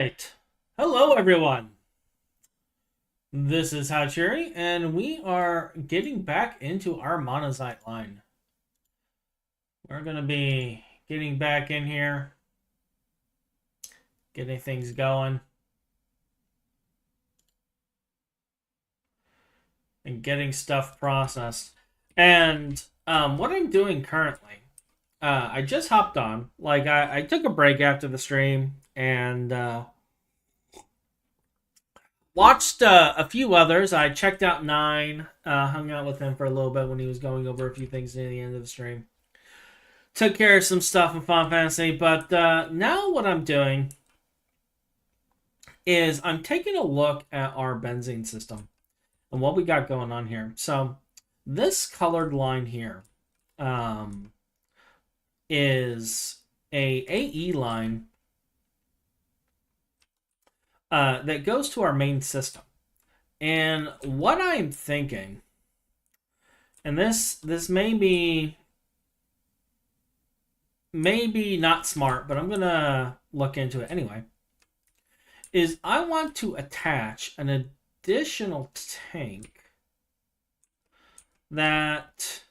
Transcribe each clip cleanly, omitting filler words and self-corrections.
Right. Hello, everyone. This is Hachiri, and we are getting back into our Monazite line. We're going to be getting back in here, getting things going, and getting stuff processed. And what I'm doing currently, I just hopped on. I took a break after the stream and watched a few others. I checked out Nine, hung out with him for a little bit when he was going over a few things near the end of the stream. Took care of some stuff in Final Fantasy, but now what I'm doing is I'm taking a look at our benzene system and what we got going on here. So this colored line here um, is a AE line that goes to our main system. And what I'm thinking, and this may be maybe not smart, but I'm gonna look into it anyway, is I want to attach an additional tank that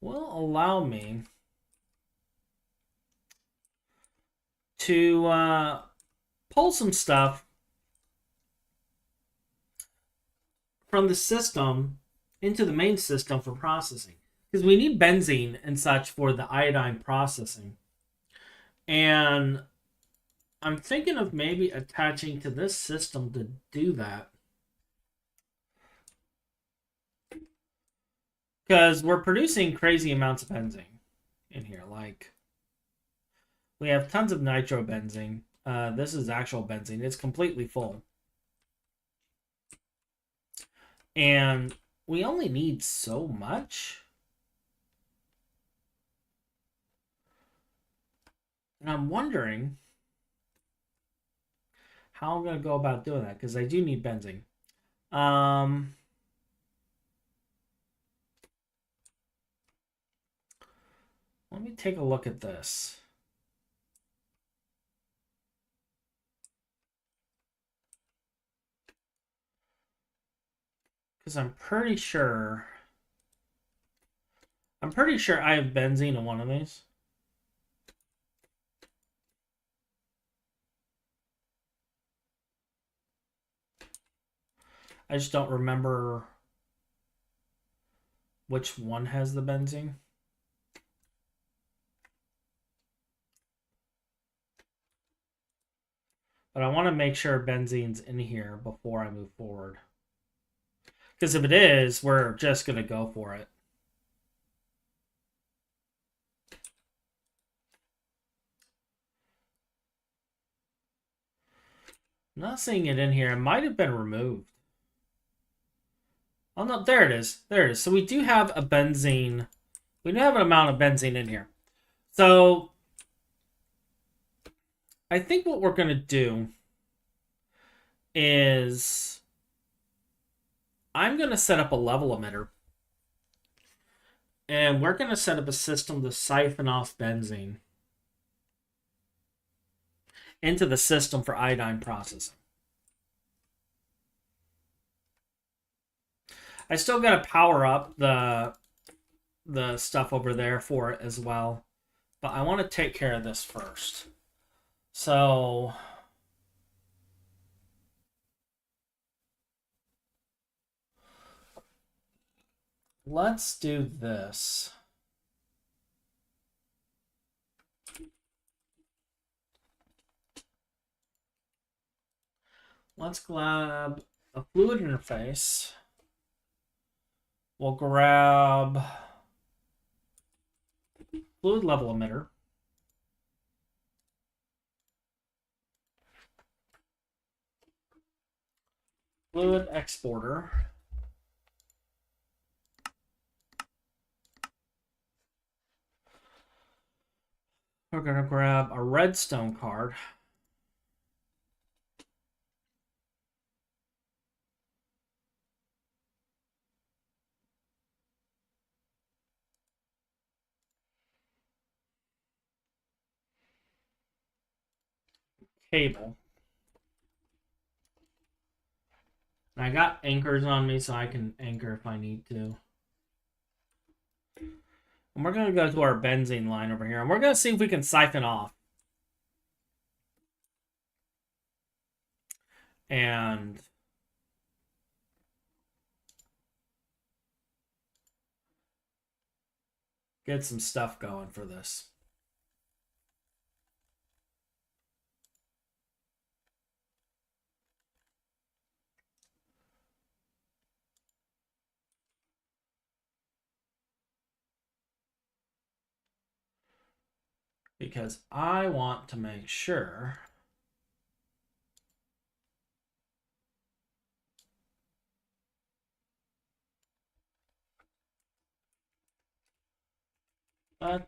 will allow me to pull some stuff from the system into the main system for processing. Because we need benzene and such for the iodine processing. And I'm thinking of maybe attaching to this system to do that. Because we're producing crazy amounts of benzene in here. Like, we have tons of nitrobenzene. This is actual benzene. It's completely full. And we only need so much. And I'm wondering how I'm going to go about doing that, because I do need benzene. Let me take a look at this. Because I'm pretty sure I have benzene in one of these. I just don't remember which one has the benzene. But I want to make sure benzene's in here before I move forward. Because if it is, we're just going to go for it. I'm not seeing it in here. It might have been removed. Oh, no, there it is. There it is. So we do have a benzene. We do have an amount of benzene in here. So I think what we're going to do is I'm going to set up a level emitter. And we're going to set up a system to siphon off benzene into the system for iodine processing. I still got to power up the stuff over there for it as well. But I want to take care of this first. So let's do this. Let's grab a fluid interface. We'll grab fluid level emitter. Fluid exporter. We're going to grab a redstone card. cable. And I got anchors on me, so I can anchor if I need to. And we're going to go to our benzene line over here, and we're going to see if we can siphon off. And get some stuff going for this. Because I want to make sure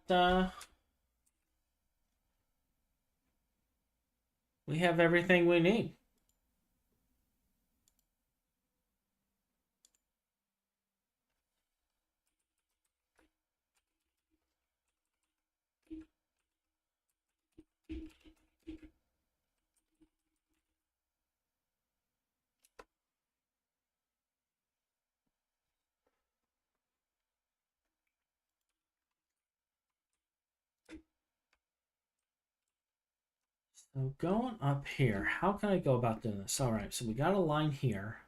that we have everything we need. So going up here, how can I go about doing this? All right, so we got a line here.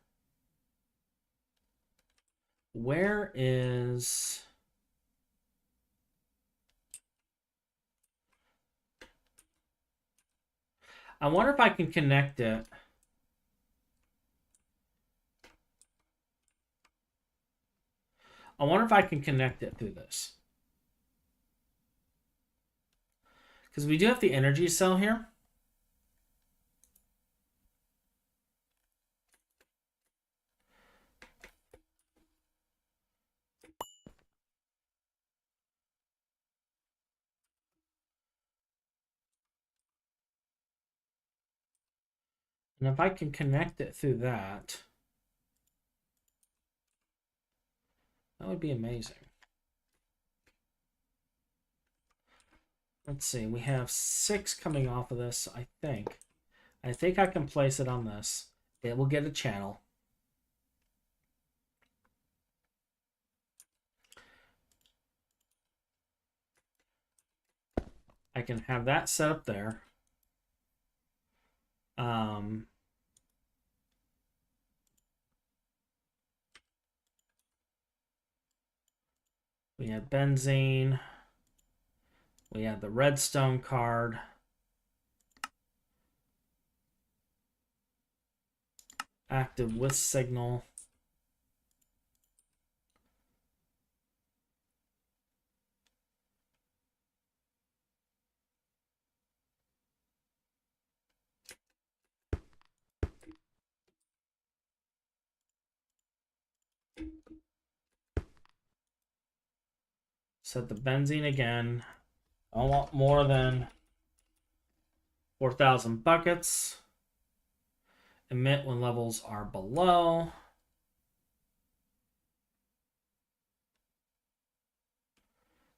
Where is... I wonder if I can connect it. I wonder if I can connect it through this. Because we do have the energy cell here. And if I can connect it through that, that would be amazing. Let's see, we have 6 coming off of this, I think. I think I can place it on this. It will get a channel. I can have that set up there. We have benzene. We have the redstone card. Active with signal. Set the benzene again. I don't want more than 4,000 buckets. Emit when levels are below.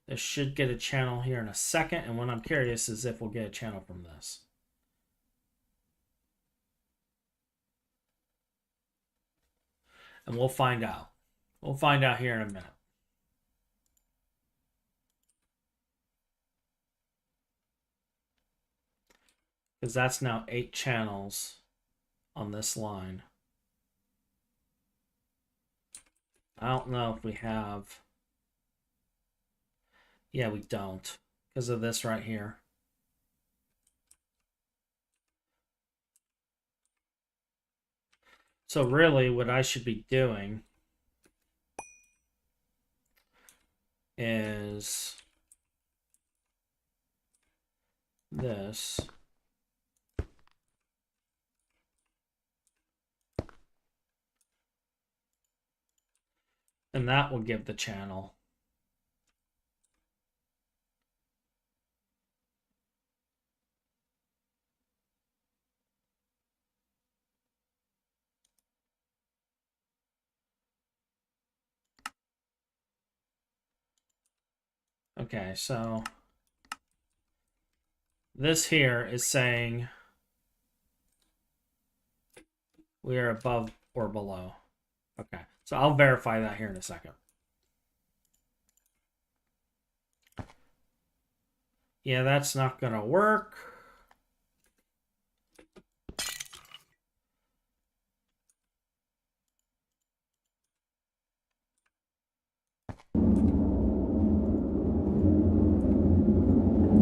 This should get a channel here in a second, and what I'm curious is if we'll get a channel from this. And we'll find out. We'll find out here in a minute. Because that's now 8 channels on this line. I don't know if we have... Yeah, we don't. Because of this right here. So really, what I should be doing is this. And that will give the channel. Okay, so this here is saying we are above or below. Okay, so I'll verify that here in a second. Yeah, that's not going to work.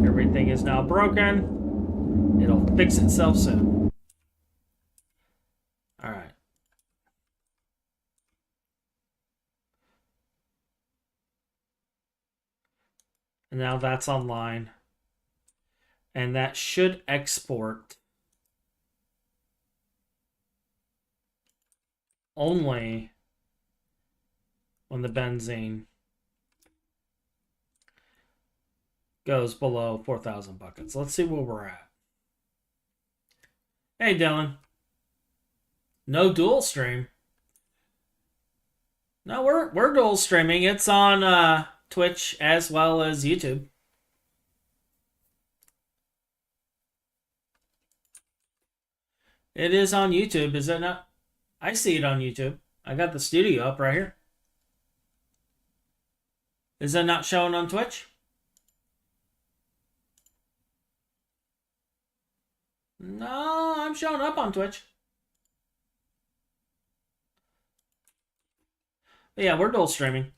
Everything is now broken. It'll fix itself soon. All right. And now that's online. And that should export only when the benzene goes below 4,000 buckets. Let's see where we're at. Hey, Dylan. No dual stream. No, we're dual streaming. It's on Twitch as well as YouTube. It is on YouTube, is it not? I see it on YouTube. I got the studio up right here. Is it not showing on Twitch? No, I'm showing up on Twitch. But yeah, we're dual streaming.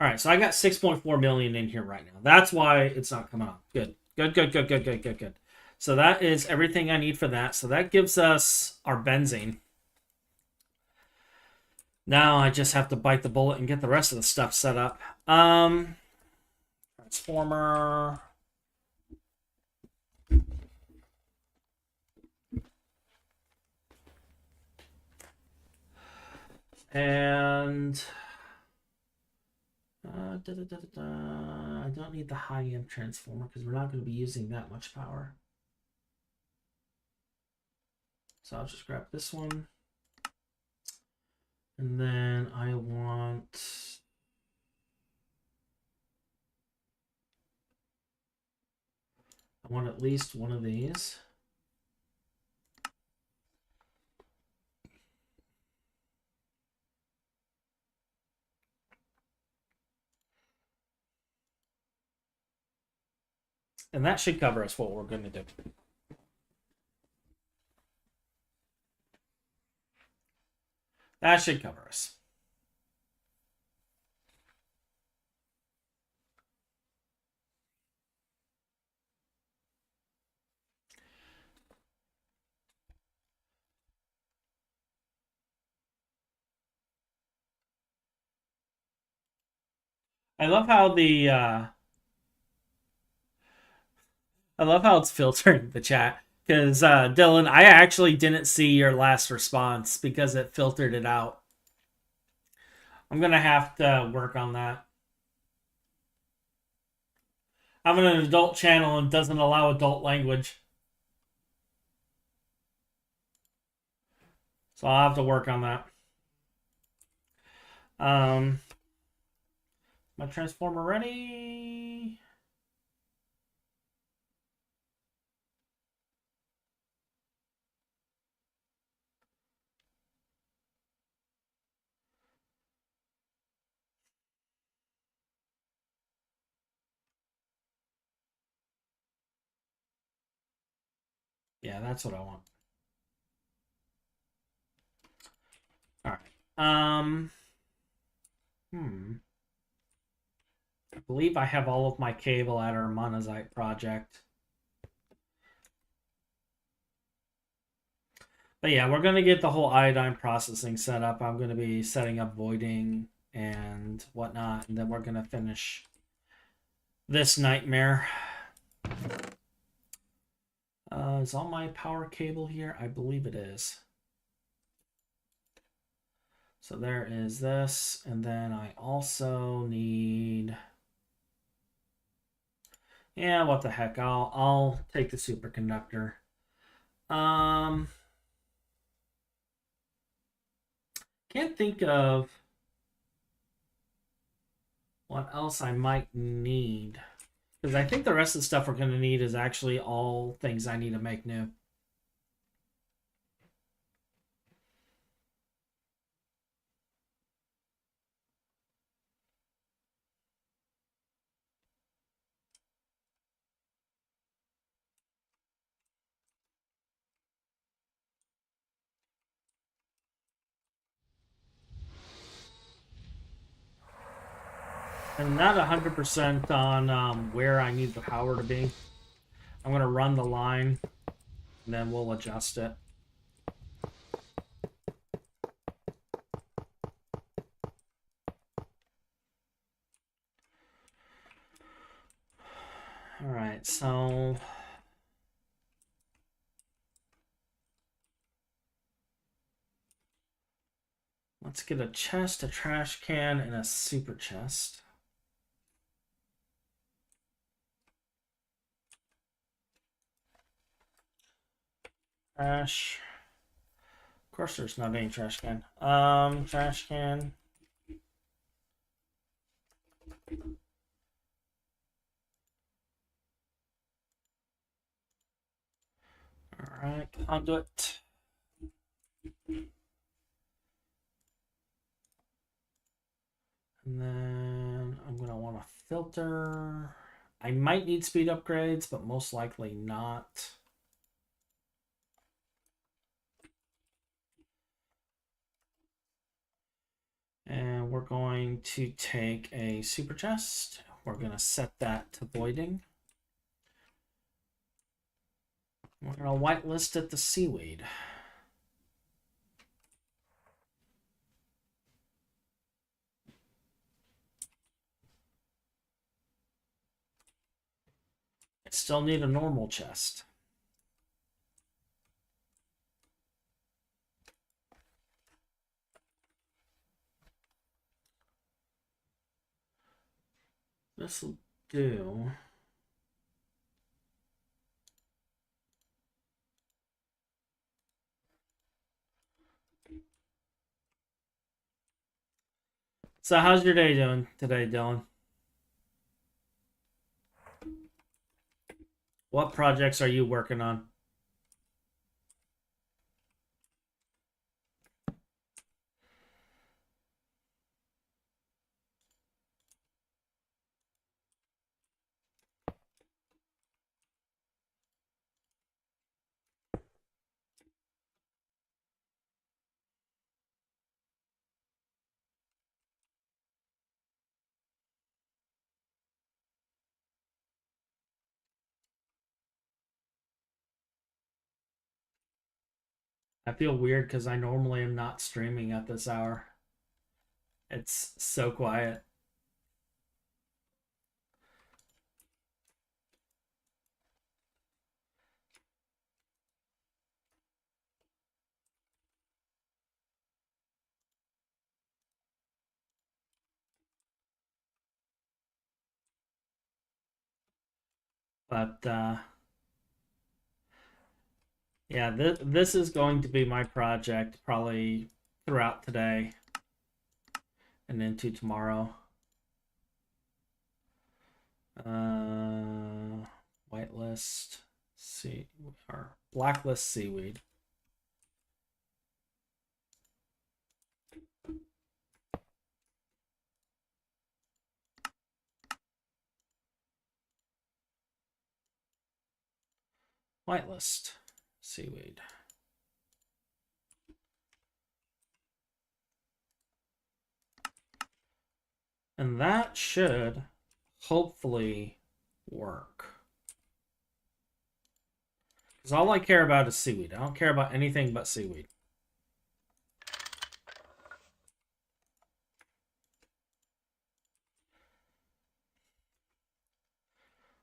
All right, so I got 6.4 million in here right now. That's why it's not coming up. Good. Good. So that is everything I need for that. So that gives us our benzene. Now I just have to bite the bullet and get the rest of the stuff set up. Transformer. And I don't need the high-end transformer because we're not going to be using that much power. So I'll just grab this one. And then I want at least one of these. And that should cover us what we're going to do. That should cover us. I love how the I love how it's filtering the chat. Because, Dylan, I actually didn't see your last response because it filtered it out. I'm going to have to work on that. I'm in an adult channel and doesn't allow adult language. So I'll have to work on that. My transformer ready? Yeah, that's what I want. All right. I believe I have all of my cable at our Monazite project. But yeah, we're going to get the whole iodine processing set up. I'm going to be setting up voiding and whatnot. And then we're going to finish this nightmare. Is all my power cable here? I believe it is. So there is this. And then I also need... Yeah, what the heck. I'll take the superconductor. Can't think of what else I might need. Because I think the rest of the stuff we're going to need is actually all things I need to make new. I'm not 100% on where I need the power to be. I'm going to run the line, and then we'll adjust it. All right, so let's get a chest, a trash can, and a super chest. Trash. Of course, there's not any trash can. Trash can. All right, conduit. And then I'm going to want a filter. I might need speed upgrades, but most likely not. And we're going to take a super chest. We're going to set that to voiding. We're going to whitelist it the seaweed. I still need a normal chest. This will do. So how's your day doing today, Dylan? What projects are you working on? I feel weird because I normally am not streaming at this hour. It's so quiet. But yeah, this is going to be my project probably throughout today and into tomorrow. Whitelist or blacklist seaweed. Whitelist seaweed. And that should hopefully work. Because all I care about is seaweed. I don't care about anything but seaweed.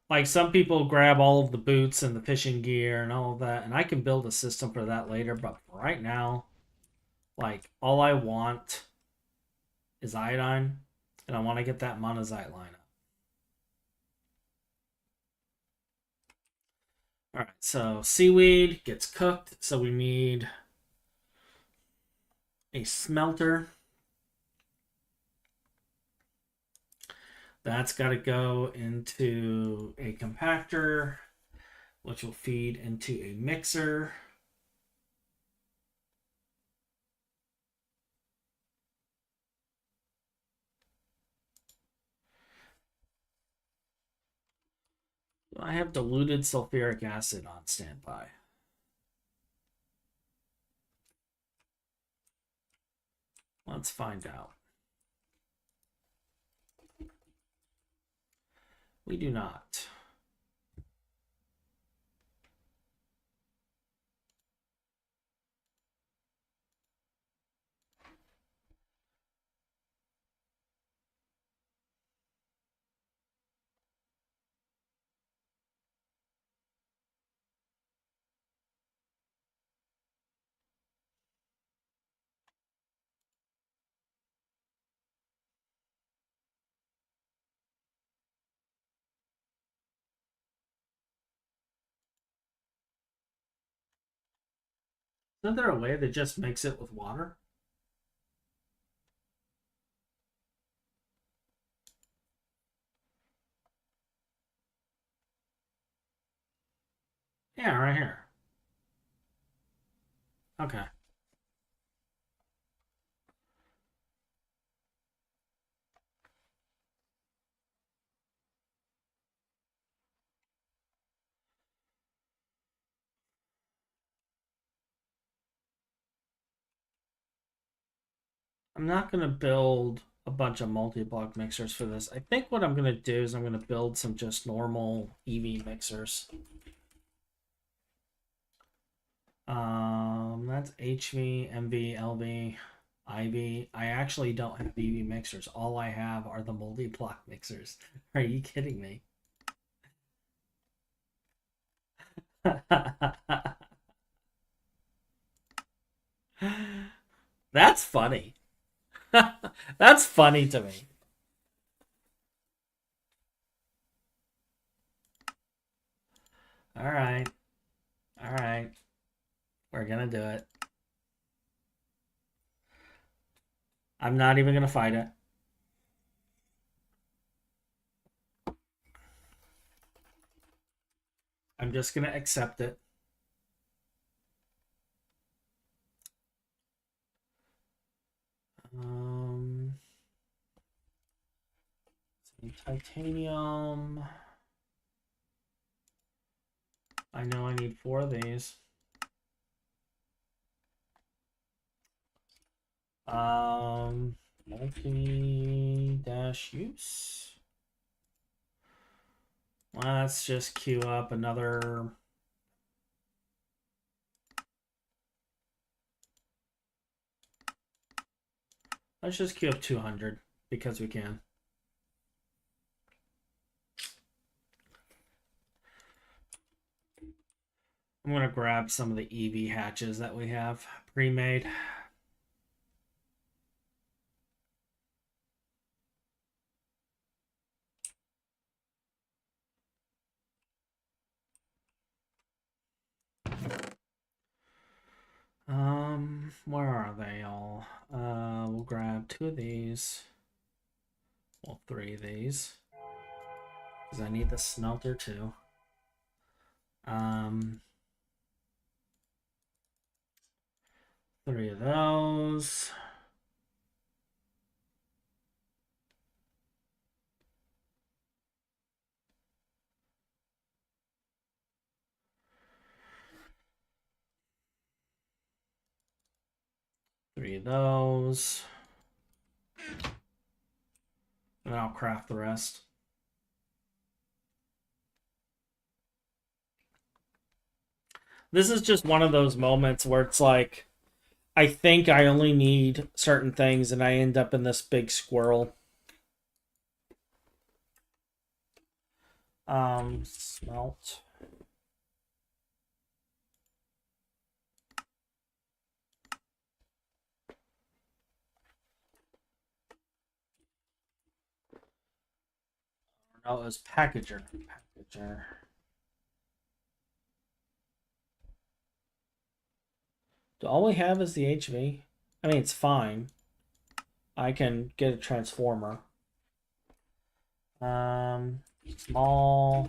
Like some people grab all of the boots and the fishing gear and all of that, and I can build a system for that later, but right now, like all I want is iodine, and I want to get that monazite lineup. All right, so seaweed gets cooked, so we need a smelter. That's got to go into a compactor, which will feed into a mixer. I have diluted sulfuric acid on standby. Let's find out. We do not. Isn't there a way to just mix it with water? Yeah, right here. Okay. I'm not going to build a bunch of multi-block mixers for this. I think what I'm going to do is I'm going to build some just normal EV mixers. That's HV, MV, LV, IV. I actually don't have EV mixers. All I have are the multi-block mixers. Are you kidding me? That's funny. That's funny to me. All right. All right. We're going to do it. I'm not even going to fight it. I'm just going to accept it. Titanium. I know I need 4 of these. Multi-use. Let's just queue up another. Let's just queue up 200 because we can. I'm going to grab some of the EV hatches that we have pre-made. Where are they all? We'll grab 2 of these. Well, 3 of these. Because I need the smelter too. 3 of those. Three of those. And I'll craft the rest. This is just one of those moments where it's like, I think I only need certain things and I end up in this big squirrel. Smelt. No, it was packager. Packager. Do all we have is the HV? I mean, it's fine. I can get a transformer. Small.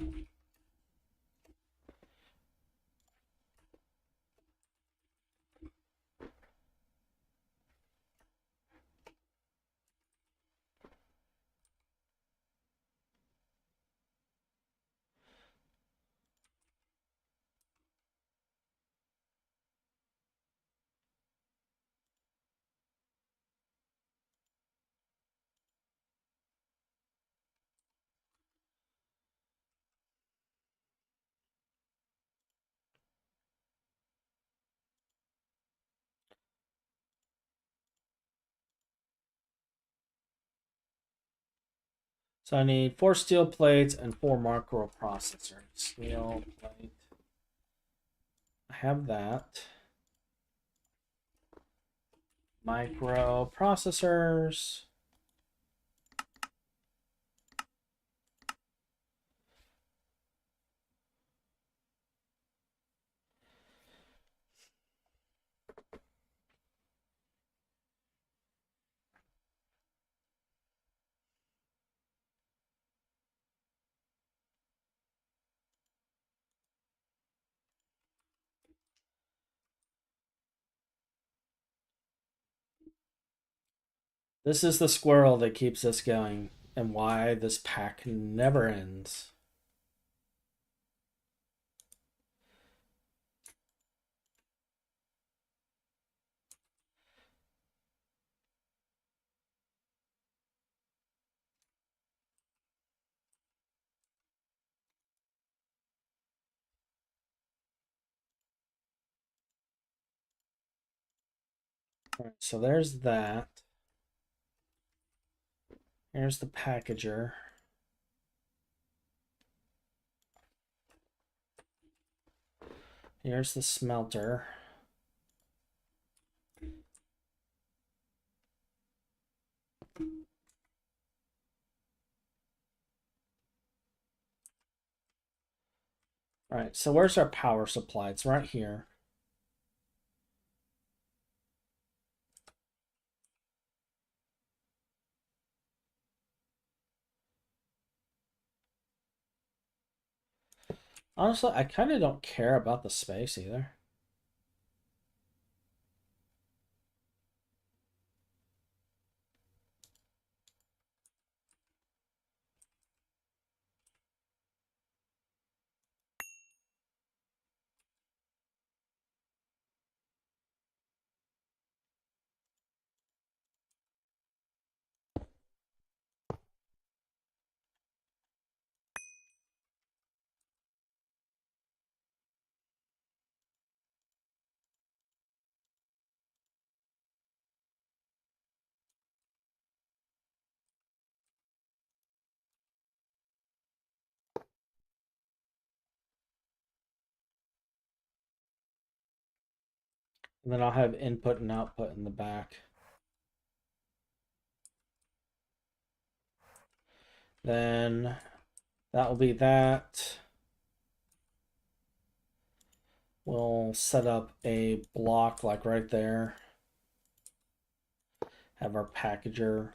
So I need 4 steel plates and 4 microprocessors. Steel plate. I have that. Microprocessors. This is the squirrel that keeps us going and why this pack never ends. All right, so there's that. Here's the packager. Here's the smelter. All right, so where's our power supply? It's right here. Honestly, I kind of don't care about the space either. And then I'll have input and output in the back. Then that will be that. We'll set up a block like right there. Have our packager.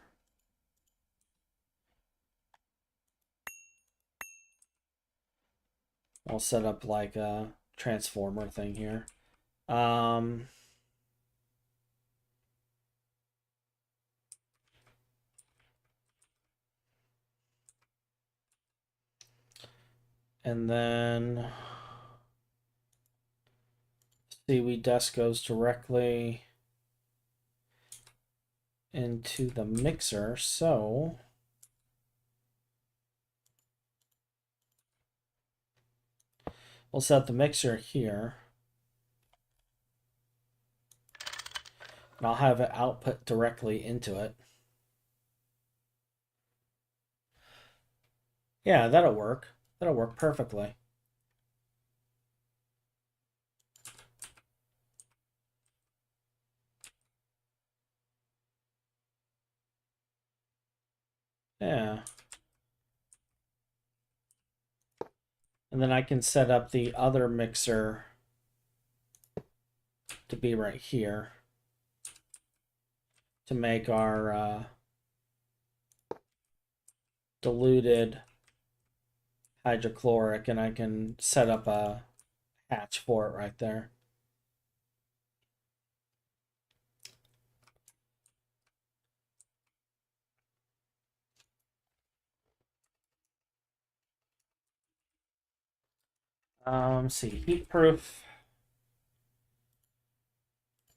I'll set up like a transformer thing here. And then seaweed dust goes directly into the mixer. So we'll set the mixer here. And I'll have it output directly into it. Yeah, that'll work. That'll work perfectly. Yeah. And then I can set up the other mixer to be right here to make our diluted hydrochloric, and I can set up a hatch for it right there. See, heat proof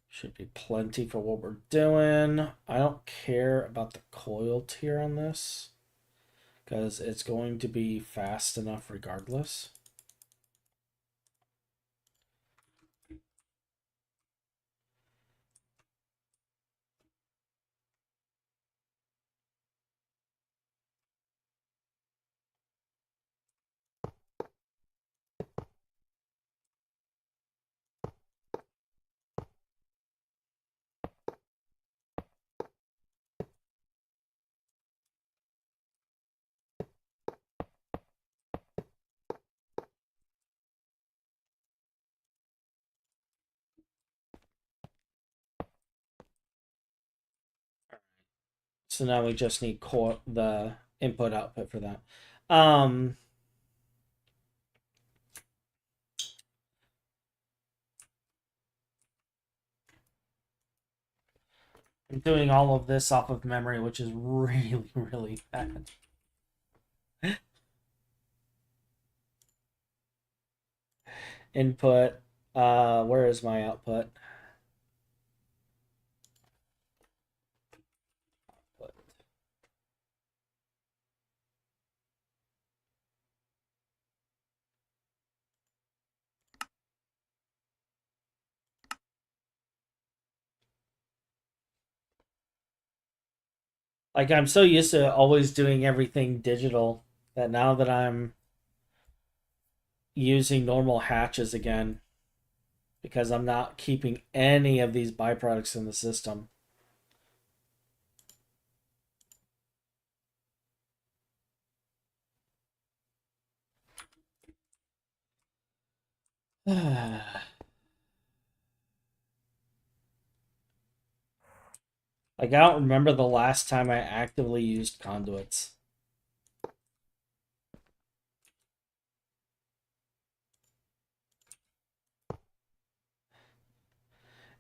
should be plenty for what we're doing. I don't care about the coil tier on this because it's going to be fast enough regardless. So now we just need the input output for that. I'm doing all of this off of memory, which is really, really bad. Input. Where is my output? Like, I'm so used to always doing everything digital that now that I'm using normal hatches again, because I'm not keeping any of these byproducts in the system. Like, I don't remember the last time I actively used conduits.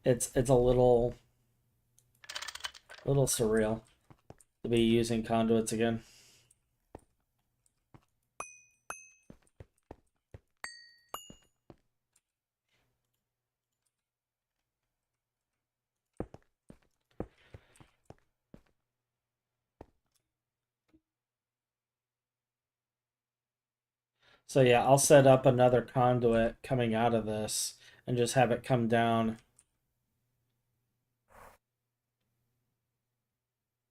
It's a little surreal to be using conduits again. So yeah, I'll set up another conduit coming out of this and just have it come down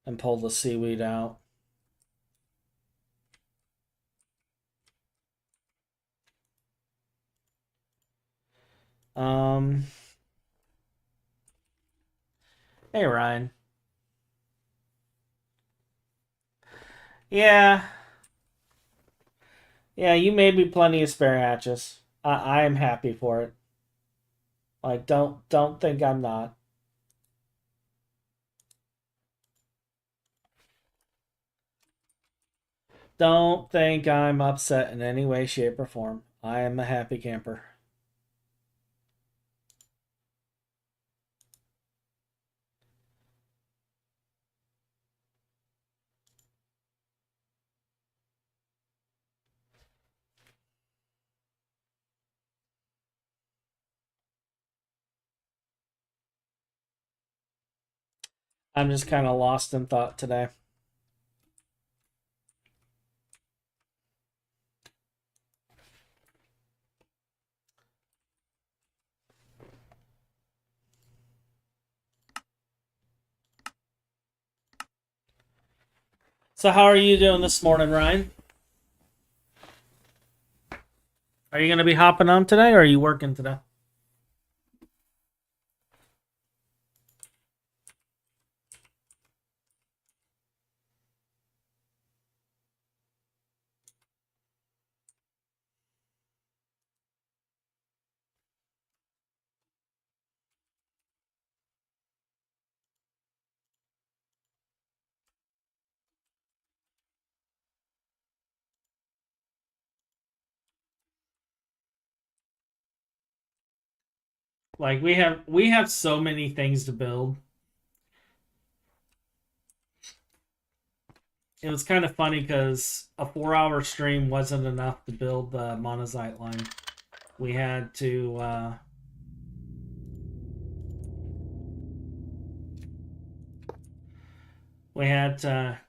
and pull the seaweed out. Um, hey Ryan. Yeah, yeah, you made me plenty of spare hatches. I am happy for it. Like, don't think I'm not. Don't think I'm upset in any way, shape, or form. I am a happy camper. I'm just kind of lost in thought today. So how are you doing this morning, Ryan? Are you going to be hopping on today, or are you working today? Like we have so many things to build. It was kind of funny because a 4-hour stream wasn't enough to build the Monazite line. We had to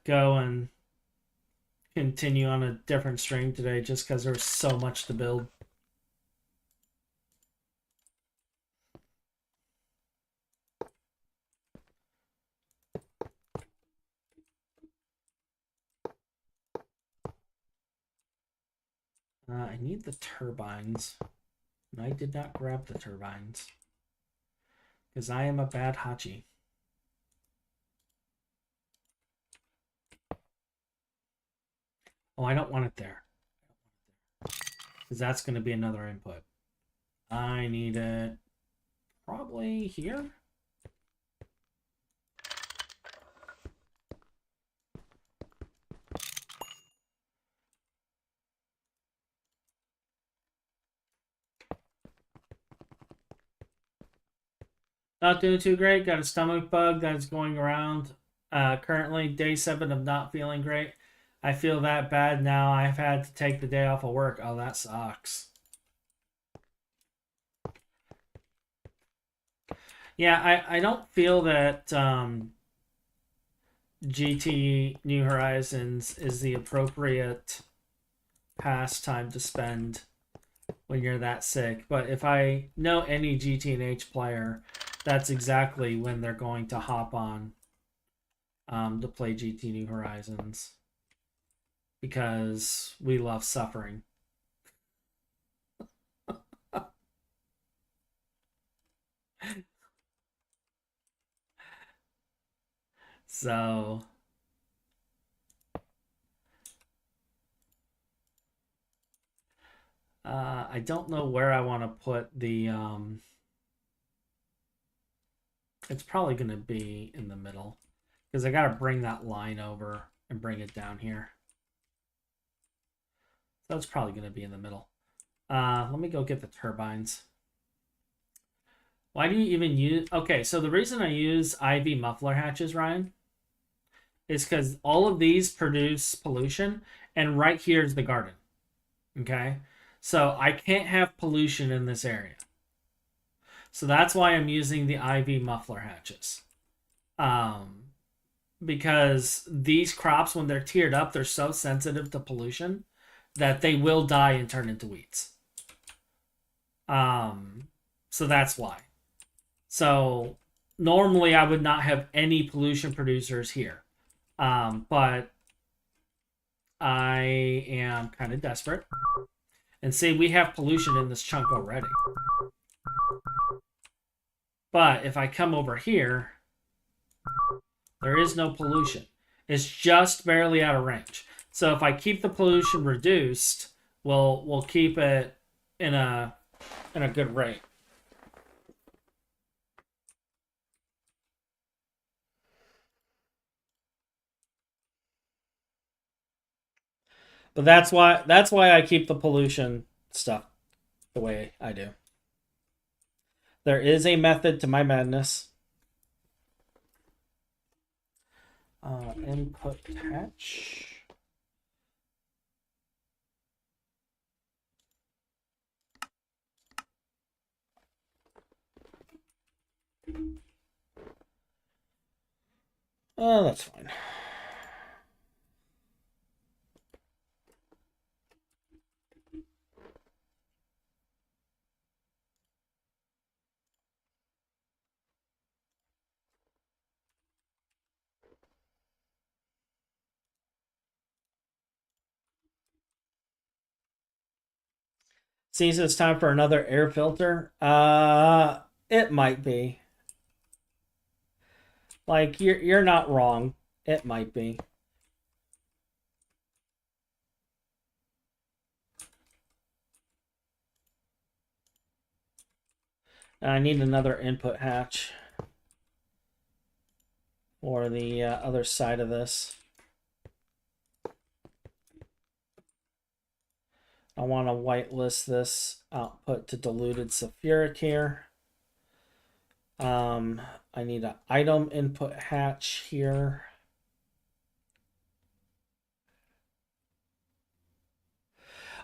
go and continue on a different stream today just because there was so much to build. I need the turbines. And I did not grab the turbines. Because I am a bad Hachi. Oh, I don't want it there. Because that's going to be another input. I need it probably here. Not doing too great. Got a stomach bug that is going around. Currently, day 7 of not feeling great. I feel that bad now. I've had to take the day off of work. Oh, that sucks. Yeah, I don't feel that GT New Horizons is the appropriate pastime to spend when you're that sick. But if I know any GT&H player, that's exactly when they're going to hop on to play GT New Horizons. Because we love suffering. So I don't know where I want to put the it's probably going to be in the middle because I got to bring that line over and bring it down here. So it's probably going to be in the middle. Let me go get the turbines. Why do you even use... Okay, so the reason I use IV muffler hatches, Ryan, is because all of these produce pollution, and right here is the garden. Okay? So I can't have pollution in this area. So that's why I'm using the IV muffler hatches. Because these crops, when they're tiered up, they're so sensitive to pollution that they will die and turn into weeds. So that's why. So normally I would not have any pollution producers here. But I am kind of desperate. And see, we have pollution in this chunk already. But if I come over here, there is no pollution. It's just barely out of range. So if I keep the pollution reduced, we'll keep it in a good rate. But that's why I keep the pollution stuff the way I do. There is a method to my madness. Input hatch. Oh, that's fine. Seems it's time for another air filter. It might be. Like you're not wrong. It might be. I need another input hatch for the other side of this. I want to whitelist this output to diluted sulfuric here. I need an item input hatch here.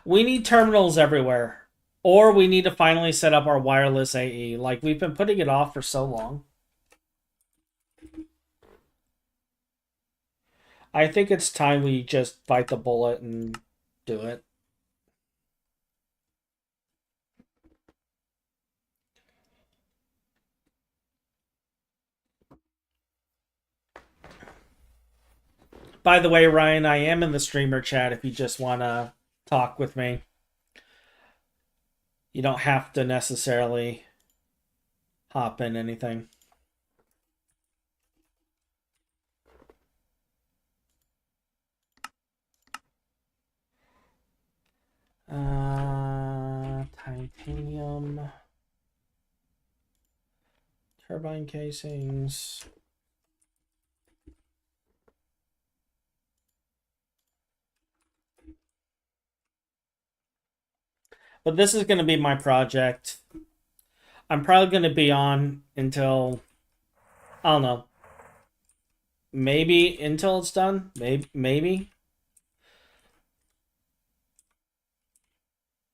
We need terminals everywhere. Or we need to finally set up our wireless AE. Like, we've been putting it off for so long. I think it's time we just bite the bullet and do it. By the way, Ryan, I am in the streamer chat if you just want to talk with me. You don't have to necessarily hop in anything. Titanium. Turbine casings. But this is going to be my project. I'm probably going to be on until, I don't know, maybe until it's done. Maybe.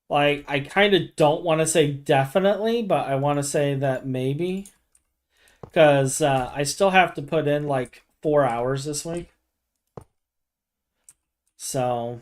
Like, I kind of don't want to say definitely, but I want to say that maybe. Because I still have to put in like 4 hours this week. So.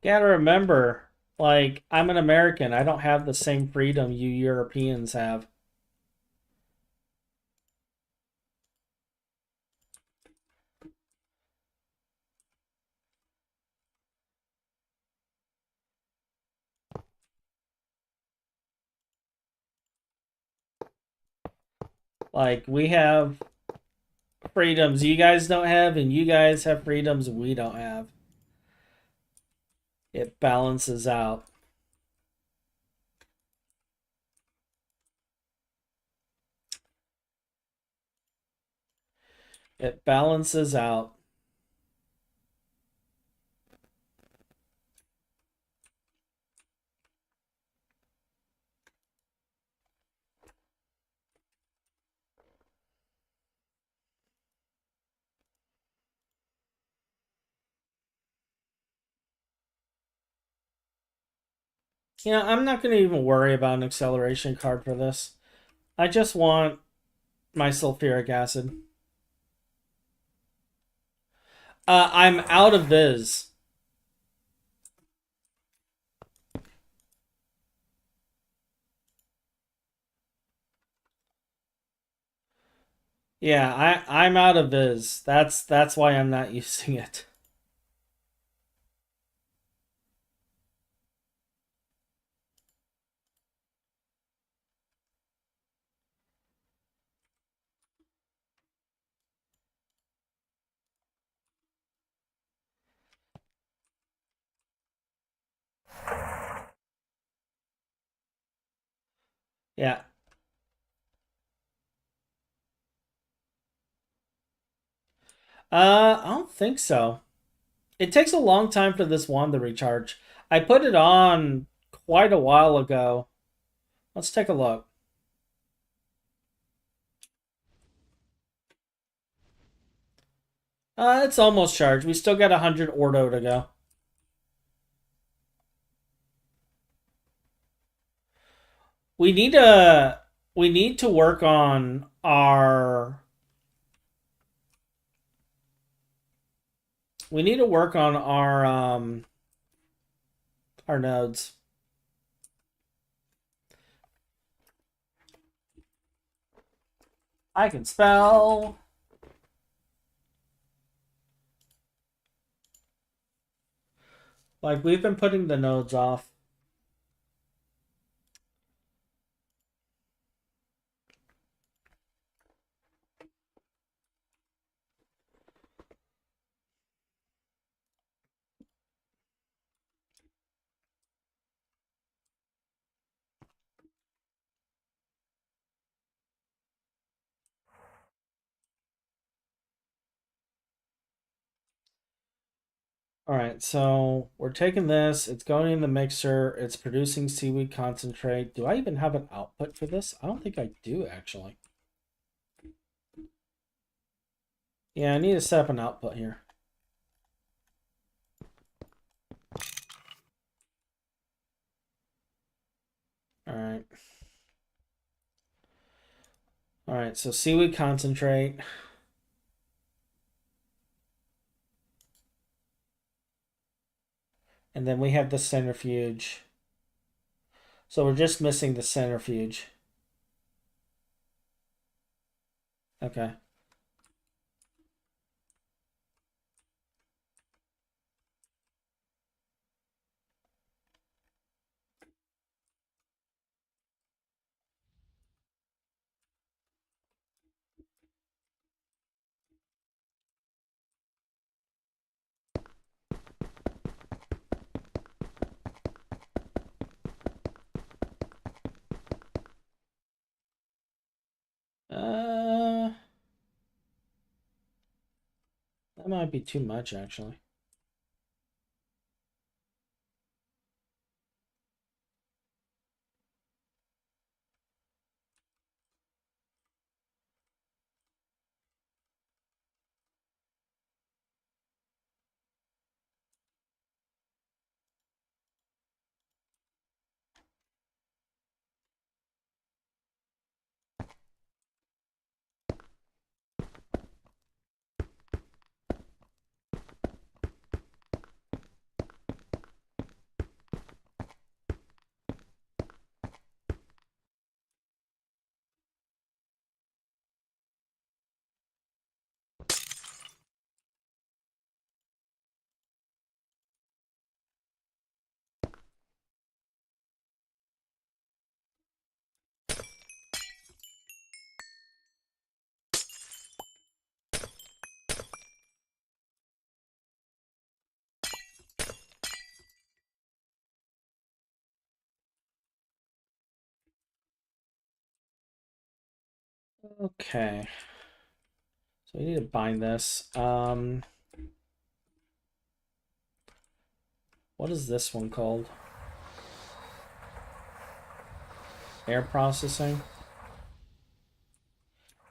Gotta remember, like, I'm an American. I don't have the same freedom you Europeans have. Like, we have freedoms you guys don't have, and you guys have freedoms we don't have. It balances out. It balances out. You know, I'm not going to even worry about an acceleration card for this. I just want my sulfuric acid. I'm out of Viz. Yeah, I'm out of Viz. That's why I'm not using it. Yeah. I don't think so. It takes a long time for this wand to recharge. I put it on quite a while ago. Let's take a look. It's almost charged. We still got 100 ordo to go. We need to work on our nodes. I can spell. Like, we've been putting the nodes off. All right, so we're taking this. It's going in the mixer. It's producing seaweed concentrate. Do I even have an output for this? I don't think I do, actually. Yeah, I need to set up an output here. All right. All right, so seaweed concentrate. And then we have the centrifuge. So we're just missing the centrifuge. Okay. That might be too much, actually. Okay. So we need to bind this. What is this one called? Air processing?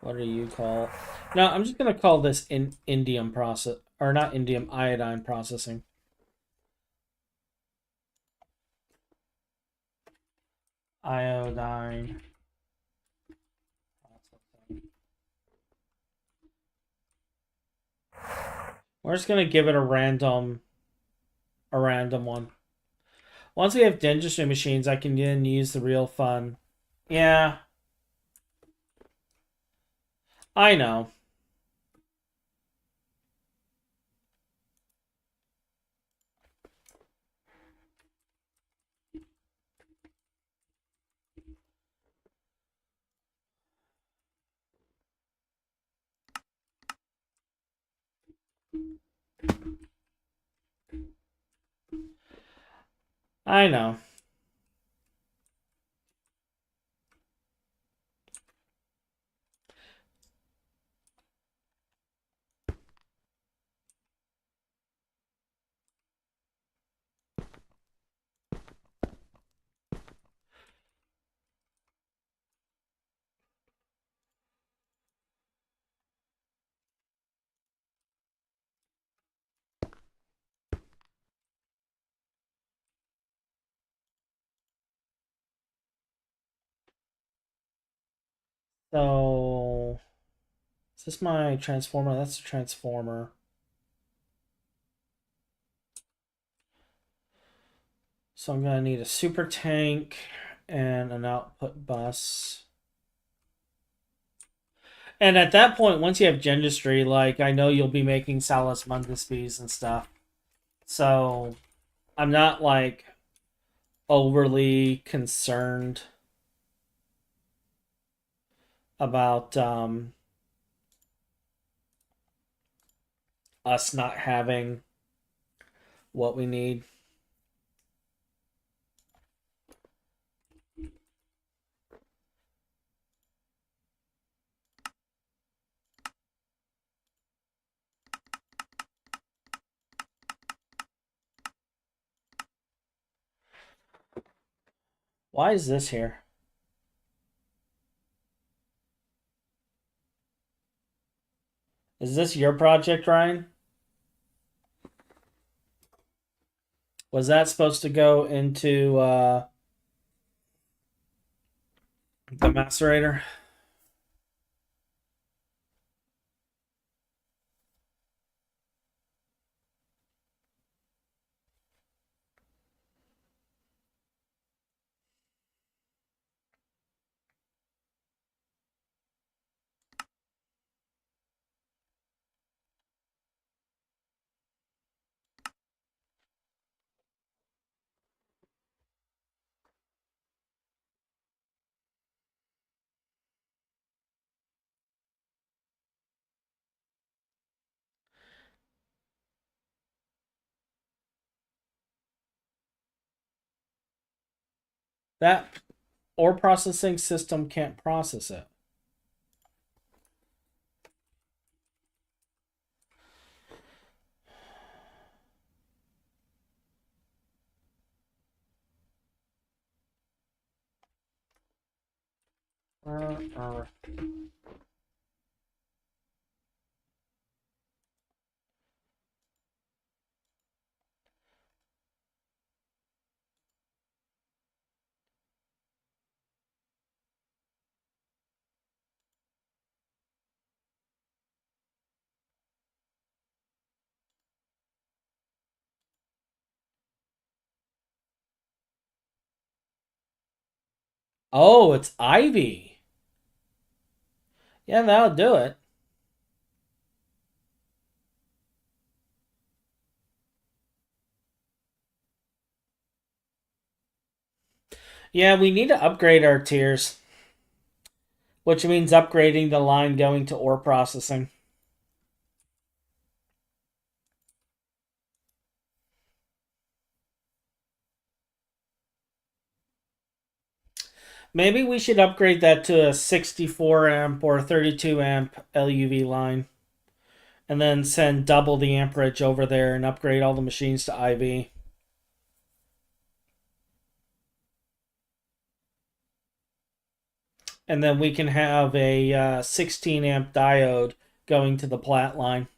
What do you call? No, I'm just gonna call this indium process, or not indium, iodine processing. Iodine processing. We're just gonna give it a random one. Once we have dentistry machines, I can then use the real fun. Yeah, I know. I know. So, is this my transformer? That's the transformer. So I'm gonna need a super tank and an output bus. And at that point, once you have Gendustry, like, I know you'll be making Salus Mundaspies and stuff. So I'm not, like, overly concerned about us not having what we need. Why is this here? Is this your project, Ryan? Was that supposed to go into the macerator? That ore processing system can't process it. Oh, it's Ivy. Yeah, that'll do it. Yeah, we need to upgrade our tiers, which means upgrading the line going to ore processing. Maybe we should upgrade that to a 64 amp or 32 amp LUV line. And then send double the amperage over there and upgrade all the machines to IV. And then we can have a 16 amp diode going to the plat line.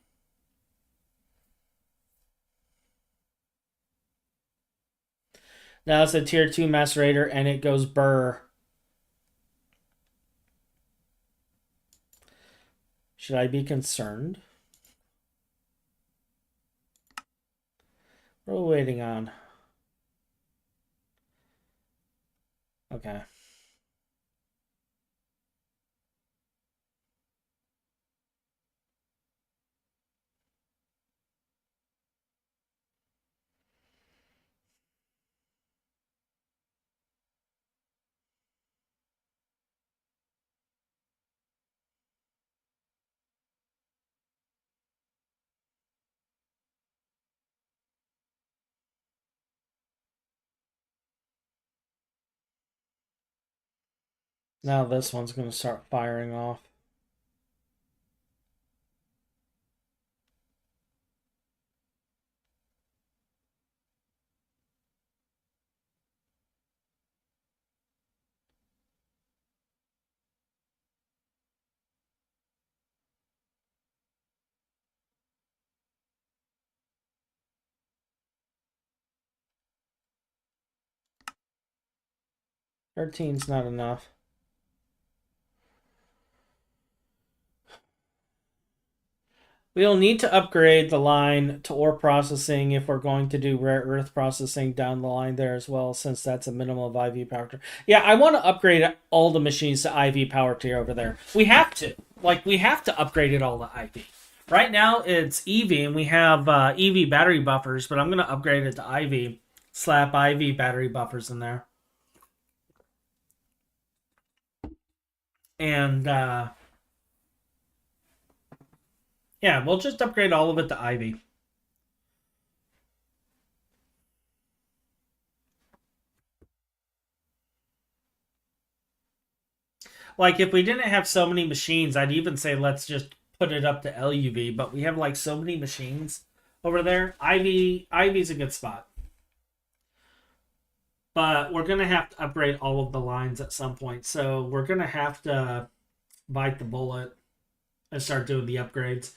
Now it's a tier 2 macerator and it goes burr. Should I be concerned? What are we waiting on? Okay. Now this one's going to start firing off. Thirteen's not enough. We'll need to upgrade the line to ore processing if we're going to do rare earth processing down the line there as well, since that's a minimum of IV power tier. Yeah, I want to upgrade all the machines to IV power tier over there. We have to. like we have to upgrade it all to IV. Right now it's EV, and we have EV battery buffers, but I'm gonna upgrade it to IV. Slap IV battery buffers in there, and yeah, we'll just upgrade all of it to IV. Like if we didn't have so many machines, I'd even say let's just put it up to LUV. But we have like so many machines over there. IV's a good spot. But we're gonna have to upgrade all of the lines at some point. So we're gonna have to bite the bullet and start doing the upgrades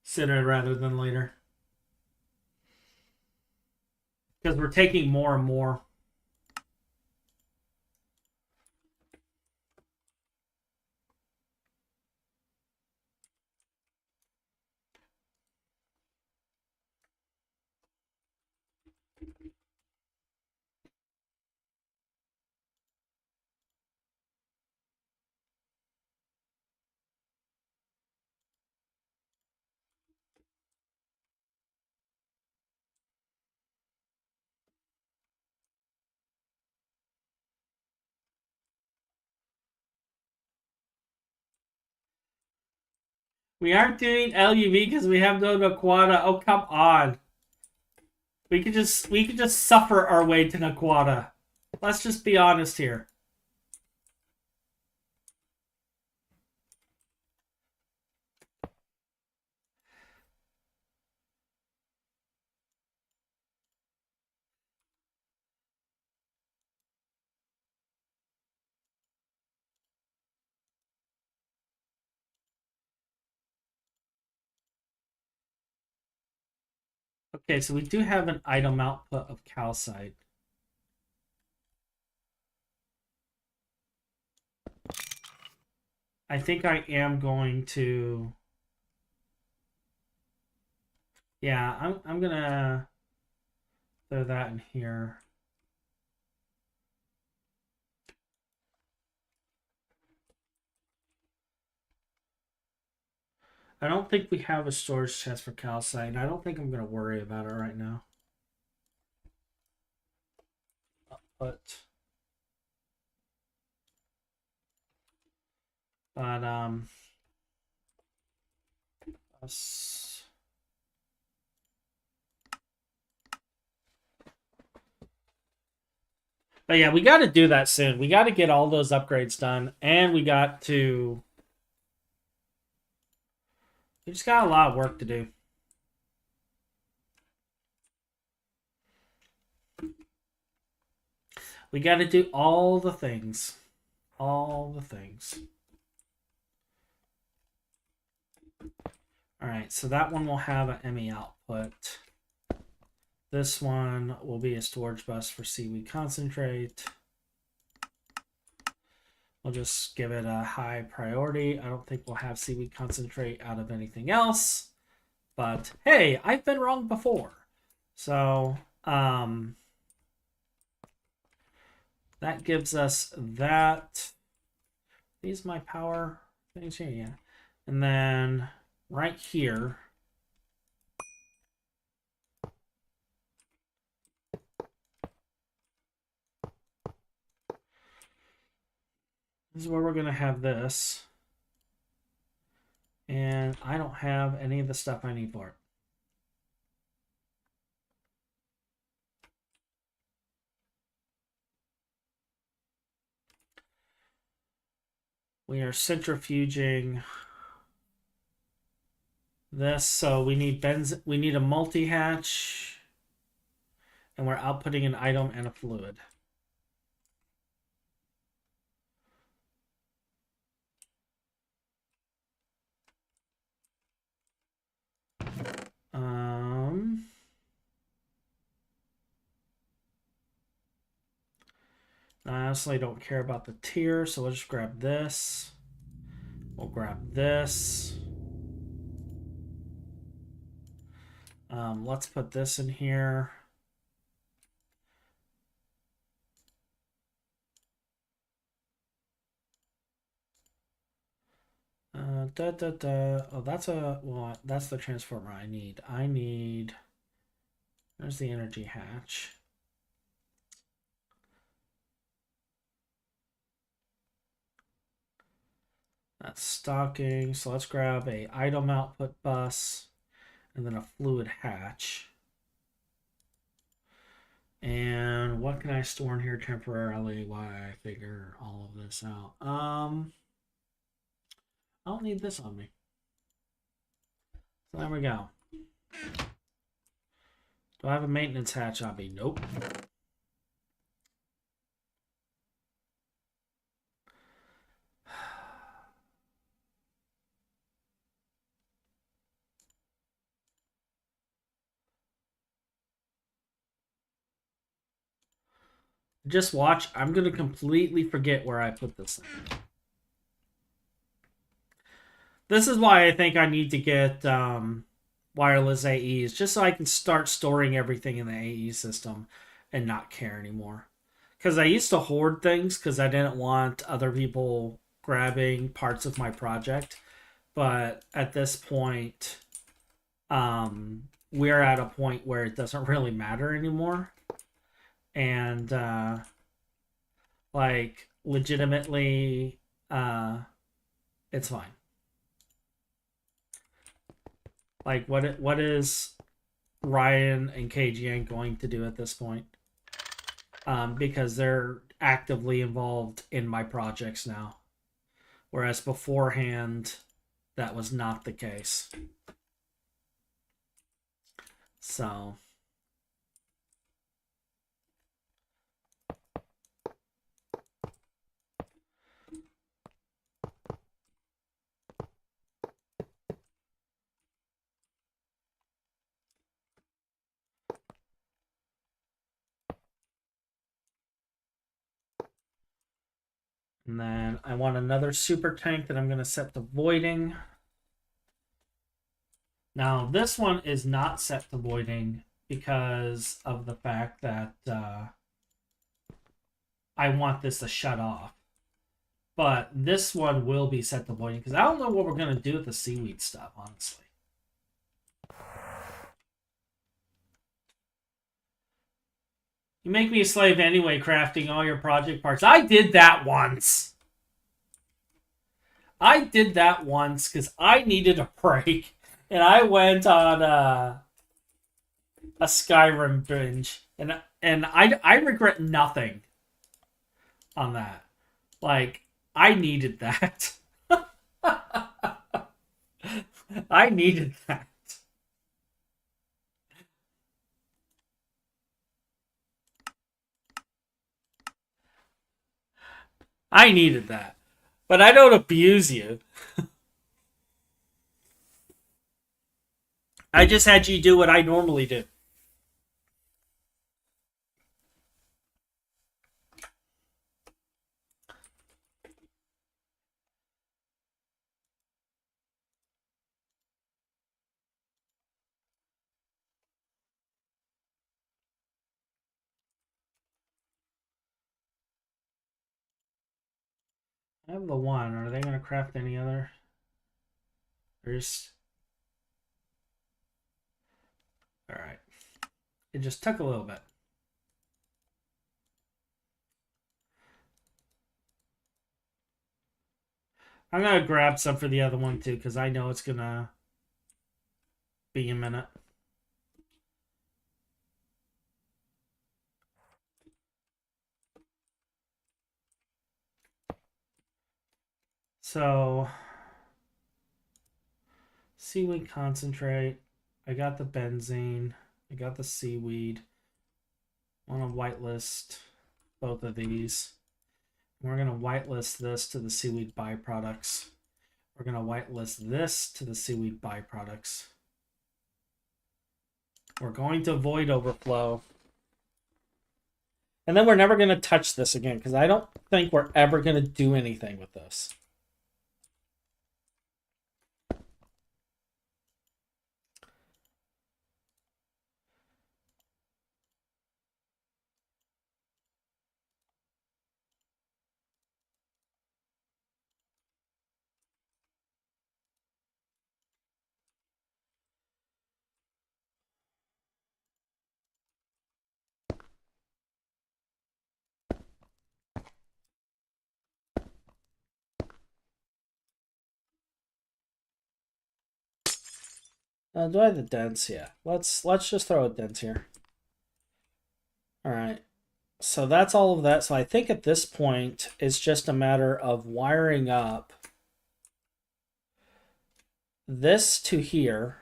sooner rather than later. Because we're taking more and more. We aren't doing LUV because we have no Naquata. Oh, come on. We could just suffer our way to Naquata. Let's just be honest here. Okay, so we do have an item output of calcite. I think I am going to... Yeah, I'm gonna throw that in here. I don't think we have a storage chest for calcite, and I don't think I'm gonna worry about it right now. But us. But yeah, we got to do that soon. We got to get all those upgrades done, and we got to... We just got a lot of work to do. We got to do all the things. All the things. All right, so that one will have an ME output. This one will be a storage bus for seaweed concentrate. We'll just give it a high priority. I don't think we'll have seaweed concentrate out of anything else. But hey, I've been wrong before. So that gives us that. These my power things here, yeah. And then right here, this is where we're gonna have this. And I don't have any of the stuff I need for it. We are centrifuging this, so we need we need a multi-hatch, and we're outputting an item and a fluid. I honestly don't care about the tier, so we'll just grab this. We'll grab this. Let's put this in here. Oh, that's the transformer I need. There's the energy hatch. That's stocking. So let's grab a item output bus and then a fluid hatch. And what can I store in here temporarily while I figure all of this out? I don't need this on me. So there we go. Do I have a maintenance hatch on me? Nope. Just watch. I'm going to completely forget where I put this thing. This is why I think I need to get wireless AEs, just so I can start storing everything in the AE system and not care anymore. Because I used to hoard things because I didn't want other people grabbing parts of my project. But at this point, we're at a point where it doesn't really matter anymore. And, like, legitimately, it's fine. Like, what is Ryan and KGN going to do at this point? Because they're actively involved in my projects now. Whereas beforehand, that was not the case. So... And then I want another super tank that I'm going to set to voiding. Now, this one is not set to voiding because of the fact that I want this to shut off. But this one will be set to voiding because I don't know what we're going to do with the seaweed stuff, honestly. You make me a slave anyway, crafting all your project parts. I did that once. I did that once because I needed a break. And I went on a Skyrim binge. And I regret nothing on that. Like, I needed that. I needed that. I needed that. But I don't abuse you. I just had you do what I normally do. I have the one. Are they going to craft any other? There's... Alright. It just took a little bit. I'm going to grab some for the other one too, because I know it's going to be a minute. So, seaweed concentrate. I got the benzene. I got the seaweed. I want to whitelist both of these. We're going to whitelist this to the seaweed byproducts. We're going to whitelist this to the seaweed byproducts. We're going to void overflow. And then we're never going to touch this again because I don't think we're ever going to do anything with this. Do I have the dents? Yeah. Let's just throw a dent here. All right. So that's all of that. So I think at this point, it's just a matter of wiring up this to here.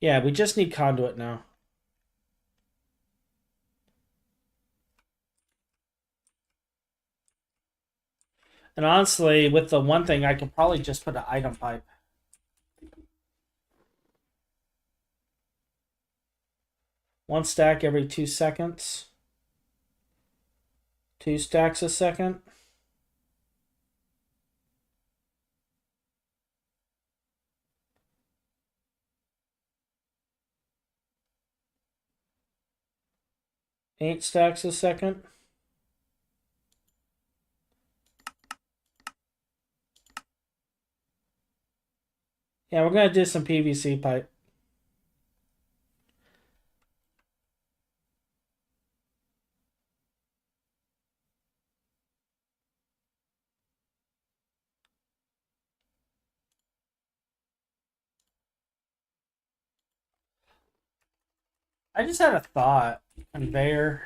Yeah, we just need conduit now. And honestly, with the one thing, I could probably just put an item pipe. One stack every 2 seconds. 2 stacks a second. Eight stacks a second. Yeah, we're going to do some PVC pipe. I just had a thought. Conveyor.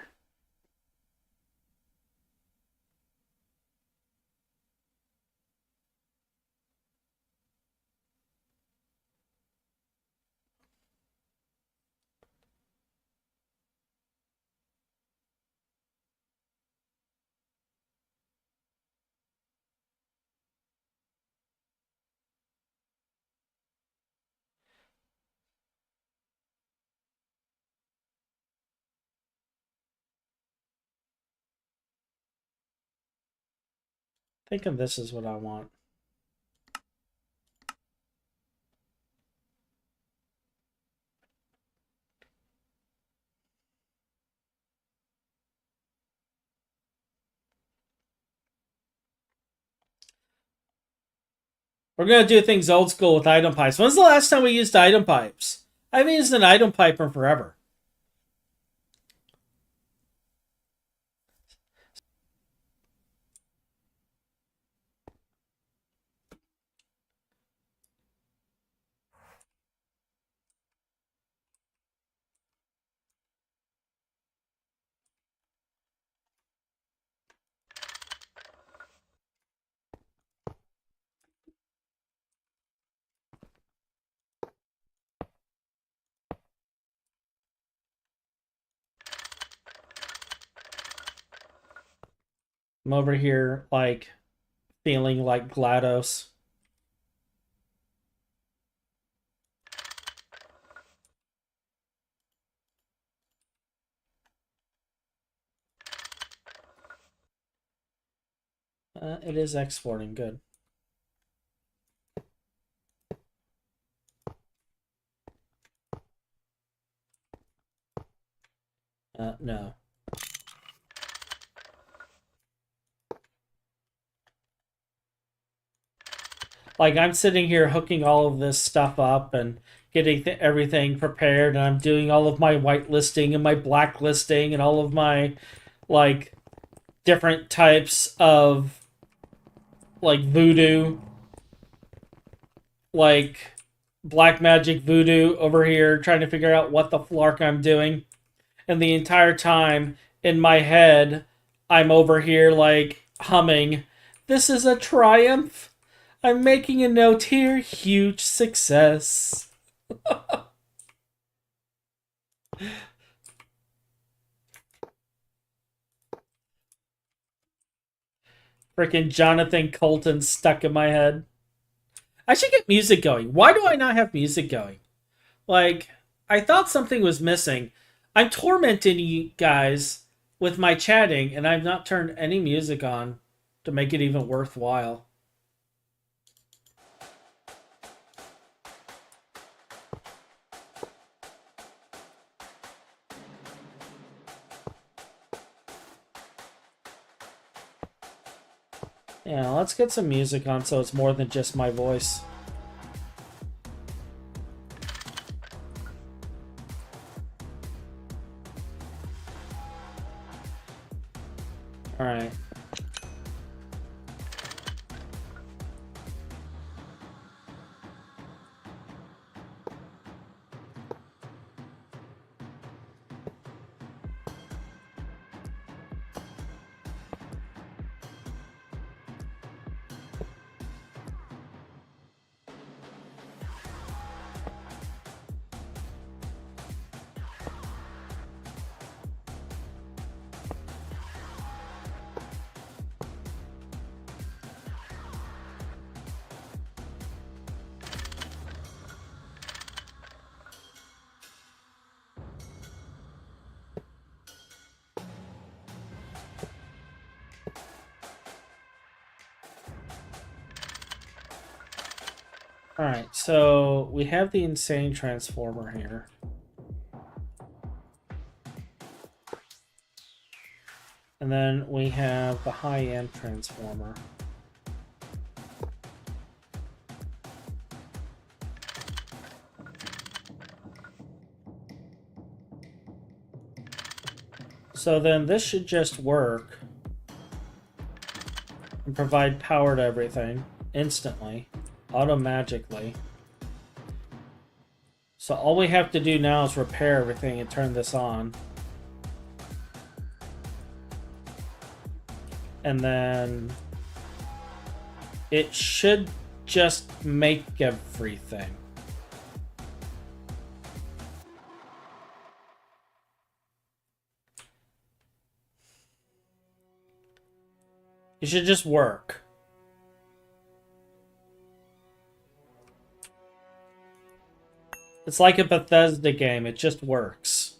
Thinking this is what I want. We're going to do things old school with item pipes. When's the last time we used item pipes? I haven't used an item pipe in forever. I'm over here, like, feeling like GLaDOS. It is exporting. Good. No. Like, I'm sitting here hooking all of this stuff up and getting everything prepared, and I'm doing all of my whitelisting and my blacklisting and all of my, like, different types of, like, voodoo, like black magic voodoo over here, trying to figure out what the flark I'm doing. And the entire time in my head, I'm over here, like, humming, "This is a triumph. I'm making a note here. Huge success." Freaking Jonathan Colton stuck in my head. I should get music going. Why do I not have music going? Like, I thought something was missing. I'm tormenting you guys with my chatting, and I've not turned any music on to make it even worthwhile. Yeah, let's get some music on so it's more than just my voice. Alright, so we have the insane transformer here. And then we have the high-end transformer. So then this should just work and provide power to everything instantly, automagically. So all we have to do now is repair everything and turn this on. And then it should just make everything. It should just work. It's like a Bethesda game, it just works.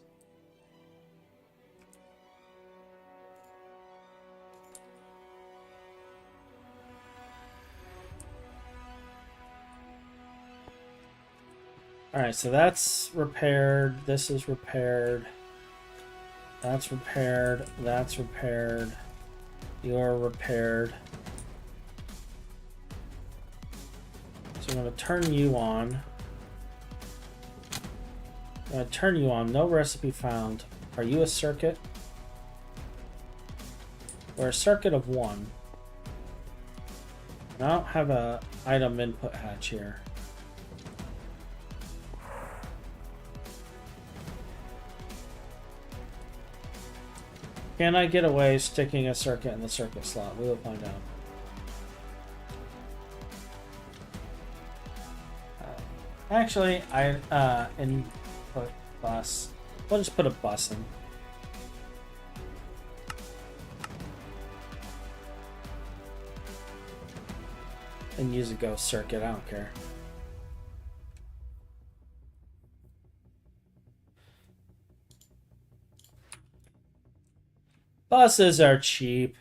Alright, so that's repaired, this is repaired, that's repaired, that's repaired, you're repaired. So I'm going to turn you on. I'm going to turn you on, no recipe found. Are you a circuit? We're a circuit of 1. And I don't have a item input hatch here. Can I get away sticking a circuit in the circuit slot? We will find out. Actually, input bus. We'll just put a bus in. And use a ghost circuit, I don't care. Buses are cheap.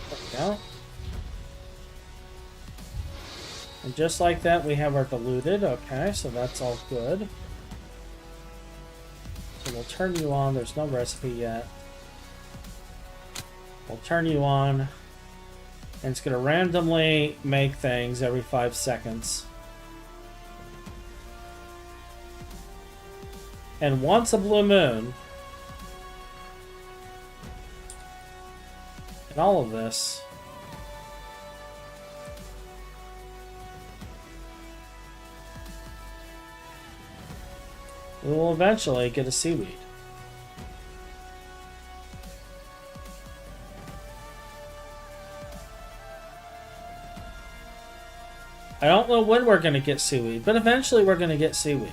There we go. And just like that, we have our diluted. Okay, so that's all good. So we'll turn you on. There's no recipe yet. We'll turn you on. And it's going to randomly make things every 5 seconds. And once a blue moon, and all of this, we will eventually get a seaweed. I don't know when we're going to get seaweed, but eventually we're going to get seaweed.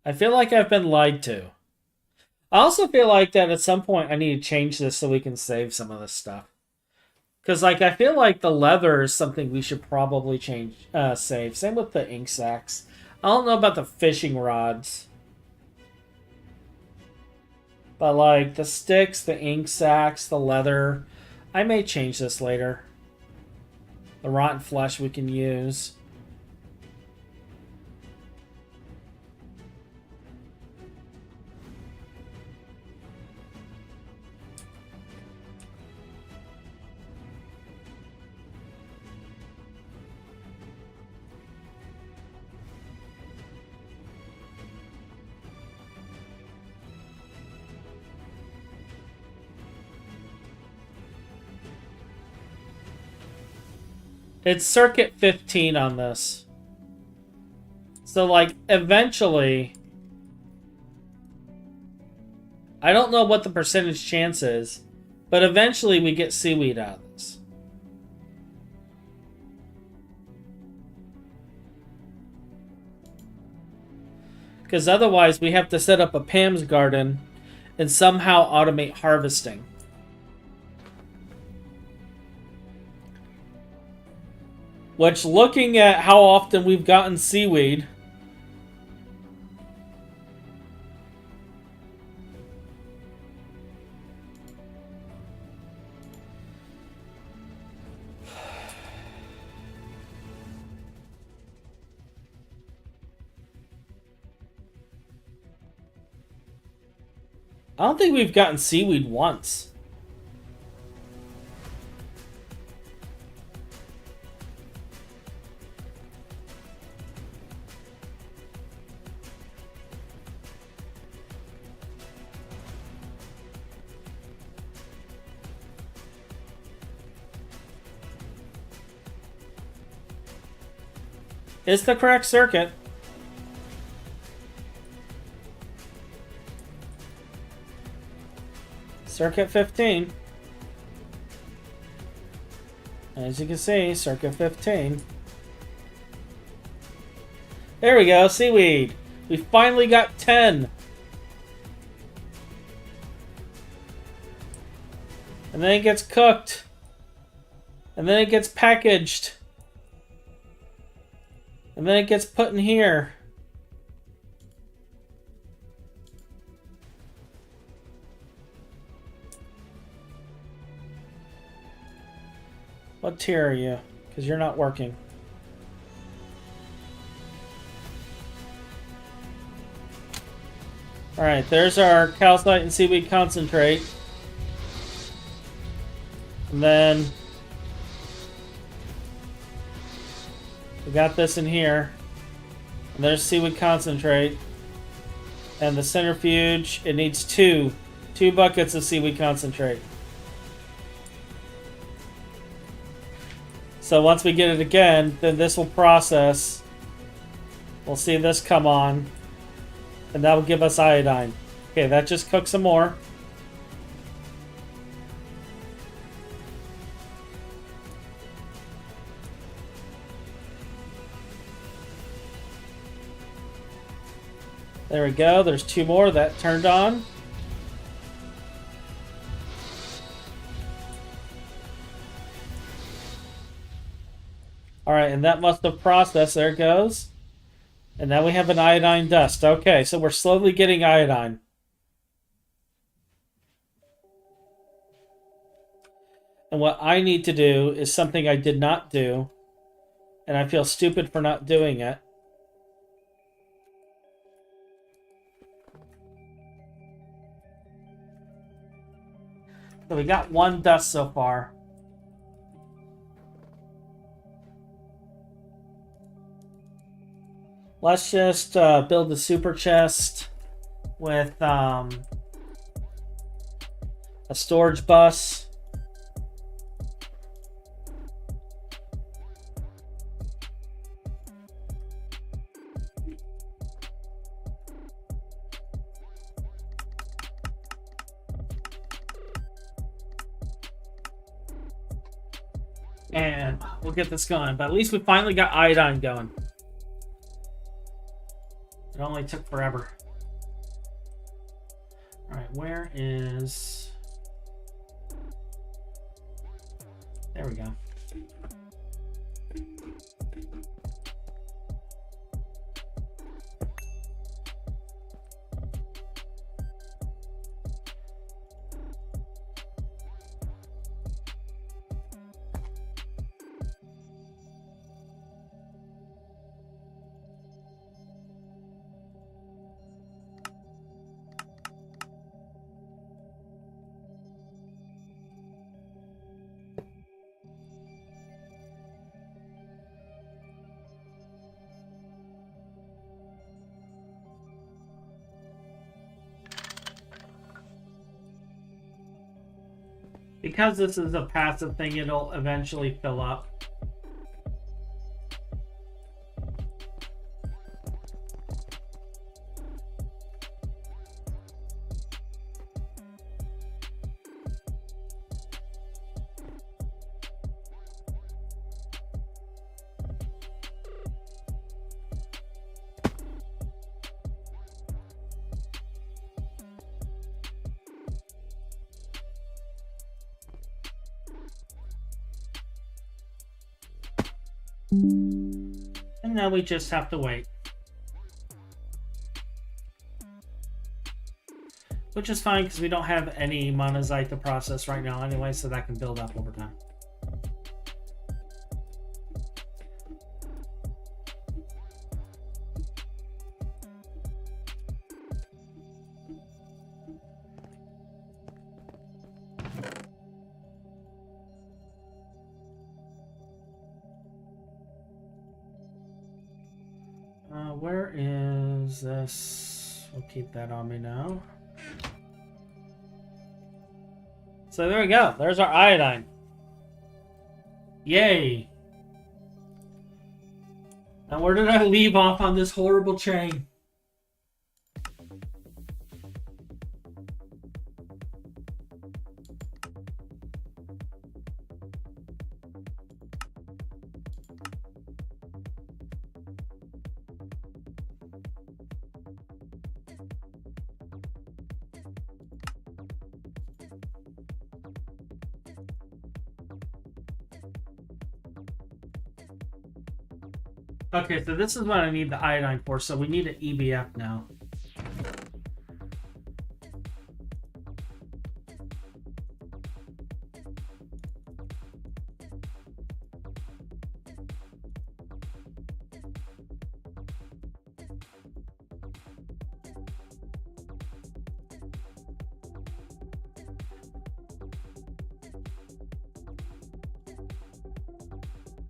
I feel like I've been lied to. I also feel like that at some point I need to change this so we can save some of this stuff. Because, like, I feel like the leather is something we should probably save. Same with the ink sacs. I don't know about the fishing rods. But, like, the sticks, the ink sacs, the leather. I may change this later. The rotten flesh we can use. It's circuit 15 on this. So, like, eventually... I don't know what the percentage chance is, but eventually we get seaweed out of this. Because otherwise we have to set up a Pam's garden and somehow automate harvesting. Which, looking at how often we've gotten seaweed, I don't think we've gotten seaweed once. It's the correct circuit. Circuit 15. As you can see, circuit 15. There we go, seaweed. We finally got 10. And then it gets cooked. And then it gets packaged. And then it gets put in here. What tier are you? Because you're not working. Alright, there's our calcite and seaweed concentrate. And then we got this in here. And there's seaweed concentrate. And the centrifuge, it needs two buckets of seaweed concentrate. So once we get it again, then this will process. We'll see this come on. And that will give us iodine. Okay, that just cooks some more. There we go. There's 2 more that turned on. Alright, and that must have processed. There it goes. And now we have an iodine dust. Okay, so we're slowly getting iodine. And what I need to do is something I did not do. And I feel stupid for not doing it. So we got 1 dust so far. Let's just build the super chest with a storage bus. And we'll get this going. But at least we finally got iodine going. It only took forever. Alright, where is... There we go. Because this is a passive thing, it'll eventually fill up. And now we just have to wait. Which is fine because we don't have any monazite to process right now anyway, so that can build up over time. Where is this? We'll keep that on me now. So there we go. There's our iodine. Yay. Now where did I leave off on this horrible chain? Okay, so this is what I need the iodine for. So we need an EBF now.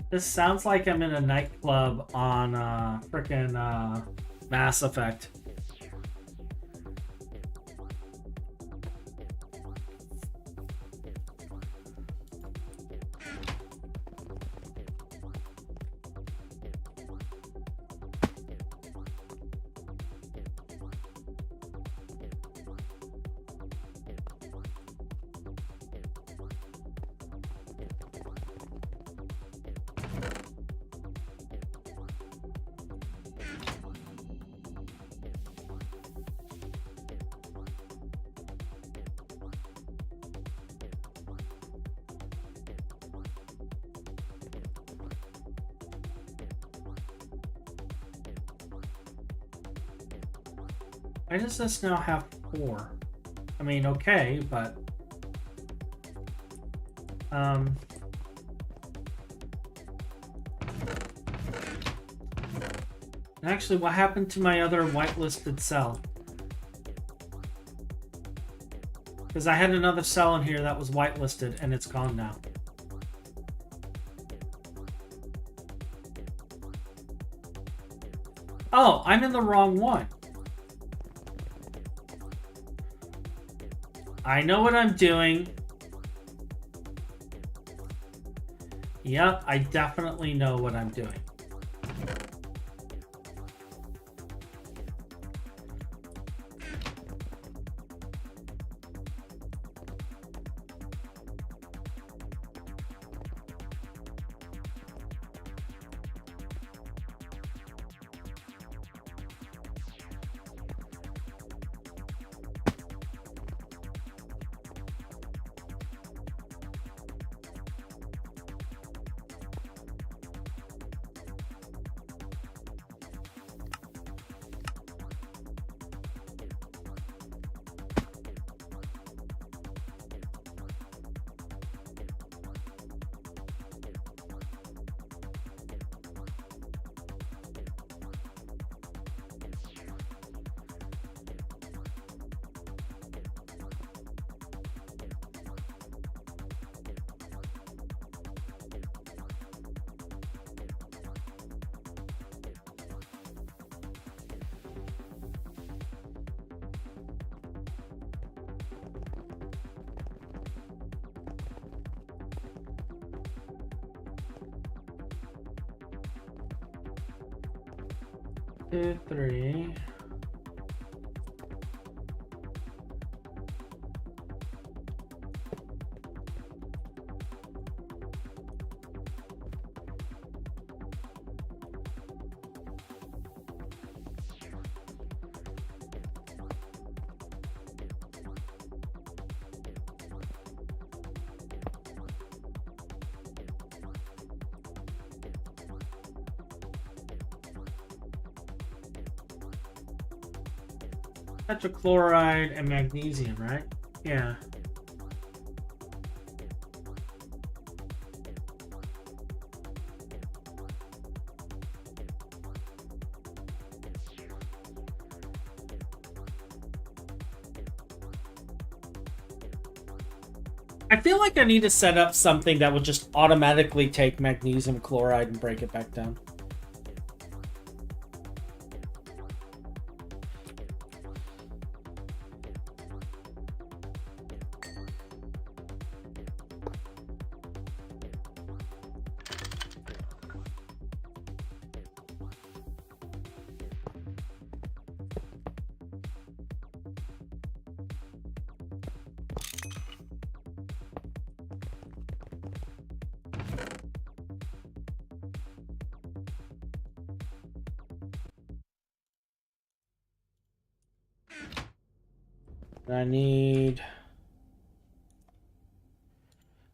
This sounds like I'm in a nightclub on frickin' Mass Effect. Why does this now have 4? I mean, okay, but... Actually, what happened to my other whitelisted cell? Because I had another cell in here that was whitelisted, and it's gone now. Oh, I'm in the wrong one. I know what I'm doing. Yep, I definitely know what I'm doing. Two, three. tetrachloride and magnesium, right? Yeah. I feel like I need to set up something that will just automatically take magnesium chloride and break it back down. I need...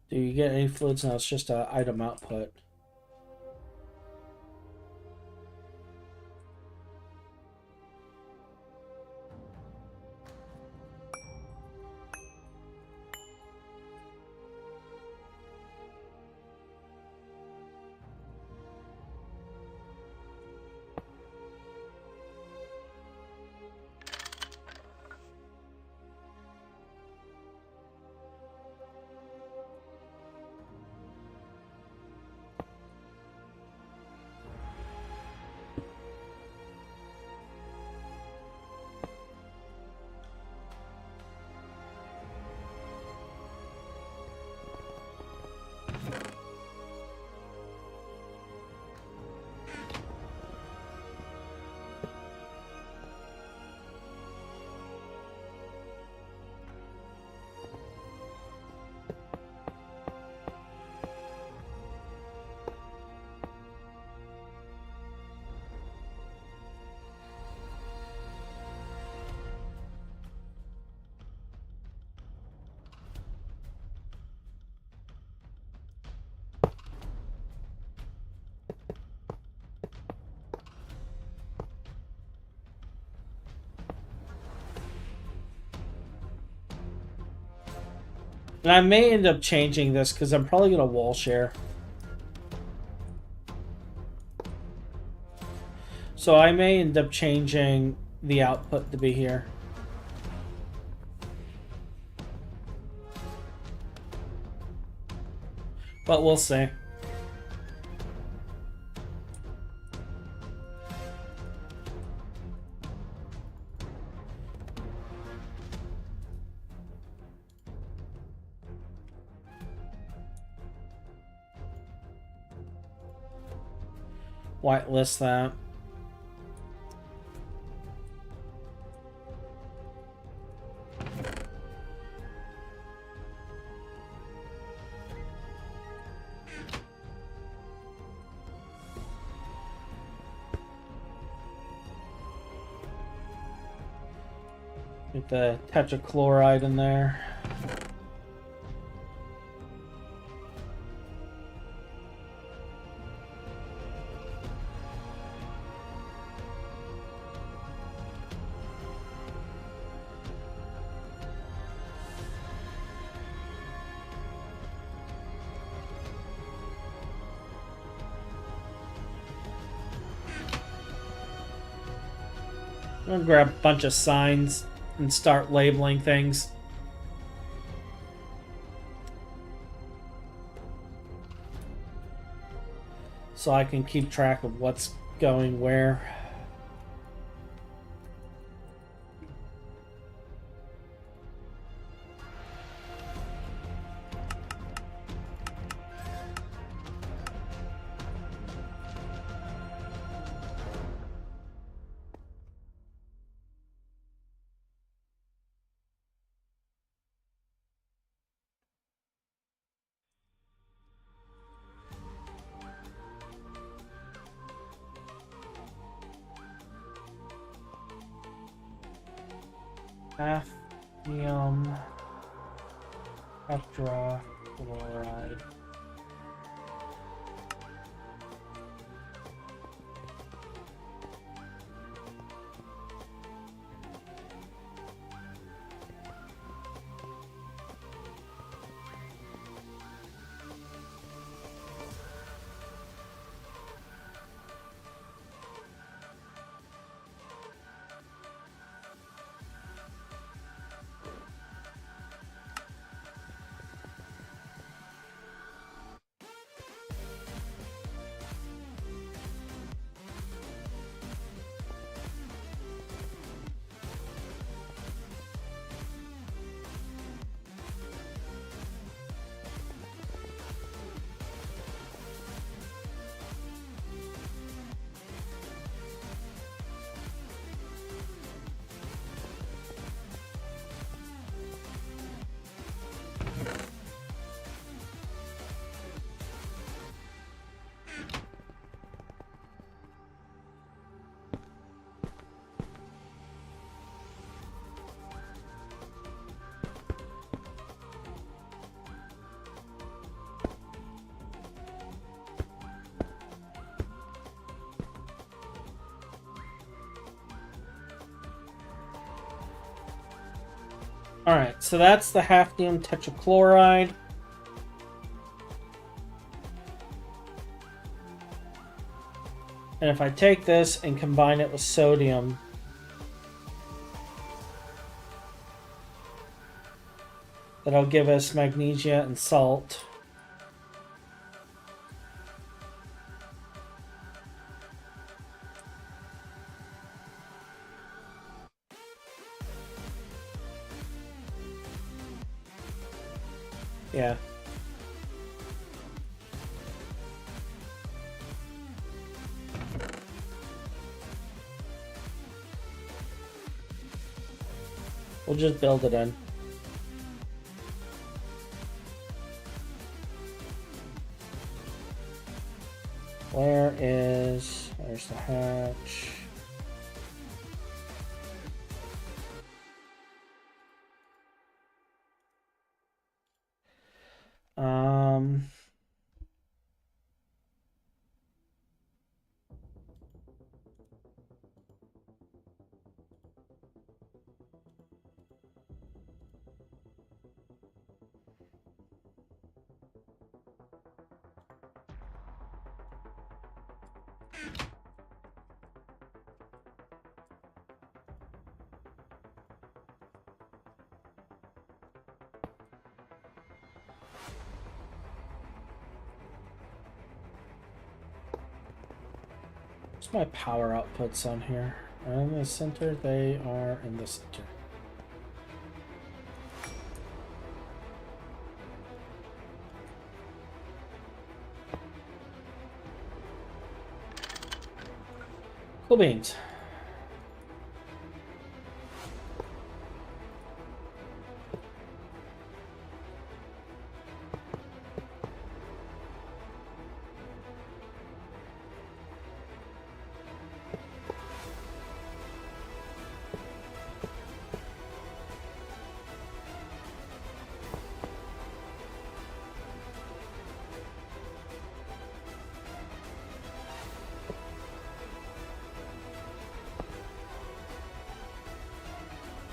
Do you get any fluids? No, it's just an item output. And I may end up changing this because I'm probably going to wall share. So I may end up changing the output to be here. But we'll see. Whitelist that. Get the tetrachloride in there. I'm gonna grab a bunch of signs and start labeling things. So I can keep track of what's going where. Potassium tetrachloride. Alright, so that's the hafnium tetrachloride. And if I take this and combine it with sodium, that'll give us magnesia and salt. Yeah. We'll just build it in. There's the hatch. What's my power outputs on here? Are in the center? They are in the center. Cool beans.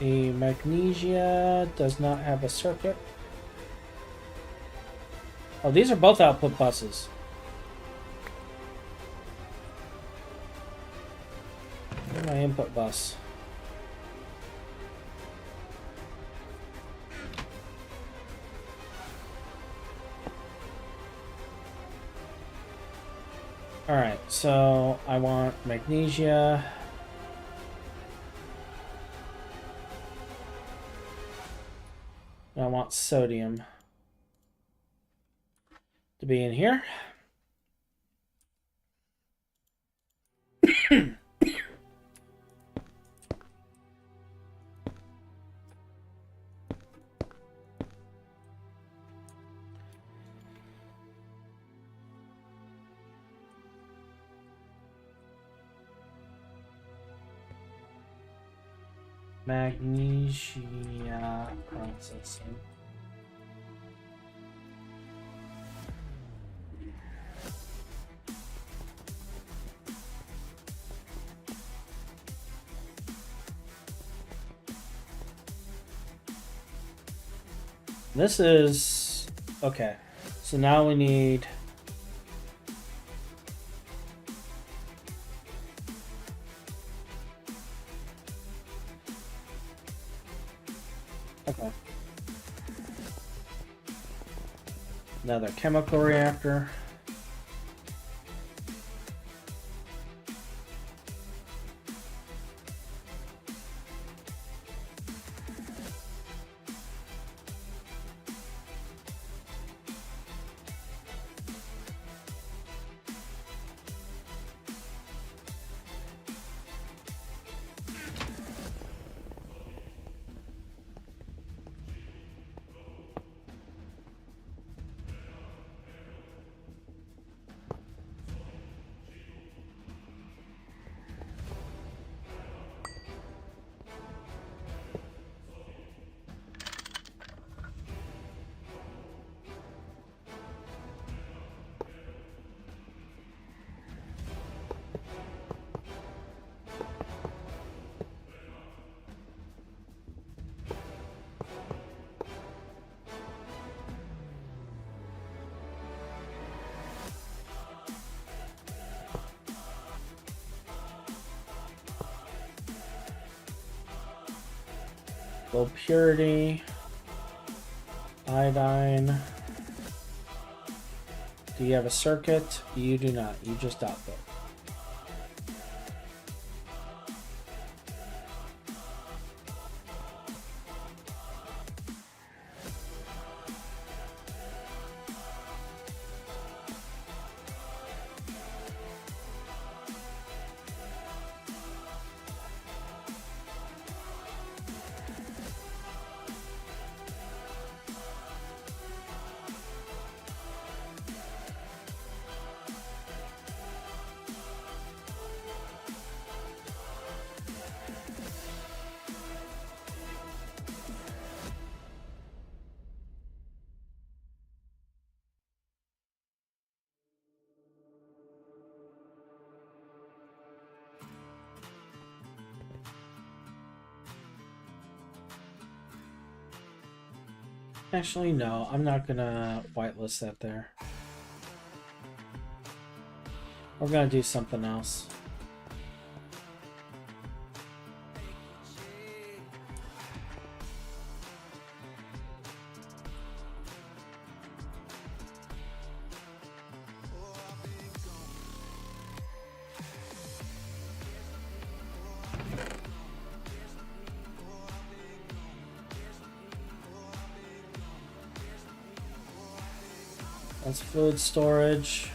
The magnesia does not have a circuit. Oh, these are both output buses. Where's my input bus? Alright, so I want magnesia. And I want sodium to be in here. Magnesia processing. This is okay. So now we need another chemical reactor. Low purity. Iodine. Do you have a circuit? You do not. You just output. Actually, no, I'm not gonna whitelist that there. We're gonna do something else. That's fluid storage.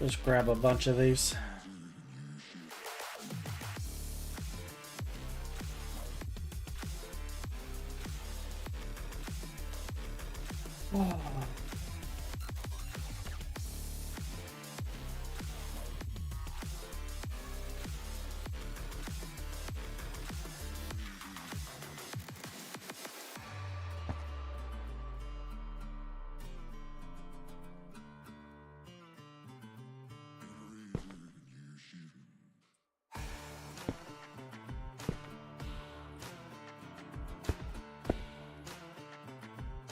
Just grab a bunch of these. Oh.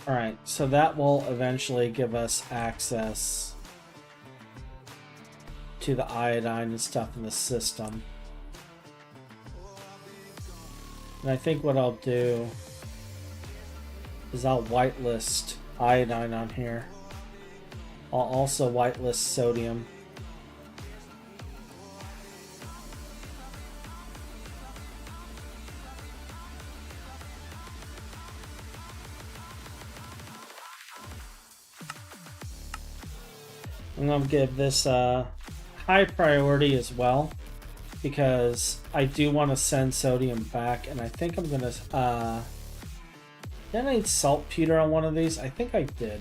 Alright, so that will eventually give us access to the iodine and stuff in the system. And I think what I'll do is I'll whitelist iodine on here. I'll also whitelist sodium. I'm going to give this high priority as well, because I do want to send sodium back, and I think I'm going to... did I need saltpeter on one of these? I think I did.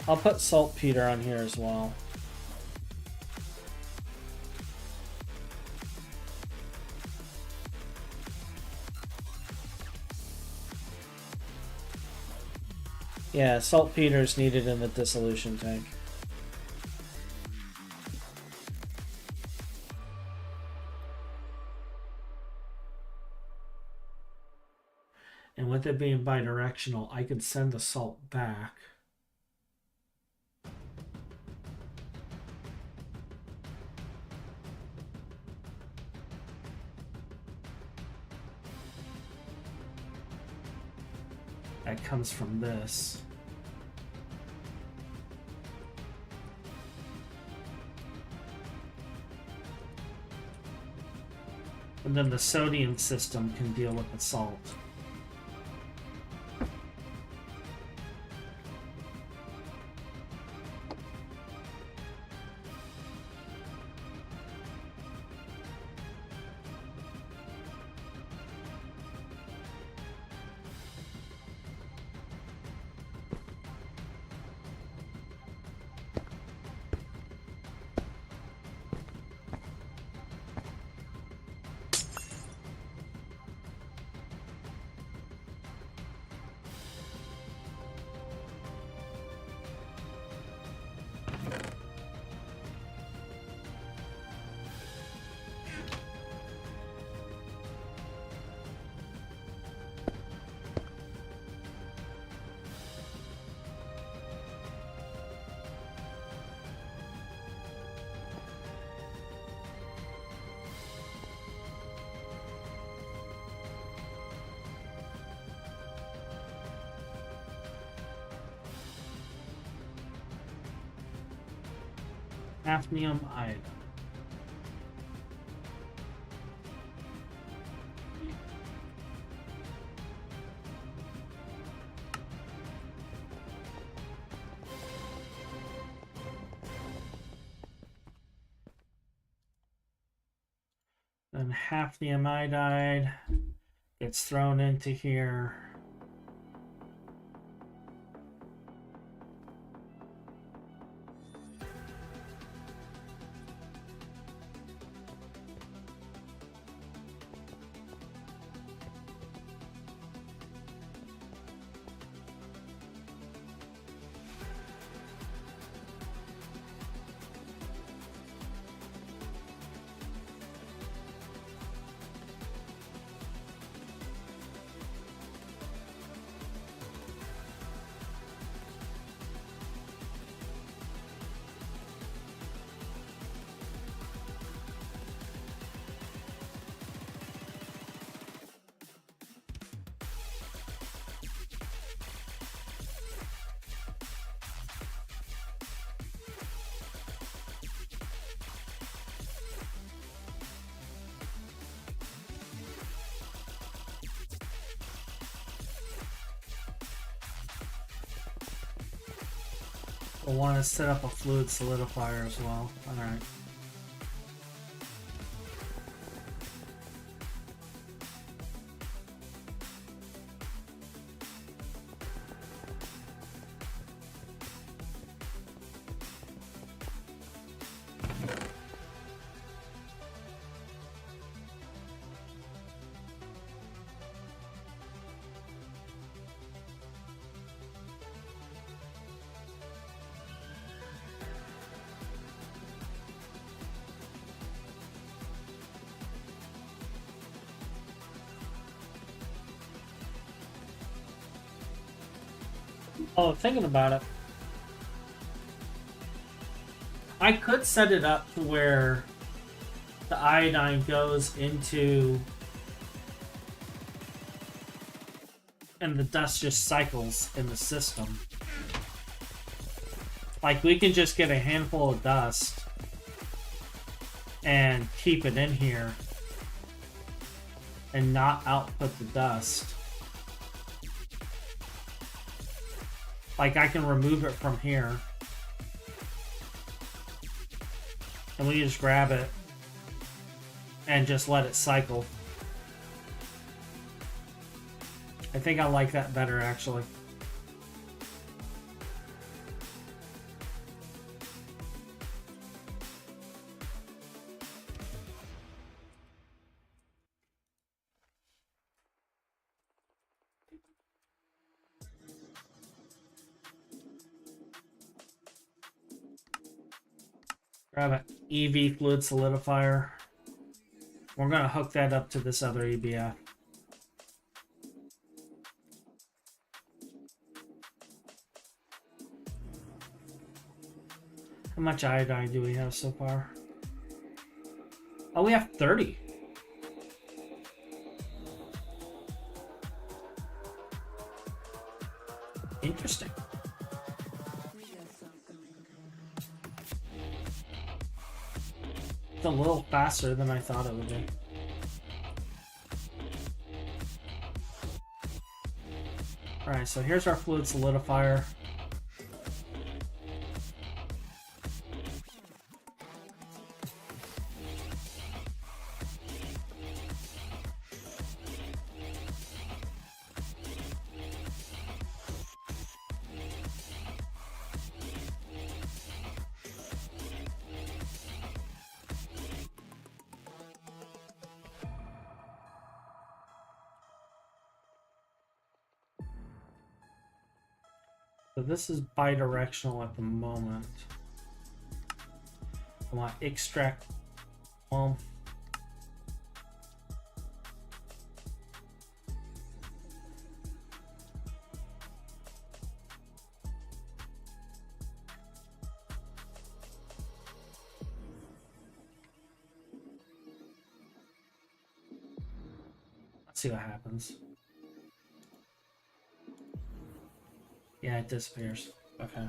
I'll put saltpeter on here as well. Yeah, saltpeter is needed in the dissolution tank. And with it being bidirectional, I can send the salt back. That comes from this. And then the sodium system can deal with the salt. Hafnium iodide. Then hafnium iodide gets thrown into here. We'll want to set up a fluid solidifier as well. Alright. Oh, thinking about it, I could set it up to where the iodine goes into and the dust just cycles in the system. Like, we can just get a handful of dust and keep it in here and not output the dust. Like, I can remove it from here and we just grab it and just let it cycle. I think I like that better, actually. Grab an EV fluid solidifier. We're going to hook that up to this other EBF. How much iodine do we have so far? Oh, we have 30. Interesting. It's a little faster than I thought it would be. Alright, so here's our fluid solidifier. So this is bidirectional at the moment. I want to extract. Let's see what happens. Yeah, it disappears. Okay.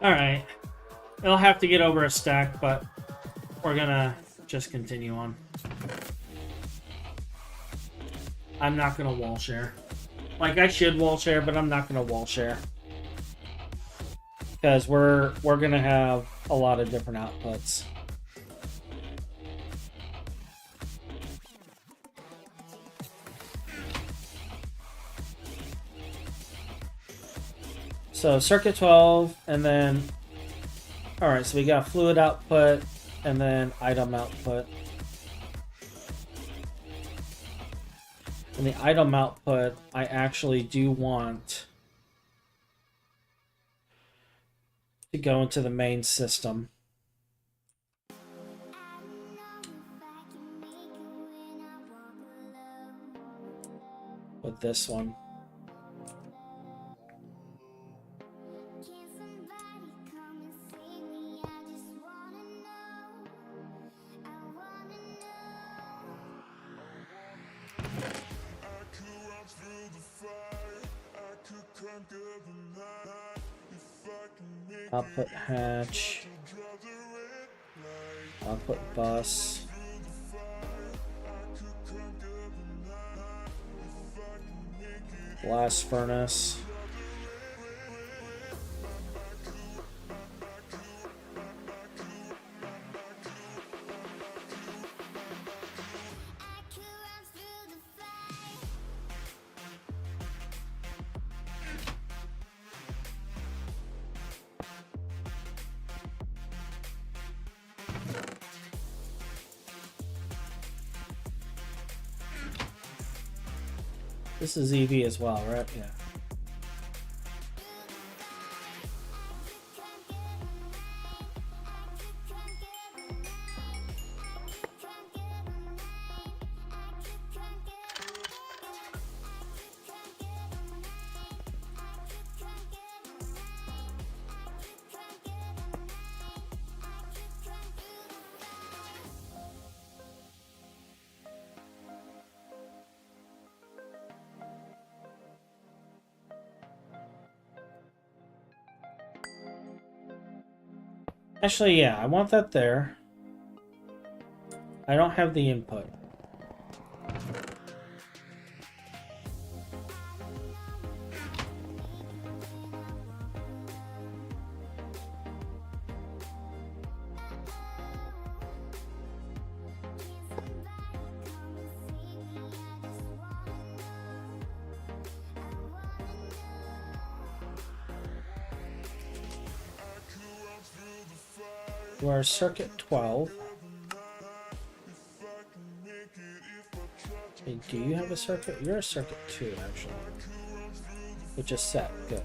Alright. It'll have to get over a stack, but we're gonna just continue on. I'm not gonna wall share. Like, I should wall share, but I'm not gonna wall share. Because we're gonna have a lot of different outputs. So circuit 12, and then, all right, so we got fluid output, and then item output. And the item output, I actually do want to go into the main system. With this one. Output hatch. Output bus. Blast furnace. This is EV as well, right? Yeah. Actually, yeah, I want that there. I don't have the input. You are circuit 12. Hey, do you have a circuit? You're a circuit 2, actually. Which is set. Good.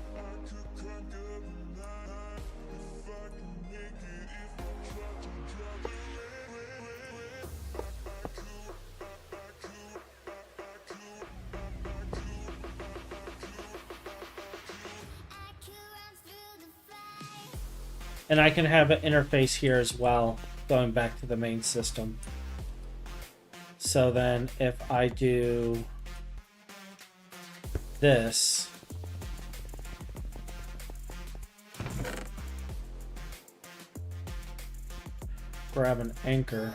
And I can have an interface here as well, going back to the main system. So then if I do this, grab an anchor.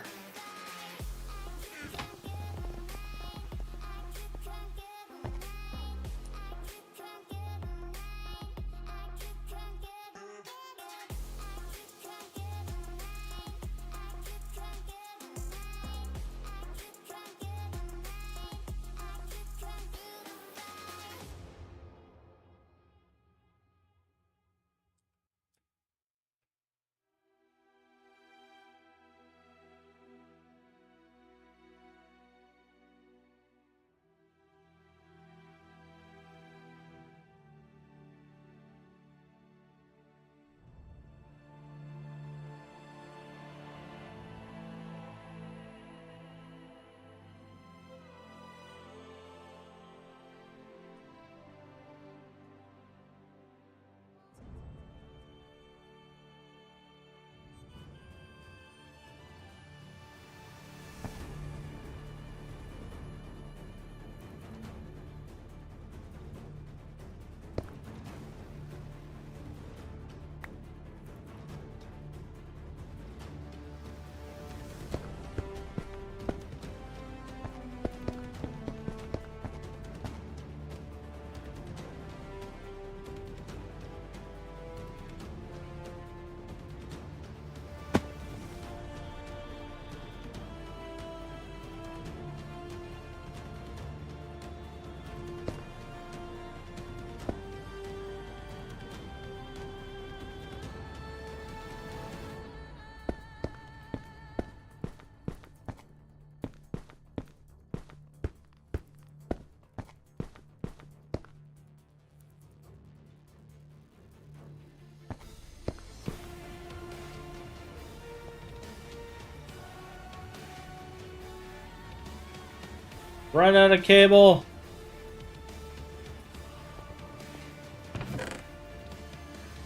Run out of cable.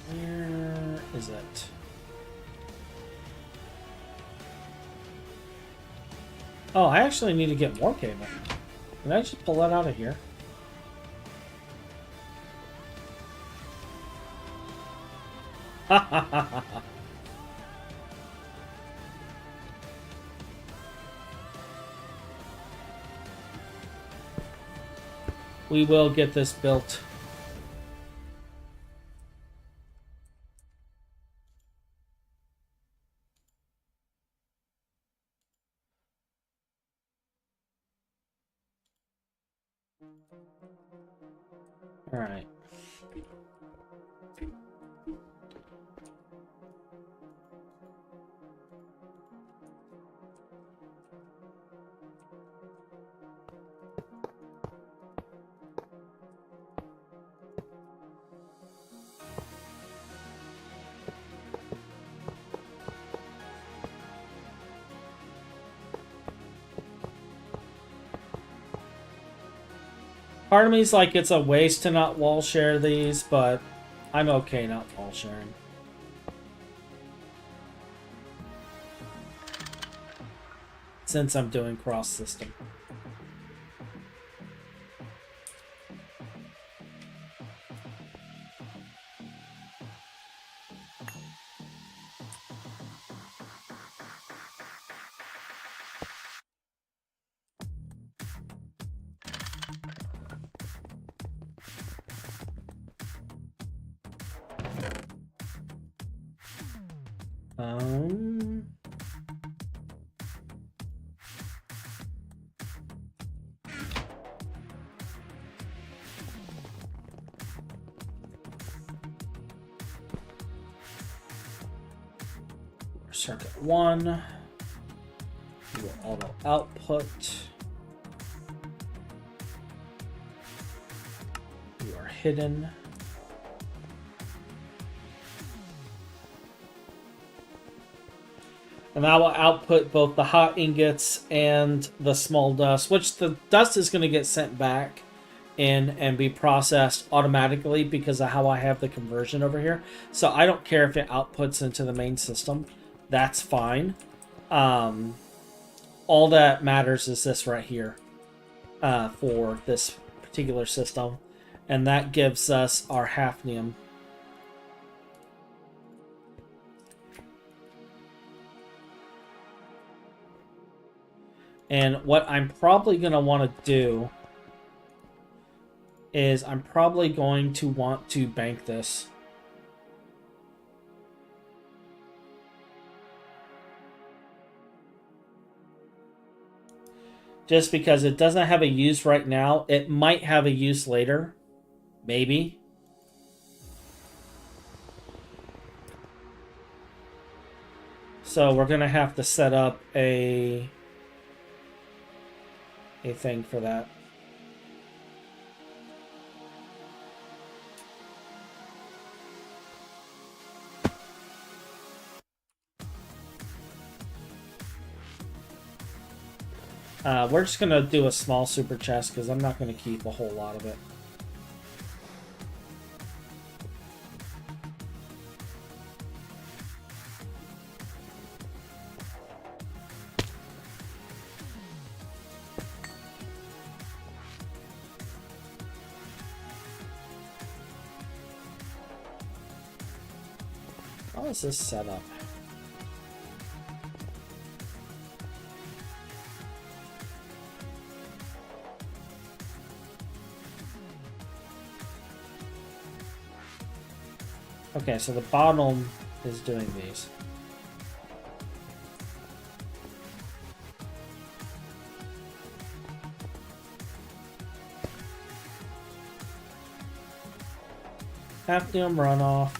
Where is it? Oh, I actually need to get more cable. Can I just pull that out of here? Ha ha ha ha ha. We will get this built. All right. Part of me's like it's a waste to not wall share these, but I'm okay not wall sharing. Since I'm doing cross system. Circuit 1. We will auto output. You are hidden. And that will output both the hot ingots and the small dust, which the dust is going to get sent back in and be processed automatically because of how I have the conversion over here. So I don't care if it outputs into the main system. That's fine. All that matters is this right here for this particular system. And that gives us our hafnium. And what I'm probably going to want to do is I'm probably going to want to bank this. Just because it doesn't have a use right now. It might have a use later. Maybe. So we're going to have to set up a thing for that. We're just going to do a small super chest because I'm not going to keep a whole lot of it. How is this set up? Okay, so the bottom is doing these. Hafnium runoff.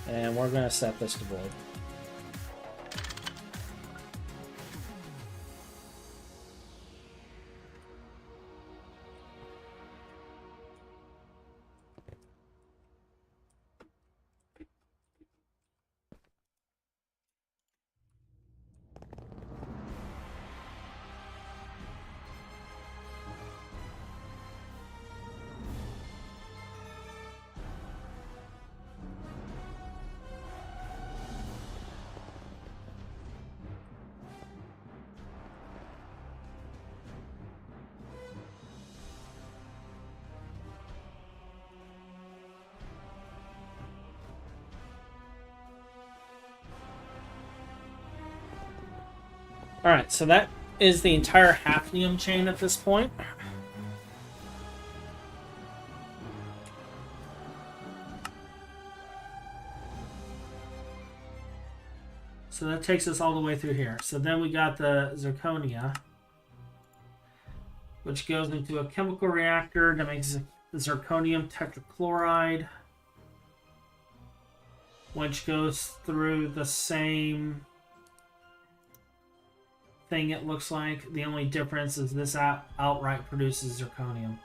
And we're going to set this to void. All right, so that is the entire hafnium chain at this point. So that takes us all the way through here. So then we got the zirconia, which goes into a chemical reactor that makes the zirconium tetrachloride, which goes through the same thing, it looks like. The only difference is this outright produces zirconium.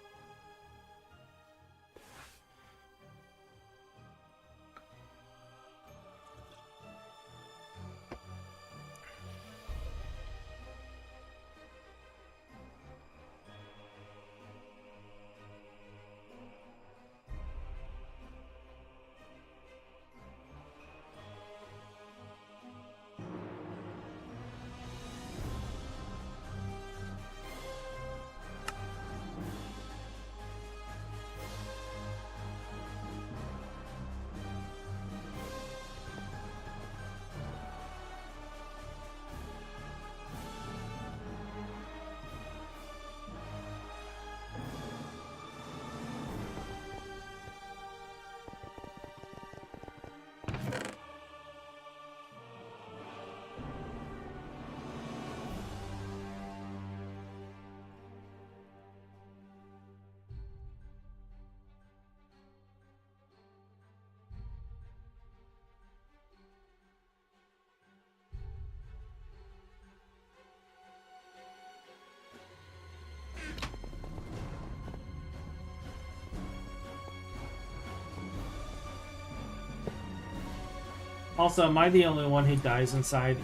Also, am I the only one who dies inside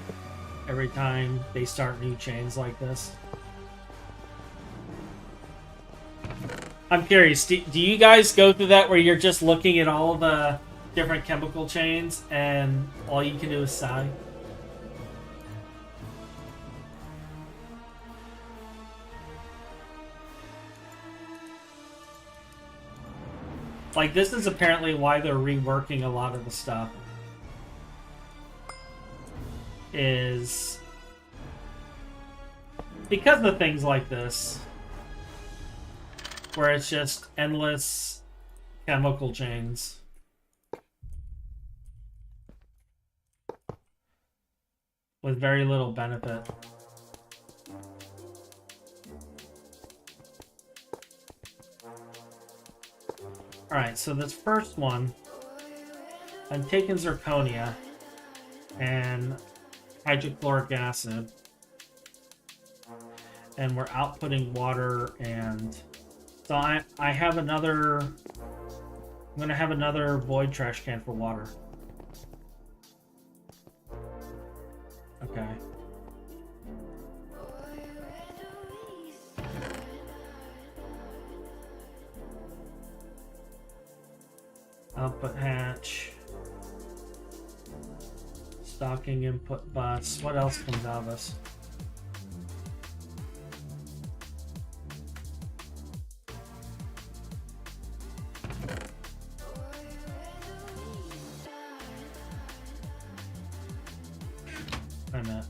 every time they start new chains like this? I'm curious, do you guys go through that where you're just looking at all the different chemical chains and all you can do is sigh? Like, this is apparently why they're reworking a lot of the stuff. Is because of things like this, where it's just endless chemical chains. With very little benefit. Alright, so this first one, I'm taking zirconia and hydrochloric acid, and we're outputting water, and so I have another, I'm gonna have another void trash can for water. Okay. Output hatch. Stocking input bus. What else comes out of this? Wait a minute.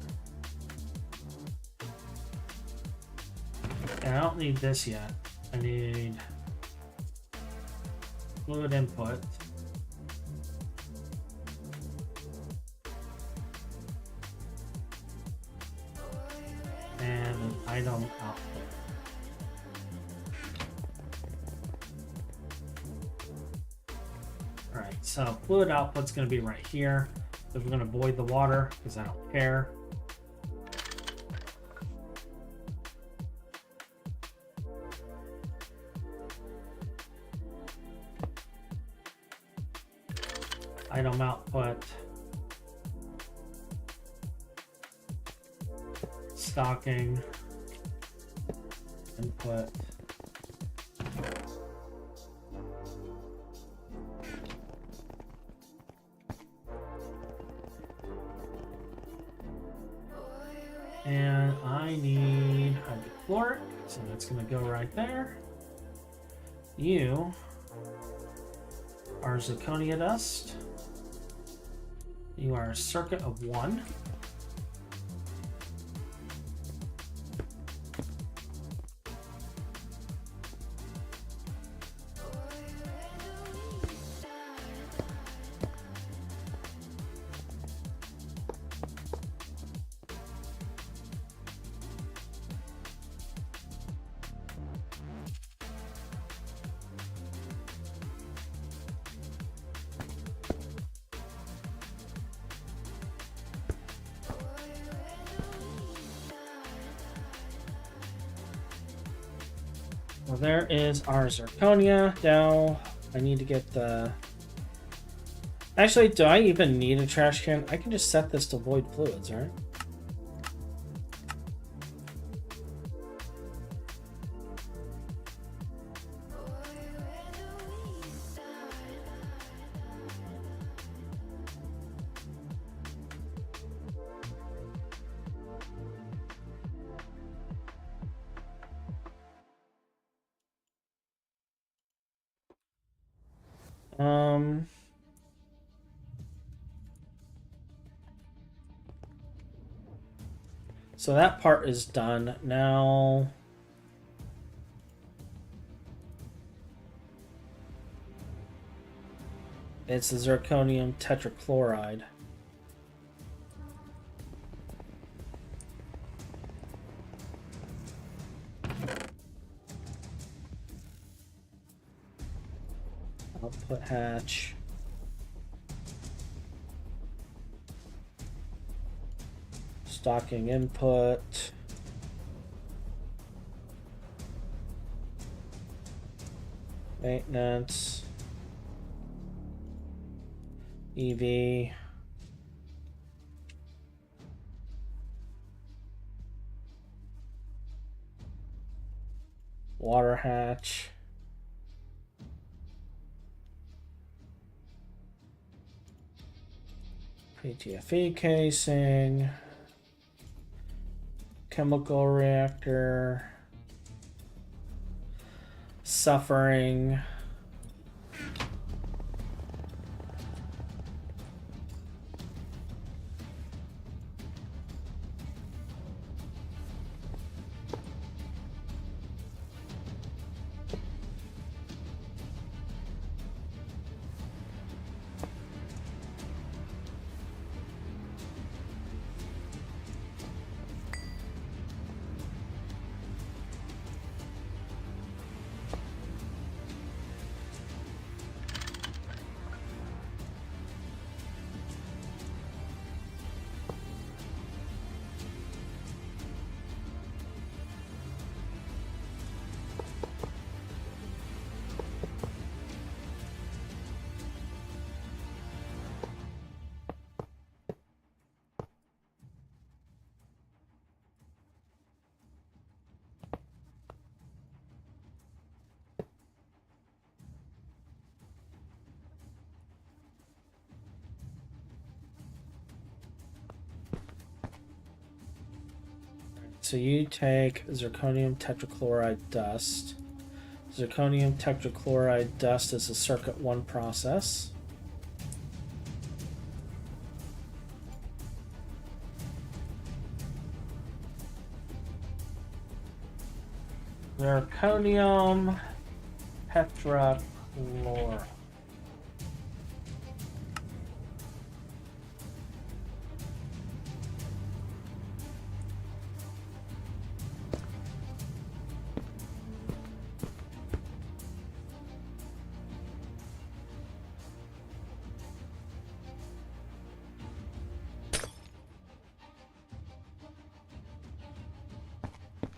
And I don't need this yet. I need fluid input. And an item output. Alright, so fluid output's going to be right here. So we're going to void the water because I don't care. Item output. Stocking. Input. And I need hydrochloric, so that's going to go right there. You are zirconia dust. You are a circuit of 1. Well, there is our zirconia. Now I need to get the... Actually, do I even need a trash can? I can just set this to void fluids, right? So that part is done. Now it's the zirconium tetrachloride. Output hatch. Stocking input. Maintenance. EV. Water hatch. PTFE casing. Chemical reactor. Suffering. So you take zirconium tetrachloride dust. Zirconium tetrachloride dust is a circuit 1 process. Zirconium tetrachloride.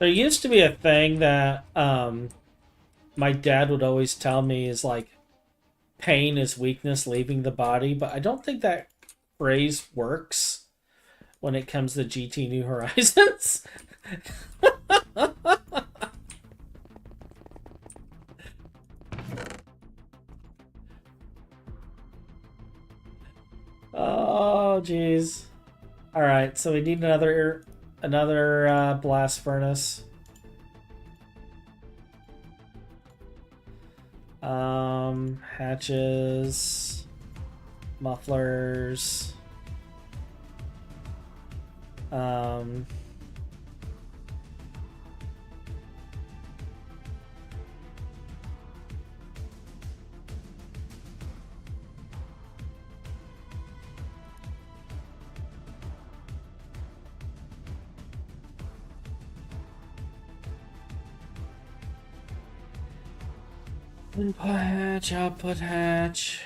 There used to be a thing that my dad would always tell me is like, pain is weakness leaving the body, but I don't think that phrase works when it comes to GT New Horizons. Oh, jeez. All right, so we need another blast furnace. Hatches, mufflers. Input hatch, output hatch.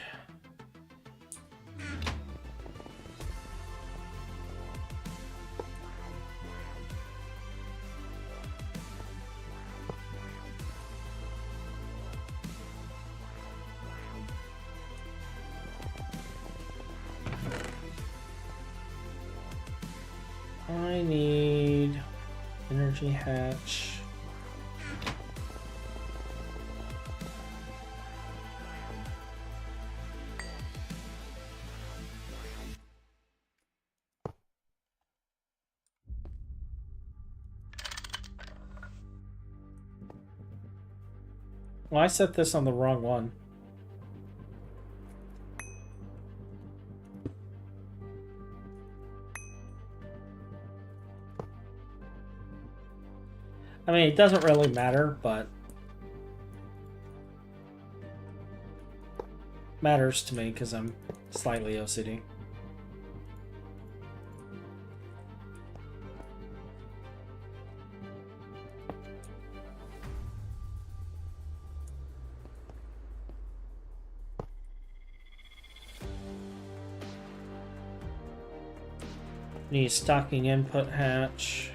I need energy hatch. Well, I set this on the wrong one. I mean, it doesn't really matter, but matters to me because I'm slightly OCD. Need stocking input hatch.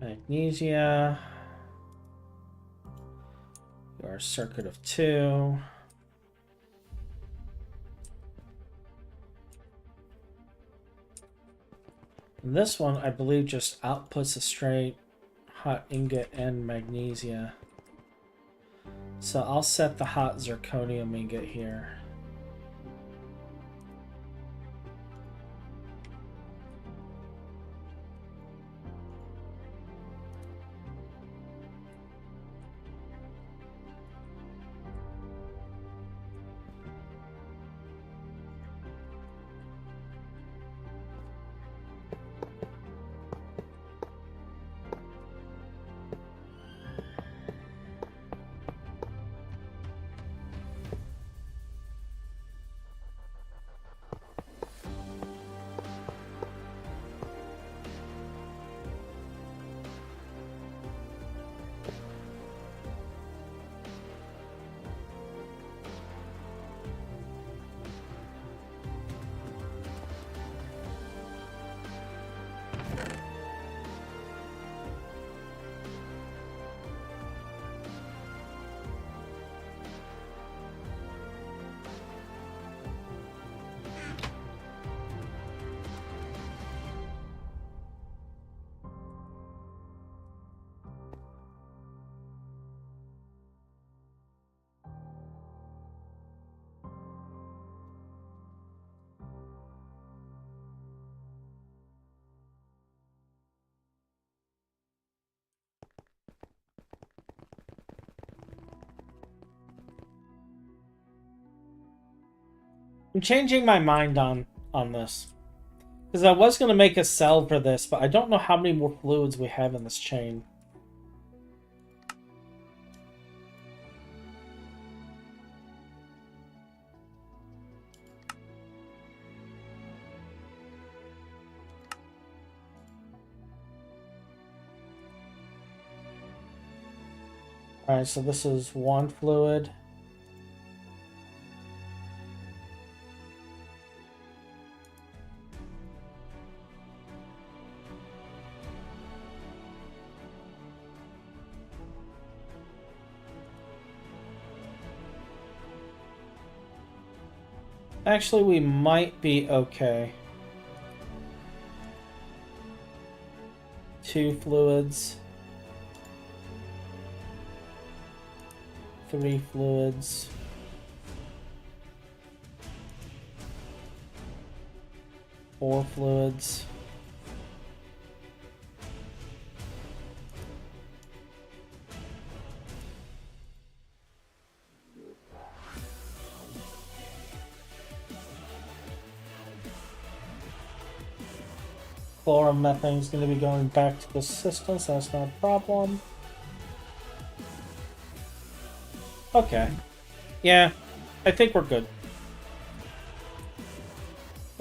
Magnesia. Your circuit of 2. And this one, I believe, just outputs a straight hot ingot and magnesia. So I'll set the hot zirconium ingot here. I'm changing my mind on this. Because I was going to make a cell for this, but I don't know how many more fluids we have in this chain. Alright, so this is 1 fluid. Actually, we might be okay. 2 fluids. 3 fluids. 4 fluids. Chloromethane is going to be going back to the system, so that's not a problem. Okay. Yeah, I think we're good.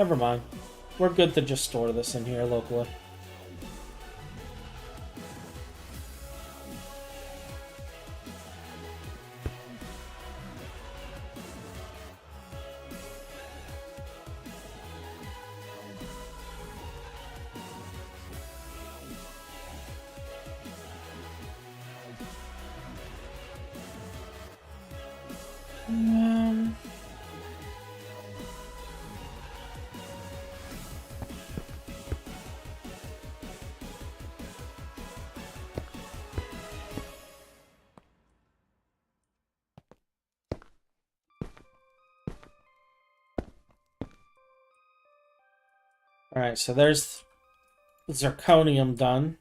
Never mind. We're good to just store this in here locally. Alright, so there's zirconium done.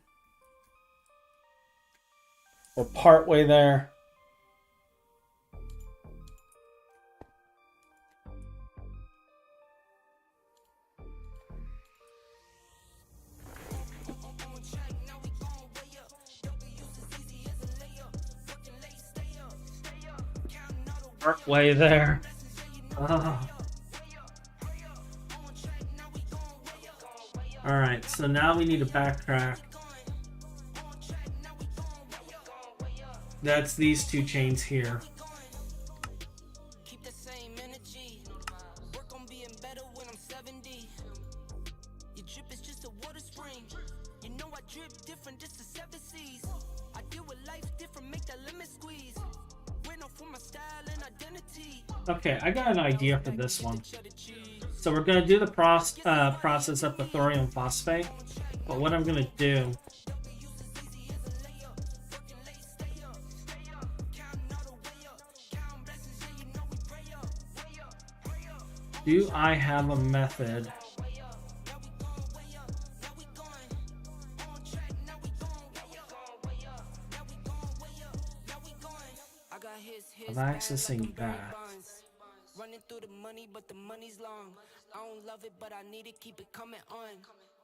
We're partway there. Partway there. Alright, so now we need to backtrack. That's these two chains here. Okay, I got an idea for this one. So we're going to do the process of the thorium phosphate. But what I'm going to do... Do I have a method... of accessing that? Running through the money, but the money's long. I don't love it, but I need it, keep it coming on.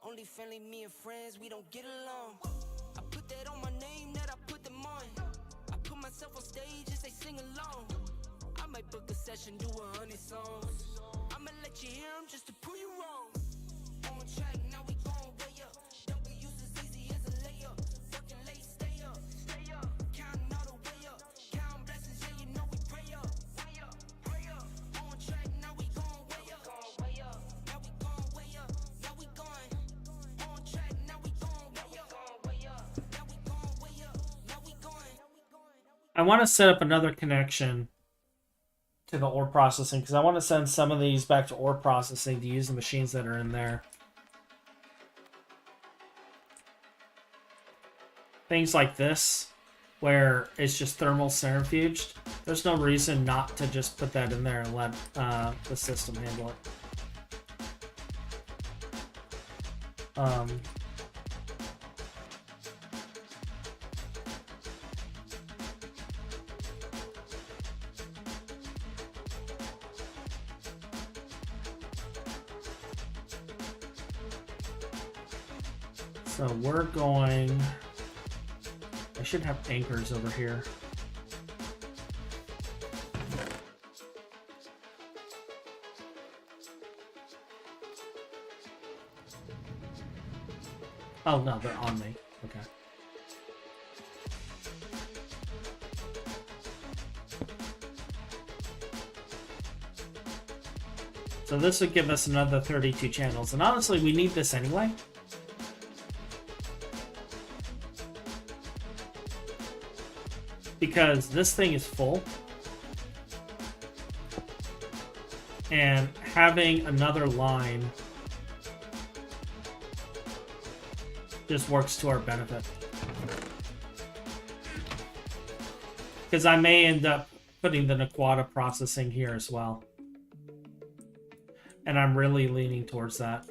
Only friendly, me and friends, we don't get along. I put that on my name, that I put them on. I put myself on stage and say sing along. I might book a session, do 100 songs. I'ma let you hear them just to prove you wrong. On track, now we going way up. W's as easy as a layup. Working late, stay up. Counting all the way up. Counting blessings, yeah, you know we pray up. Pray up. On track, now we going way up. Now we going way up. Now we going. On track, now we going way up. Now we going way up. Now we going. I want to set up another connection to the ore processing because I want to send some of these back to ore processing to use the machines that are in there. Things like this, where it's just thermal centrifuged, there's no reason not to just put that in there and let the system handle it. So we're going... I should have anchors over here. Oh no, they're on me. Okay. So this would give us another 32 channels. And honestly, we need this anyway. Because this thing is full. And having another line just works to our benefit. Because I may end up putting the Naquata processing here as well. And I'm really leaning towards that.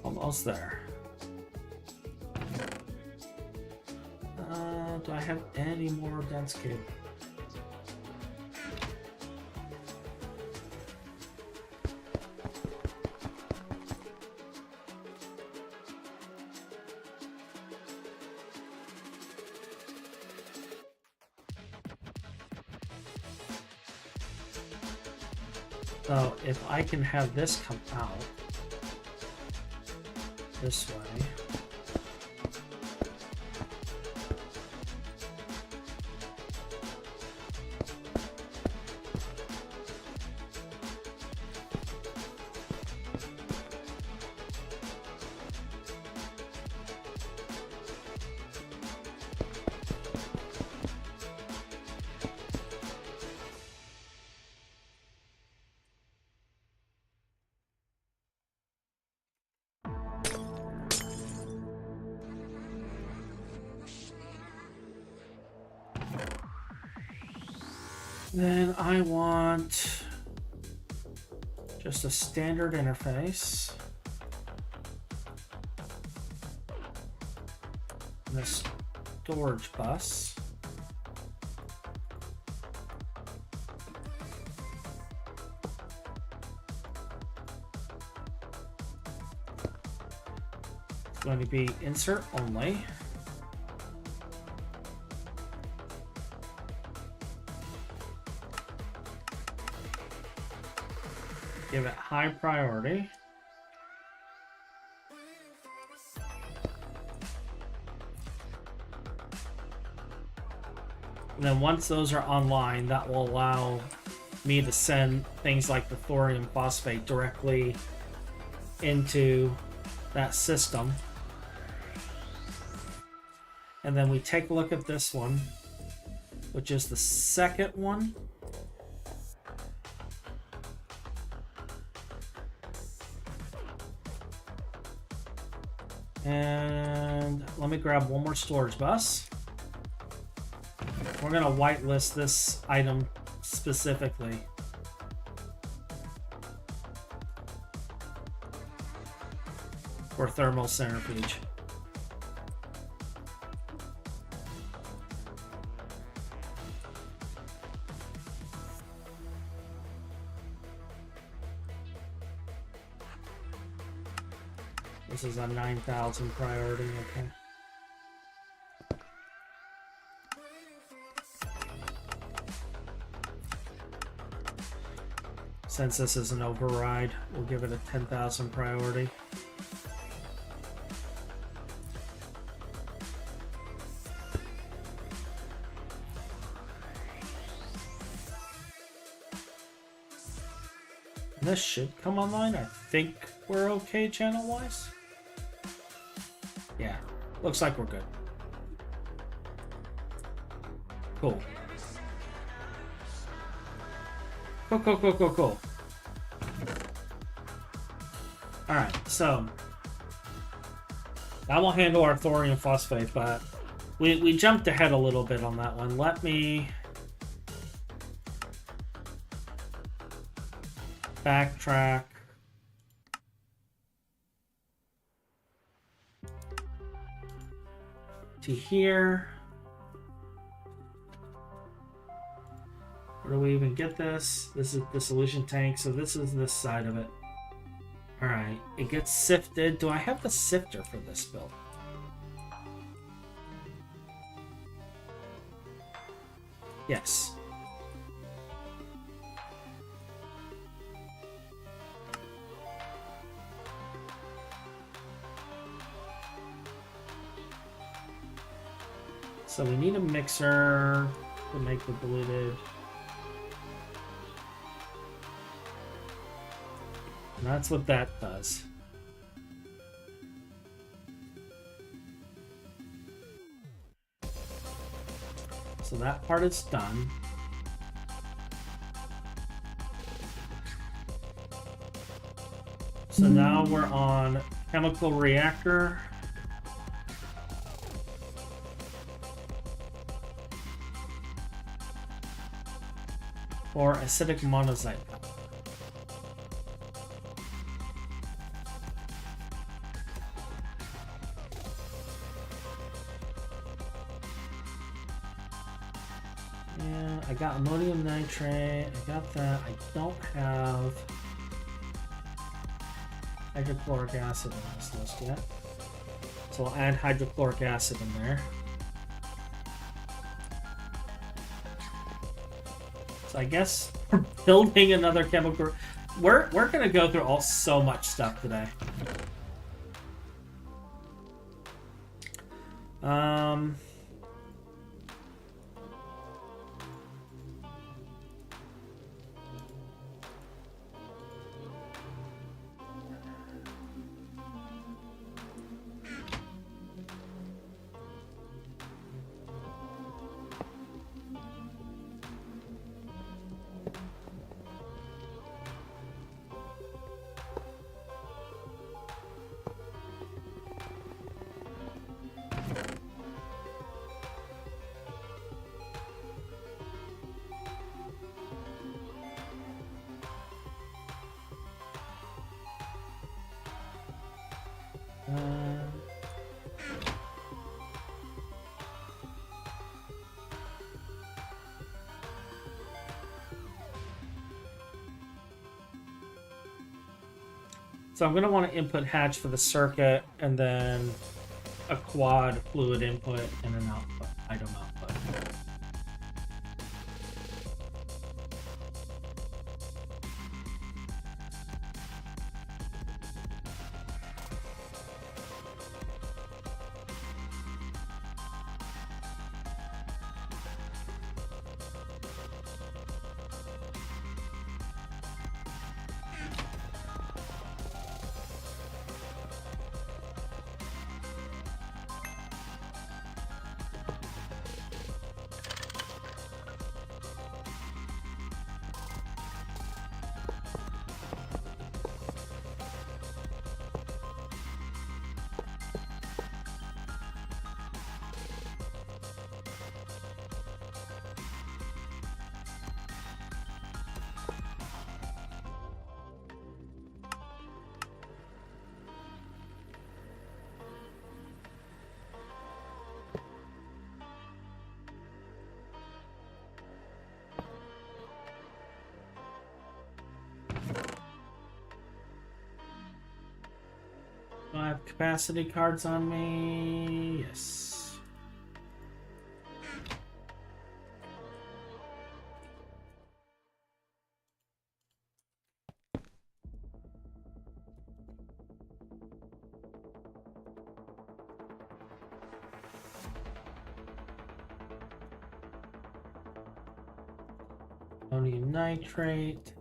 Almost there. Do I have any more dense cable? So if I can have this come out this way. Then I want just a standard interface. And a storage bus. It's going to be insert only. Give it high priority. And then once those are online, that will allow me to send things like the thorium phosphate directly into that system. And then we take a look at this one, which is the second one. And let me grab one more storage bus. We're going to whitelist this item specifically. For thermal centrifuge. This is a 9,000 priority, okay. Since this is an override, we'll give it a 10,000 priority. This should come online. I think we're okay channel-wise. Yeah, looks like we're good. Cool. Cool. Alright, so that will handle our thorium phosphate, but we jumped ahead a little bit on that one. Let me backtrack. To here. Where do we even get this? This is the solution tank, so this is this side of it. Alright, it gets sifted. Do I have the sifter for this build? Yes. So we need a mixer to make the diluted. And that's what that does. So that part is done. So now we're on chemical reactor. Or acidic monazite. Yeah, I got ammonium nitrate. I got that. I don't have hydrochloric acid in this list yet. So I'll add hydrochloric acid in there. So I guess we're building another chemical. We're gonna go through so much stuff today. So I'm going to want to input hatch for the circuit, and then a quad fluid input and an output, item output. Do I have capacity cards on me? Yes. Ammonium nitrate.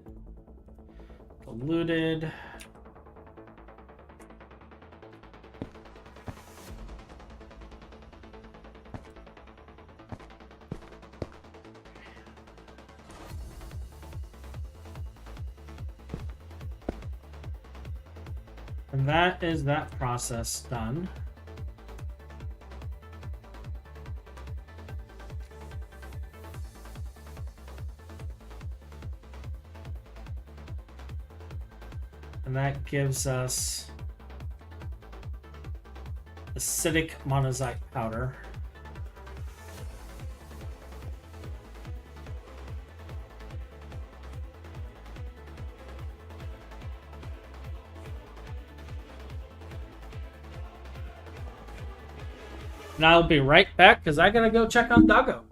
Diluted. And that is that process done. And that gives us acidic monazite powder. And I'll be right back because I gotta go check on Doggo.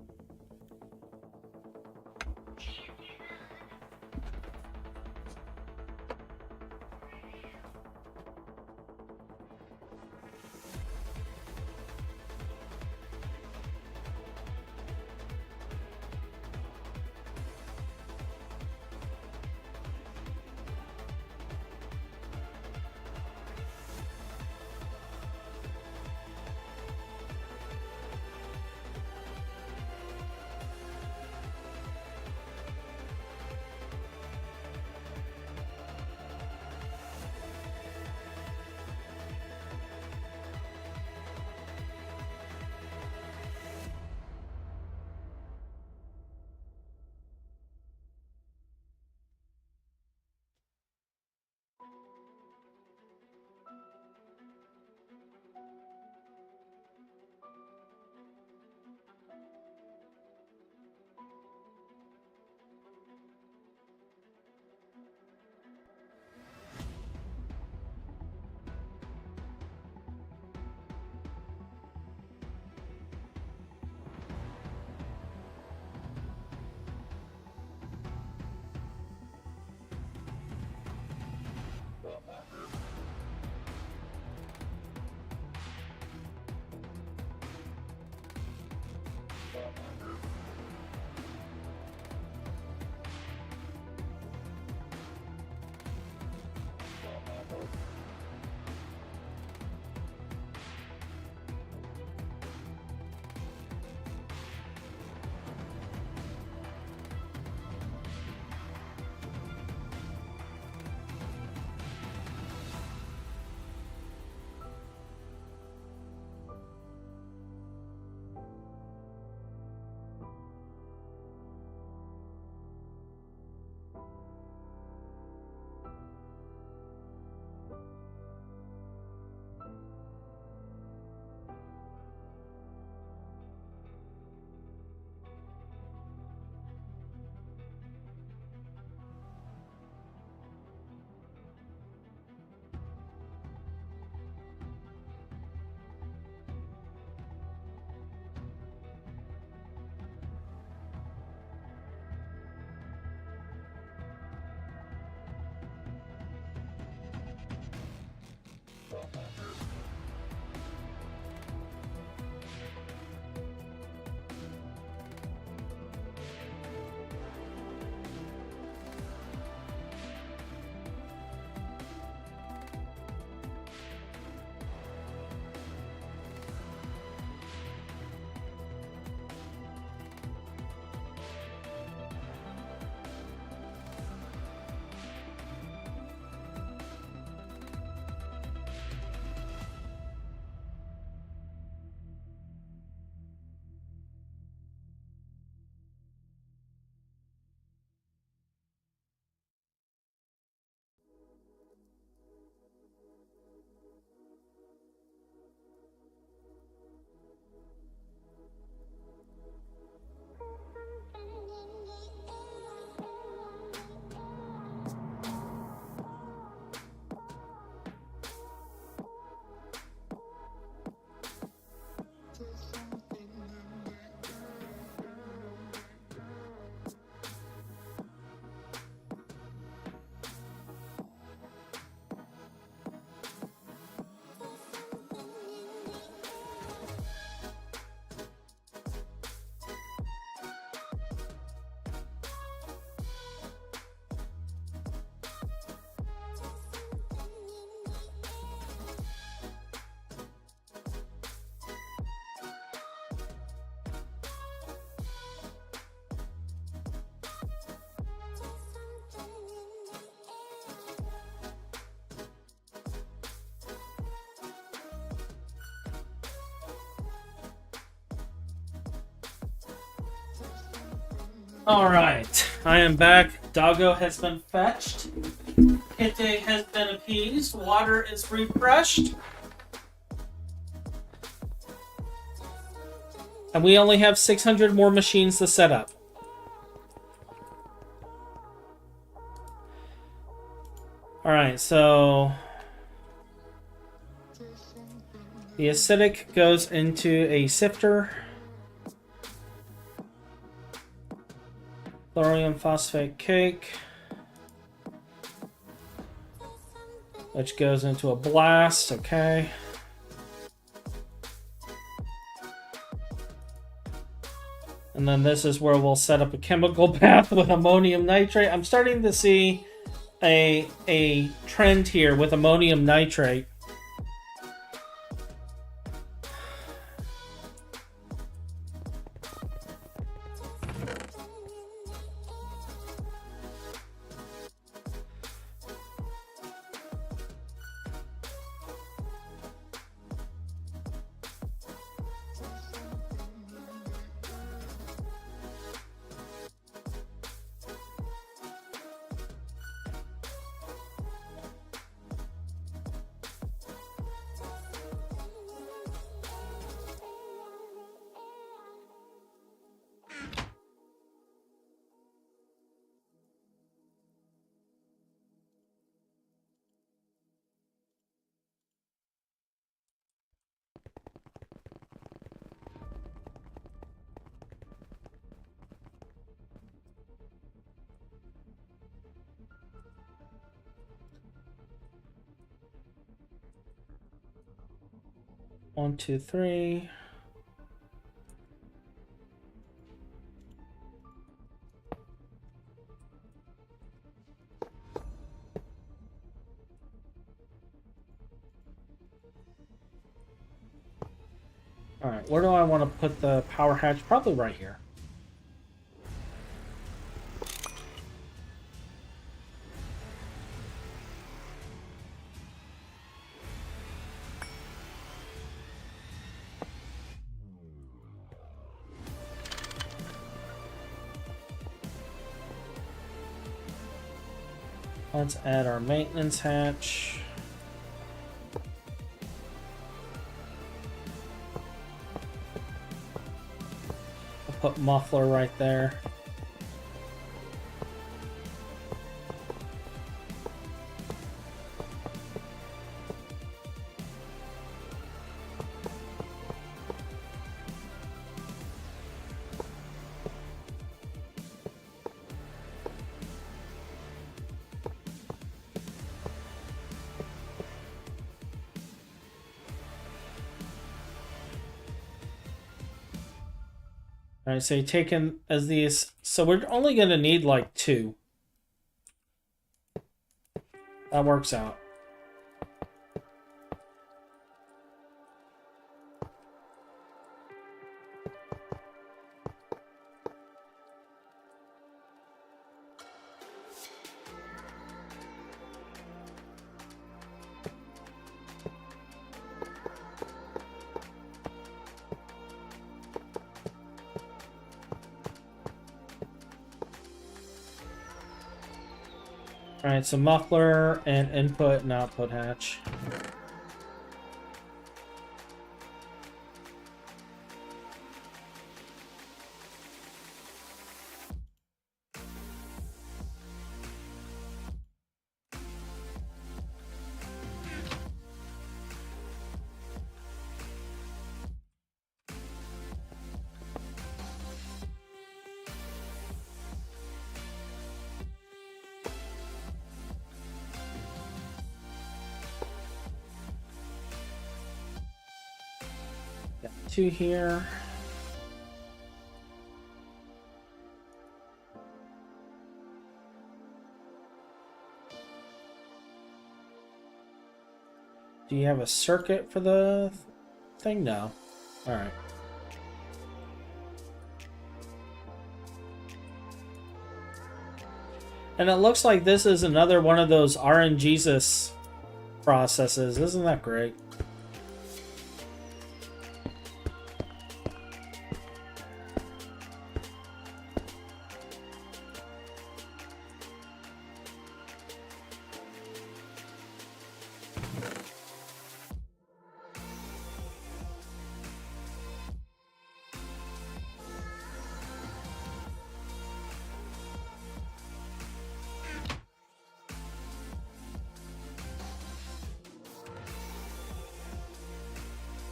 Alright, I am back. Doggo has been fetched. Kite has been appeased. Water is refreshed. And we only have 600 more machines to set up. Alright, so the acidic goes into a sifter. Thorium phosphate cake, which goes into a blast, okay. And then this is where we'll set up a chemical bath with ammonium nitrate. I'm starting to see a trend here with ammonium nitrate. One, two, three. Alright, where do I want to put the power hatch? Probably right here. Let's add our maintenance hatch. I'll put muffler right there. Alright, so you take in as these. So we're only going to need like 2. That works out. Alright, so muffler and input and output hatch. Got 2 here. Do you have a circuit for the thing? No. Alright. And it looks like this is another one of those RNGesus processes. Isn't that great?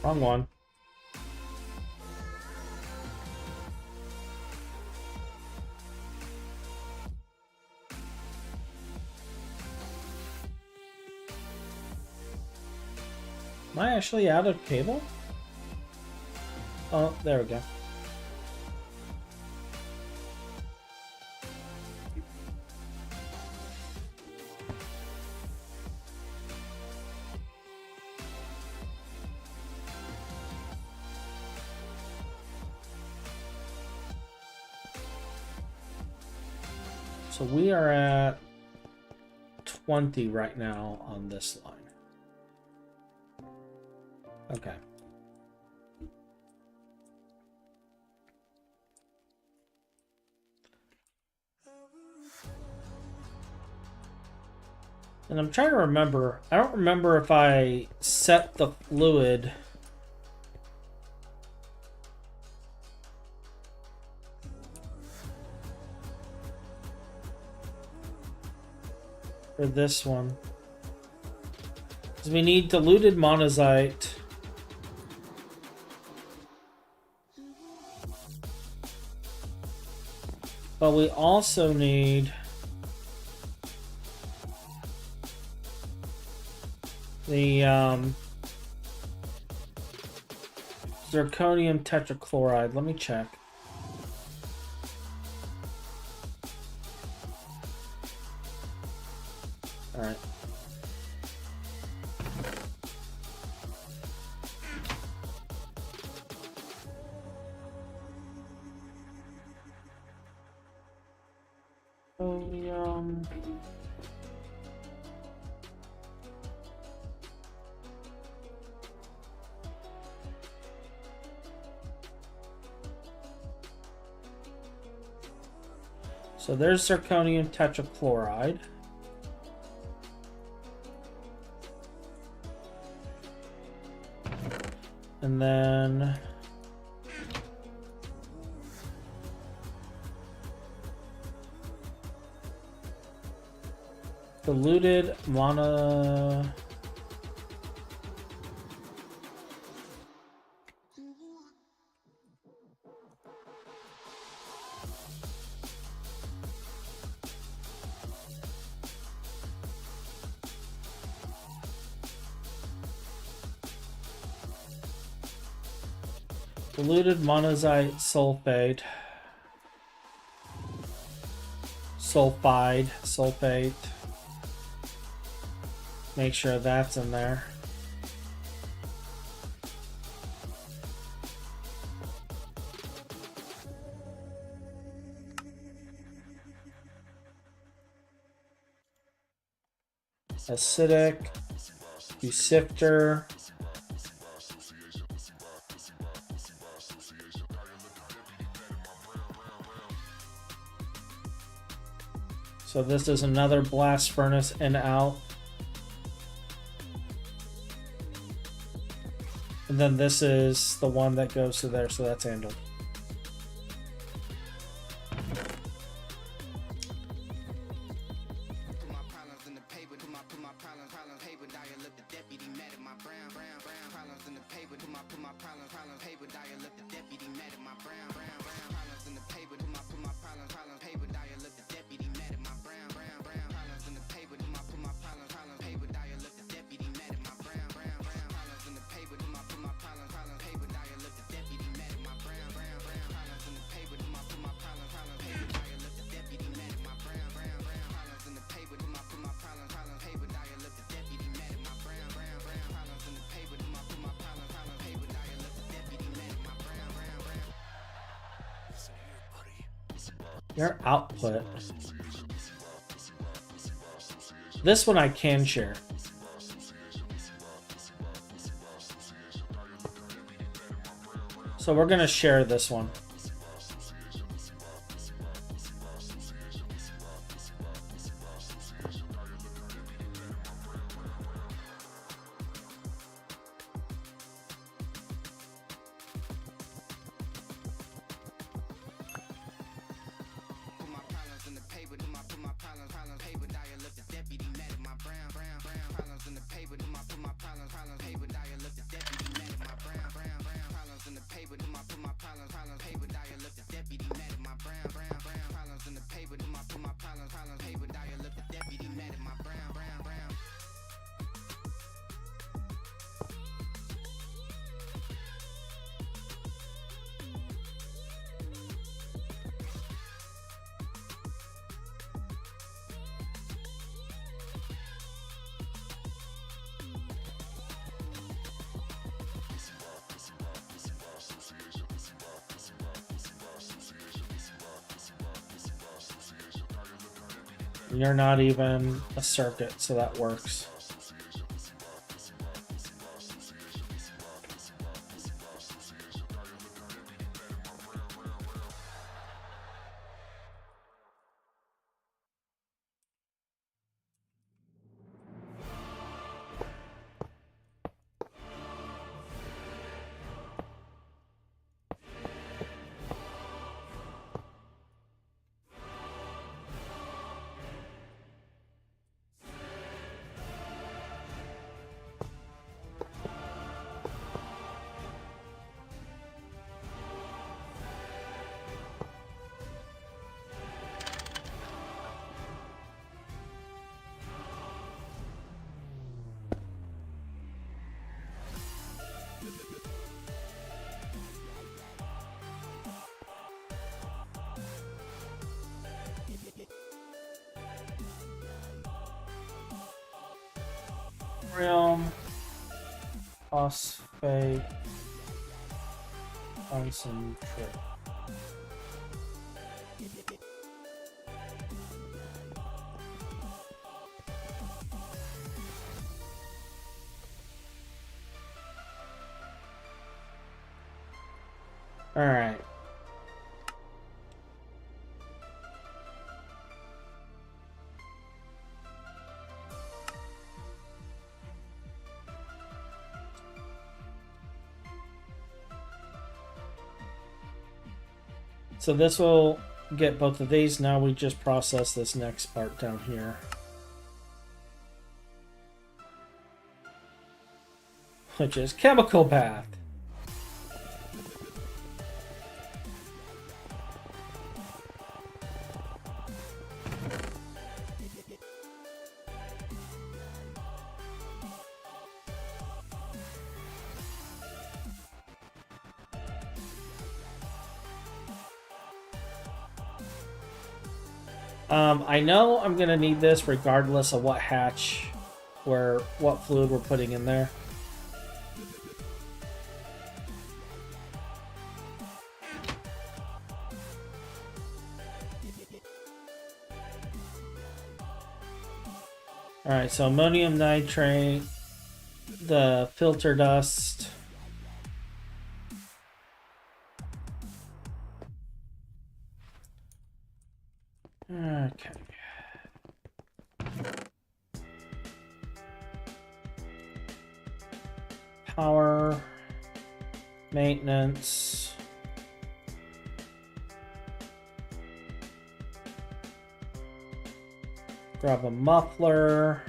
Wrong one. Am I actually out of cable? Oh, there we go. So we are at 20 right now on this line. Okay. And I'm trying to remember. I don't remember if I set the fluid for this one. Because we need diluted monazite. But we also need the zirconium tetrachloride. Let me check. All right. So there's zirconium tetrachloride. And then diluted monazite sulfate. Make sure that's in there. Acidic, sifter. So this is another blast furnace in out. And then this is the one that goes to there, so that's handled. Your output. This one I can share. So we're going to share this one. Problems in the paper, do my put my problems, paper, die, look the deputy, mad at my brown. You're not even a circuit, so that works. Realm, phosphate, concentrate. All right. So this will get both of these. Now we just process this next part down here, which is chemical bath. I know I'm gonna need this regardless of what hatch, what fluid we're putting in there. All right, so ammonium nitrate, the filter dust. Okay. Power, maintenance. Grab a muffler.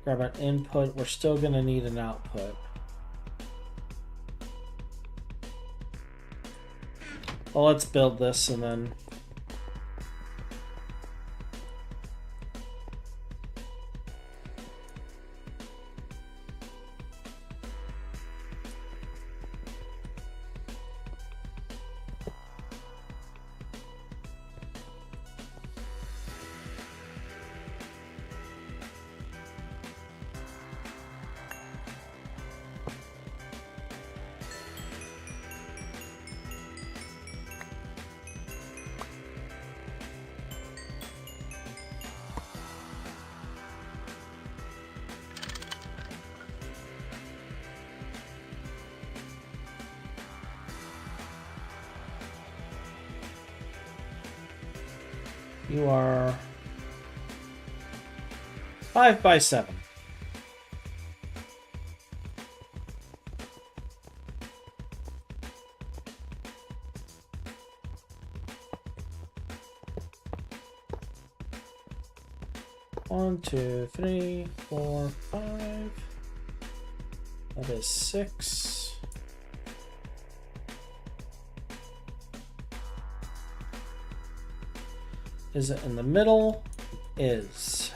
Grab an input. We're still going to need an output. Well, let's build this and then... You are 5 by 7. One, two, three, 4, 5. That is 6. Is it in the middle? Is.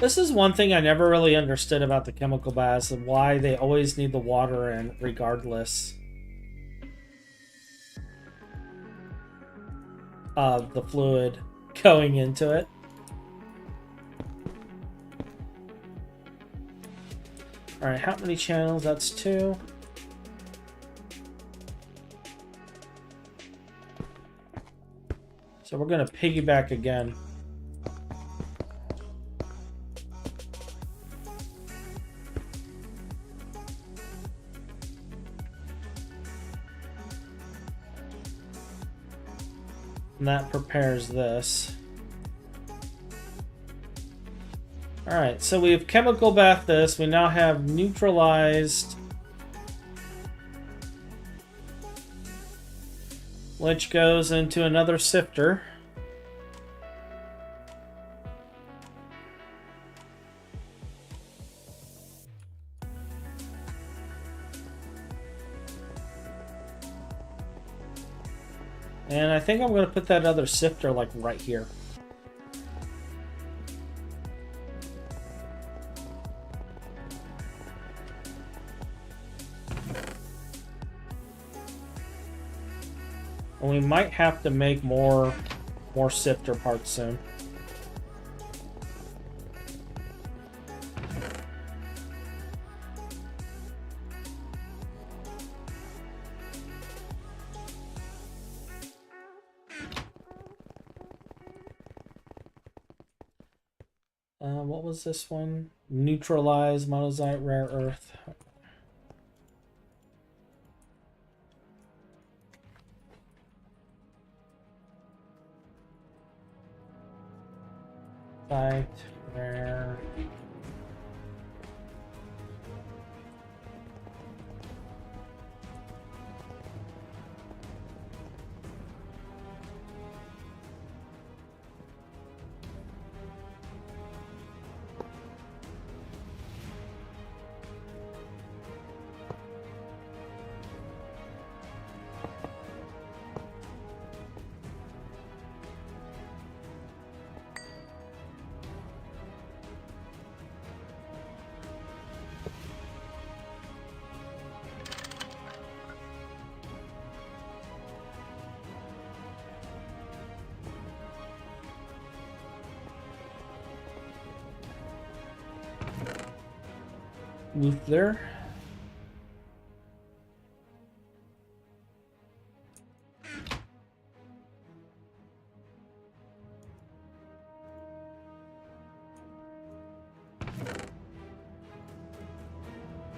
This is one thing I never really understood about the chemical baths and why they always need the water in regardless of the fluid going into it. Alright, how many channels? That's 2. So we're going to piggyback again. And that prepares this. Alright, so we've chemical bath this. We now have neutralized, which goes into another sifter. And I think I'm going to put that other sifter like right here. And we might have to make more sifter parts soon. What was this one? Neutralize monazite rare earth. Site rare. Move there.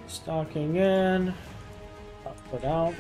Stocking in, put out.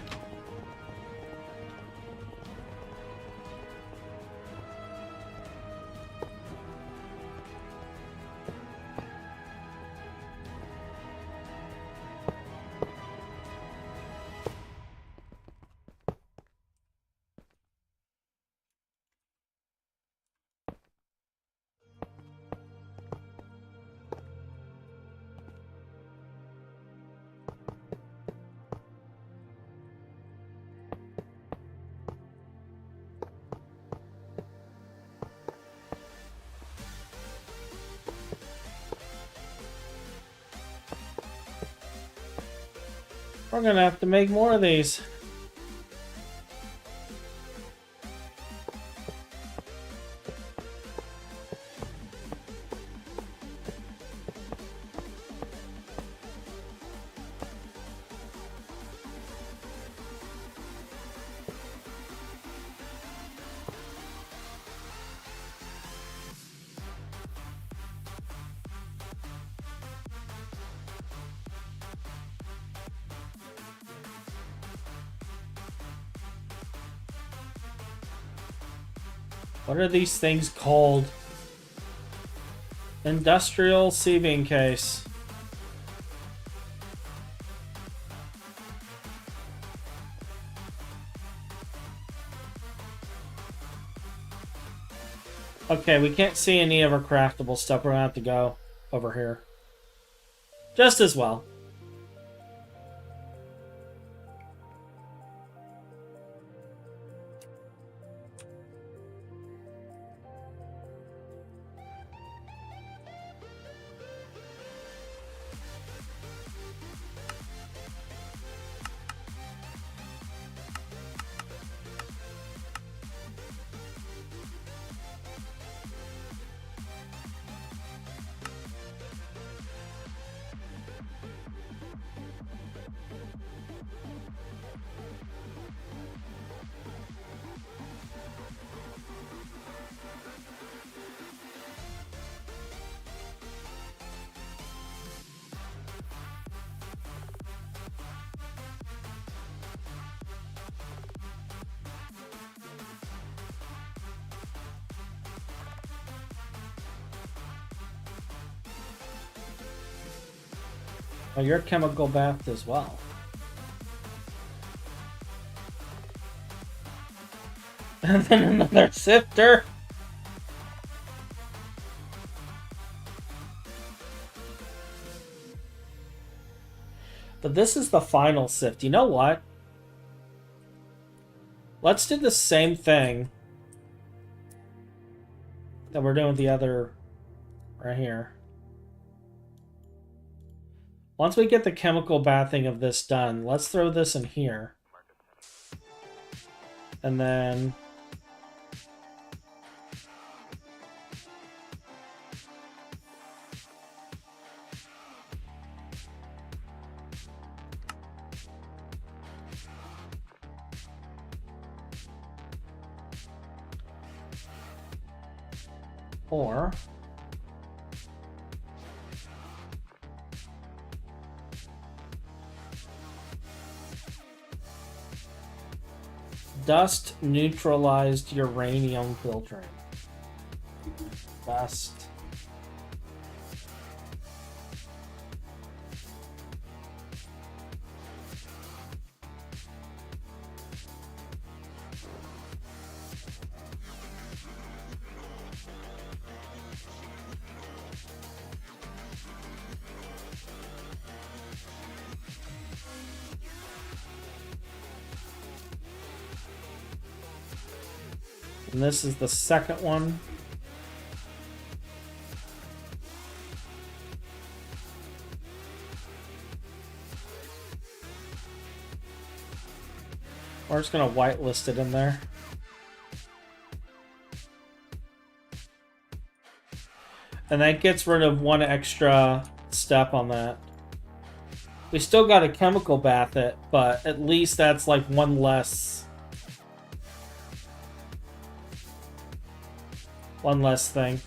We're gonna have to make more of these. What are these things called? Industrial sieving case. Okay, we can't see any of our craftable stuff. We're gonna have to go over here. Just as well. Oh, you're chemical bathed as well. And then another sifter. But this is the final sift. You know what? Let's do the same thing that we're doing with the other right here. Once we get the chemical bathing of this done, let's throw this in here. And then... Or... Dust neutralized uranium filtering. Dust. And this is the second one. We're just going to whitelist it in there. And that gets rid of one extra step on that. We still got to chemical bath it, but at least that's like one less thing.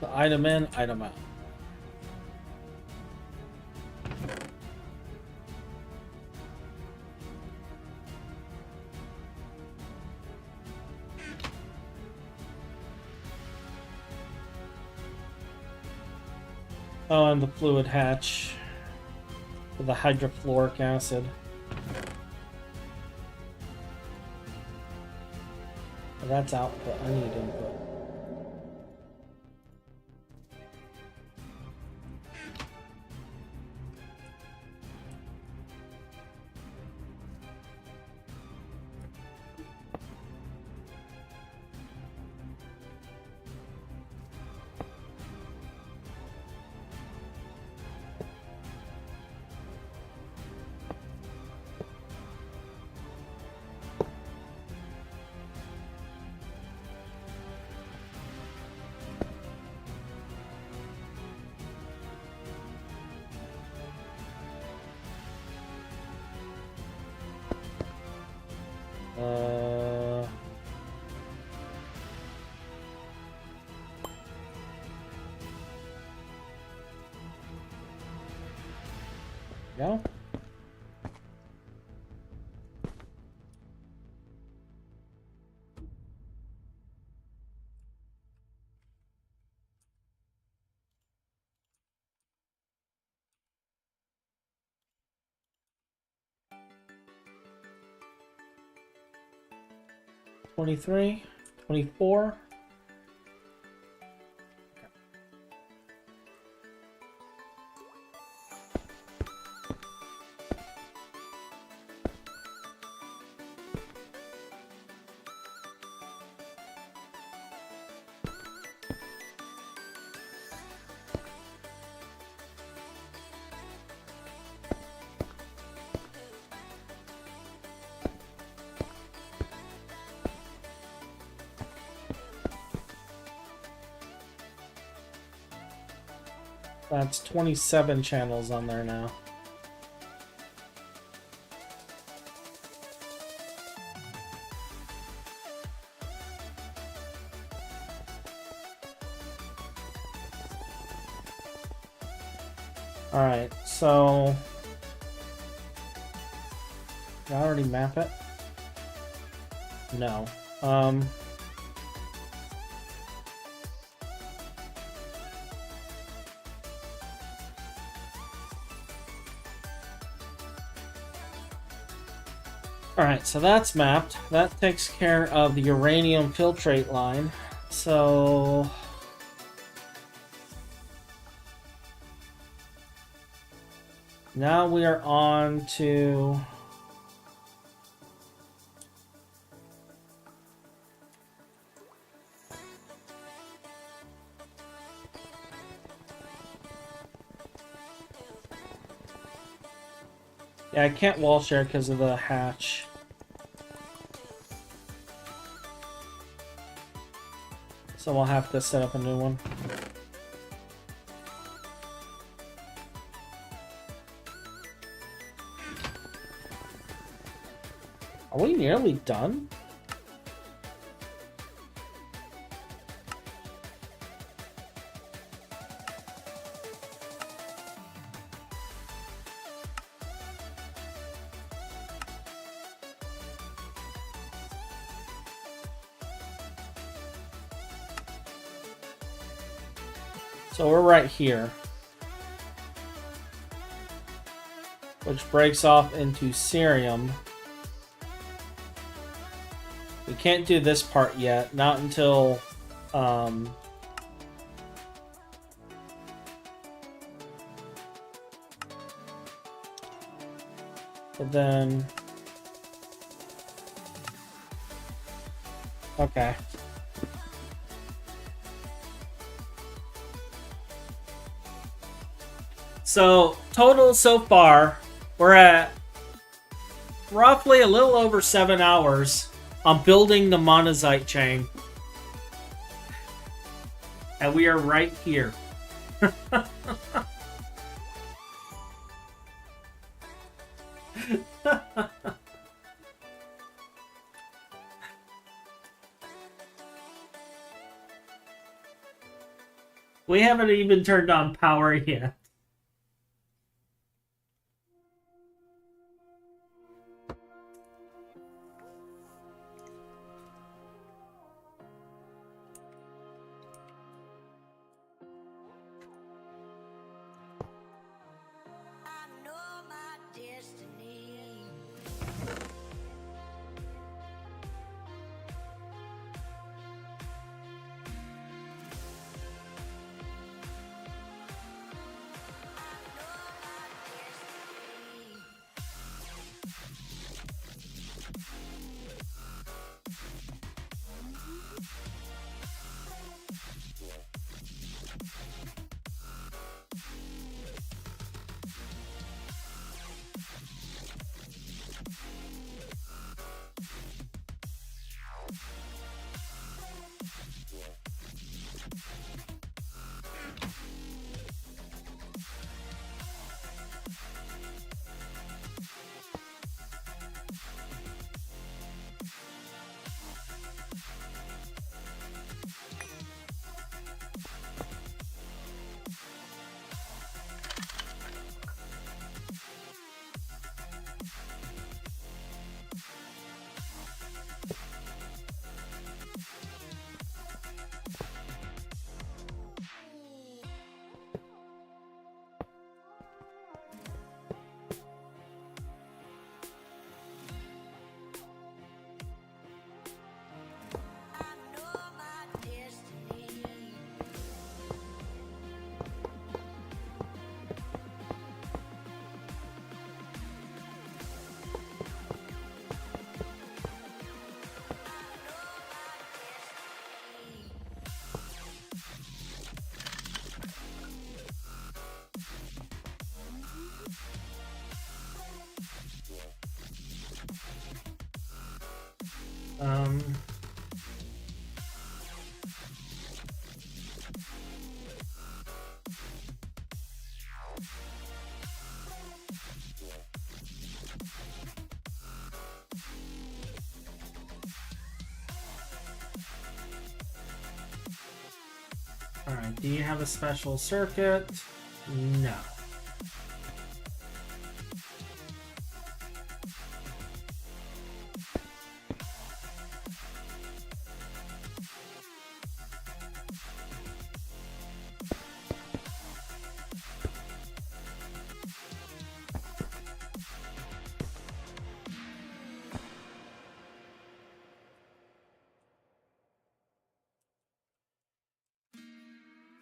The item in, item out. Oh, and the fluid hatch for the hydrofluoric acid. That's output. I need input. Go. $23, $24. That's 27 channels on there now. Alright, so... Did I already map it? No. Alright, so that's mapped. That takes care of the uranium filtrate line. So... now we are on to... yeah, I can't wall share because of the hatch. So we'll have to set up a new one. Are we nearly done? So we're right here, which breaks off into cerium. We can't do this part yet, not until but then okay. So, total so far, we're at roughly a little over 7 hours on building the Monazite chain. And we are right here. We haven't even turned on power yet. Alright, do you have a special circuit? No.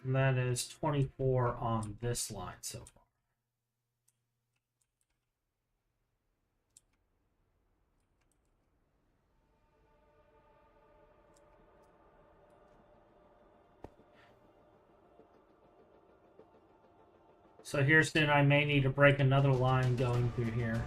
And that is 24 on this line so far. So here soon I may need to break another line going through here.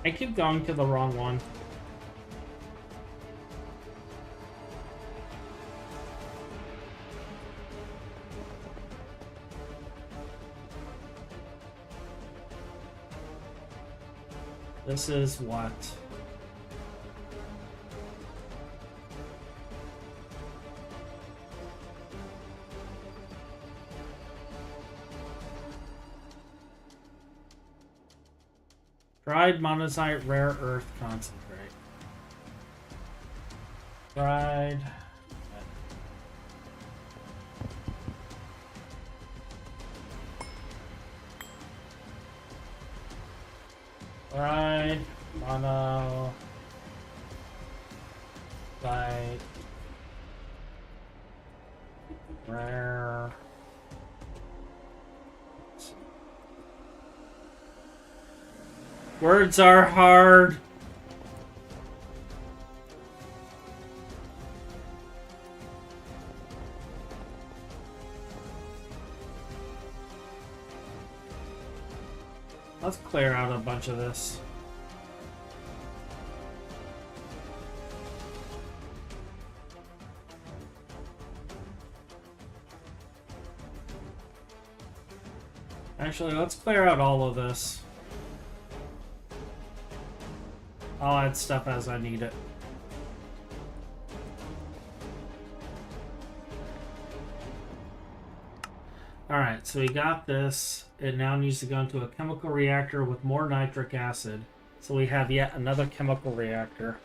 I keep going to the wrong one. This is what? Dried monazite rare earth concentrate. Dried. Dried monazite rare. Words are hard. Let's clear out a bunch of this. Actually, let's clear out all of this. I'll add stuff as I need it. Alright, so we got this. It now needs to go into a chemical reactor with more nitric acid. So we have yet another chemical reactor.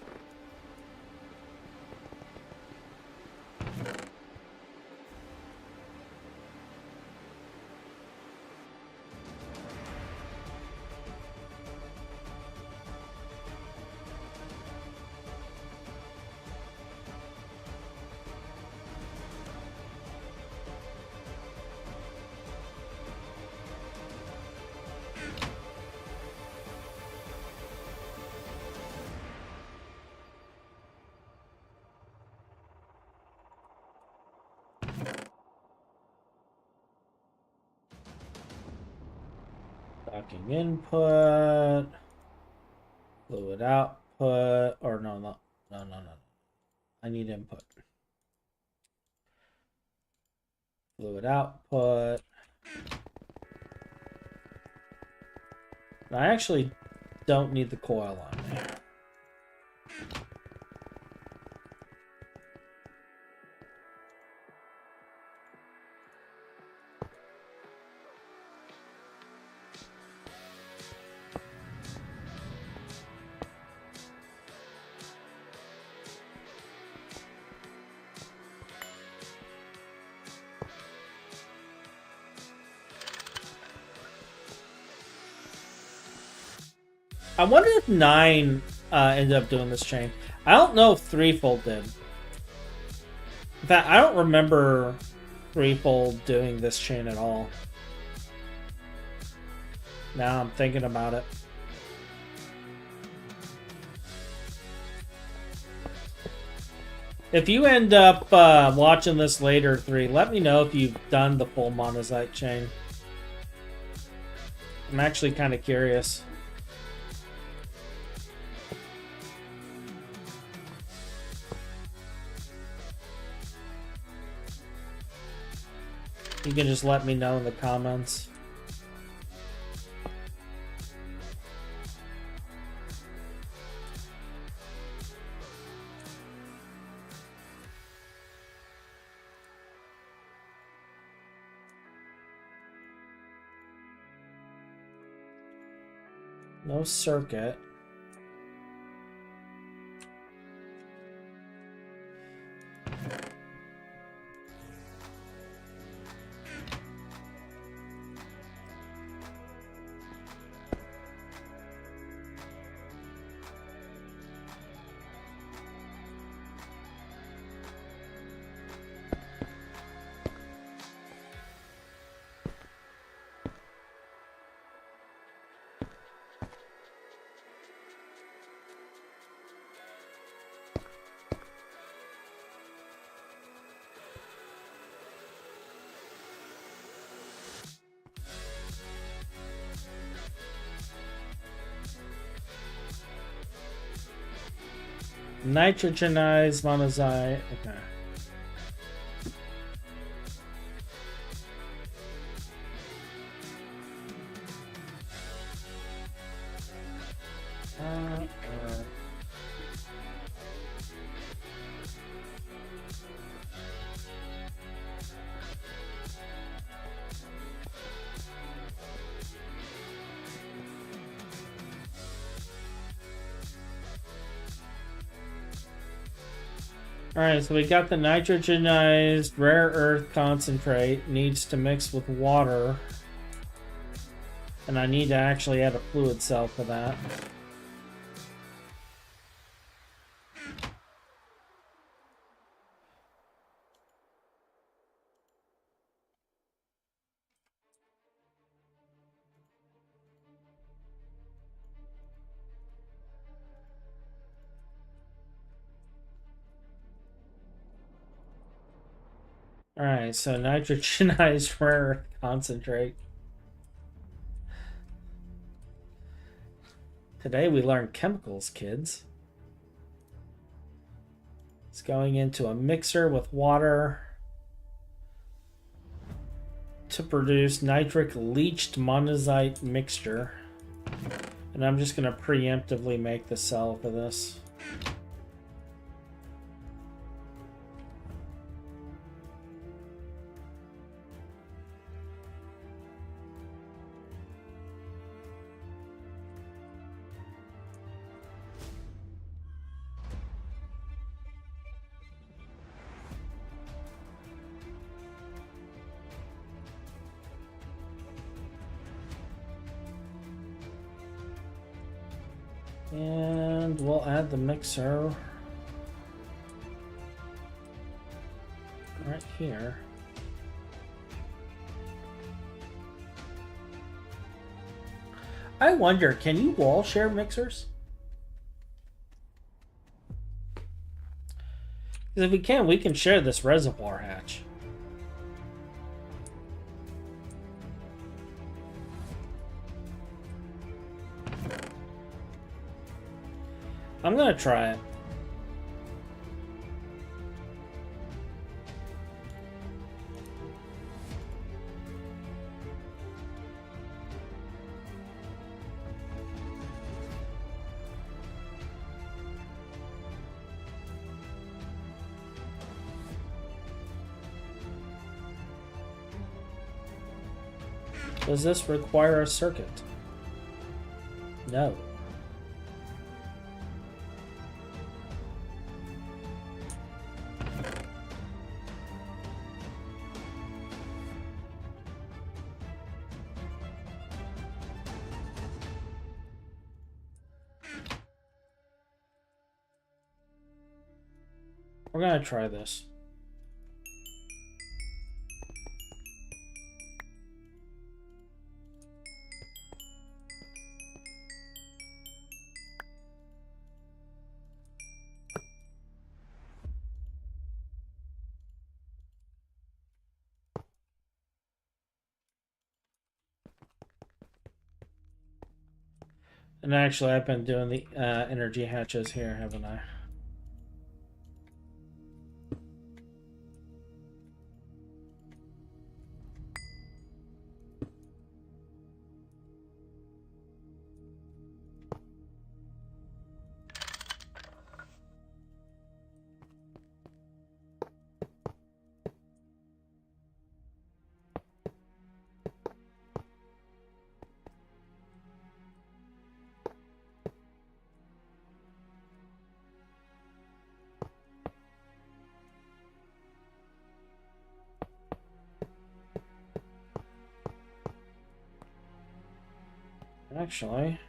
Docking input, fluid output, or no. I need input. Fluid output. I actually don't need the coil on there. I wonder if 9 ended up doing this chain. I don't know if threefold did. In fact, I don't remember threefold doing this chain at all. Now I'm thinking about it. If you end up watching this later, 3, let me know if you've done the full Monazite chain. I'm actually kind of curious. You can just let me know in the comments. No circuit. Nitrogenized monazite. Okay. Alright, so we got the nitrogenized rare earth concentrate. Needs to mix with water. And I need to actually add a fluid cell for that. Alright, so nitrogenized rare earth concentrate. Today we learned chemicals, kids. It's going into a mixer with water to produce nitric leached monazite mixture. And I'm just going to preemptively make the cell for this. And we'll add the mixer right here. I wonder, can you wall share mixers? Because if we can share this reservoir hatch. I'm gonna try it. Does this require a circuit? No. We're gonna try this. And actually, I've been doing the energy hatches here, haven't I? Actually,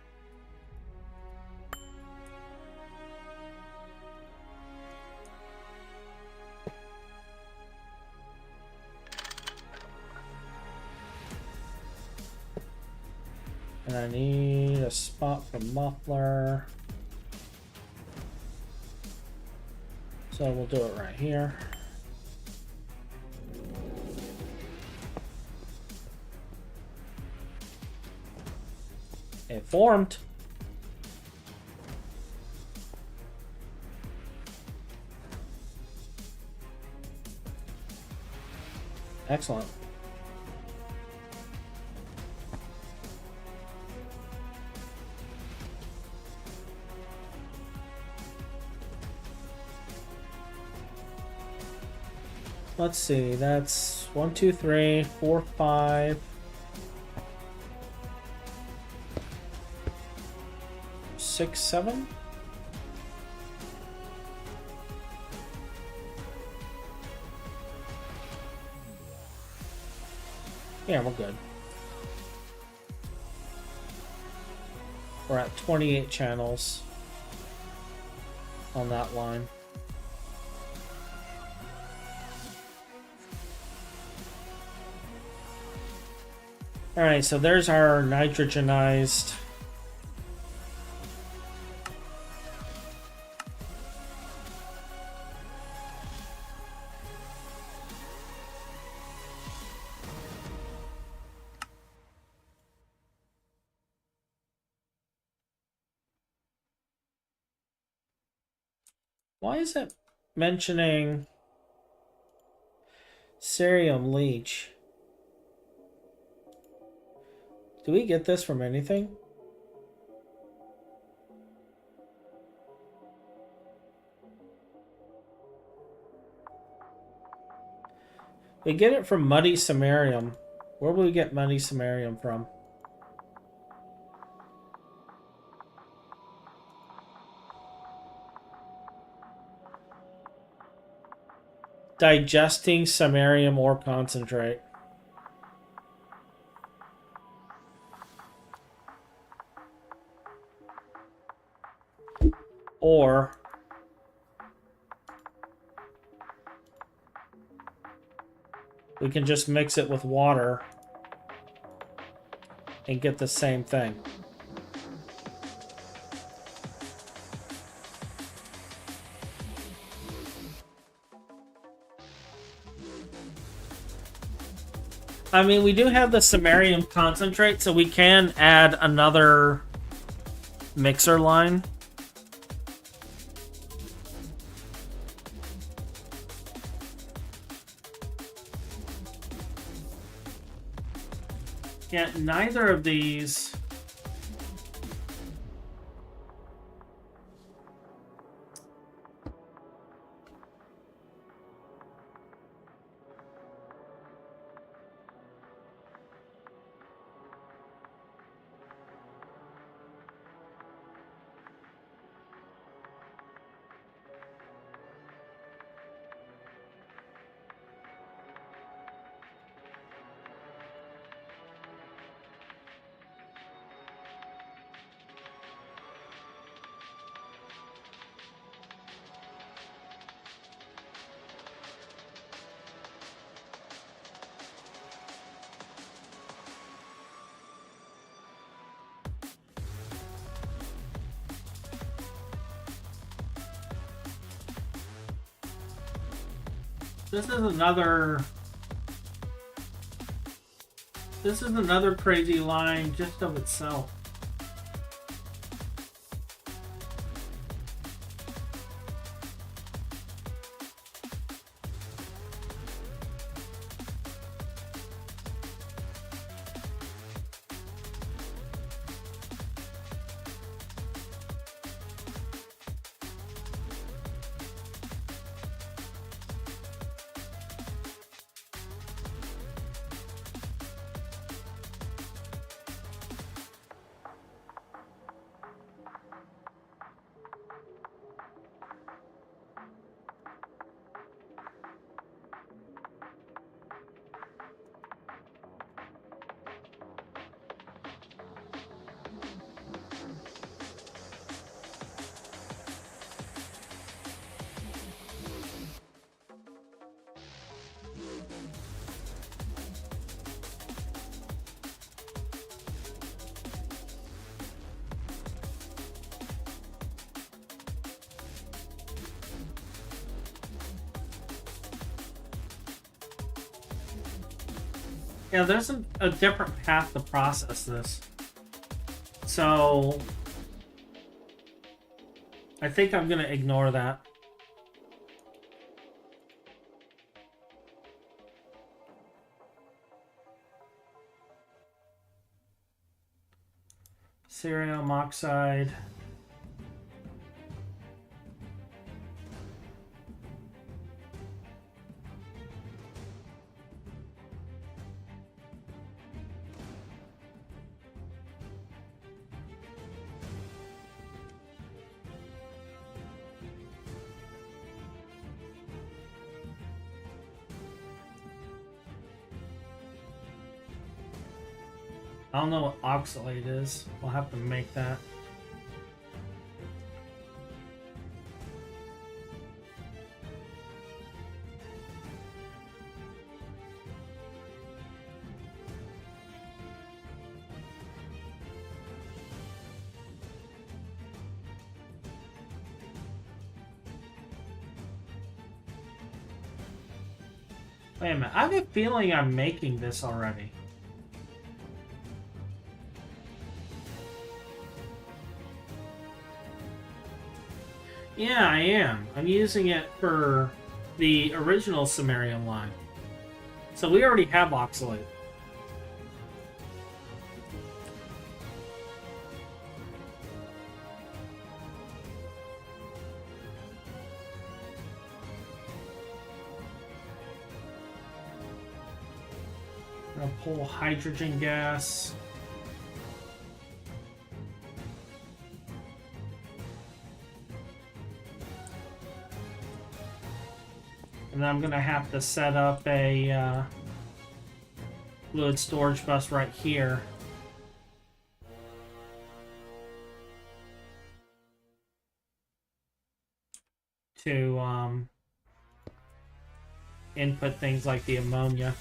and I need a spot for muffler. So we'll do it right here. It formed. Excellent. Let's see, that's 1, 2, 3, 4, 5, 6, 7. Yeah, we're good. We're at 28 channels on that line. Alright, so there's our nitrogenized Why is it mentioning cerium leach? Do we get this from anything? We get it from muddy samarium. Where will we get muddy samarium from? Digesting samarium ore concentrate. Or we can just mix it with water and get the same thing. I mean, we do have the samarium concentrate, so we can add another mixer line. Yeah, neither of these. This is another crazy line just of itself. Yeah, there's a different path to process this. So I think I'm going to ignore that. Cerium oxide. I don't know what oxalate is. We'll have to make that. Wait a minute. I have a feeling I'm making this already. Yeah, I am. I'm using it for the original samarium line. So we already have oxalate. I'm gonna pull hydrogen gas. And then I'm going to have to set up a fluid storage bus right here. To input things like the ammonia.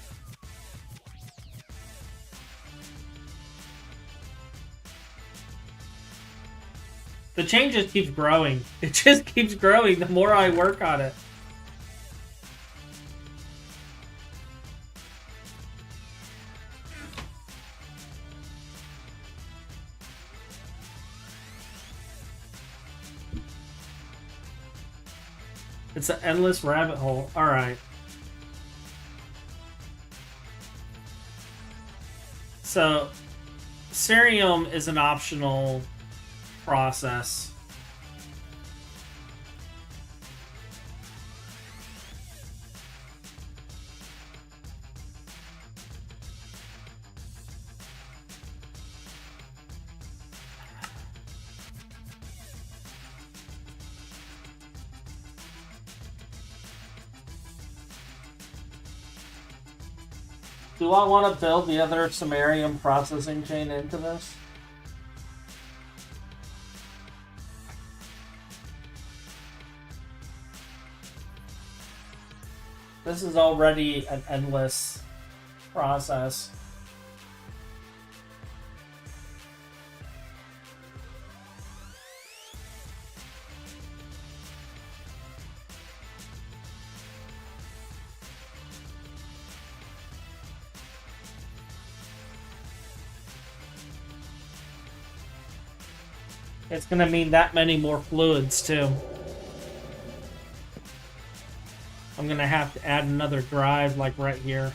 The chain just keeps growing. It just keeps growing the more I work on it. It's an endless rabbit hole. Alright. So, cerium is an optional process. Do I want to build the other samarium processing chain into this? This is already an endless process. It's going to mean that many more fluids, too. I'm going to have to add another drive, like right here.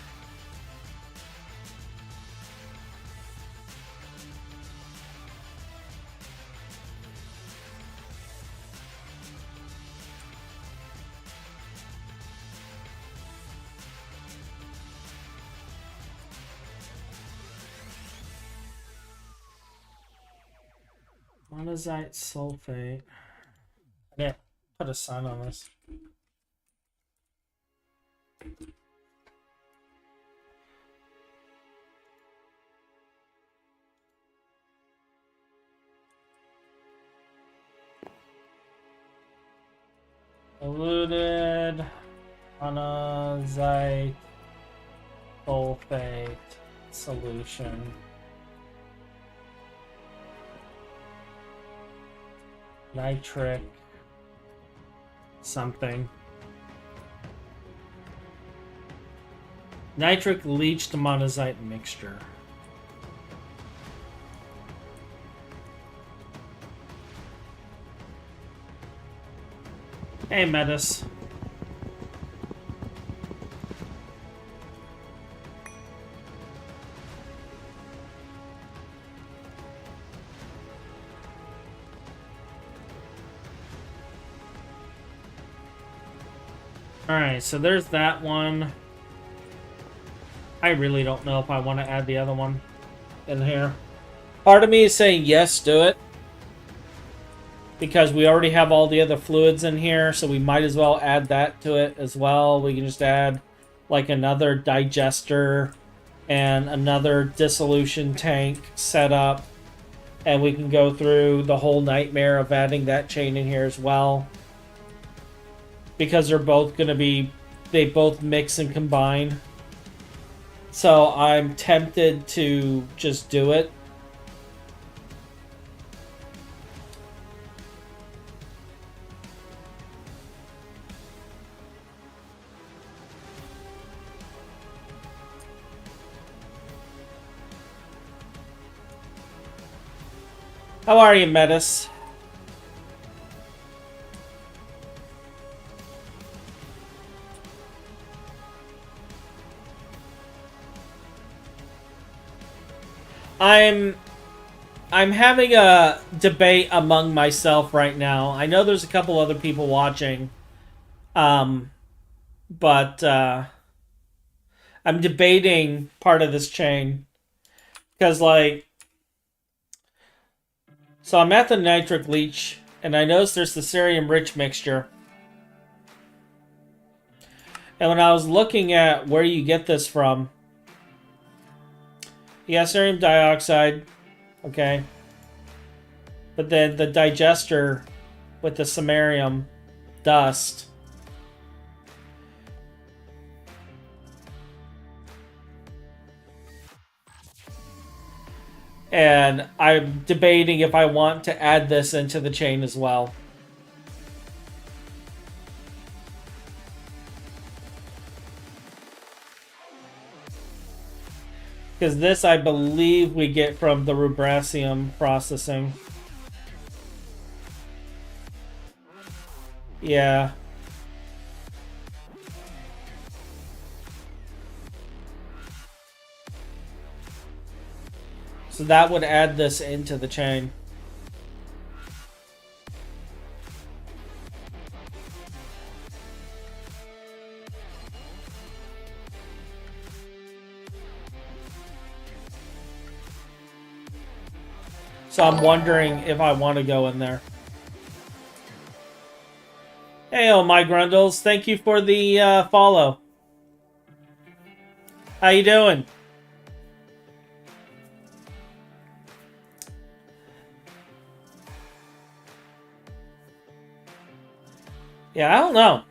Monazite sulfate. Yeah, put a sign on this. Diluted monazite sulfate solution. Nitric something. Nitric leached monazite mixture. Hey, Metis. Alright, so there's that one. I really don't know if I want to add the other one in here. Part of me is saying yes, do it. Because we already have all the other fluids in here, so we might as well add that to it as well. We can just add like another digester and another dissolution tank setup. And we can go through the whole nightmare of adding that chain in here as well. Because they're both going to be, they both mix and combine. So I'm tempted to just do it. How are you, Metis? I'm having a debate among myself right now. I know there's a couple other people watching. But I'm debating part of this chain. Because, like, so I'm at the nitric leach, and I noticed there's the cerium-rich mixture. And when I was looking at where you get this from, yeah, cerium dioxide, okay. But then the digester with the samarium dust. And I'm debating if I want to add this into the chain as well. Because this, I believe, we get from the rubracium processing. Yeah. So that would add this into the chain. So I'm wondering if I want to go in there. Hey, oh my Grundles, thank you for the follow. How you doing? Yeah, I don't know.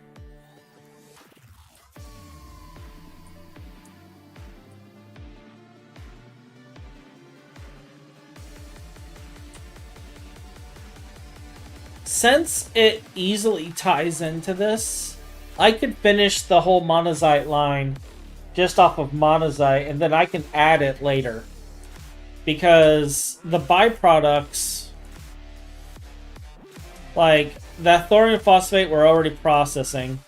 Since it easily ties into this, I could finish the whole Monazite line just off of Monazite, and then I can add it later. Because the byproducts Like, that thorium phosphate we're already processing.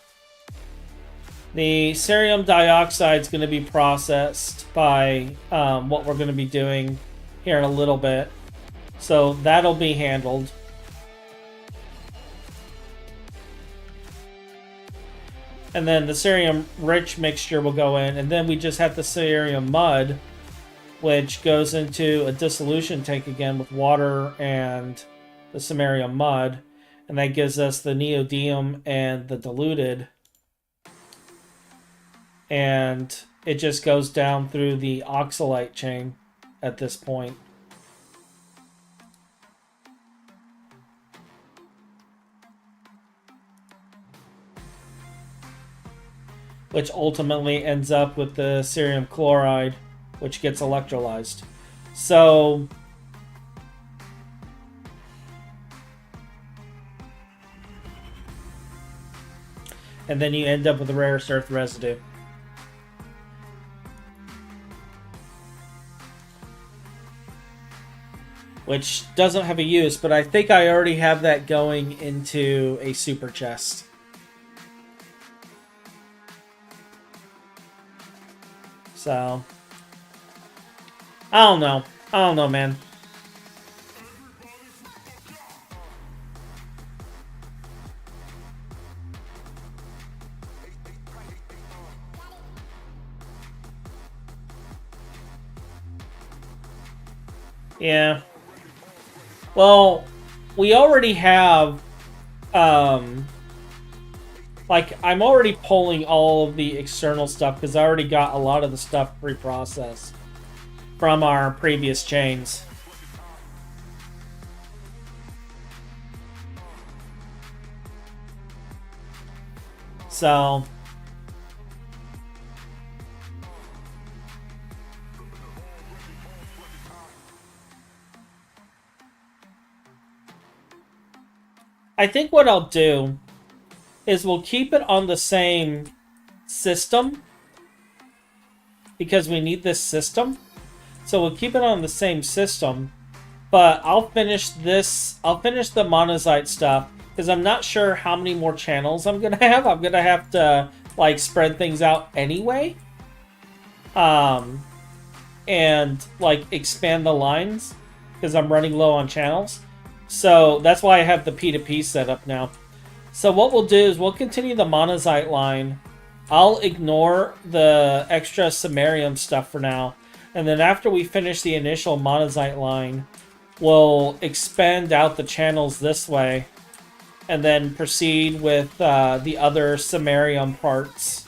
The cerium dioxide is going to be processed by what we're going to be doing here in a little bit. So that'll be handled. And then the cerium rich mixture will go in. And then we just have the cerium mud, which goes into a dissolution tank again with water and the samarium mud. And that gives us the neodymium and the diluted. And it just goes down through the oxalite chain at this point. Which ultimately ends up with the cerium chloride, which gets electrolyzed. So and then you end up with the rarest earth residue. Which doesn't have a use, but I think I already have that going into a super chest. So I don't know, man. Yeah. Well, we already have, like, I'm already pulling all of the external stuff because I already got a lot of the stuff pre-processed from our previous chains. So I think what I'll do is we'll keep it on the same system because we need this system. So we'll keep it on the same system, but I'll finish this. I'll finish the monazite stuff because I'm not sure how many more channels I'm gonna have. I'm gonna have to like spread things out anyway, and like expand the lines because I'm running low on channels. So that's why I have the P2P set up now. So what we'll do is we'll continue the monazite line. I'll ignore the extra samarium stuff for now. And then after we finish the initial monazite line, we'll expand out the channels this way. And then proceed with the other samarium parts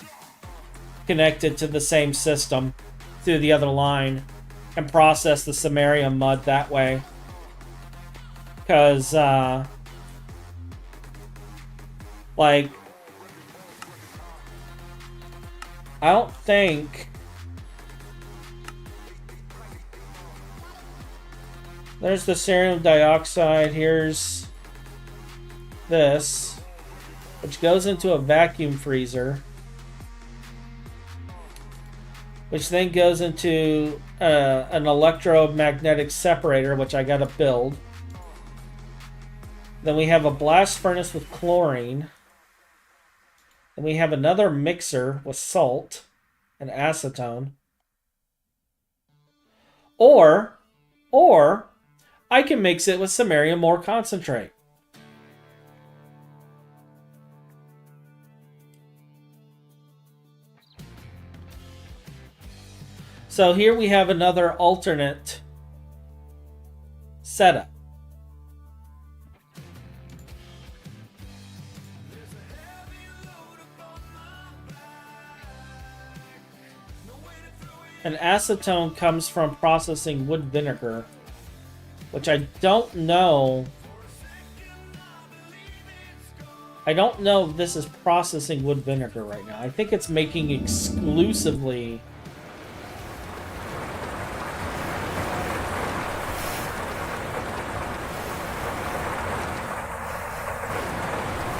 connected to the same system through the other line. And process the samarium mud that way. Because, like, I don't think there's the cerium dioxide. Here's this, which goes into a vacuum freezer, which then goes into an electromagnetic separator, which I gotta build. Then we have a blast furnace with chlorine. Then we have another mixer with salt and acetone. Or I can mix it with samarium ore concentrate. So here we have another alternate setup. And acetone comes from processing wood vinegar, which I don't know. I don't know if this is processing wood vinegar right now. I think it's making exclusively.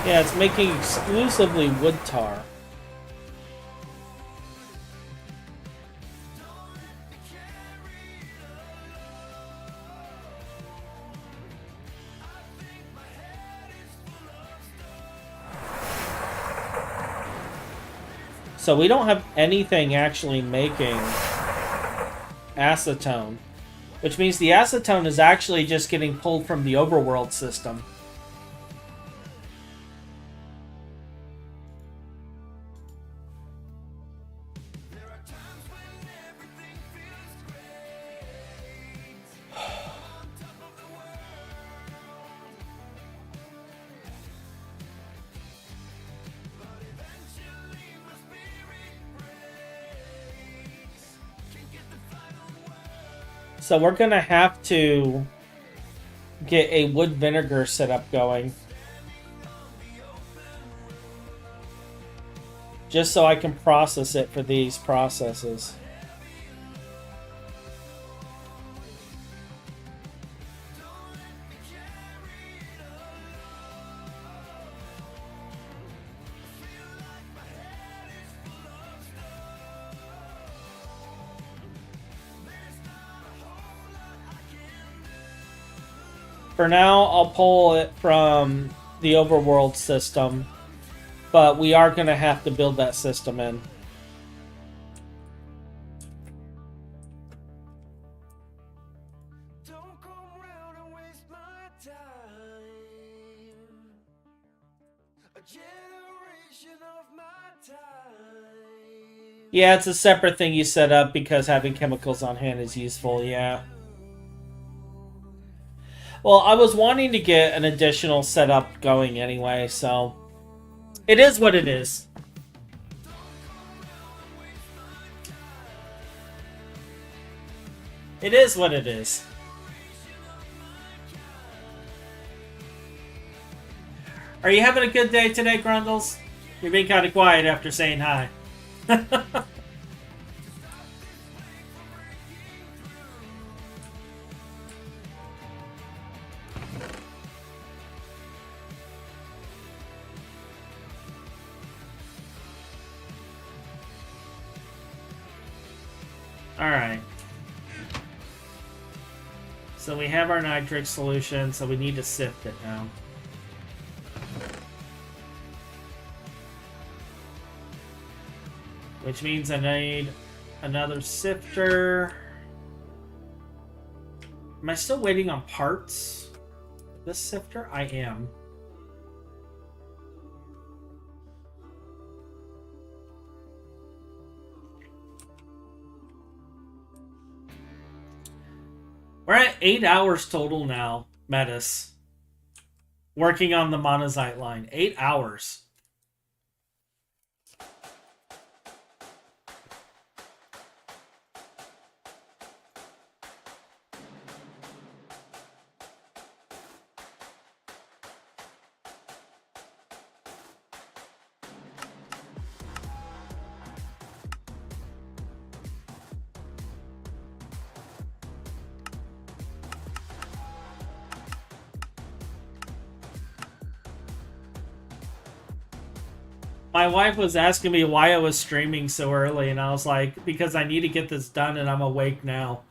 Yeah, it's making exclusively wood tar. So we don't have anything actually making acetone, which means the acetone is actually just getting pulled from the overworld system. So we're gonna have to get a wood vinegar setup going. Just so I can process it for these processes. For now, I'll pull it from the overworld system, but we are going to have to build that system in. Don't come round and waste my time. A generation of my time. Yeah, it's a separate thing you set up because having chemicals on hand is useful, yeah. Well, I was wanting to get an additional setup going anyway, so it is what it is. It is what it is. Are you having a good day today, Grundles? You're being kind of quiet after saying hi. Alright. So we have our nitric solution, so we need to sift it now. Which means I need another sifter. Am I still waiting on parts? This sifter? I am. We're at 8 hours total now, Metis. Working on the Monazite line. 8 hours. My wife was asking me why I was streaming so early, and I was like, because I need to get this done and I'm awake now.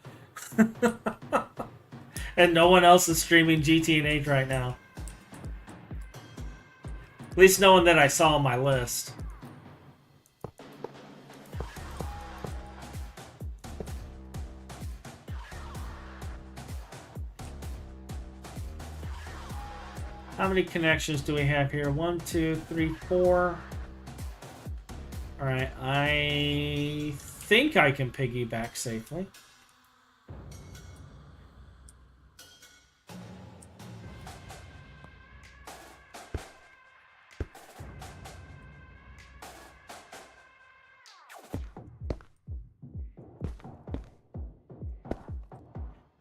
And no one else is streaming GT&H right now. At least no one that I saw on my list. How many connections do we have here? 1, 2, 3, 4. Alright, I think I can piggyback safely.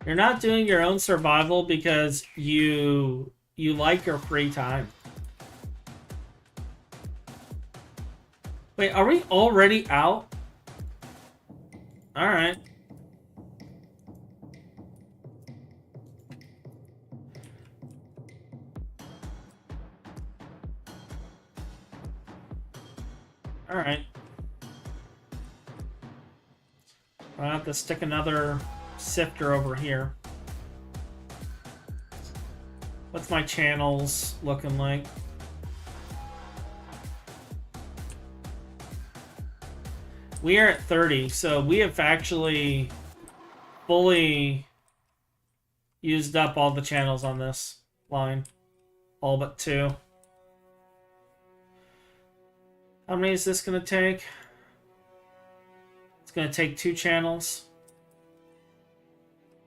You're not doing your own survival because you like your free time. Wait, are we already out? Alright. Alright. I'll have to stick another sifter over here. What's my channels looking like? We are at 30, so we have actually fully used up all the channels on this line. All but 2. How many is this going to take? It's going to take 2 channels.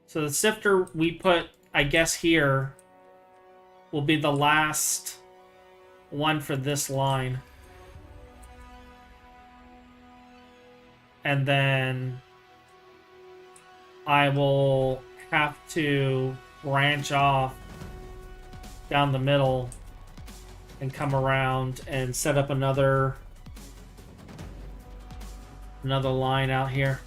So the sifter we put, I guess, here will be the last one for this line. And then I will have to branch off down the middle and come around and set up another line out here.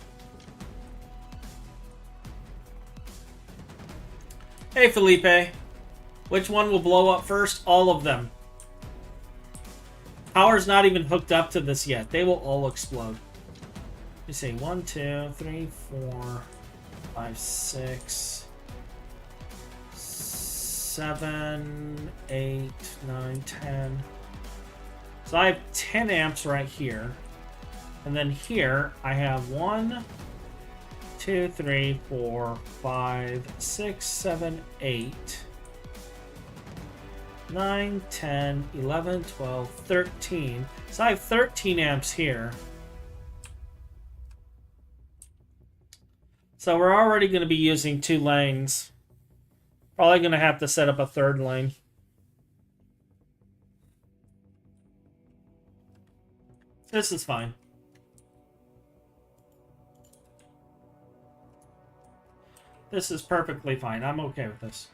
Hey Felipe, which one will blow up first? All of them. Power's not even hooked up to this yet. They will all explode. Let me see. 1, 2, 3, 4, 5, 6, 7, 8, 9, 10. So I have 10 amps right here. And then here I have 1, 2, 3, 4, 5, 6, 7, 8, 9, 10, 11, 12, 13. So I have 13 amps here. So we're already going to be using 2 lanes. Probably going to have to set up a 3rd lane. This is fine. This is perfectly fine. I'm okay with this.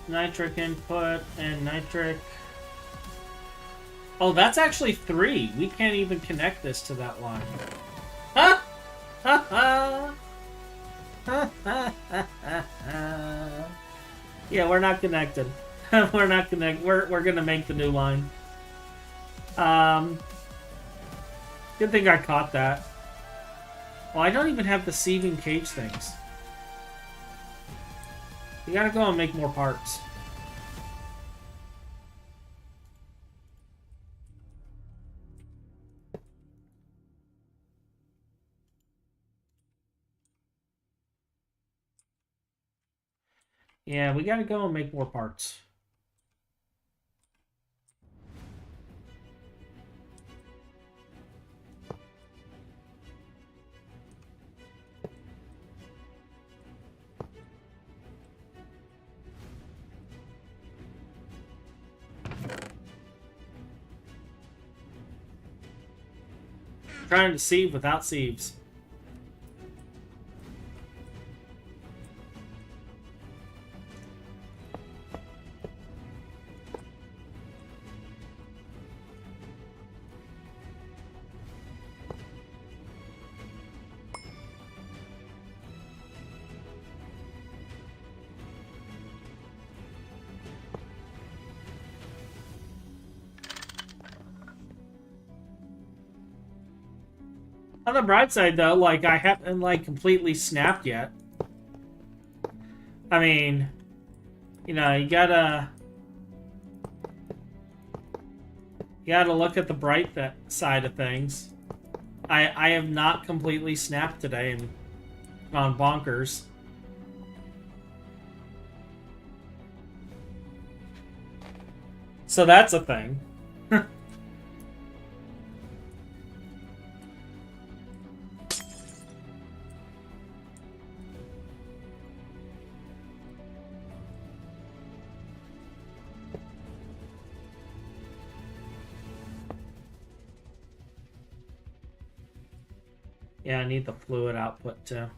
Nitric input and nitric. Oh, that's actually 3. We can't even connect this to that line. Ha! Ha ha! Ha ha ha ha! Yeah, we're not connected. We're not connected. We're gonna make the new line. Good thing I caught that. Well, I don't even have the sieving cage things. You gotta go and make more parts. Yeah, we gotta go and make more parts. Trying to sieve without sieves. On the bright side, though, like, I haven't, like, completely snapped yet. I mean, you know, you gotta look at the bright side of things. I have not completely snapped today and gone bonkers. So that's a thing. Yeah, I need the fluid output too.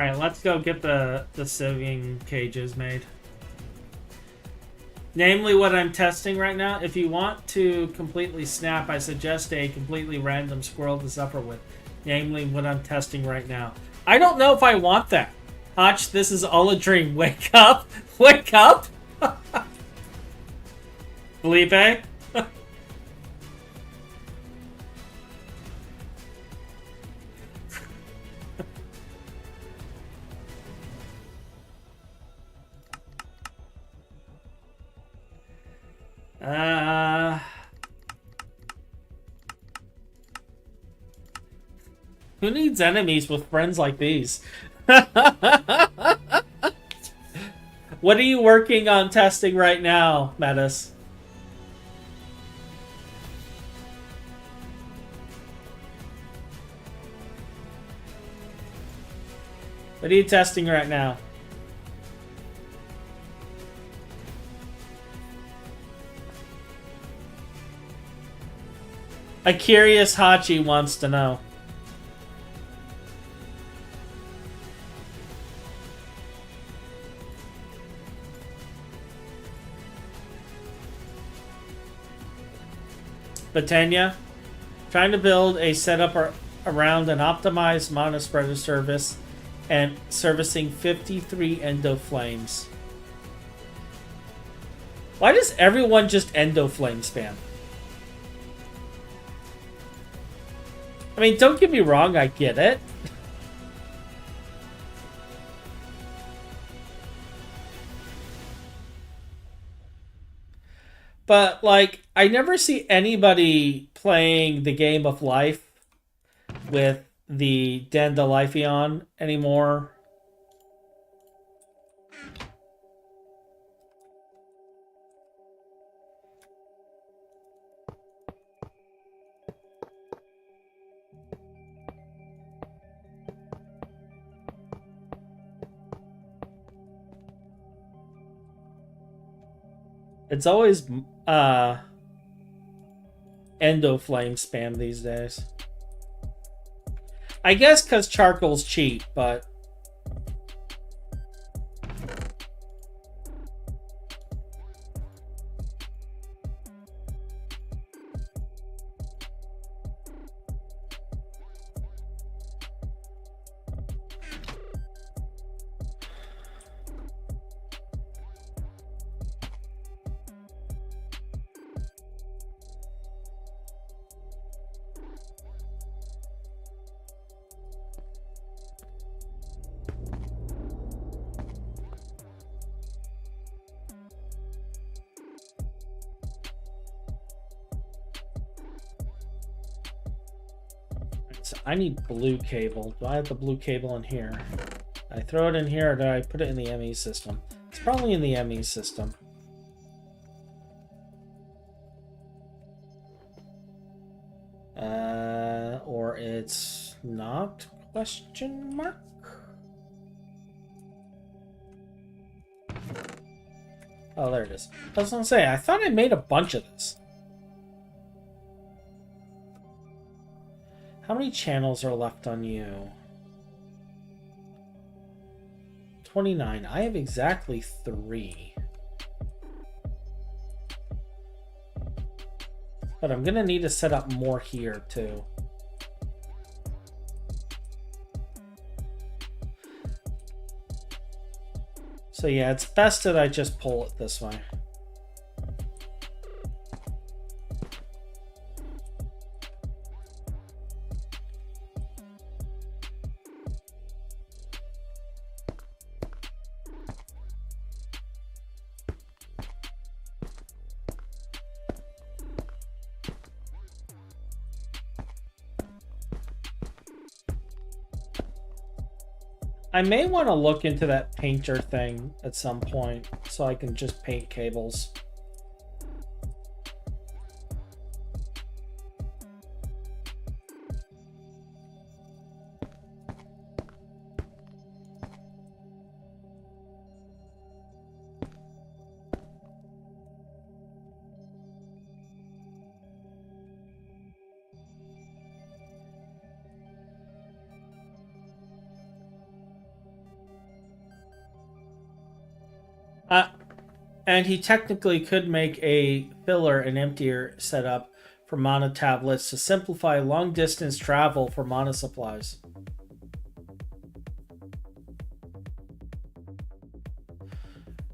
Alright, let's go get the sieving cages made. Namely, what I'm testing right now, if you want to completely snap, I suggest a completely random squirrel to suffer with. Namely, what I'm testing right now. I don't know if I want that. Hotch, this is all a dream. Wake up! Wake up! Felipe? Who needs enemies with friends like these? What are you working on testing right now, Metis? What are you testing right now? A curious Hachi wants to know. Batania, trying to build a setup around an optimized monospreader service and servicing 53 endo flames. Why does everyone just endo flame spam? I mean, don't get me wrong, I get it. But, like, I never see anybody playing the game of life with the Dandelion anymore. It's always endo flame spam these days. I guess because charcoal's cheap, but I need blue cable. Do I have the blue cable in here? I throw it in here, or do I put it in the ME system? It's probably in the ME system. Or it's not? Question mark? Oh, there it is. I was gonna say, I thought I made a bunch of this. How many channels are left on you? 29. I have exactly 3. But I'm gonna need to set up more here too. So yeah, it's best that I just pull it this way. I may want to look into that painter thing at some point so I can just paint cables. And he technically could make a filler and emptier setup for mana tablets to simplify long distance travel for mana supplies.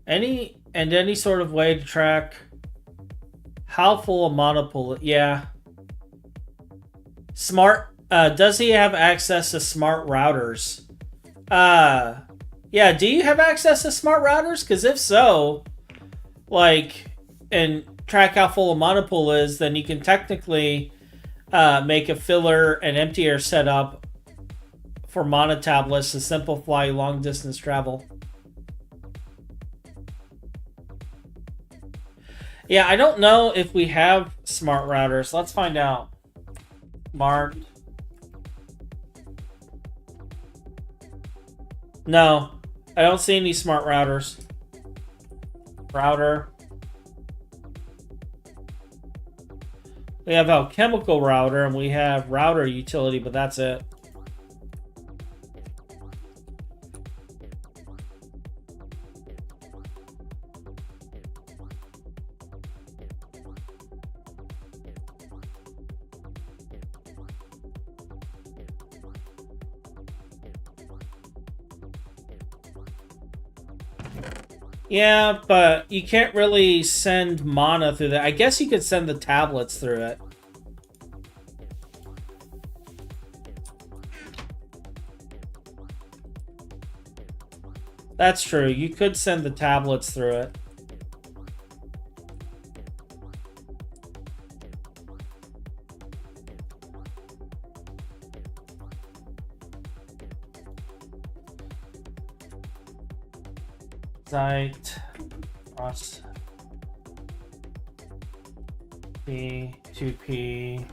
Any sort of way to track how full a mana pool. Yeah. Smart. Does he have access to smart routers? Yeah. Do you have access to smart routers? Because if so, like, and track how full a mana pool is, then you can technically make a filler and emptier setup for mana tablets to simplify long distance travel. Yeah, I don't know if we have smart routers. Let's find out. Smart. No, I don't see any smart routers. Router. We have alchemical router and we have router utility, but that's it. Yeah, but you can't really send mana through that. I guess you could send the tablets through it. That's true. You could send the tablets through it. Monazite cross P2P2.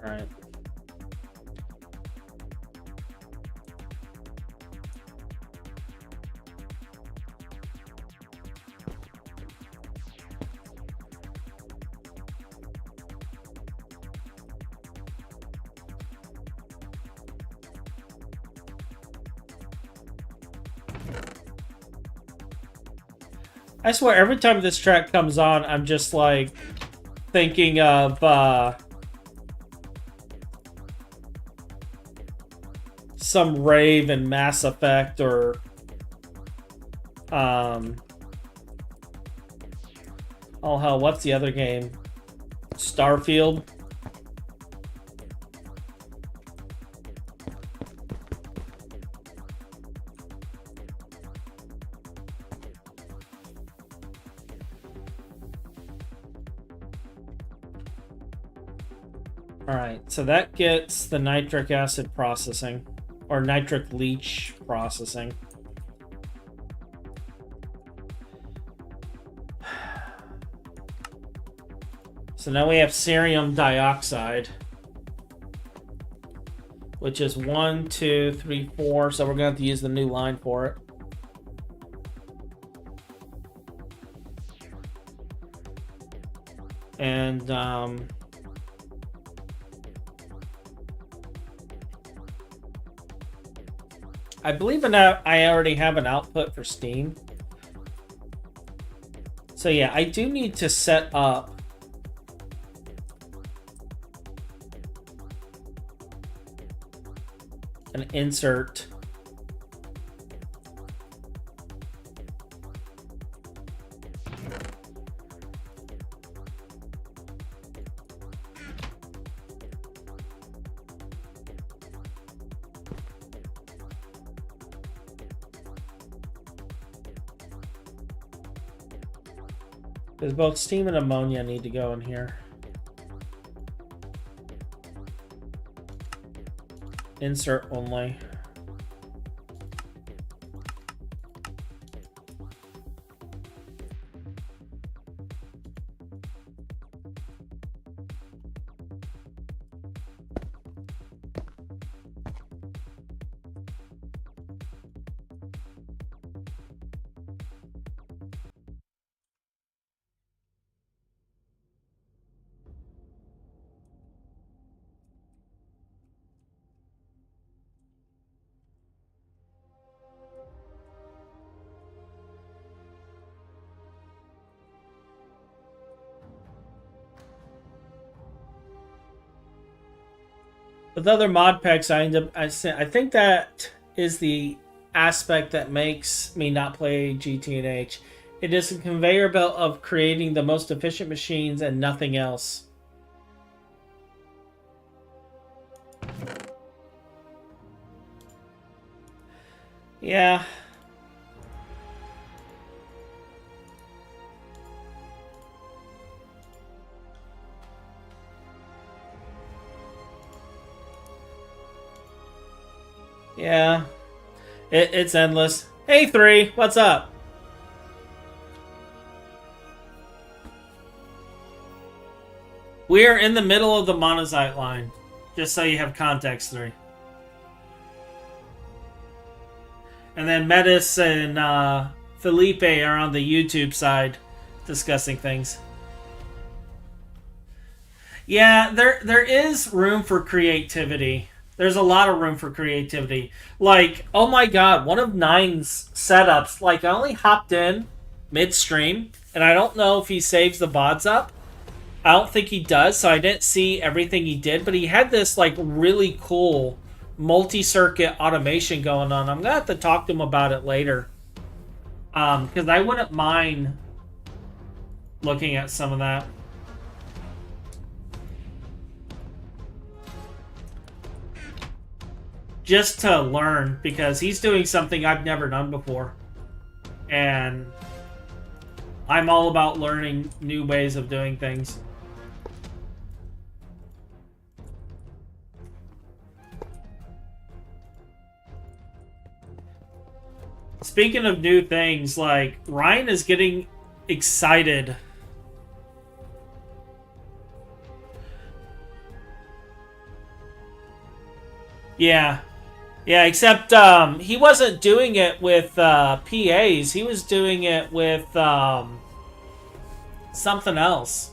Right. I swear, every time this track comes on, I'm just like thinking of some rave in Mass Effect or oh hell, what's the other game? Starfield. Alright, so that gets the nitric acid processing, or nitric leach processing. So now we have cerium dioxide, which is 1, 2, 3, 4, so we're going to have to use the new line for it. And I believe I already have an output for Steam. So yeah, I do need to set up an insert. Because both steam and ammonia need to go in here. Insert only. With other mod packs, I think that is the aspect that makes me not play GT&H. It is a conveyor belt of creating the most efficient machines and nothing else. Yeah. Yeah. It's endless. Hey, 3, what's up? We're in the middle of the Monazite line. Just so you have context, 3. And then Metis and Felipe are on the YouTube side discussing things. Yeah, there is room for creativity. There's a lot of room for creativity. Like, oh my god, one of Nine's setups, like, I only hopped in midstream, and I don't know if he saves the VODs up. I don't think he does, so I didn't see everything he did, but he had this, like, really cool multi-circuit automation going on. I'm gonna have to talk to him about it later. Because I wouldn't mind looking at some of that. Just to learn, because he's doing something I've never done before. And I'm all about learning new ways of doing things. Speaking of new things, like, Ryan is getting excited. Yeah. Yeah, except he wasn't doing it with PAs. He was doing it with something else.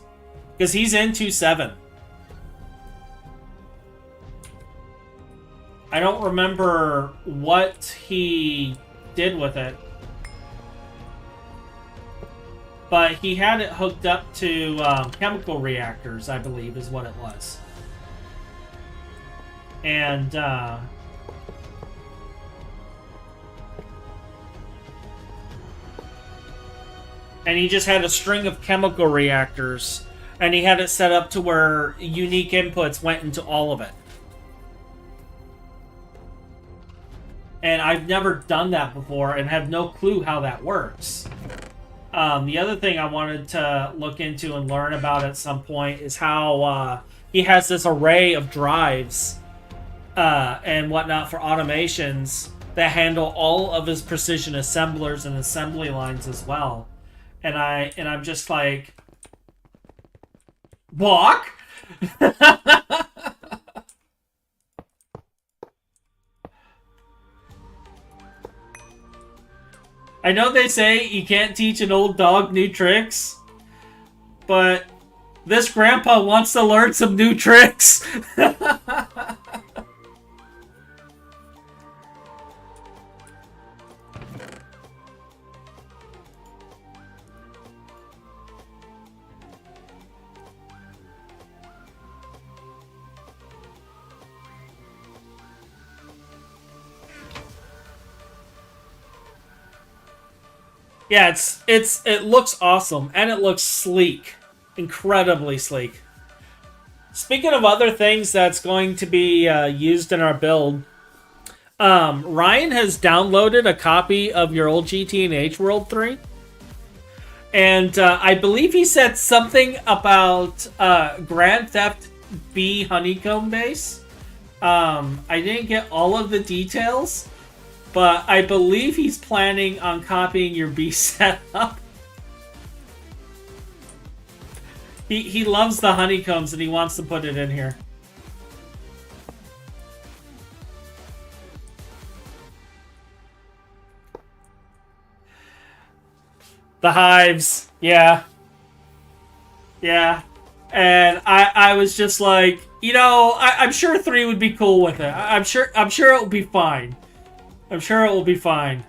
Because he's in 2.7. I don't remember what he did with it. But he had it hooked up to chemical reactors, I believe, is what it was. And he just had a string of chemical reactors, and he had it set up to where unique inputs went into all of it. And I've never done that before and have no clue how that works. The other thing I wanted to look into and learn about at some point is how he has this array of drives and whatnot for automations that handle all of his precision assemblers and assembly lines as well. And I'm just like, walk. I know they say you can't teach an old dog new tricks, but this grandpa wants to learn some new tricks. Yeah, it looks awesome, and it looks sleek. Incredibly sleek. Speaking of other things that's going to be used in our build, Ryan has downloaded a copy of your old GT&H World 3. And I believe he said something about Grand Theft B Honeycomb Base. I didn't get all of the details, but I believe he's planning on copying your B setup. He loves the honeycombs and he wants to put it in here. The hives, yeah. Yeah. And I was just like, you know, I'm sure 3 would be cool with it. I'm sure it will be fine. I'm sure it will be fine.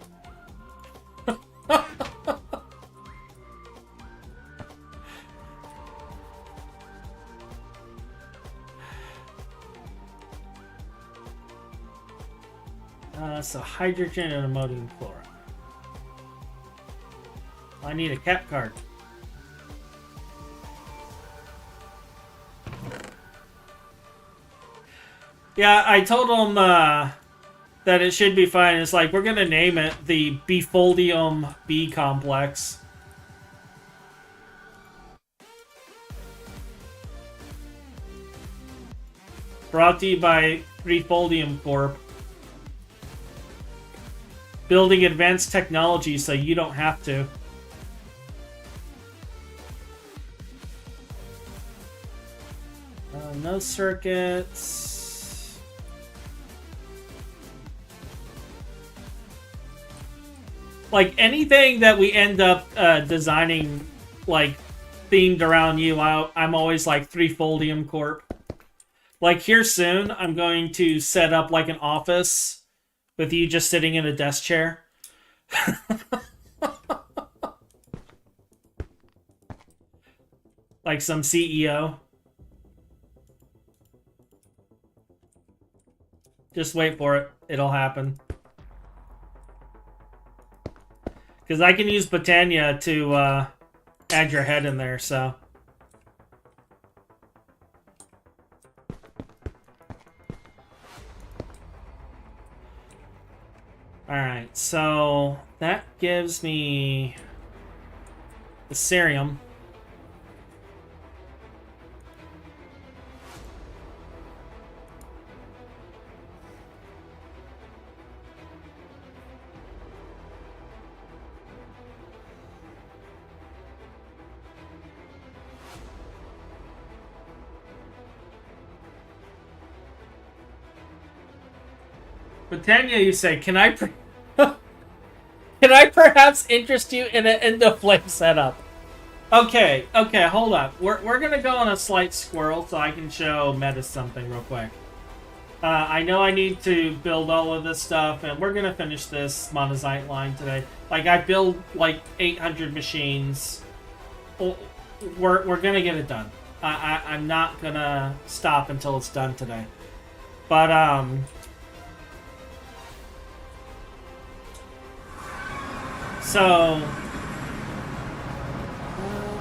So hydrogen and ammonium chloride. I need a cap card. Yeah, I told him that it should be fine. It's like, we're going to name it the Befoldium B complex. Brought to you by Befoldium Corp. Building advanced technology so you don't have to. No circuits. Like, anything that we end up designing, like, themed around you, I'm always like Threefoldium Corp. Like, here soon, I'm going to set up, like, an office with you just sitting in a desk chair. Like some CEO. Just wait for it. It'll happen. Because I can use Botania to add your head in there, so... Alright, so that gives me the cerium. Britannia, you say, can I perhaps interest you in an Endoflame setup? Okay, hold up. We're gonna go on a slight squirrel so I can show Meta something real quick. I know I need to build all of this stuff, and we're gonna finish this Monazite line today. Like, I build like 800 machines. We're gonna get it done. I'm not gonna stop until it's done today. But so,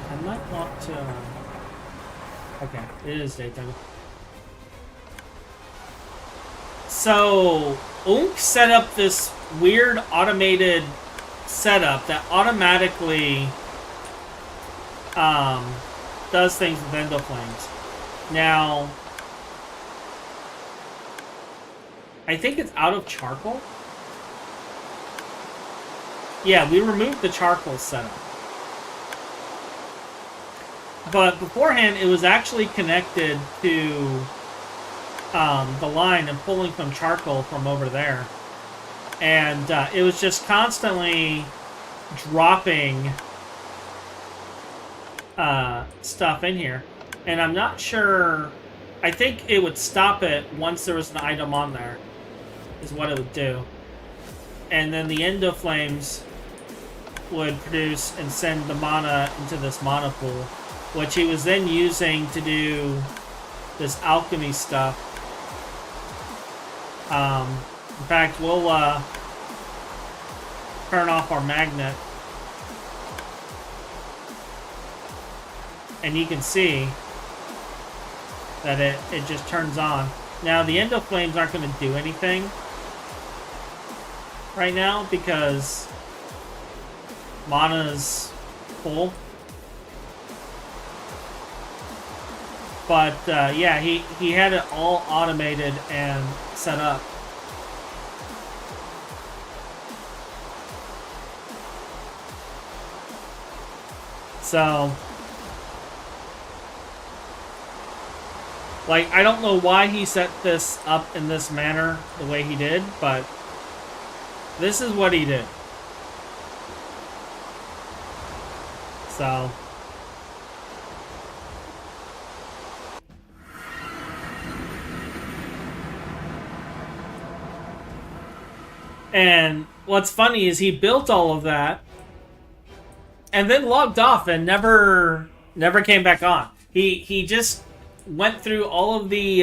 I might want to... Okay, it is daytime. So, Unk set up this weird automated setup that automatically does things with Endoflames. Now, I think it's out of charcoal. Yeah, we removed the charcoal setup. But beforehand, it was actually connected to the line and pulling from charcoal from over there. And it was just constantly dropping stuff in here. And I'm not sure... I think it would stop it once there was an item on there, is what it would do. And then the Endoflames would produce and send the mana into this mana pool, which he was then using to do this alchemy stuff. In fact, we'll turn off our magnet, and you can see that it just turns on. Now, the Endoflames aren't going to do anything right now because mana's full. But yeah, he had it all automated and set up. So, like, I don't know why he set this up in this manner the way he did, but this is what he did. So, and what's funny is he built all of that and then logged off and never came back on. He just went through all of the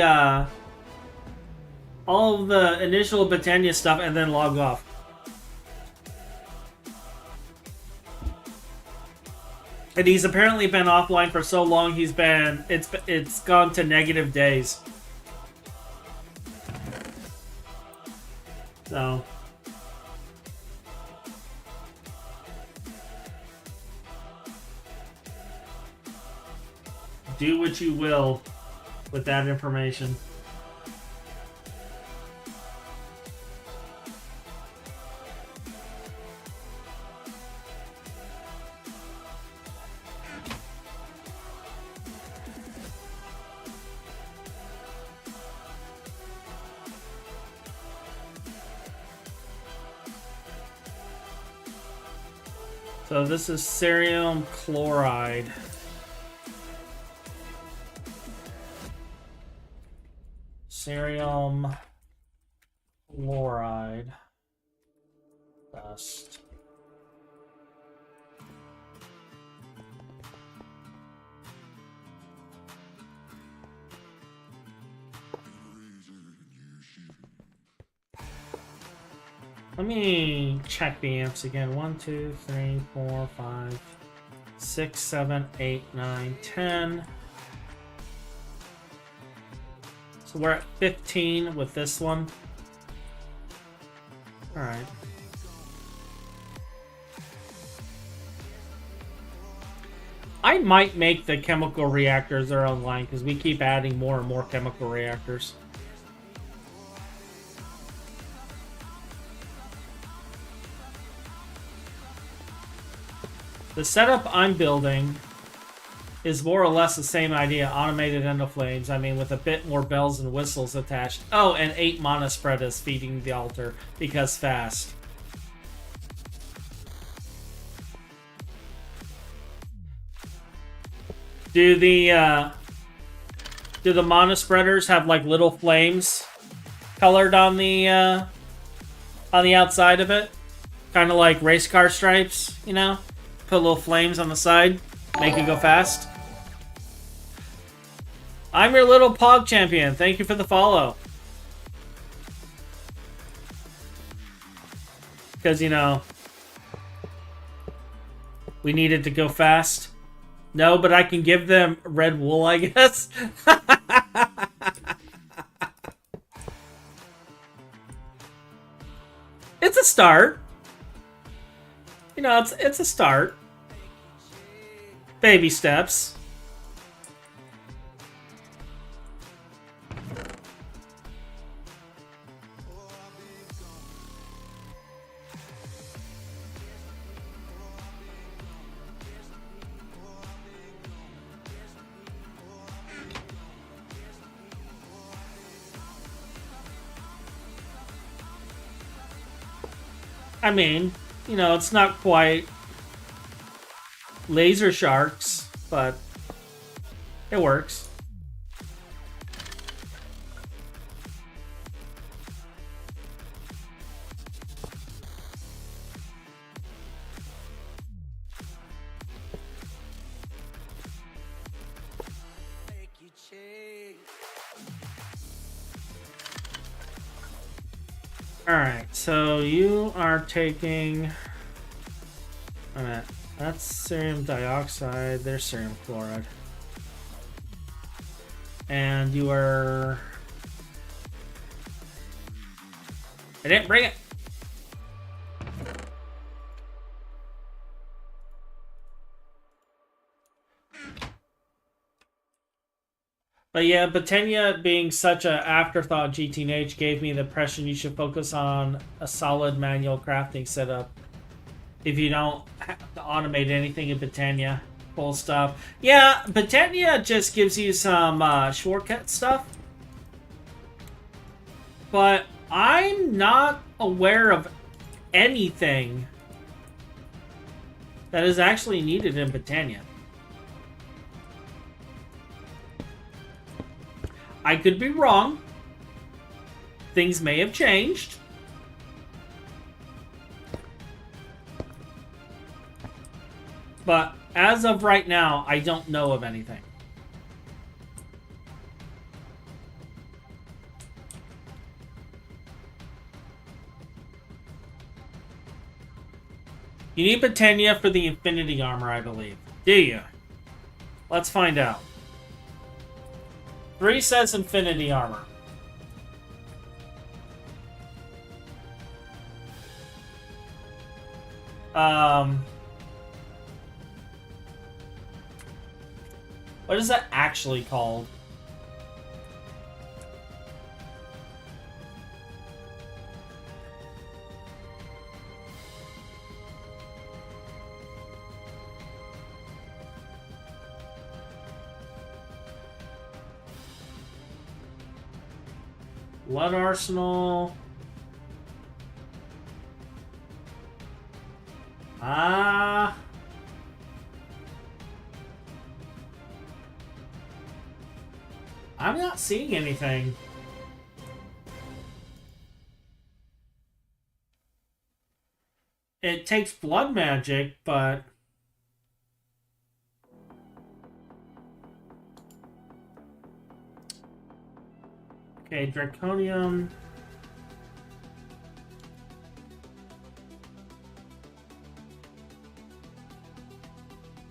all of the initial Britannia stuff and then log off. And he's apparently been offline for so long. It's gone to negative days. So do what you will with that information. So this is cerium chloride. Cerium chloride dust. Let me check the amps again. 1, 2, 3, 4, 5, 6, 7, 8, 9, 10. So we're at 15 with this one. Alright. I might make the chemical reactors that are online because we keep adding more and more chemical reactors. The setup I'm building is more or less the same idea. Automated endoflames. I mean, with a bit more bells and whistles attached. Oh, and 8 mana spread is feeding the altar because fast. Do the mana spreaders have like little flames colored on the outside of it? Kind of like race car stripes, you know? Put little flames on the side, make it go fast. I'm your little Pog champion. Thank you for the follow. Because, you know, we needed to go fast. No, but I can give them red wool, I guess. It's a start. You know, it's a start. Baby steps. I mean, you know, it's not quite laser sharks, but it works. Alright, so you are taking... Alright, that's cerium dioxide, there's cerium chloride. And you are... I didn't bring it! But yeah, Britannia being such an afterthought GTH gave me the impression you should focus on a solid manual crafting setup. If you don't have to automate anything in Britannia, full stuff. Yeah, Britannia just gives you some shortcut stuff. But I'm not aware of anything that is actually needed in Britannia. I could be wrong. Things may have changed. But as of right now, I don't know of anything. You need Britannia for the Infinity Armor, I believe. Do you? Let's find out. 3 says Infinity Armor. What is that actually called? Blood Arsenal. I'm not seeing anything. It takes blood magic, but... Okay, Draconium.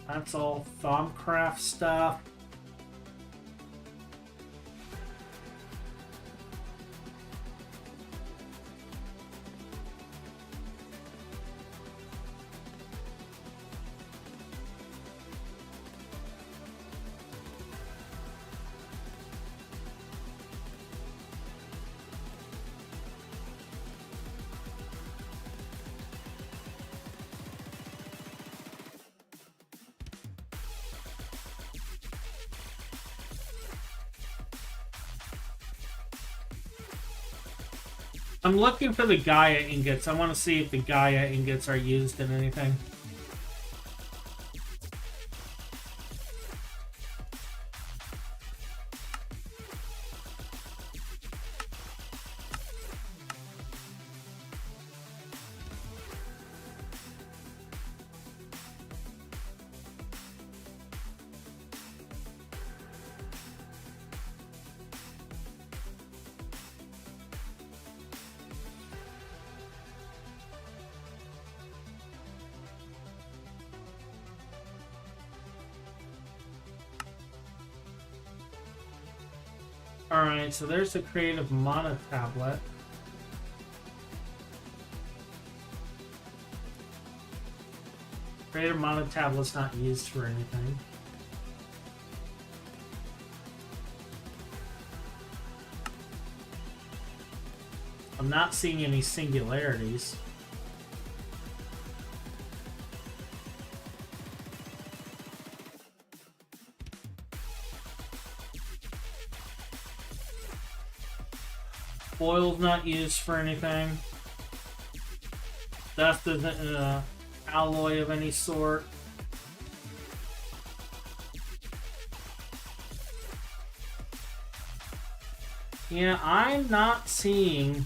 That's all Thaumcraft stuff. I'm looking for the Gaia ingots. I want to see if the Gaia ingots are used in anything. Alright, so there's the creative mana tablet. Creative mana tablet's not used for anything. I'm not seeing any singularities. Foil's not used for anything. Dust isn't an alloy of any sort. Yeah, I'm not seeing...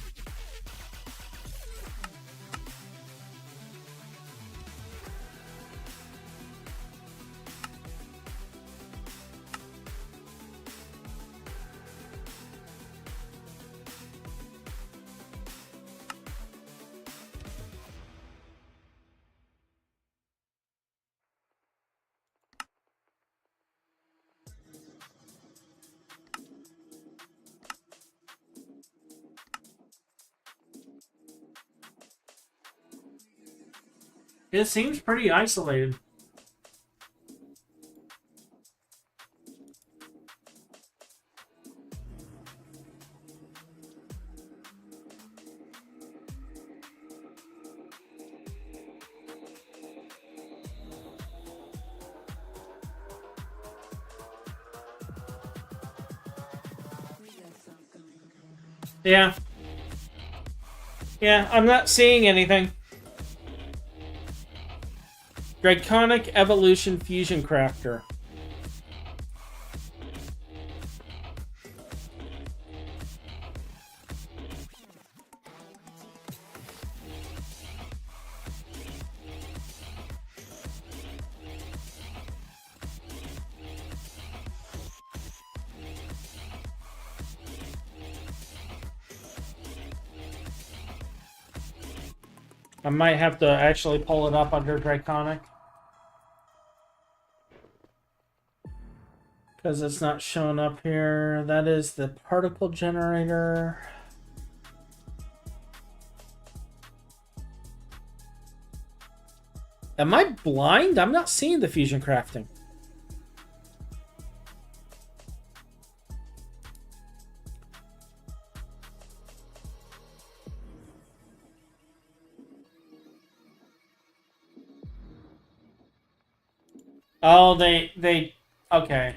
It seems pretty isolated. Yeah. Yeah, I'm not seeing anything. Draconic Evolution Fusion Crafter. I might have to actually pull it up under Draconic. Because it's not showing up here. That is the particle generator. Am I blind? I'm not seeing the fusion crafting. Oh, they okay.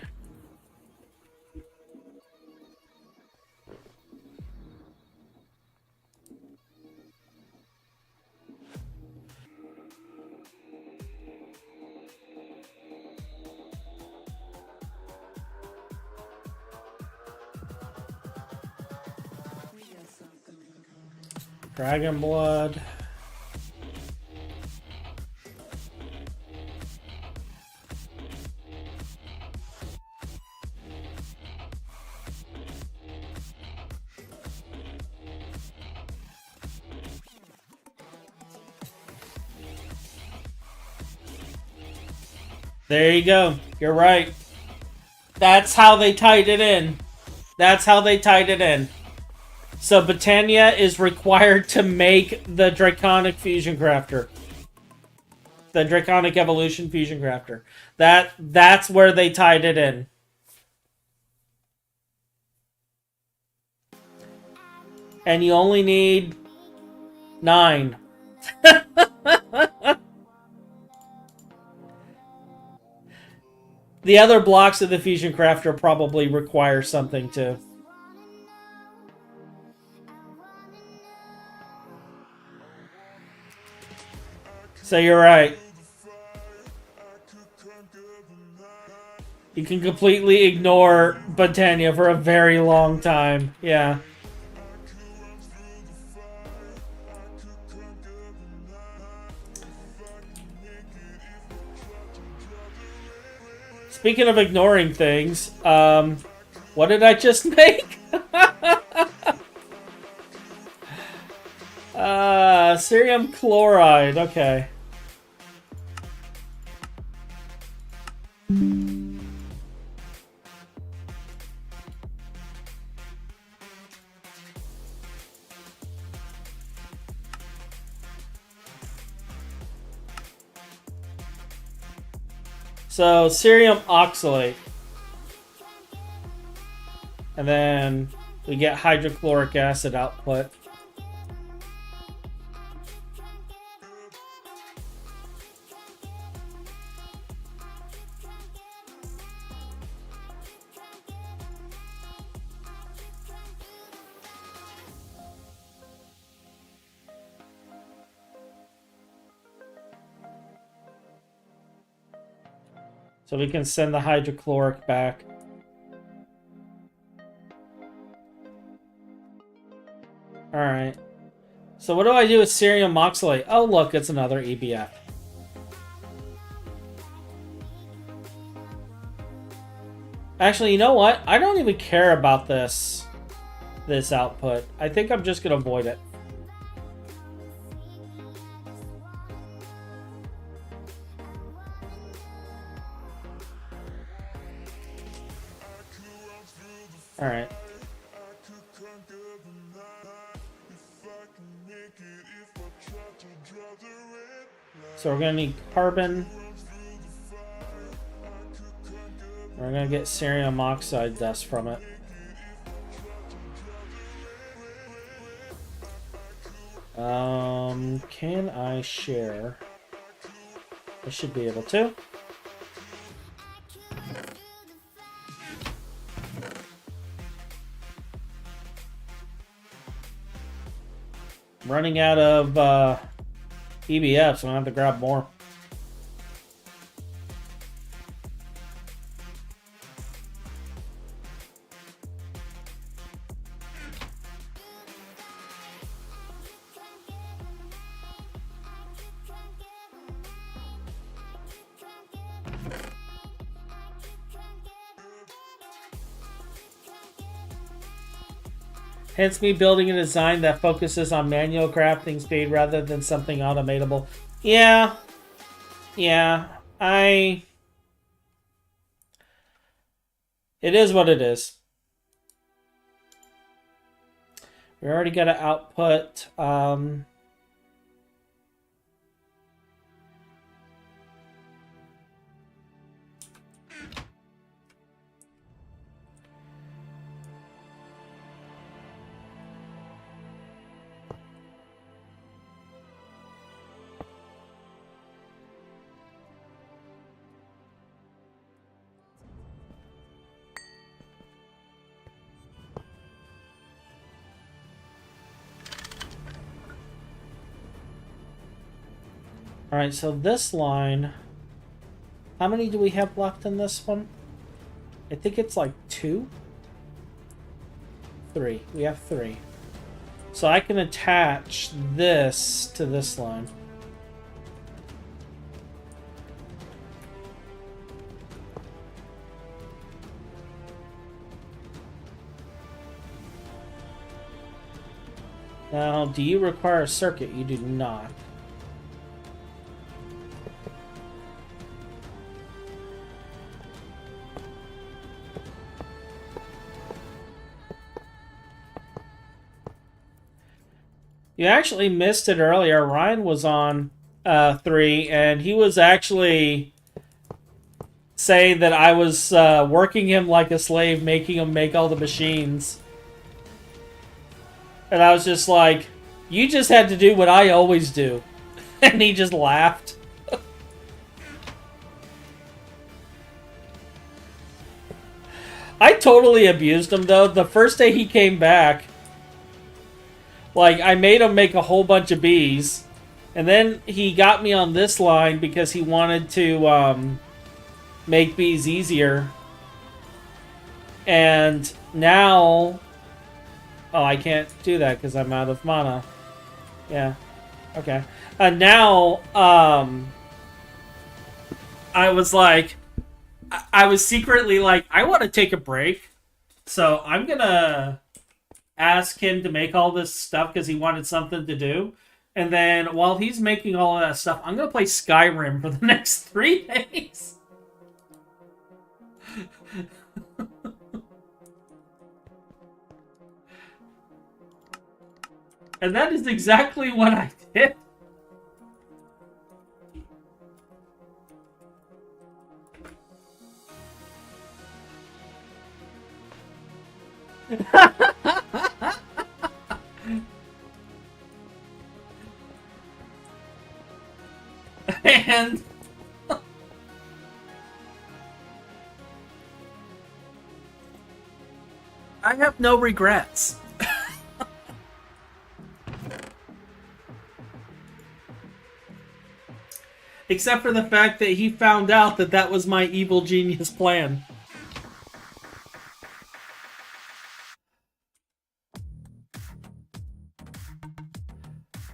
Dragon blood. There you go. You're right. That's how they tied it in. That's how they tied it in. So Botania is required to make the Draconic Fusion Crafter. The Draconic Evolution Fusion Crafter. That's where they tied it in. And you only need 9. The other blocks of the Fusion Crafter probably require something too. So you're right. You can completely ignore Botania for a very long time. Yeah. Speaking of ignoring things, what did I just make? Cerium chloride, okay. So, cerium oxalate. And then we get hydrochloric acid output. So we can send the hydrochloric back. Alright. So what do I do with cerium oxalate? Oh look, it's another EBF. Actually, you know what? I don't even care about this output. I think I'm just going to avoid it. Alright. So we're going to need carbon. We're going to get cerium oxide dust from it. Can I share? I should be able to. I'm running out of EBF, so I'm going to have to grab more. Hence me building a design that focuses on manual crafting speed rather than something automatable. Yeah. Yeah. It is what it is. We already got to output. All right, so this line. How many do we have left in this one? I think it's like 2? 3. We have 3. So I can attach this to this line. Now, do you require a circuit? You do not. You actually missed it earlier. Ryan was on 3, and he was actually saying that I was working him like a slave, making him make all the machines. And I was just like, you just had to do what I always do. And he just laughed. I totally abused him, though. The first day he came back, like, I made him make a whole bunch of bees. And then he got me on this line because he wanted to make bees easier. And now... Oh, I can't do that because I'm out of mana. Yeah. Okay. Now, I was like... I was secretly like, I want to take a break. So I'm going to ask him to make all this stuff because he wanted something to do. And then while he's making all of that stuff, I'm going to play Skyrim for the next 3 days. And that is exactly what I did. And I have no regrets. Except for the fact that he found out that that was my evil genius plan.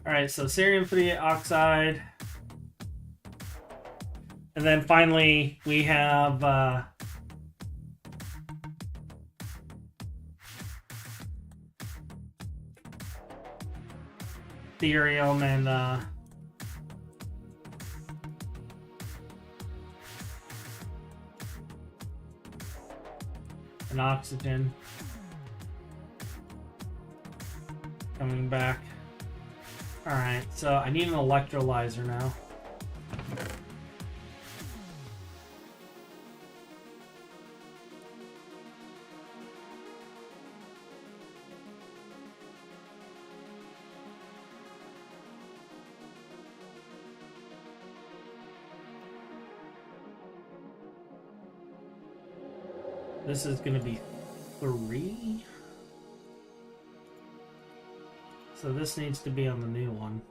Alright, so cerium 58 oxide. And then finally, we have... Therium and... and oxygen. Coming back. Alright, so I need an electrolyzer now. This is going to be 3. So this needs to be on the new one.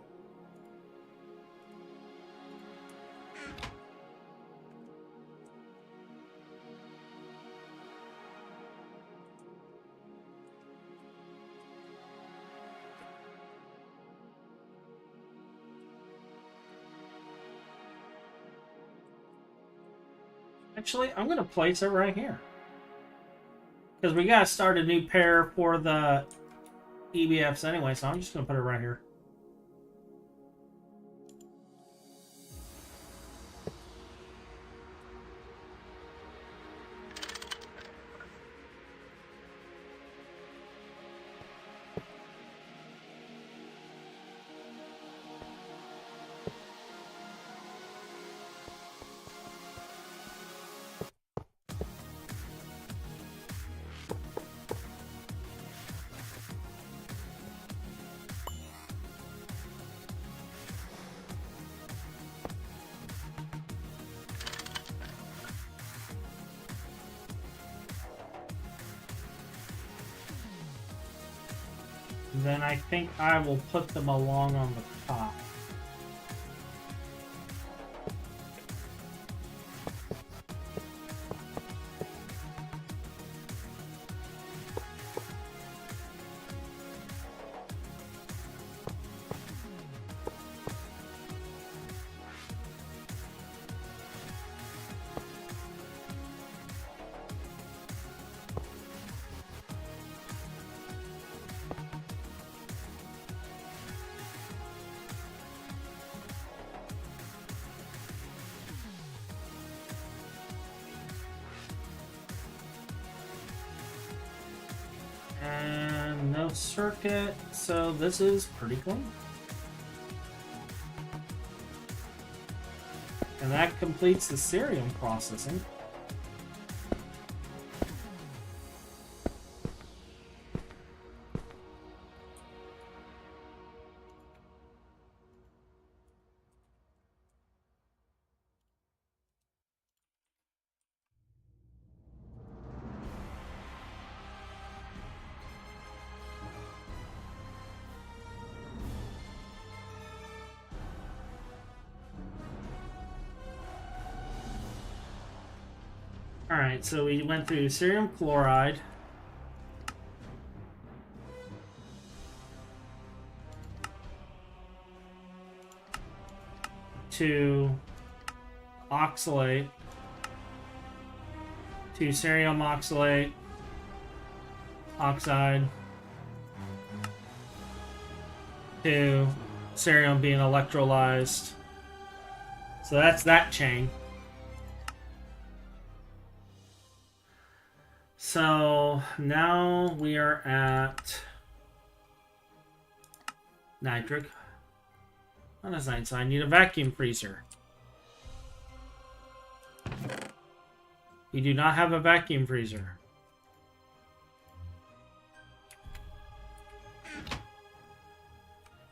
Actually, I'm going to place it right here. Because we got to start a new pair for the EBFs anyway, so I'm just going to put it right here. Then I think I will put them along on the top. And no circuit, so this is pretty clean. And that completes the cerium processing. Alright, so we went through cerium chloride. To oxalate. To cerium oxalate. Oxide. To cerium being electrolyzed. So that's that chain. So now we are at nitric monazite. So I need a vacuum freezer. We do not have a vacuum freezer.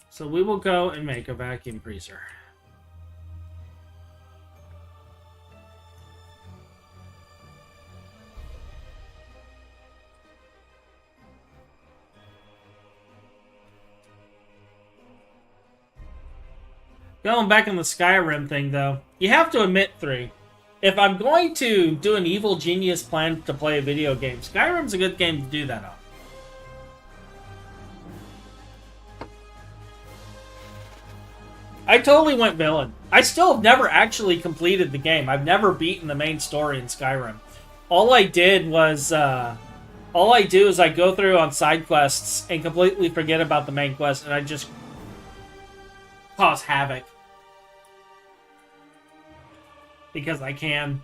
So we will go and make a vacuum freezer. Going back on the Skyrim thing, though, you have to admit, 3. If I'm going to do an evil genius plan to play a video game, Skyrim's a good game to do that on. I totally went villain. I still have never actually completed the game. I've never beaten the main story in Skyrim. All I did was, all I do is I go through on side quests and completely forget about the main quest, and I just cause havoc. Because I can.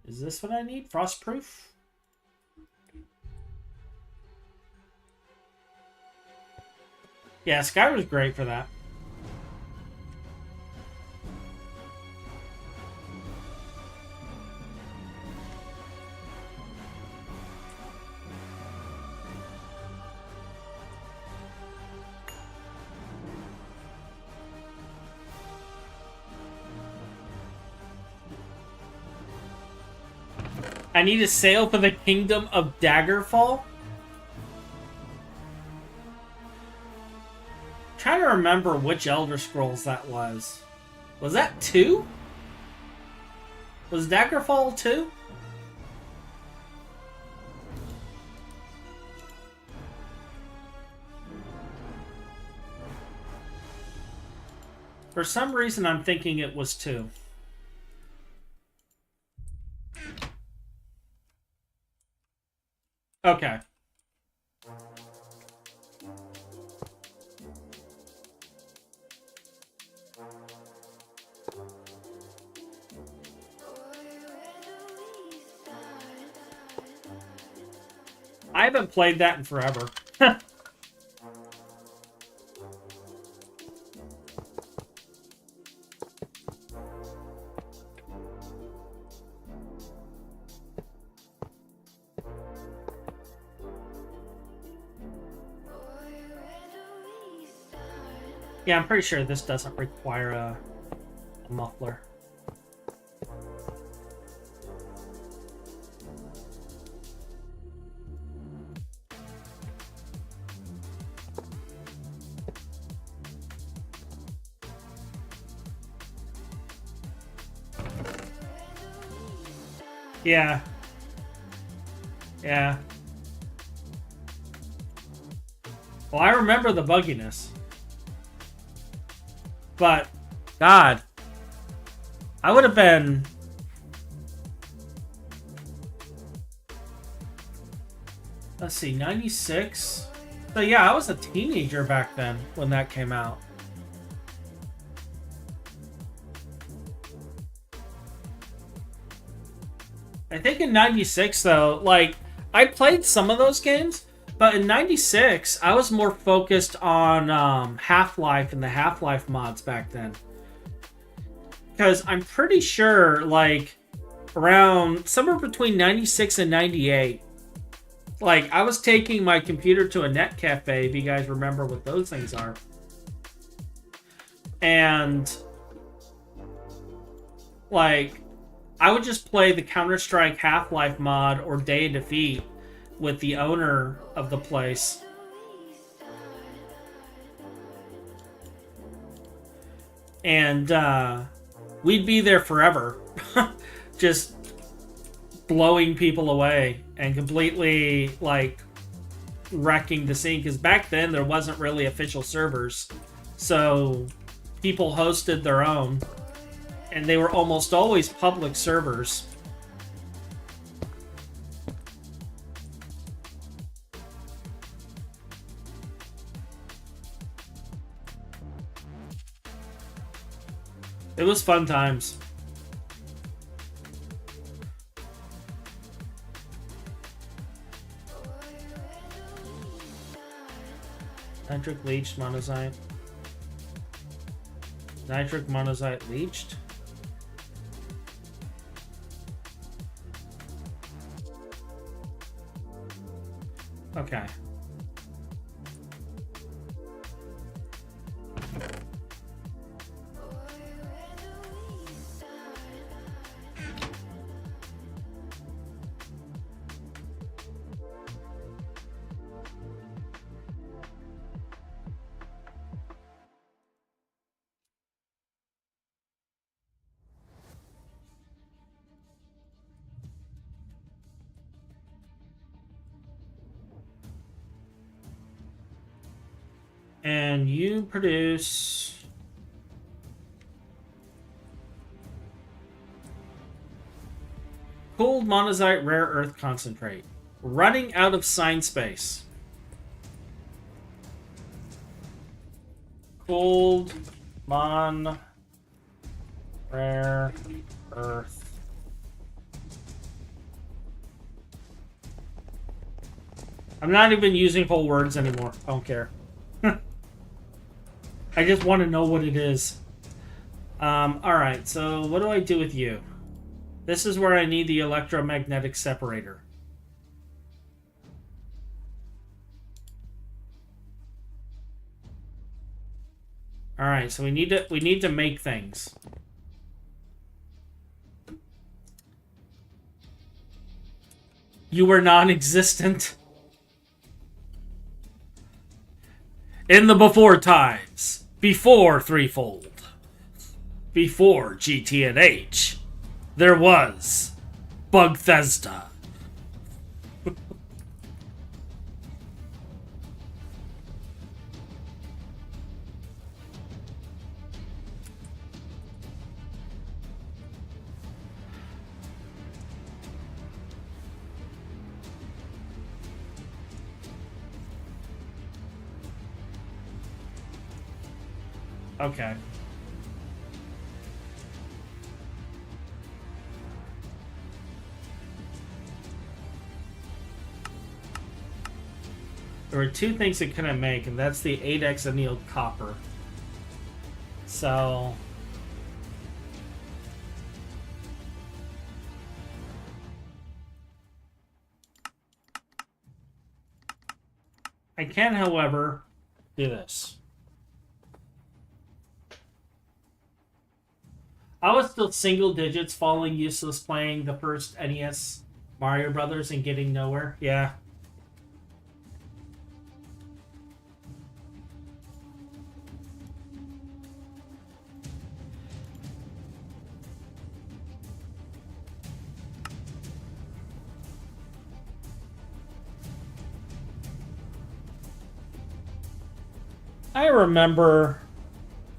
Is this what I need? Frostproof? Yeah, Skyrim's great for that. I need to sail for the kingdom of Daggerfall? I'm trying to remember which Elder Scrolls that was. Was that 2? Was Daggerfall 2? For some reason, I'm thinking it was 2. Okay. I haven't played that in forever. Yeah, I'm pretty sure this doesn't require a muffler. Yeah. Yeah. Well, I remember the bugginess. But, God, I would have been... Let's see, 96? So yeah, I was a teenager back then when that came out. I think in 96, though, like, I played some of those games, but in 96, I was more focused on Half-Life and the Half-Life mods back then. Because I'm pretty sure, like, around somewhere between 96 and 98, like, I was taking my computer to a net cafe, if you guys remember what those things are. And, like, I would just play the Counter-Strike Half-Life mod or Day of Defeat with the owner of the place. And we'd be there forever. Just blowing people away and completely, like, wrecking the scene. Because back then, there wasn't really official servers. So people hosted their own. And they were almost always public servers. It was fun times. Nitric leached monazite. Nitric monazite leached? Okay. And you produce... Cooled monazite rare earth concentrate. Running out of sign space. Cooled mon rare earth. I'm not even using whole words anymore. I don't care. I just want to know what it is. Alright, so what do I do with you? This is where I need the electromagnetic separator. Alright, so we need to make things. You were non-existent. In the before times. Before Threefold. Before GT&H. There was Bugthesda. Okay. There were two things it couldn't make, and that's the 8x annealed copper. So... I can, however, do this. I was still single digits, falling useless playing the first NES Mario Brothers and getting nowhere. Yeah. I remember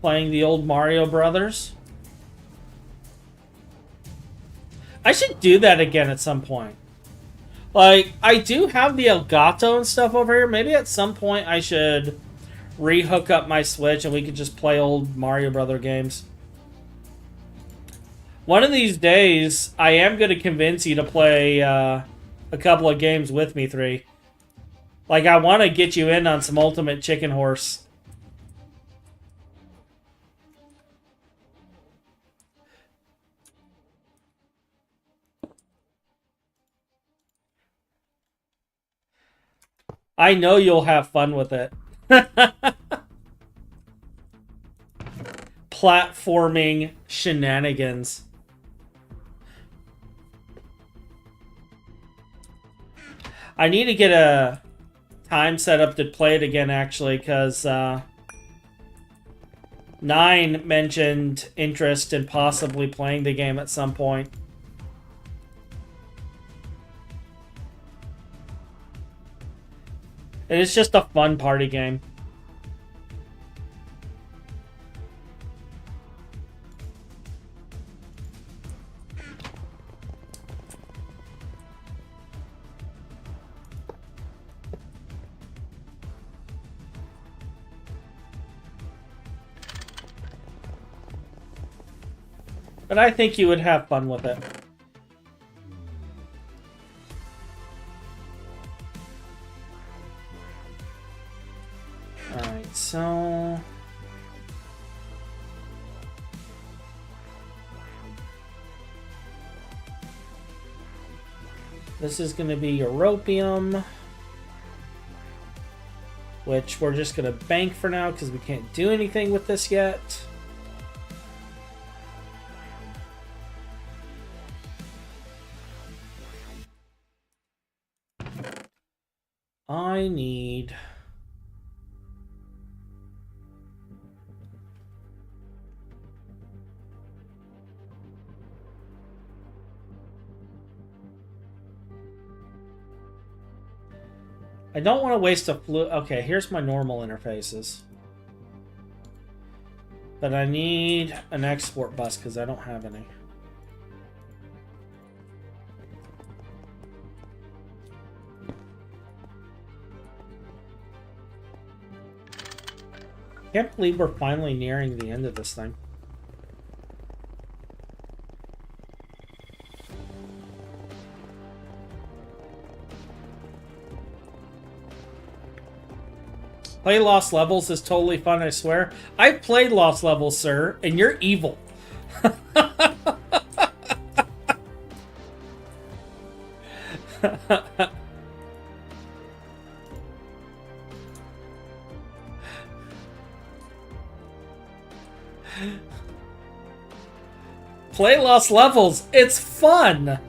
playing the old Mario Brothers. I should do that again at some point. Like, I do have the Elgato and stuff over here. Maybe at some point I should re-hook up my Switch and we could just play old Mario Brother games. One of these days, I am going to convince you to play a couple of games with me, 3. Like, I want to get you in on some Ultimate Chicken Horse. I know you'll have fun with it. Platforming shenanigans. I need to get a time set up to play it again, actually, because 9 mentioned interest in possibly playing the game at some point. And it's just a fun party game. But I think you would have fun with it. Alright, so... this is going to be Europium, which we're just going to bank for now because we can't do anything with this yet. I need... I don't want to waste a flu... okay, here's my normal interfaces. But I need an export bus because I don't have any. Can't believe we're finally nearing the end of this thing. Play Lost Levels is totally fun, I swear. I've played Lost Levels, sir, and you're evil. Play Lost Levels. It's fun.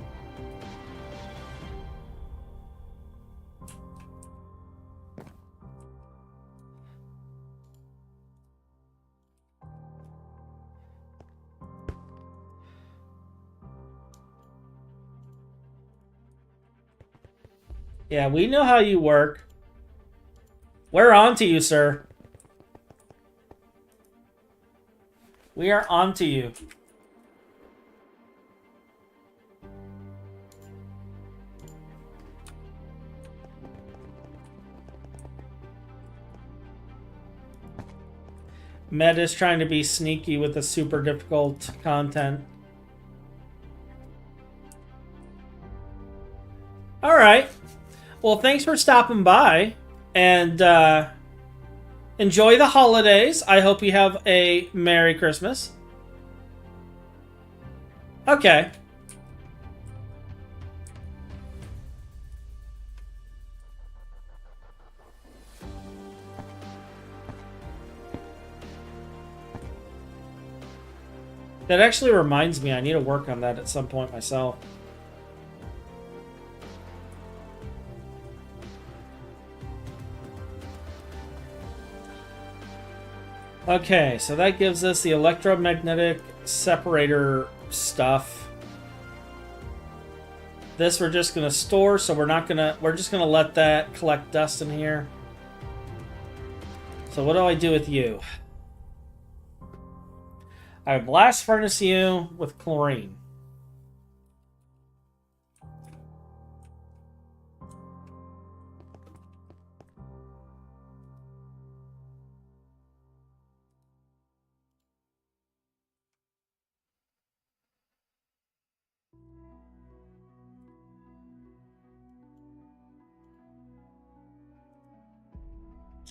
Yeah, we know how you work. We're on to you, sir. We are on to you. Meta's trying to be sneaky with the super difficult content. Alright. Well, thanks for stopping by. And enjoy the holidays. I hope you have a Merry Christmas. Okay. That actually reminds me, I need to work on that at some point myself. Okay, so that gives us the electromagnetic separator stuff. This we're just gonna store, so we're just gonna let that collect dust in here. So what do I do with you? I blast furnace you with chlorine.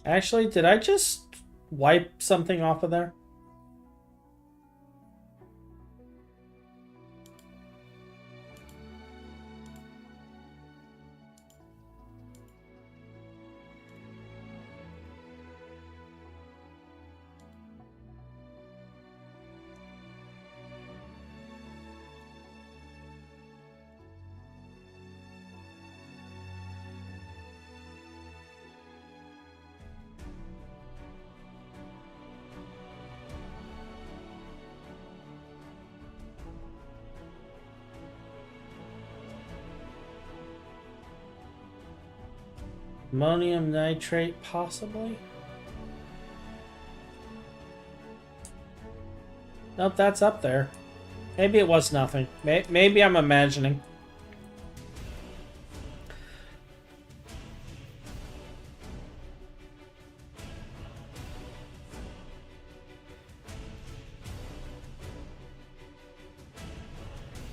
Actually, did I just wipe something off of there? Ammonium nitrate, possibly? Nope, that's up there. Maybe it was nothing. Maybe I'm imagining.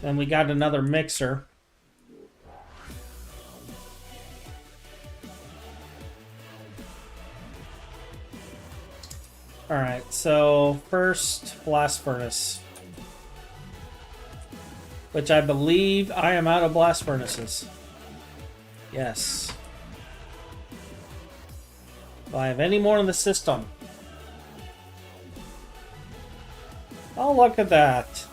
Then we got another mixer. Alright, so first blast furnace. Which I believe I am out of blast furnaces. Yes. Do I have any more in the system? Oh, look at that.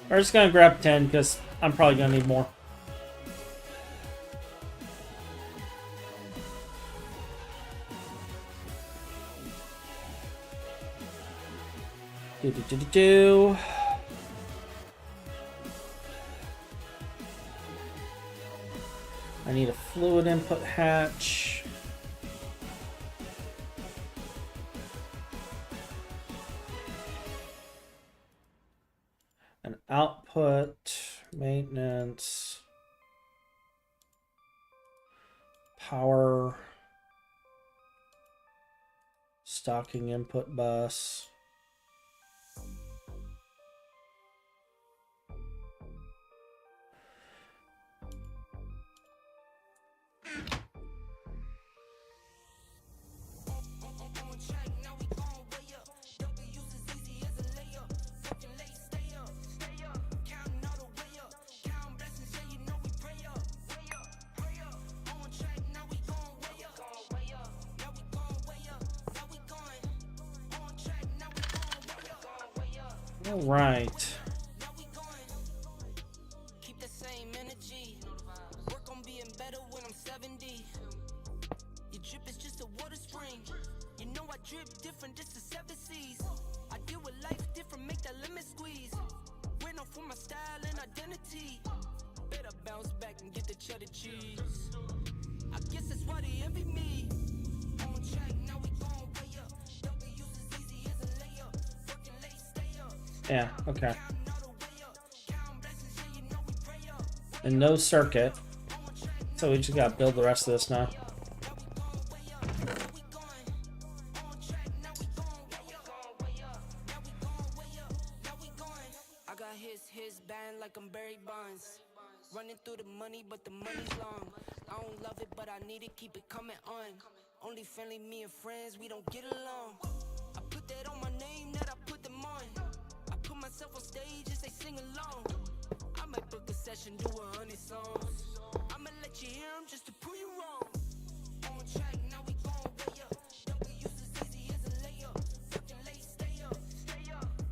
We're just gonna grab 10 because I'm probably gonna need more. I need a fluid input hatch. An output, maintenance, power, stocking input bus. All right. Keep the same energy. Work on being better when I'm 70. Your drip is just a water spring. You know I drip different, this is 7 seas. I deal with life different, make that limit squeeze. Went off for my style and identity. Better bounce back and get the cheddar cheese. I guess that's why they envy me. On track, now we going way up. W is as easy as a layup. Working late, stay up. Yeah, okay. And no circuit. So we just gotta build the rest of this now. I his band like I'm Barry Bonds. Running through the money, but the money's long. I don't love it, but I need it, keep it coming on. Only friendly, me and friends, we don't get along. I put that on my name, that I put them on. I put myself on stage and say sing along. I might book a session, do 100 songs. I'ma let you hear them just to prove you wrong. On track, now we going way up. W's as easy as a layup. Fucking late, stay up.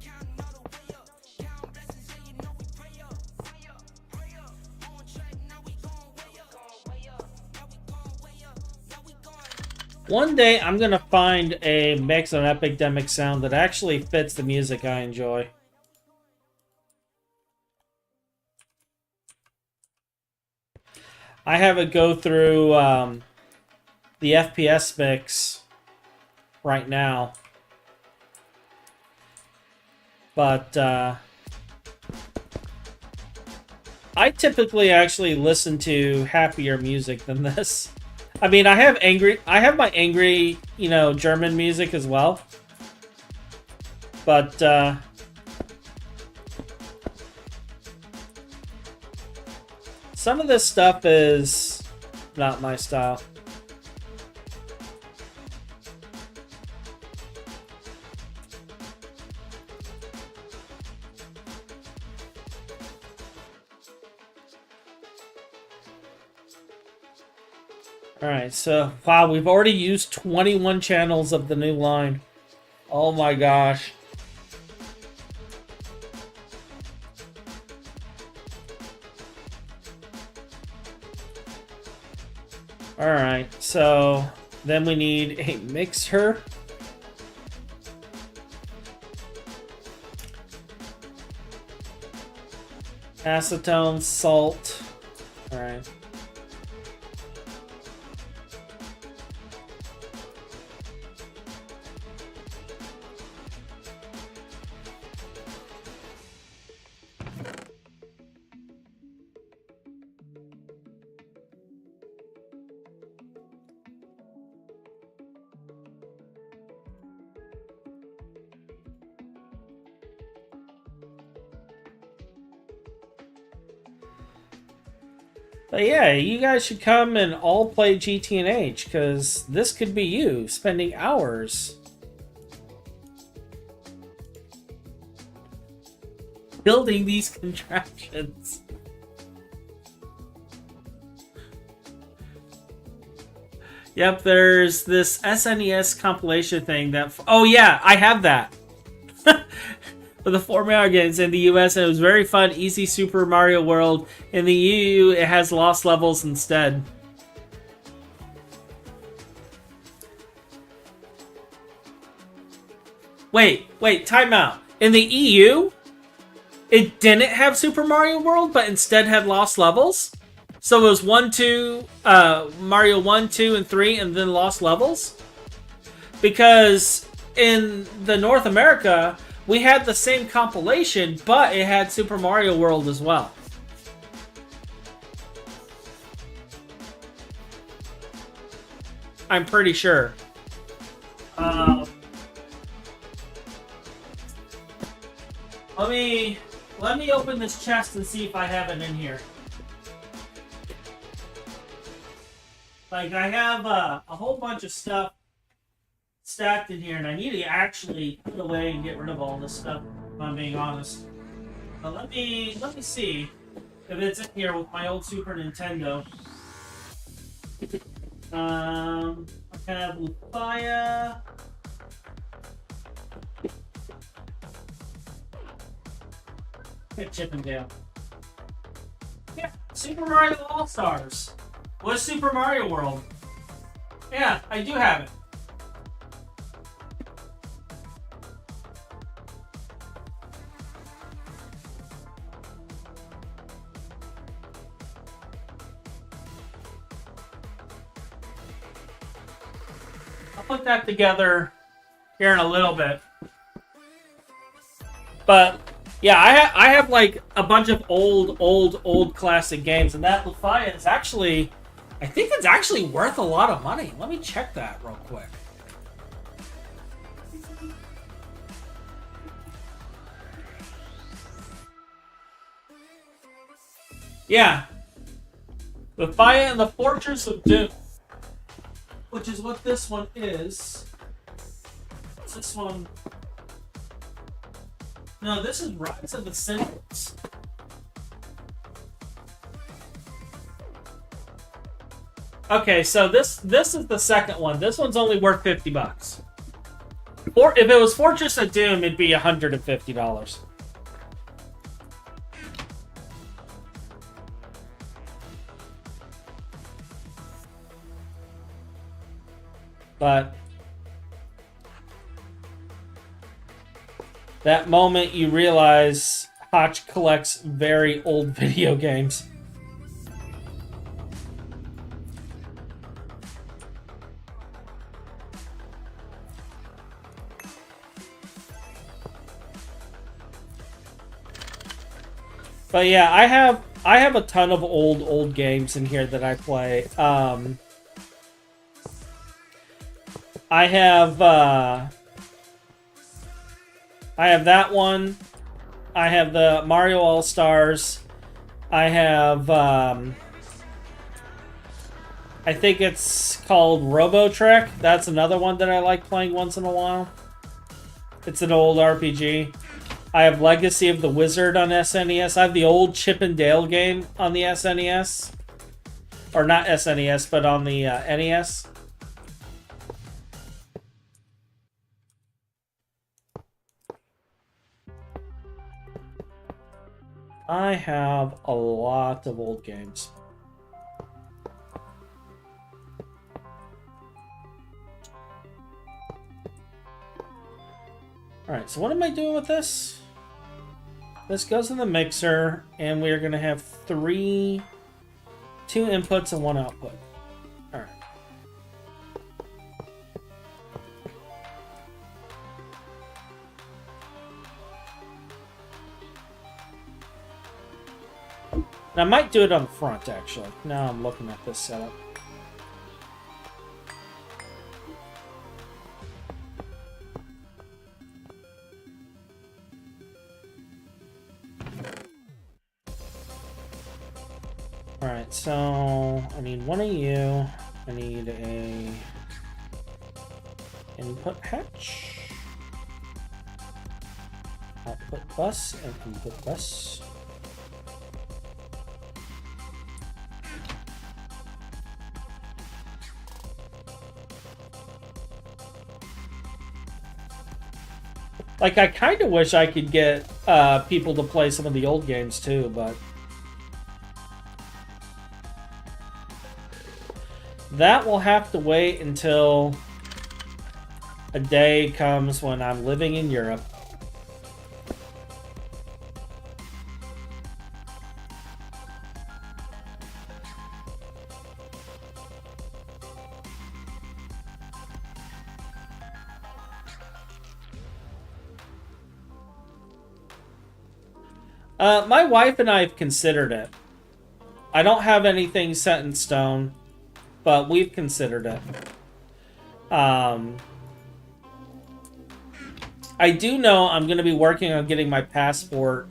Counting all the way up. Count blessings, yeah, you know we pray up. Pray up. On track, now we going way up. Now we going way up. Now we going. One day I'm gonna find a mix of Epidemic Sound that actually fits the music I enjoy. I have it go through the FPS mix right now, but I typically actually listen to happier music than this. I mean, I have my angry, you know, German music as well, but some of this stuff is not my style. Alright, so, wow, we've already used 21 channels of the new line. Oh my gosh. Alright, so then we need a mixer. Acetone, salt. Alright. But yeah, you guys should come and all play GT&H, because this could be you, spending hours building these contraptions. Yep, there's this SNES compilation thing that... Oh yeah, I have that. For the 4 Mario games in the US, and it was very fun. Easy Super Mario World. In the EU, it has lost levels instead. Wait, time out. In the EU, it didn't have Super Mario World, but instead had lost levels? So it was Mario 1, 2, and 3, and then lost levels? Because in the North America... we had the same compilation, but it had Super Mario World as well. I'm pretty sure. Let me open this chest and see if I have it in here. Like, I have a whole bunch of stuff stacked in here, and I need to actually put away and get rid of all this stuff, if I'm being honest. But let me see if it's in here with my old Super Nintendo. I have Lufaya. Chip and Dale. Yeah, Super Mario All-Stars. What's Super Mario World? Yeah, I do have it. I'll put that together here in a little bit. But yeah, I have like a bunch of old classic games, and that Lufaya is actually, I think it's actually worth a lot of money. Let me check that real quick. Yeah. The Fire and the Fortress of Doom. Which is what this one is. What's this one? No, this is Rise of the Sentinels. Okay, so this is the second one. This one's only worth $50. Or if it was Fortress of Doom, it'd be $150. But that moment you realize Hotch collects very old video games. But yeah, I have a ton of old games in here that I play. I have that one. I have the Mario All-Stars. I have I think it's called Robo-Trek. That's another one that I like playing once in a while. It's an old RPG. I have Legacy of the Wizard on SNES. I have the old Chip and Dale game on the SNES. Or not SNES, but on the NES. I have a lot of old games. Alright, so what am I doing with this? This goes in the mixer, and we are going to have two inputs and one output. Alright. And I might do it on the front, actually. Now I'm looking at this setup. Alright, so I need one of you. I need a input hatch, output bus, and input bus. Like, I kind of wish I could get people to play some of the old games too, but that will have to wait until a day comes when I'm living in Europe. My wife and I have considered it. I don't have anything set in stone, but we've considered it. I do know I'm going to be working on getting my passport,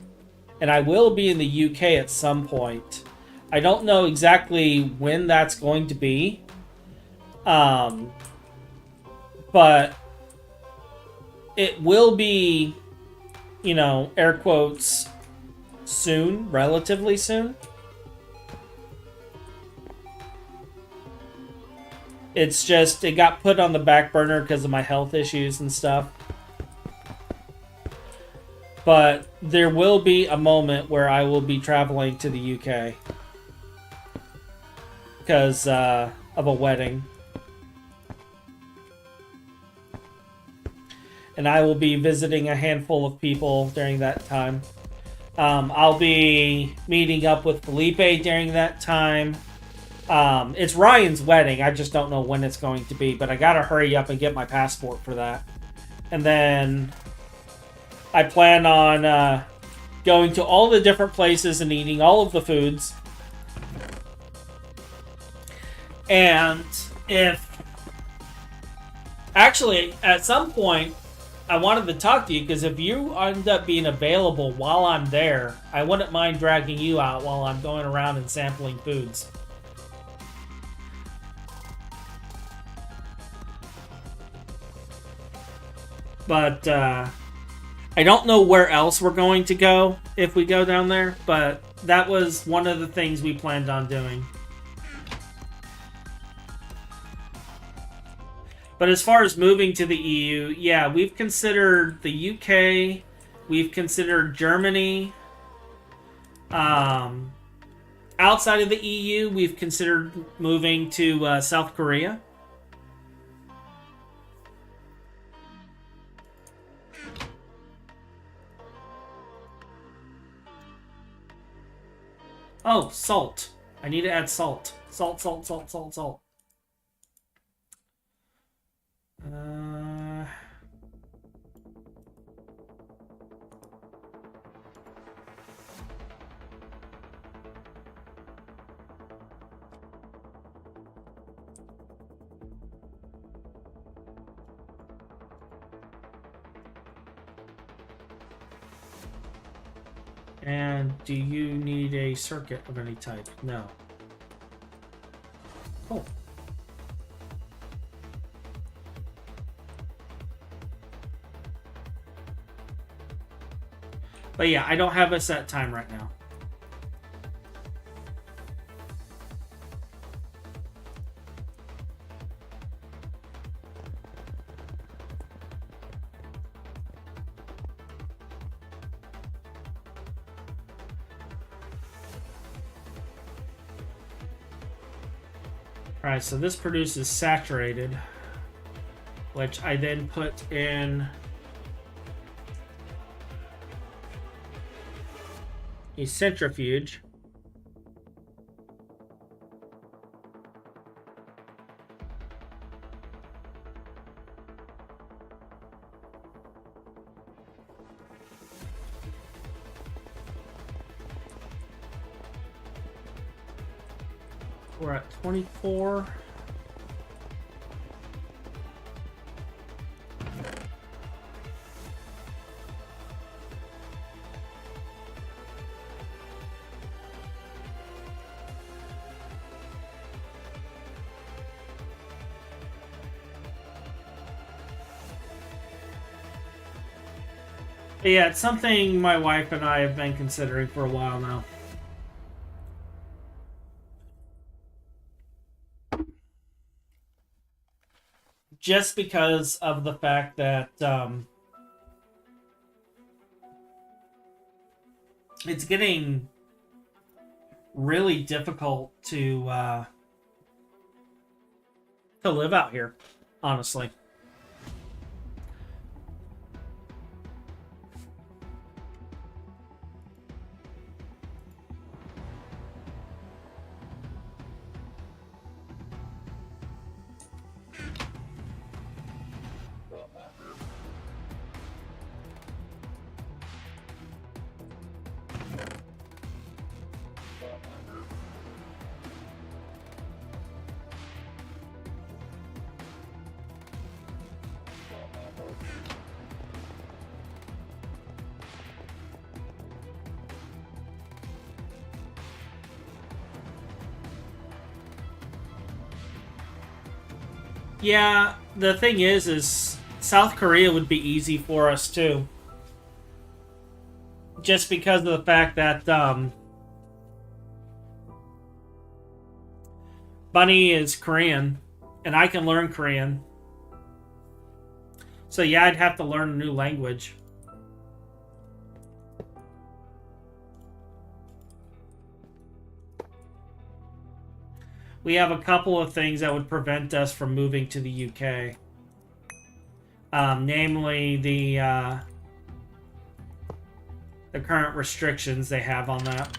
and I will be in the UK at some point. I don't know exactly when that's going to be. But it will be, you know, air quotes, soon, relatively soon. It's just, it got put on the back burner because of my health issues and stuff. But there will be a moment where I will be traveling to the UK because of a wedding. And I will be visiting a handful of people during that time. I'll be meeting up with Felipe during that time. It's Ryan's wedding. I just don't know when it's going to be, but I gotta hurry up and get my passport for that. And then I plan on going to all the different places and eating all of the foods. And if... Actually, at some point, I wanted to talk to you because if you end up being available while I'm there, I wouldn't mind dragging you out while I'm going around and sampling foods. But I don't know where else we're going to go if we go down there, but that was one of the things we planned on doing. But as far as moving to the EU, yeah, we've considered the UK, we've considered Germany. Outside of the EU, we've considered moving to South Korea. Oh, salt. I need to add salt. Salt, salt, salt, salt, salt. And do you need a circuit of any type? No. Cool. But yeah, I don't have a set time right now. Alright, so this produces saturated, which I then put in a centrifuge. We're at 24. Yeah, it's something my wife and I have been considering for a while now. Just because of the fact that it's getting really difficult to live out here, honestly. Yeah, the thing is South Korea would be easy for us too. Just because of the fact that Bunny is Korean and I can learn Korean. So yeah, I'd have to learn a new language. We have a couple of things that would prevent us from moving to the UK. Namely, the current restrictions they have on that.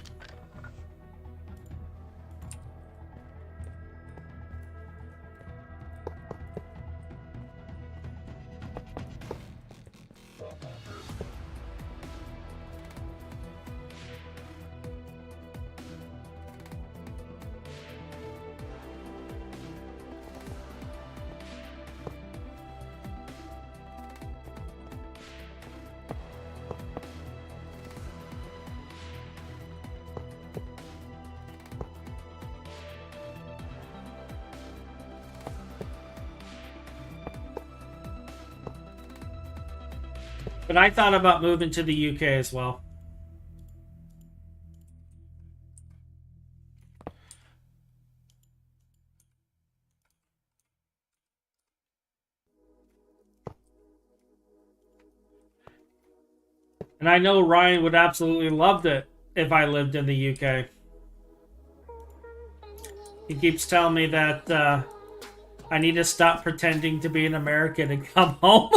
But I thought about moving to the UK as well. And I know Ryan would absolutely love it if I lived in the UK. He keeps telling me that I need to stop pretending to be an American and come home.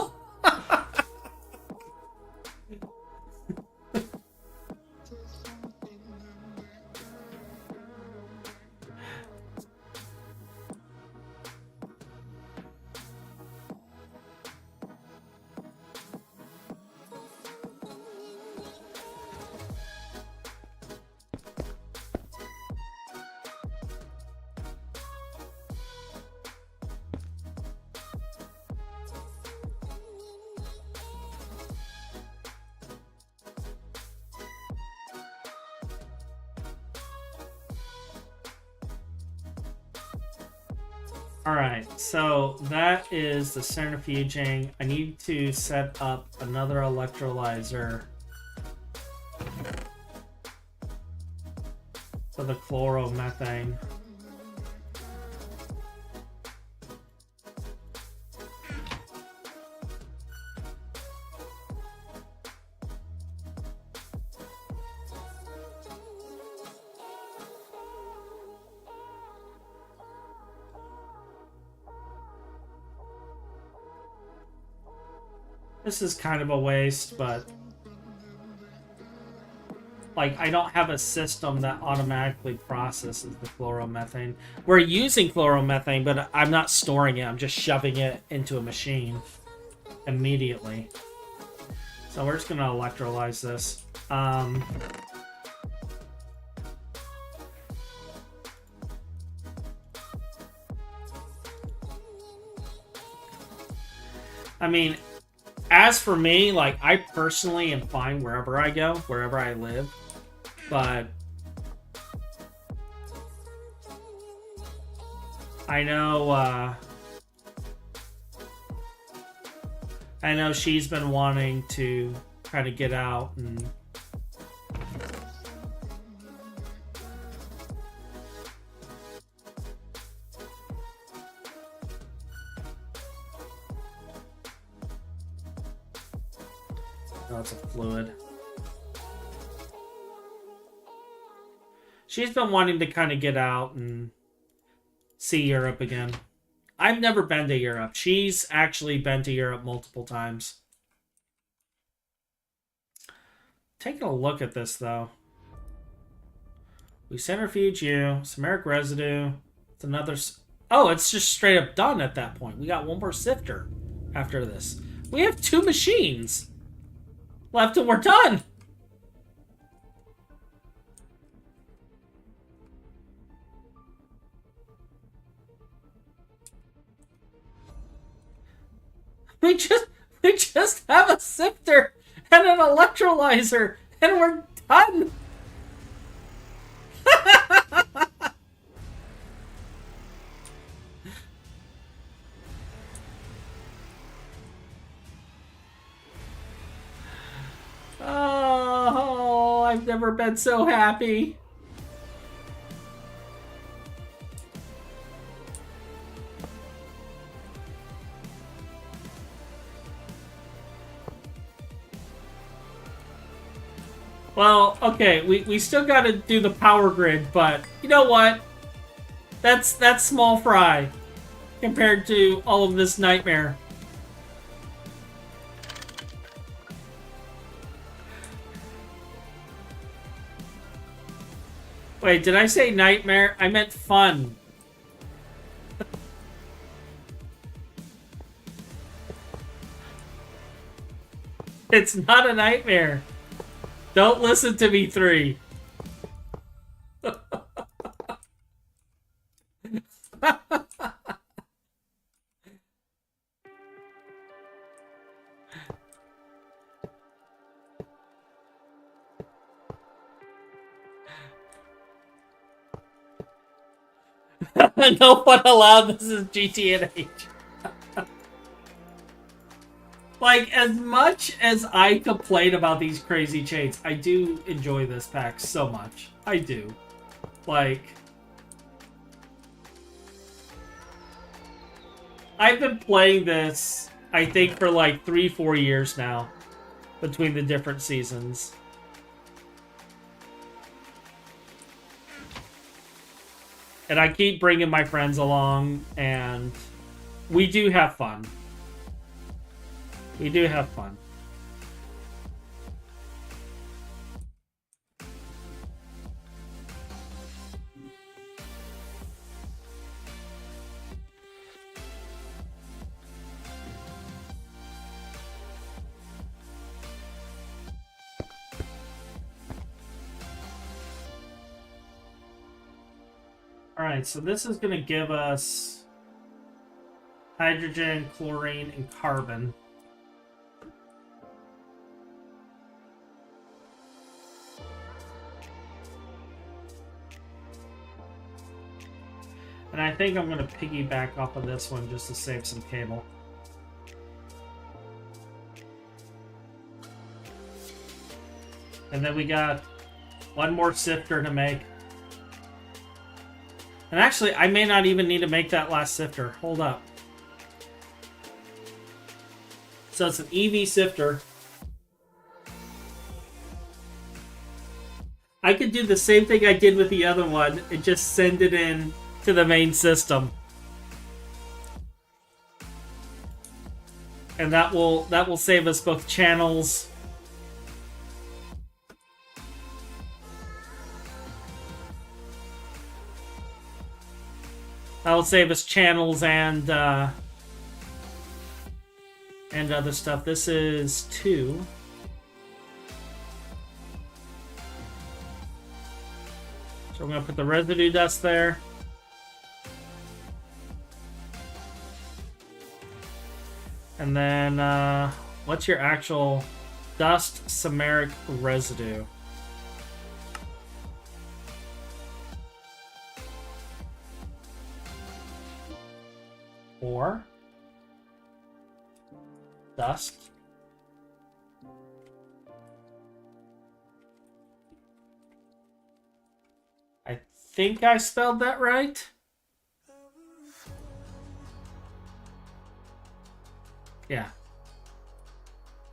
Alright, so that is the centrifuging. I need to set up another electrolyzer for the chloromethane. This is kind of a waste, but like I don't have a system that automatically processes the chloromethane. We're using chloromethane, but I'm not storing it. I'm just shoving it into a machine immediately. So we're just gonna electrolyze this. I mean, as for me, like, I personally am fine wherever I go, wherever I live, but I know she's been wanting to kind of get out and lots of fluid. She's been wanting to kind of get out and see Europe again. I've never been to Europe. She's actually been to Europe multiple times. Taking a look at this, though. We centrifuge you. Samaric residue. It's another... Oh, it's just straight up done at that point. We got one more sifter after this. We have 2 machines left and we're done. We just have a sifter and an electrolyzer and we're done. Oh, I've never been so happy. Well, okay, we still got to do the power grid, but you know what? That's small fry compared to all of this nightmare. Wait, did I say nightmare? I meant fun. It's not a nightmare. Don't listen to me, 3. No one allowed. This is GTNH. Like, as much as I complain about these crazy chains, I do enjoy this pack so much. I do. Like, I've been playing this, I think, for like 3-4 years now, between the different seasons. And I keep bringing my friends along, and we do have fun. We do have fun. Alright, so this is going to give us hydrogen, chlorine, and carbon. And I think I'm going to piggyback off of this one just to save some cable. And then we got one more sifter to make. And actually, I may not even need to make that last sifter. Hold up. So it's an EV sifter. I could do the same thing I did with the other one and just send it in to the main system. And that will save us both channels. That will save us channels and other stuff. This is 2. So I'm going to put the residue dust there. And then, what's your actual dust samaric residue? Or dust. I think I spelled that right. Yeah.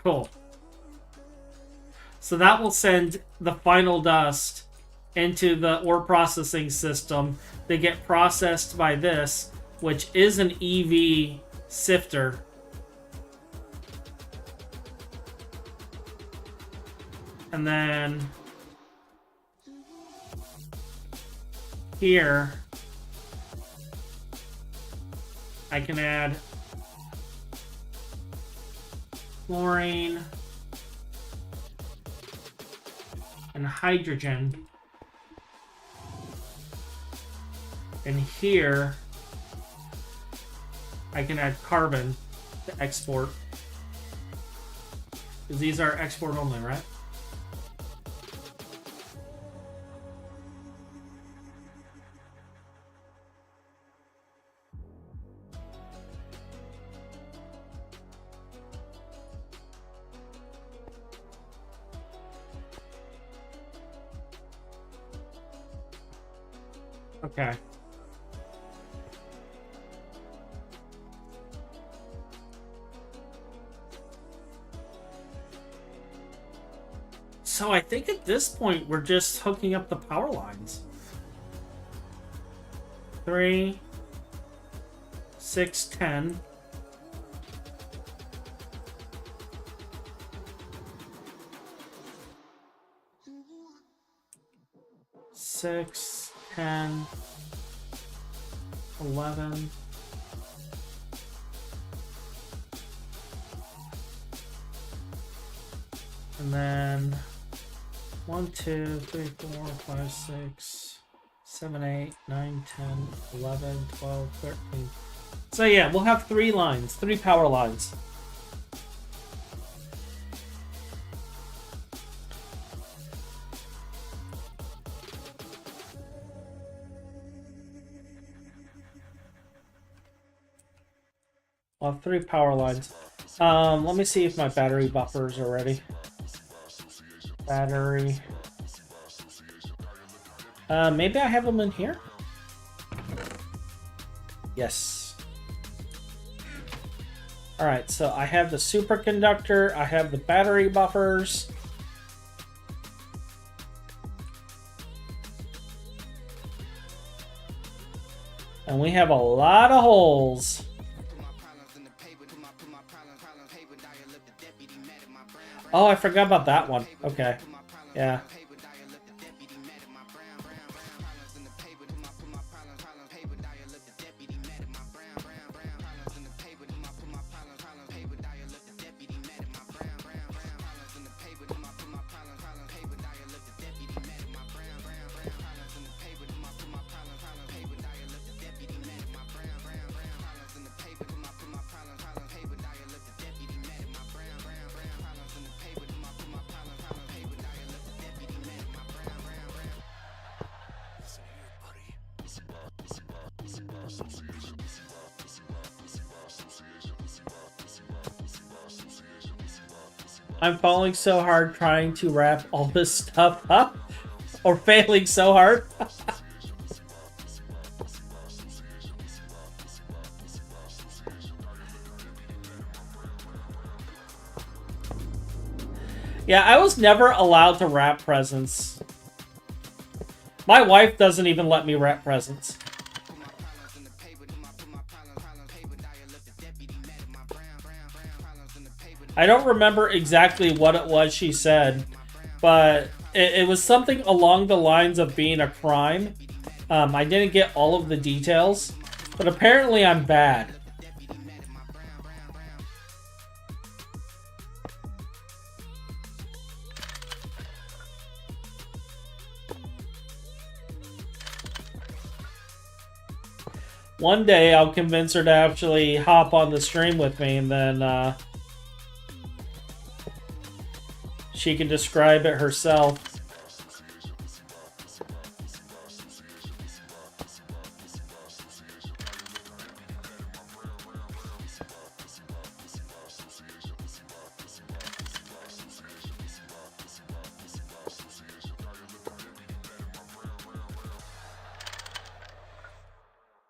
Cool. So that will send the final dust into the ore processing system. They get processed by this, which is an EV sifter. And then here I can add chlorine and hydrogen. And here I can add carbon to export. Because these are export only, right? Okay. So I think at this point we're just hooking up the power lines. 3, 6, 10. Six, 10, 11. And then 1, 2, 3, 4, 5, 6, 7, 8, 9, 10, 11, 12, 13. So yeah, we'll have 3 lines, 3 power lines. We'll have 3 power lines. Let me see if my battery buffers are ready. Battery. Maybe I have them in here? Yes. Alright, so I have the superconductor, I have the battery buffers. And we have a lot of holes. Oh, I forgot about that one. Okay. Yeah. I'm falling so hard trying to wrap all this stuff up. Or failing so hard. Yeah, I was never allowed to wrap presents. My wife doesn't even let me wrap presents. I don't remember exactly what it was she said, but it was something along the lines of being a crime. I didn't get all of the details, but apparently I'm bad. One day I'll convince her to actually hop on the stream with me, and then she can describe it herself.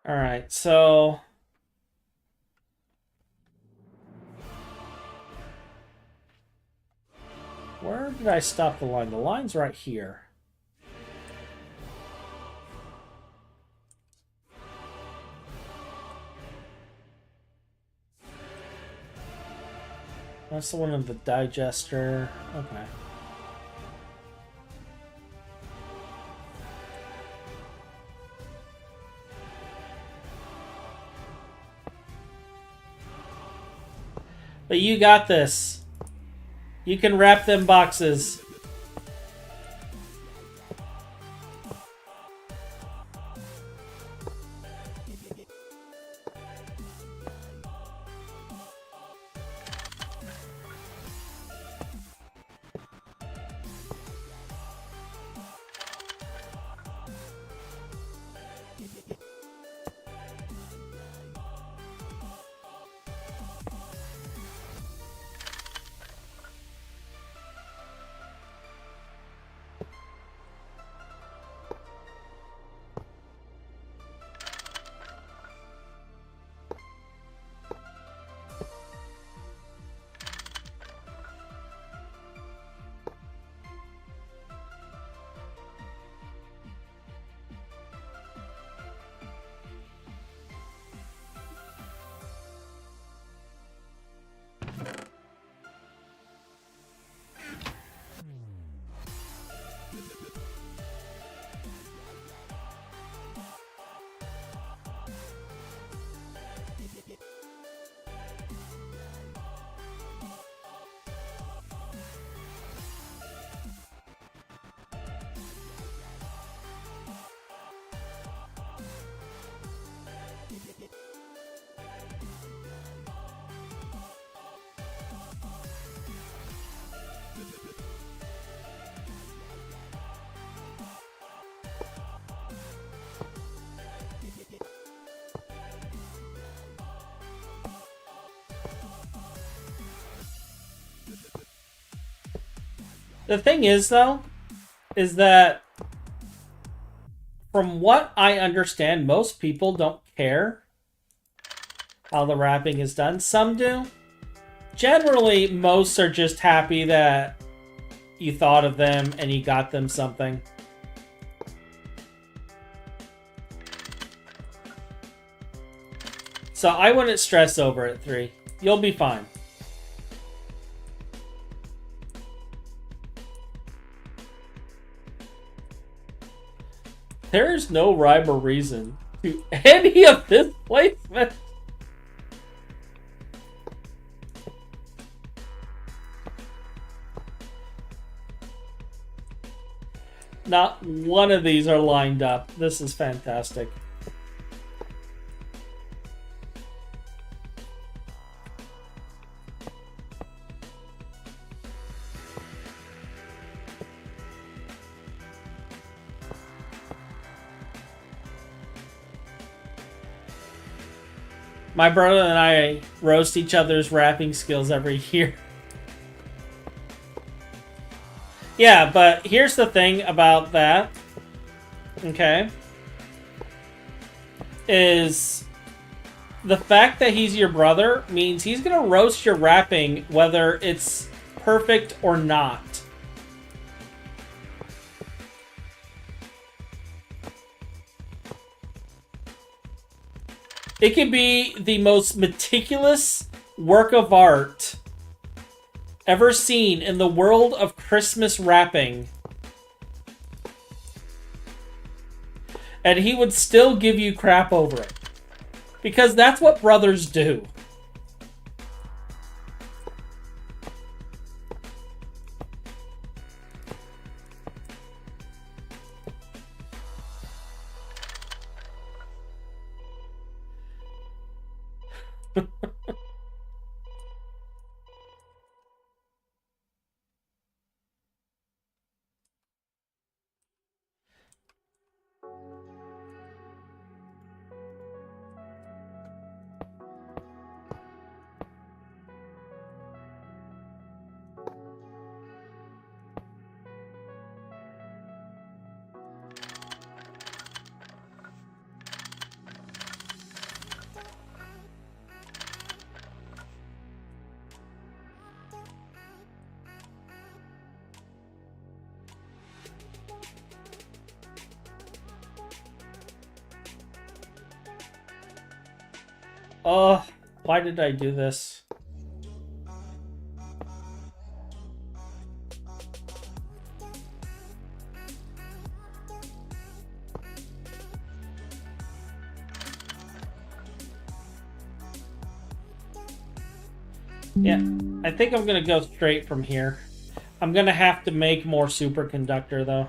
All right, so where did I stop the line? The line's right here. That's the one of the digester. Okay. But you got this. You can wrap them boxes. The thing is, though, is that from what I understand, most people don't care how the wrapping is done. Some do. Generally, most are just happy that you thought of them and you got them something. So I wouldn't stress over it, 3. You'll be fine. There's no rhyme or reason to any of this placement. Not one of these are lined up. This is fantastic. My brother and I roast each other's wrapping skills every year. Yeah, but here's the thing about that. Okay. Is the fact that he's your brother means he's going to roast your wrapping whether it's perfect or not. It can be the most meticulous work of art ever seen in the world of Christmas wrapping. And he would still give you crap over it. Because that's what brothers do. Oh, why did I do this? Yeah, I think I'm going to go straight from here. I'm going to have to make more superconductor, though.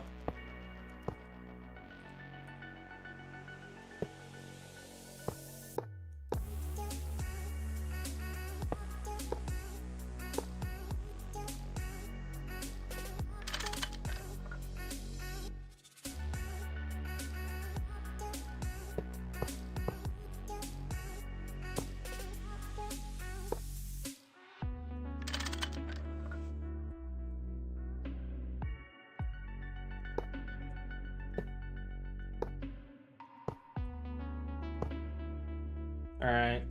Alright.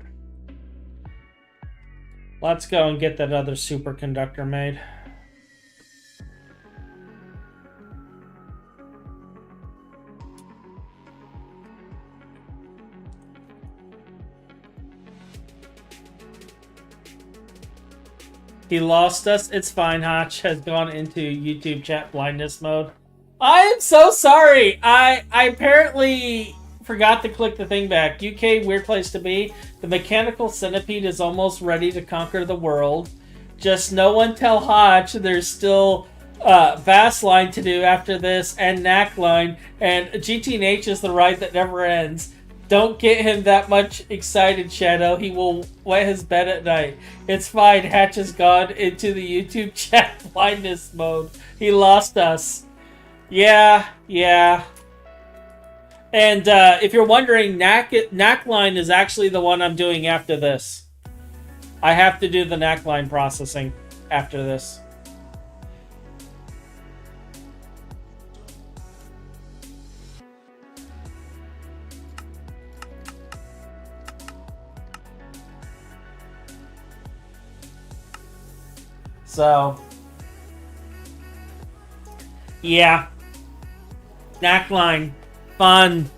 Let's go and get that other superconductor made. He lost us. It's fine. Hotch has gone into YouTube chat blindness mode. I am so sorry. I apparently forgot to click the thing back. UK, weird place to be. The mechanical centipede is almost ready to conquer the world. Just no one tell Hotch there's still Bass line to do after this and Knack line. And GT&H is the ride that never ends. Don't get him that much excited, Shadow. He will wet his bed at night. It's fine. Hatch has gone into the YouTube chat blindness mode. He lost us. Yeah. And if you're wondering, Knack line is actually the one I'm doing after this. I have to do the Knack line processing after this. So, yeah. Neckline. Fun.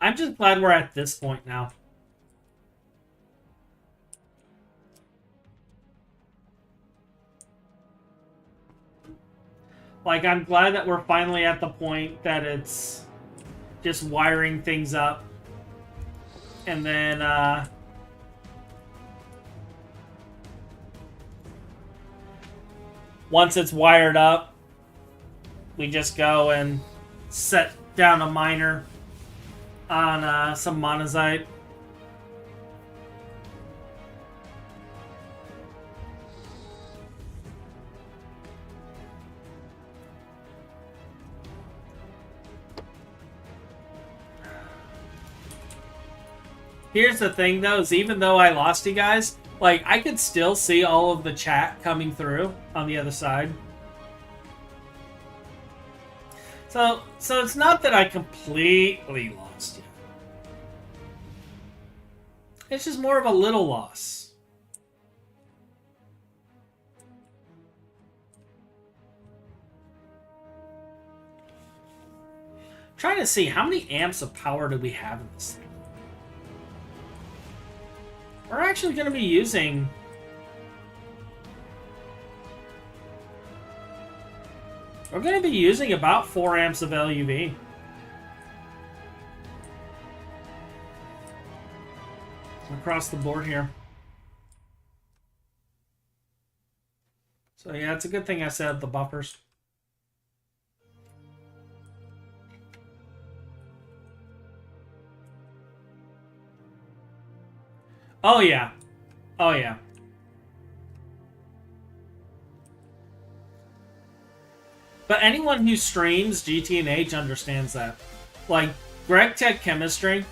I'm just glad we're at this point now. Like, I'm glad that we're finally at the point that it's just wiring things up. And then, once it's wired up, we just go and set down a miner on some Monazite. Here's the thing, though, is even though I lost you guys, like, I could still see all of the chat coming through on the other side. So it's not that I completely lost you. It's just more of a little loss. I'm trying to see, how many amps of power do we have in this thing? We're actually going to be using... We're going to be using about 4 amps of LUV. Across the board here. So yeah, it's a good thing I set up the buffers. Oh yeah. Oh yeah. But anyone who streams GT&H understands that. Like, Greg Tech Chemistry,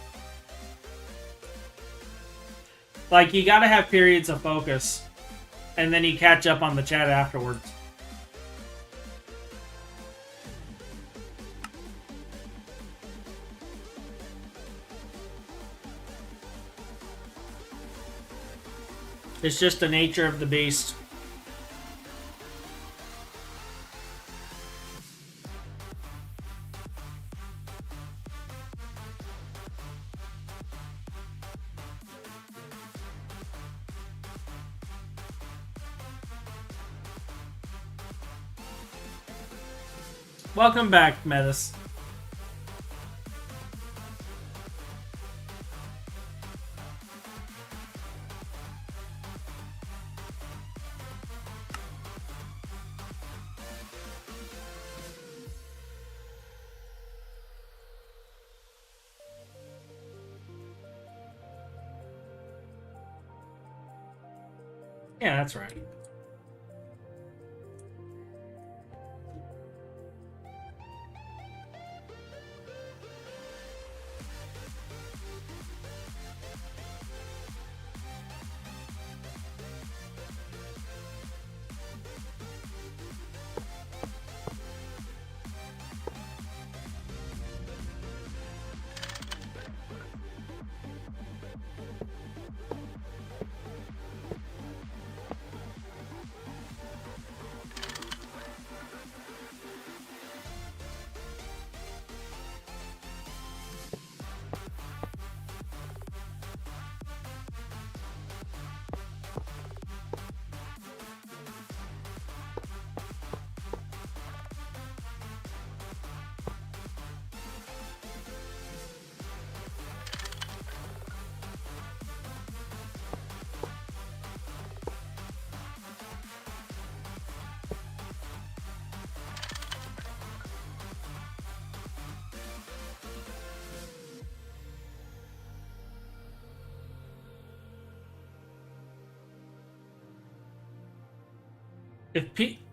like, you gotta have periods of focus, and then you catch up on the chat afterwards. It's just the nature of the beast. Welcome back, Metis. Yeah, that's right.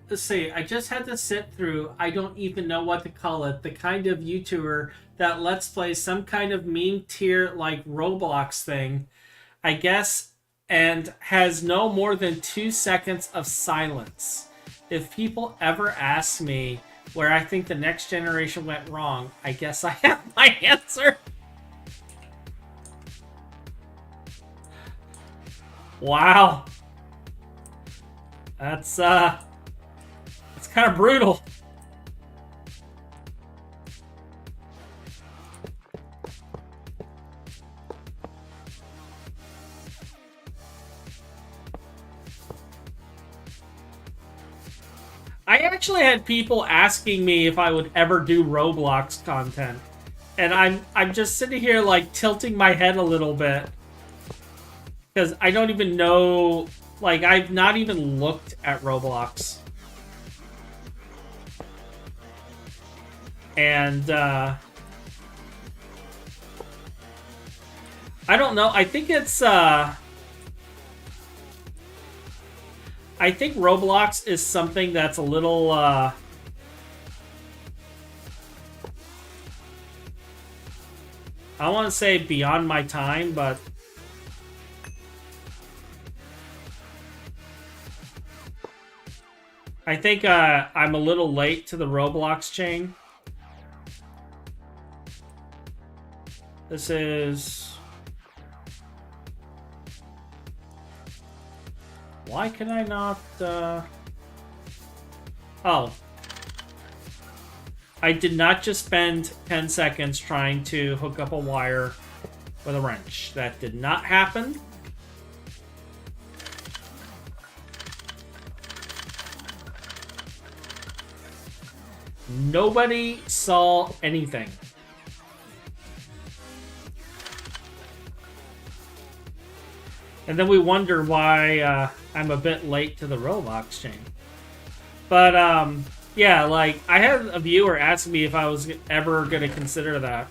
Let's see, I just had to sit through, I don't even know what to call it, the kind of YouTuber that lets play some kind of meme tier like Roblox thing. I guess and has no more than 2 seconds of silence. If people ever ask me where I think the next generation went wrong, I guess I have my answer. Wow. That's kind of brutal. I actually had people asking me if I would ever do Roblox content. And I'm just sitting here like tilting my head a little bit. Because I don't even know, like I've not even looked at Roblox. And I don't know, I think it's I think Roblox is something that's a little, I don't want to say beyond my time, but I think I'm a little late to the Roblox chain. This is... Why can I not, Oh. I did not just spend 10 seconds trying to hook up a wire with a wrench. That did not happen. Nobody saw anything. And then we wonder why I'm a bit late to the Roblox chain. But, yeah, like, I had a viewer ask me if I was ever going to consider that.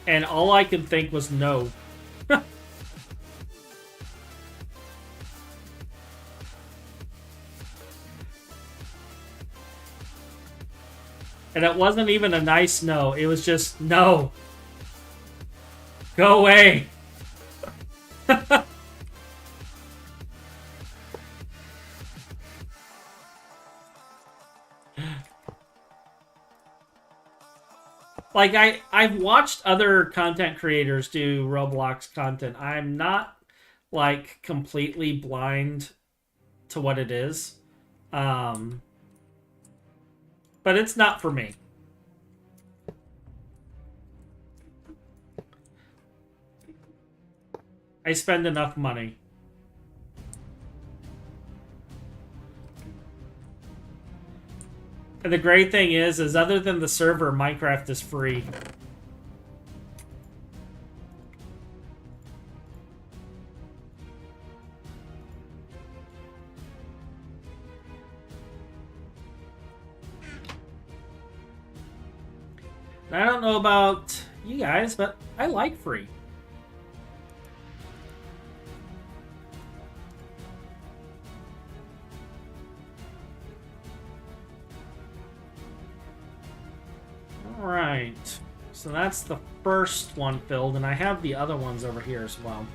And all I could think was no. And it wasn't even a nice no. It was just, no. Go away. Like, I've watched other content creators do Roblox content. I'm not, like, completely blind to what it is. But it's not for me. I spend enough money. And the great thing is other than the server, Minecraft is free. I don't know about you guys, but I like free. Alright, so that's the first one filled, and I have the other ones over here as well.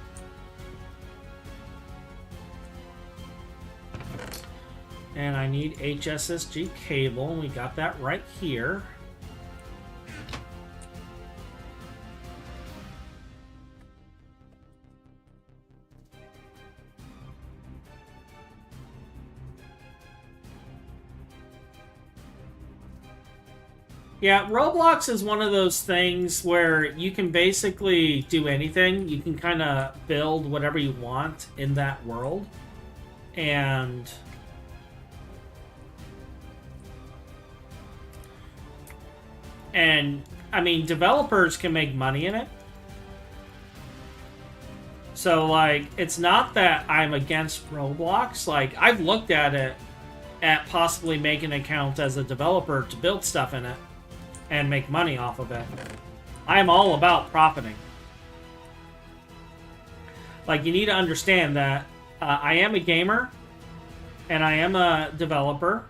And I need HSSG cable, and we got that right here. Yeah, Roblox is one of those things where you can basically do anything. You can kind of build whatever you want in that world. And I mean, developers can make money in it. So, like, it's not that I'm against Roblox. Like, I've looked at it at possibly making an account as a developer to build stuff in it and make money off of it. I'm all about profiting. Like, you need to understand that I am a gamer, and I am a developer,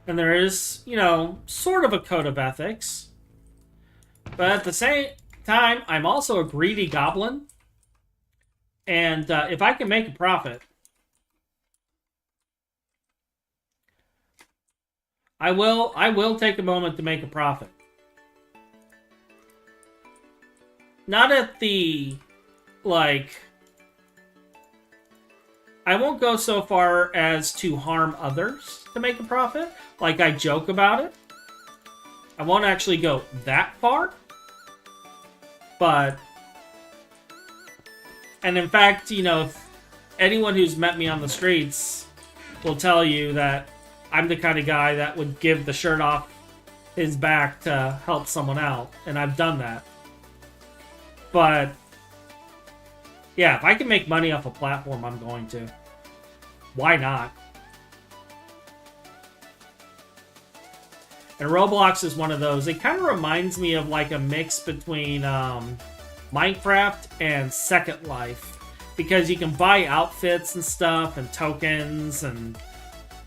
and there is, you know, sort of a code of ethics. But at the same time, I'm also a greedy goblin. And if I can make a profit, I will take a moment to make a profit. Not at the, like, I won't go so far as to harm others to make a profit. Like, I joke about it. I won't actually go that far. But, and in fact, you know, if anyone who's met me on the streets will tell you that I'm the kind of guy that would give the shirt off his back to help someone out. And I've done that. But, yeah, if I can make money off a platform, I'm going to. Why not? And Roblox is one of those. It kind of reminds me of like a mix between Minecraft and Second Life. Because you can buy outfits and stuff and tokens and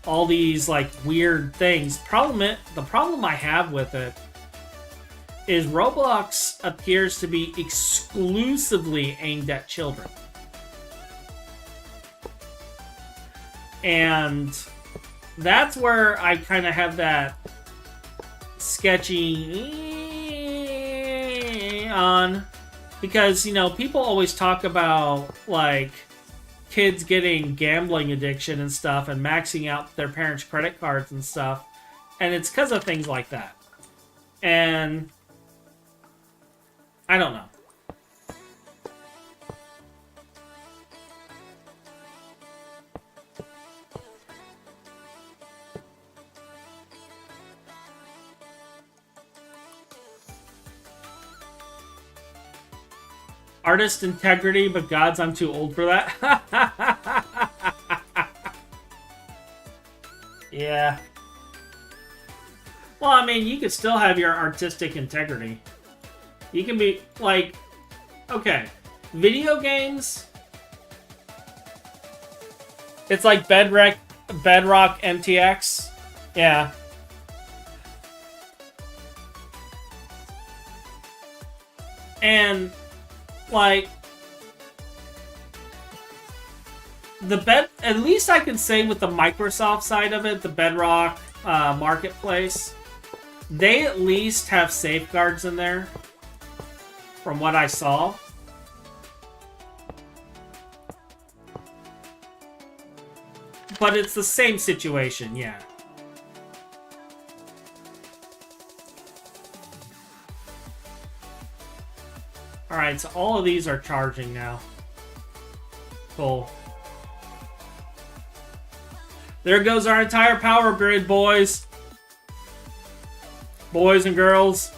all these like weird things. The problem I have with it is Roblox appears to be exclusively aimed at children. And that's where I kind of have that sketchy on. Because, you know, people always talk about, like, kids getting gambling addiction and stuff and maxing out their parents' credit cards and stuff. And it's because of things like that. And I don't know. Artist integrity, but gods, I'm too old for that. Yeah. Well, I mean, you could still have your artistic integrity. You can be, like, okay, video games, it's like Bedrock MTX. Yeah. And, like, at least I can say with the Microsoft side of it, the Bedrock marketplace, they at least have safeguards in there. From what I saw. But it's the same situation, yeah. Alright, so all of these are charging now. Cool. There goes our entire power grid, boys. Boys and girls.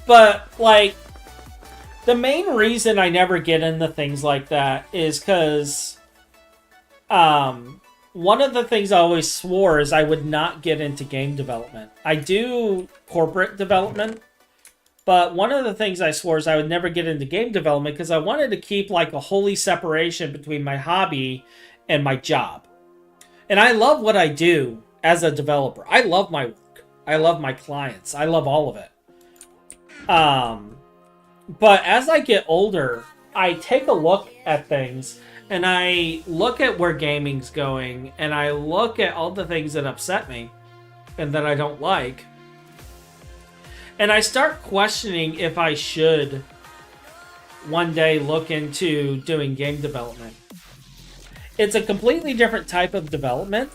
But, like, the main reason I never get into things like that is because one of the things I always swore is I would not get into game development. I do corporate development, but one of the things I swore is I would never get into game development because I wanted to keep, like, a holy separation between my hobby and my job. And I love what I do as a developer. I love my work. I love my clients. I love all of it. But as I get older, I take a look at things and I look at where gaming's going and I look at all the things that upset me and that I don't like. And I start questioning if I should one day look into doing game development. It's a completely different type of development.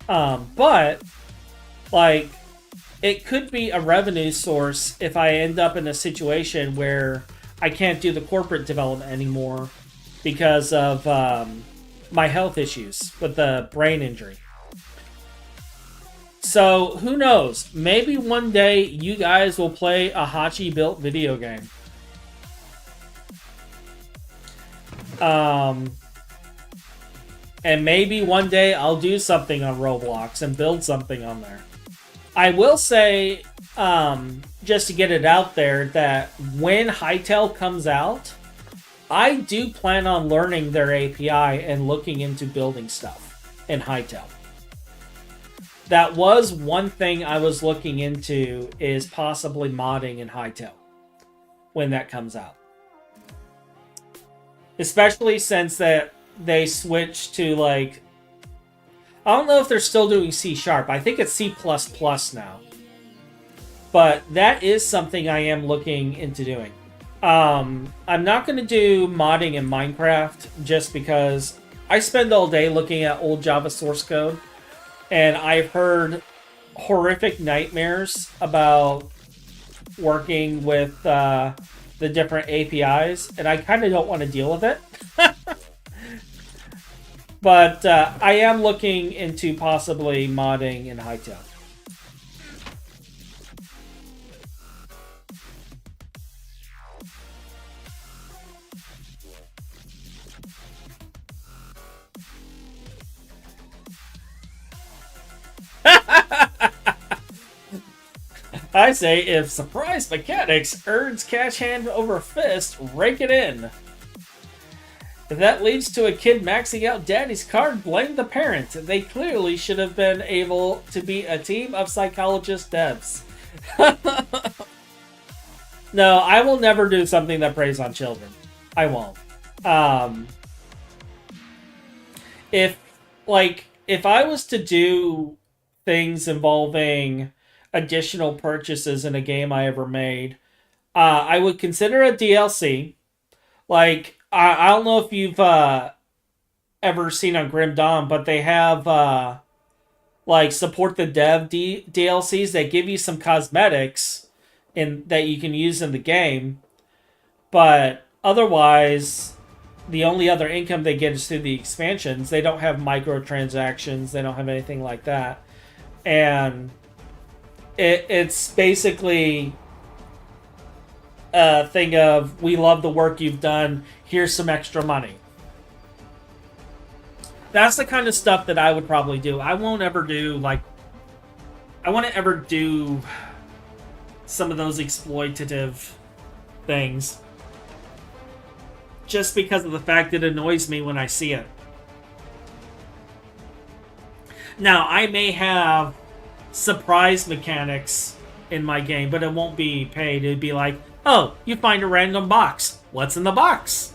But, like, it could be a revenue source if I end up in a situation where I can't do the corporate development anymore because of my health issues with the brain injury. So, who knows? Maybe one day you guys will play a Hachi-built video game. And maybe one day I'll do something on Roblox and build something on there. I will say, just to get it out there, that when Hytale comes out, I do plan on learning their API and looking into building stuff in Hytale. that was one thing I was looking into, is possibly modding in Hytale when that comes out. Especially since that they switched to, like, I don't know if they're still doing C#. I think it's C++ now. But that is something I am looking into doing. I'm not going to do modding in Minecraft just because I spend all day looking at old Java source code, and I've heard horrific nightmares about working with the different APIs, and I kind of don't want to deal with it. But I am looking into possibly modding in Hytale. I say, if surprise mechanics earns cash hand over fist, rake it in. If that leads to a kid maxing out daddy's card, blame the parent. They clearly should have been able to be a team of psychologist devs. No, I will never do something that preys on children. I won't. If I was to do things involving additional purchases in a game I ever made, I would consider a DLC. Like, I don't know if you've ever seen on Grim Dawn, but they have like support the dev DLCs that give you some cosmetics that you can use in the game. But otherwise, the only other income they get is through the expansions. They don't have microtransactions. They don't have anything like that. And it's basically a thing of, we love the work you've done, here's some extra money. That's the kind of stuff that I would probably do. I won't ever do, like, I wouldn't ever do some of those exploitative things, just because of the fact it annoys me when I see it. Now, I may have surprise mechanics in my game, but it won't be paid. It'd be like, oh, you find a random box. What's in the box?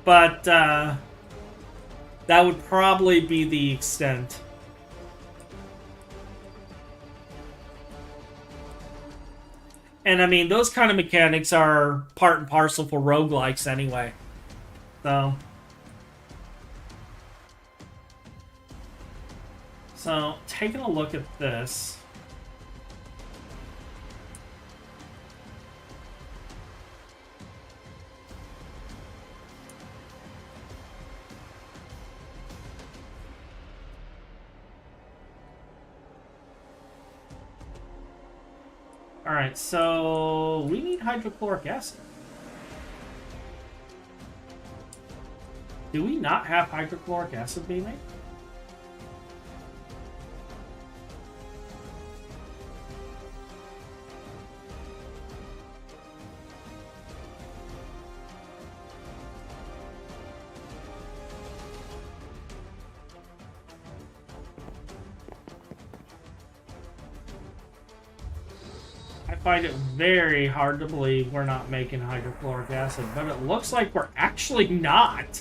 But that would probably be the extent. And I mean, those kind of mechanics are part and parcel for roguelikes anyway. So taking a look at this. Alright, so we need hydrochloric acid. Do we not have hydrochloric acid being made? I find it very hard to believe we're not making hydrochloric acid, but it looks like we're actually not.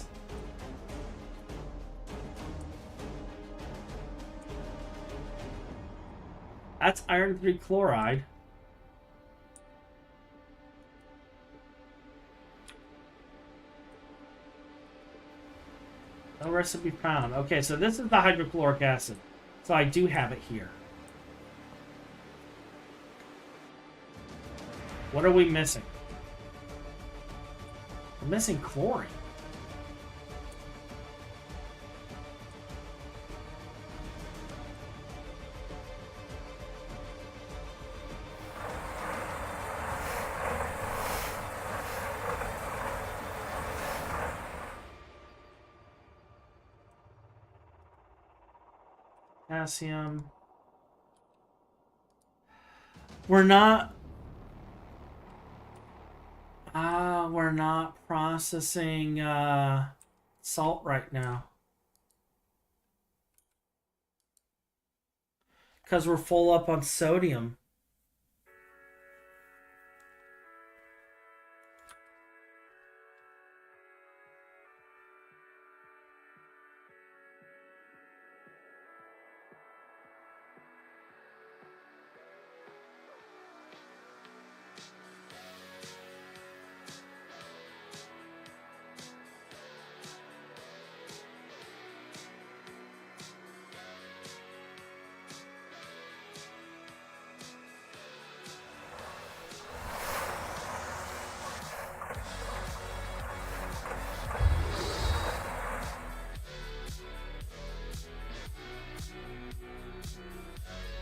That's iron 3 chloride. No recipe found. Okay, so this is the hydrochloric acid. So I do have it here. What are we missing? We're missing chlorine. Potassium. We're not processing salt right now. Because we're full up on sodium.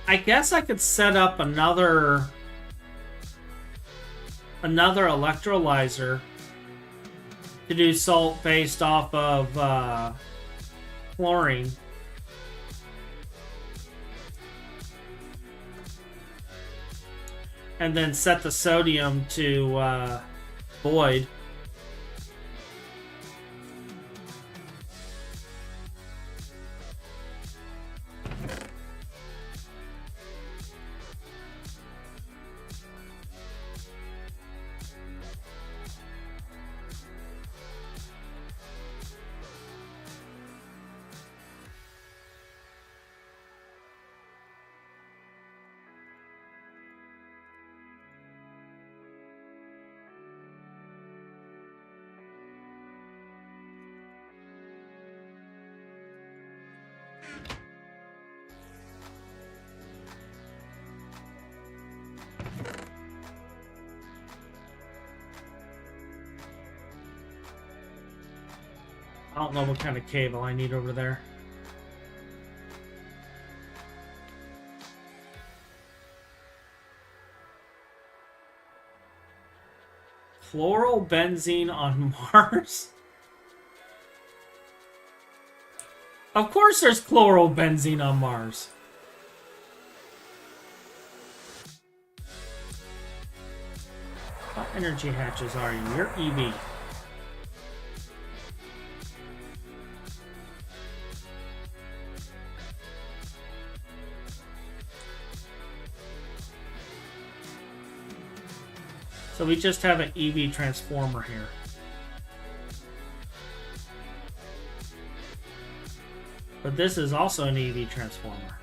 I guess I could set up another electrolyzer to do salt based off of chlorine. And then set the sodium to void. I don't know what kind of cable I need over there. Chlorobenzene on Mars? Of course there's chlorobenzene on Mars. What energy hatches are you? You're EV. So we just have an EV transformer here. But this is also an EV transformer.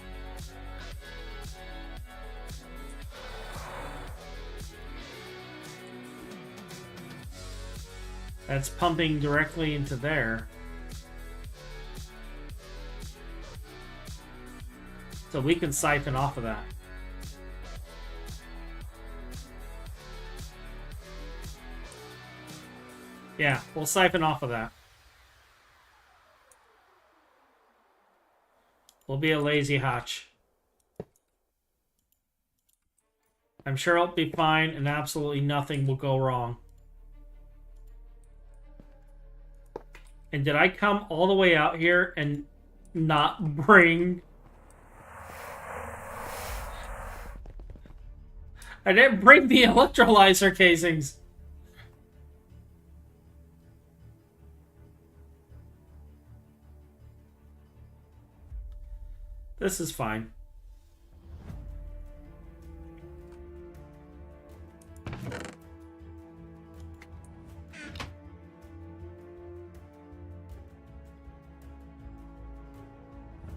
That's pumping directly into there. So we can siphon off of that. Yeah, we'll siphon off of that. We'll be a lazy hotch. I'm sure it'll be fine and absolutely nothing will go wrong. And did I come all the way out here and not bring... I didn't bring the electrolyzer casings. This is fine.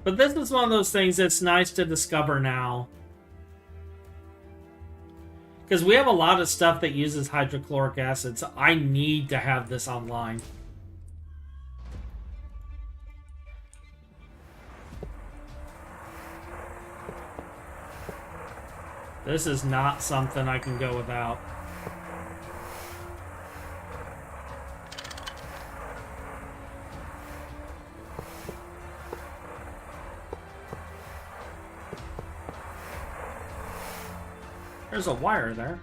But this is one of those things that's nice to discover now. Because we have a lot of stuff that uses hydrochloric acid, so I need to have this online. This is not something I can go without. There's a wire there.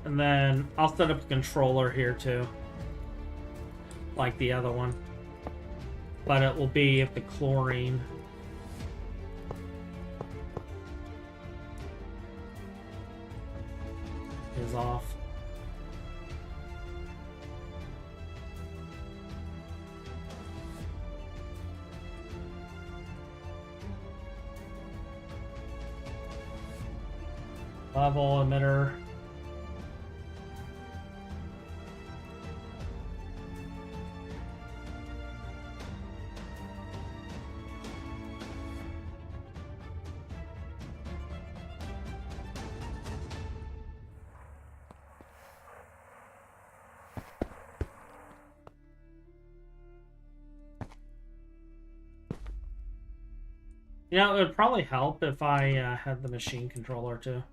And then I'll set up a controller here too. Like the other one. But it will be at the chlorine. is off. Level emitter. You know, it would probably help if I had the machine controller too.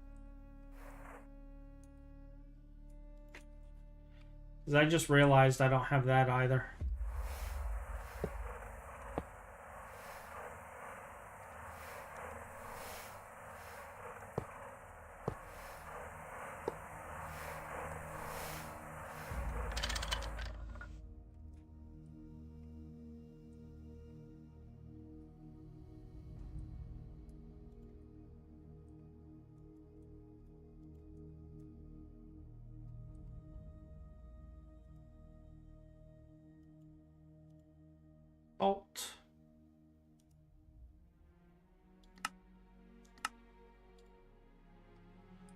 Because I just realized I don't have that either. Alt.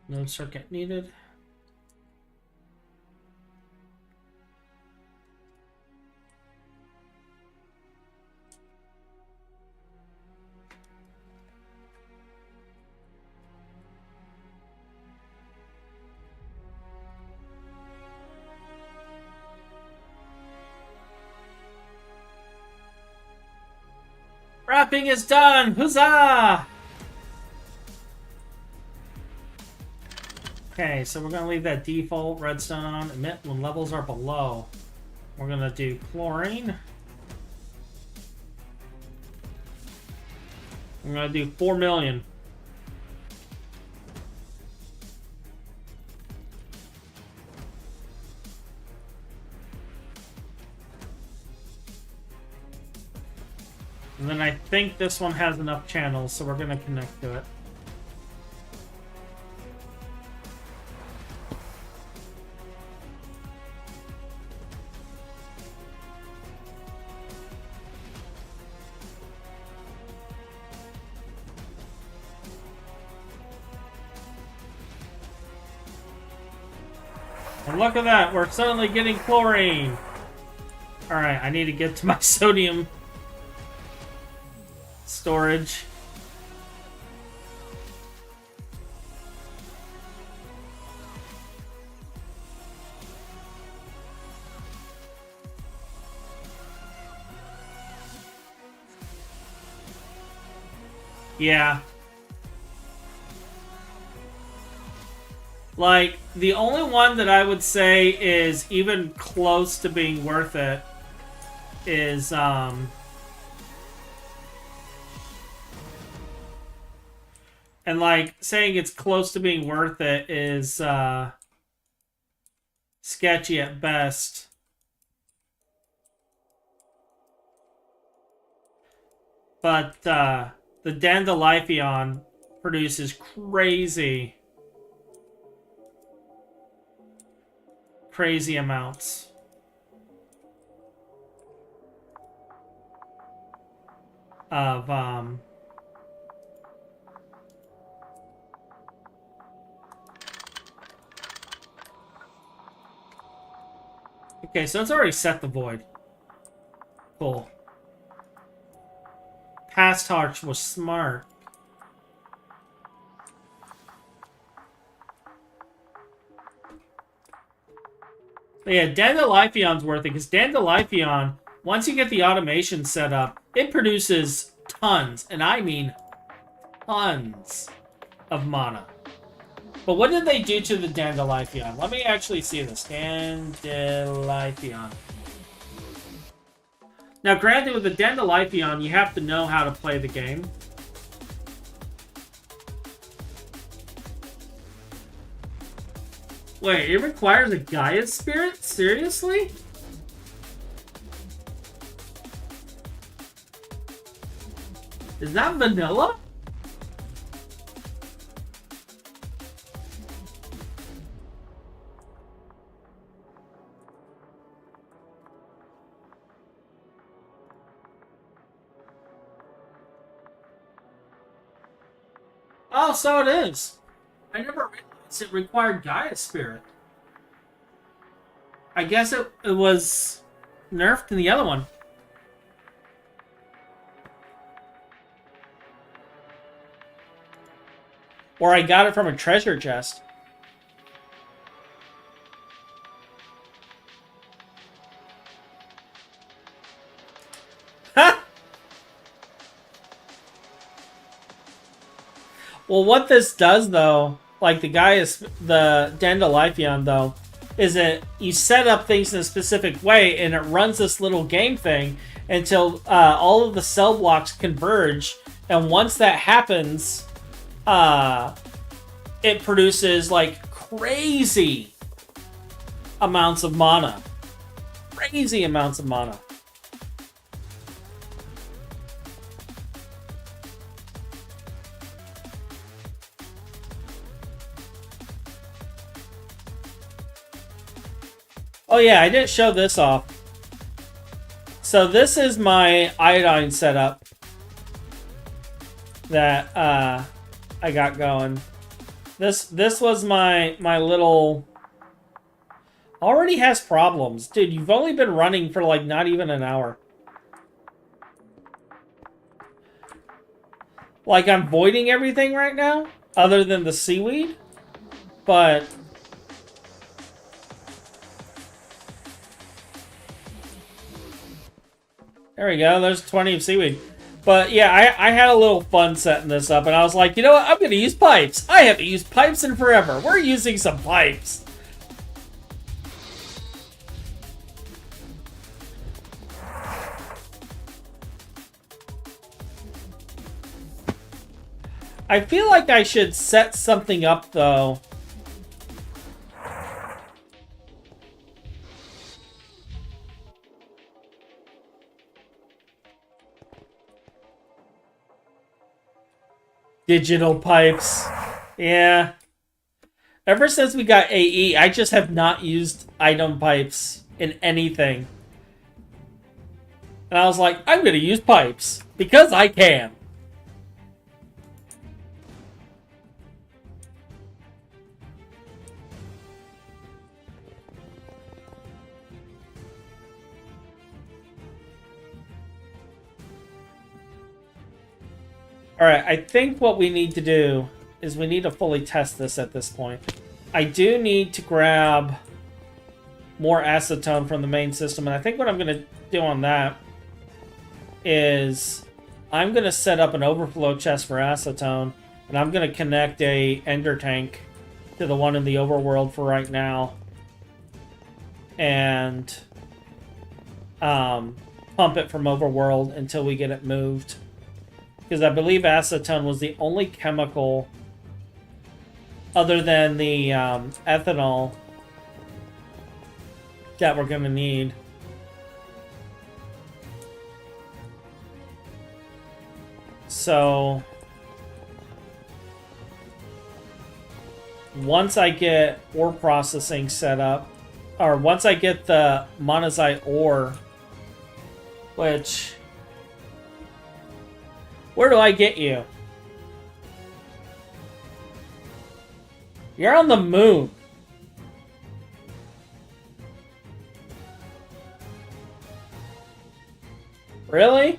No circuit needed. Wrapping is done! Huzzah! Okay, so we're going to leave that default redstone on. Emit when levels are below. We're going to do chlorine. I'm going to do 4 million. And then I think this one has enough channels, so we're going to connect to it. And look at that, we're suddenly getting chlorine. Alright, I need to get to my sodium storage. Yeah. Like, the only one that I would say is even close to being worth it is, and like, saying it's close to being worth it is, sketchy at best. But, the Dandelion produces crazy amounts. Of, okay, so it's already set the void. Cool. Past Torch was smart. But yeah, Dandelion's worth it, because Dandelion, once you get the automation set up, it produces tons, and I mean tons of mana. But what did they do to the Dandelion? Let me actually see this. Dandelion. Now, granted, with the Dandelion, you have to know how to play the game. Wait, it requires a Gaia spirit? Seriously? Is that vanilla? Oh, so it is. I never realized it required Gaia Spirit. I guess it was nerfed in the other one. Or I got it from a treasure chest. Ha! Well, what this does, though, like the guy is the Dandelion, though, is that you set up things in a specific way, and it runs this little game thing until all of the cell blocks converge, and once that happens, it produces like crazy amounts of mana. Crazy amounts of mana. Oh yeah, I didn't show this off. So this is my iodine setup that I got going. This was my little... Already has problems. Dude, you've only been running for like not even an hour. Like I'm voiding everything right now, other than the seaweed. But... There we go, there's 20 of seaweed. But yeah, I had a little fun setting this up, and I was like, you know what, I'm gonna use pipes. I haven't used pipes in forever. We're using some pipes. I feel like I should set something up, though. Digital pipes. Yeah. Ever since we got AE, I just have not used item pipes in anything. And I was like, I'm going to use pipes. Because I can. Alright, I think what we need to do is we need to fully test this at this point. I do need to grab more acetone from the main system, and I think what I'm going to do on that is I'm going to set up an overflow chest for acetone, and I'm going to connect a ender tank to the one in the overworld for right now, and pump it from overworld until we get it moved. Because I believe acetone was the only chemical other than the ethanol that we're going to need. So once I get ore processing set up, or once I get the monazite ore, which... Where do I get you? You're on the moon. Really?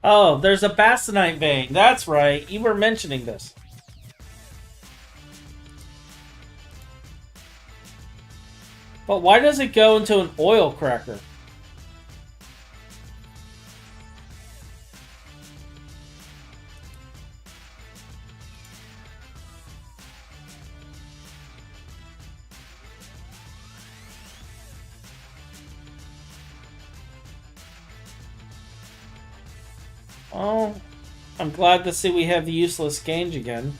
Oh, there's a Bastonite vein. That's right. You were mentioning this. But why does it go into an oil cracker? Oh, I'm glad to see we have the useless gauge again.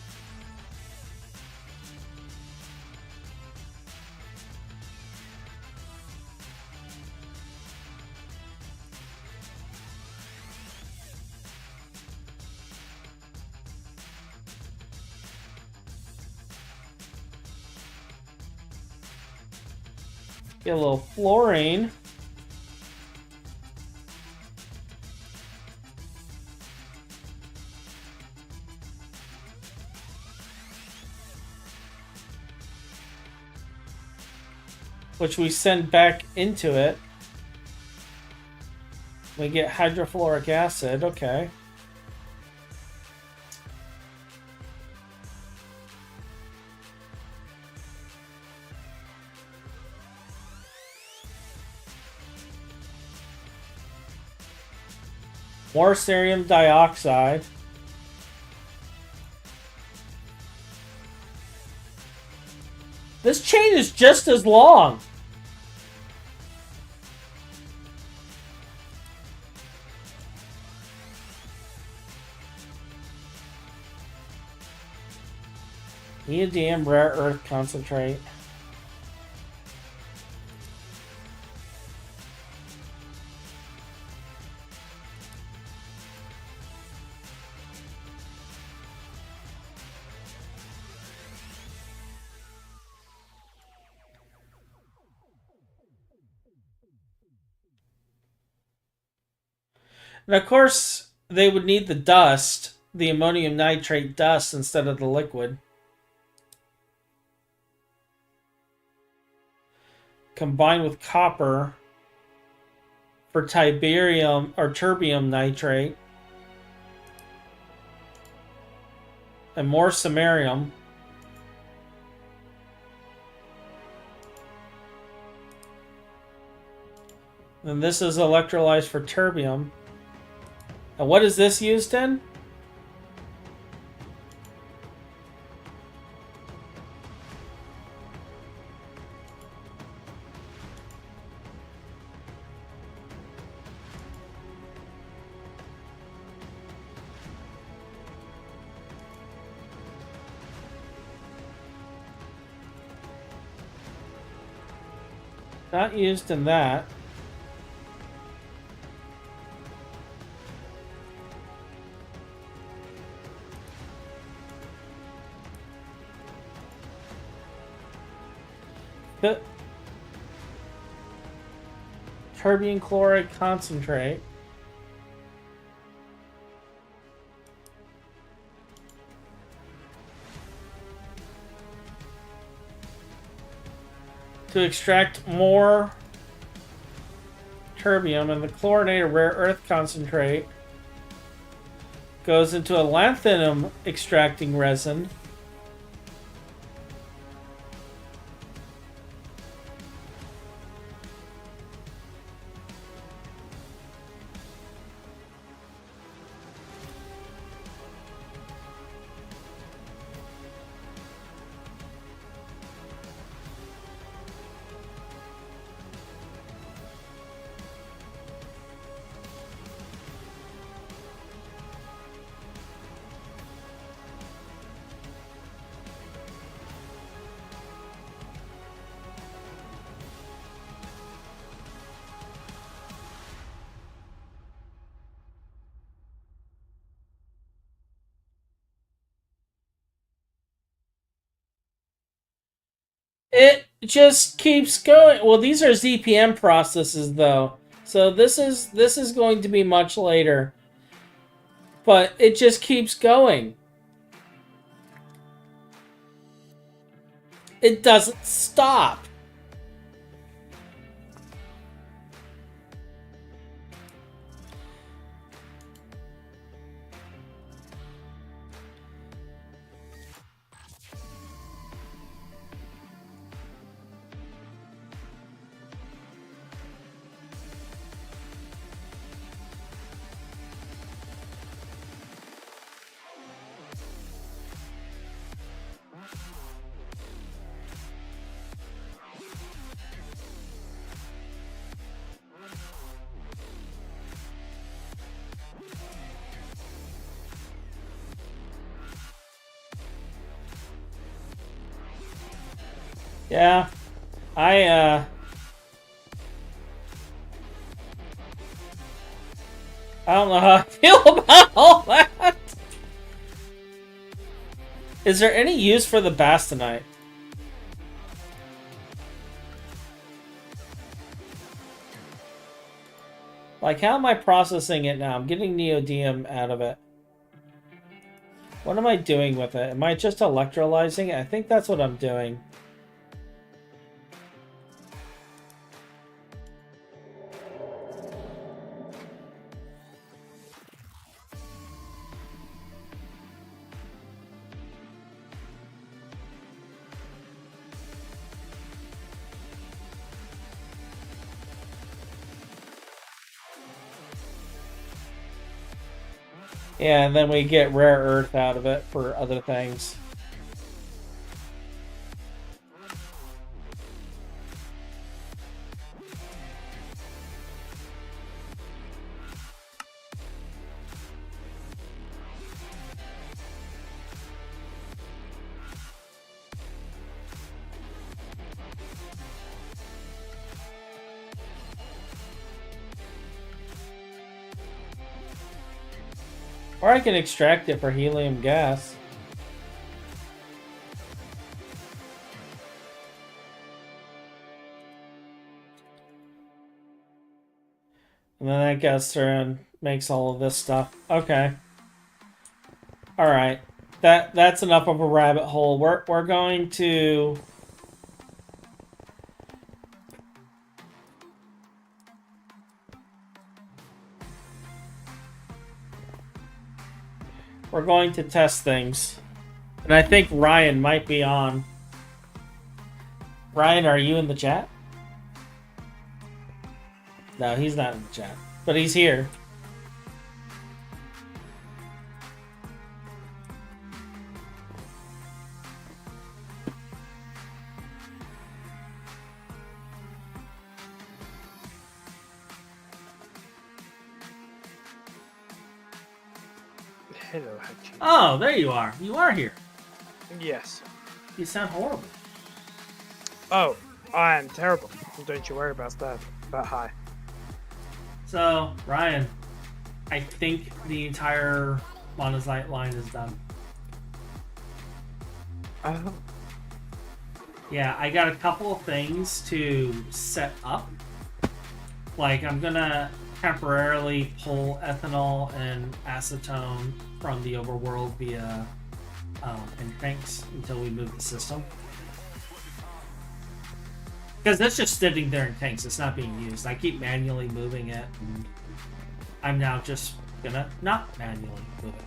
Get a little fluorine. Which we send back into it. We get hydrofluoric acid, okay. More cerium dioxide. This chain is just as long. Neodymium rare earth concentrate. And of course, they would need the dust, the ammonium nitrate dust, instead of the liquid. Combined with copper for tiberium or terbium nitrate. And more samarium. And this is electrolyzed for terbium. And what is this used in? Not used in that. The terbium chloride concentrate. To extract more terbium, and the chlorinated rare earth concentrate goes into a lanthanum extracting resin. It just keeps going. Well, these are ZPM processes, though, so this is going to be much later. But it just keeps going. It doesn't stop. Yeah, I don't know how I feel about all that. Is there any use for the bastonite? Like, how am I processing it now? I'm getting neodymium out of it. What am I doing with it? Am I just electrolyzing it? I think that's what I'm doing. Yeah, and then we get rare earth out of it for other things. Or I can extract it for helium gas. And then that goes through and makes all of this stuff. Okay. Alright. That's enough of a rabbit hole. We're going to... We're going to test things. And I think Ryan might be on. Ryan, are you in the chat? No, he's not in the chat. But he's here. Hello, Hachi. Oh, there you are. You are here. Yes. You sound horrible. Oh, I am terrible. Don't you worry about that. But hi. So, Ryan, I think the entire Monazite line is done. Oh. Yeah, I got a couple of things to set up. Like, I'm gonna temporarily pull ethanol and acetone from the overworld via in tanks until we move the system. Because it's just sitting there in tanks, it's not being used. I keep manually moving it, and I'm now just gonna not manually move it.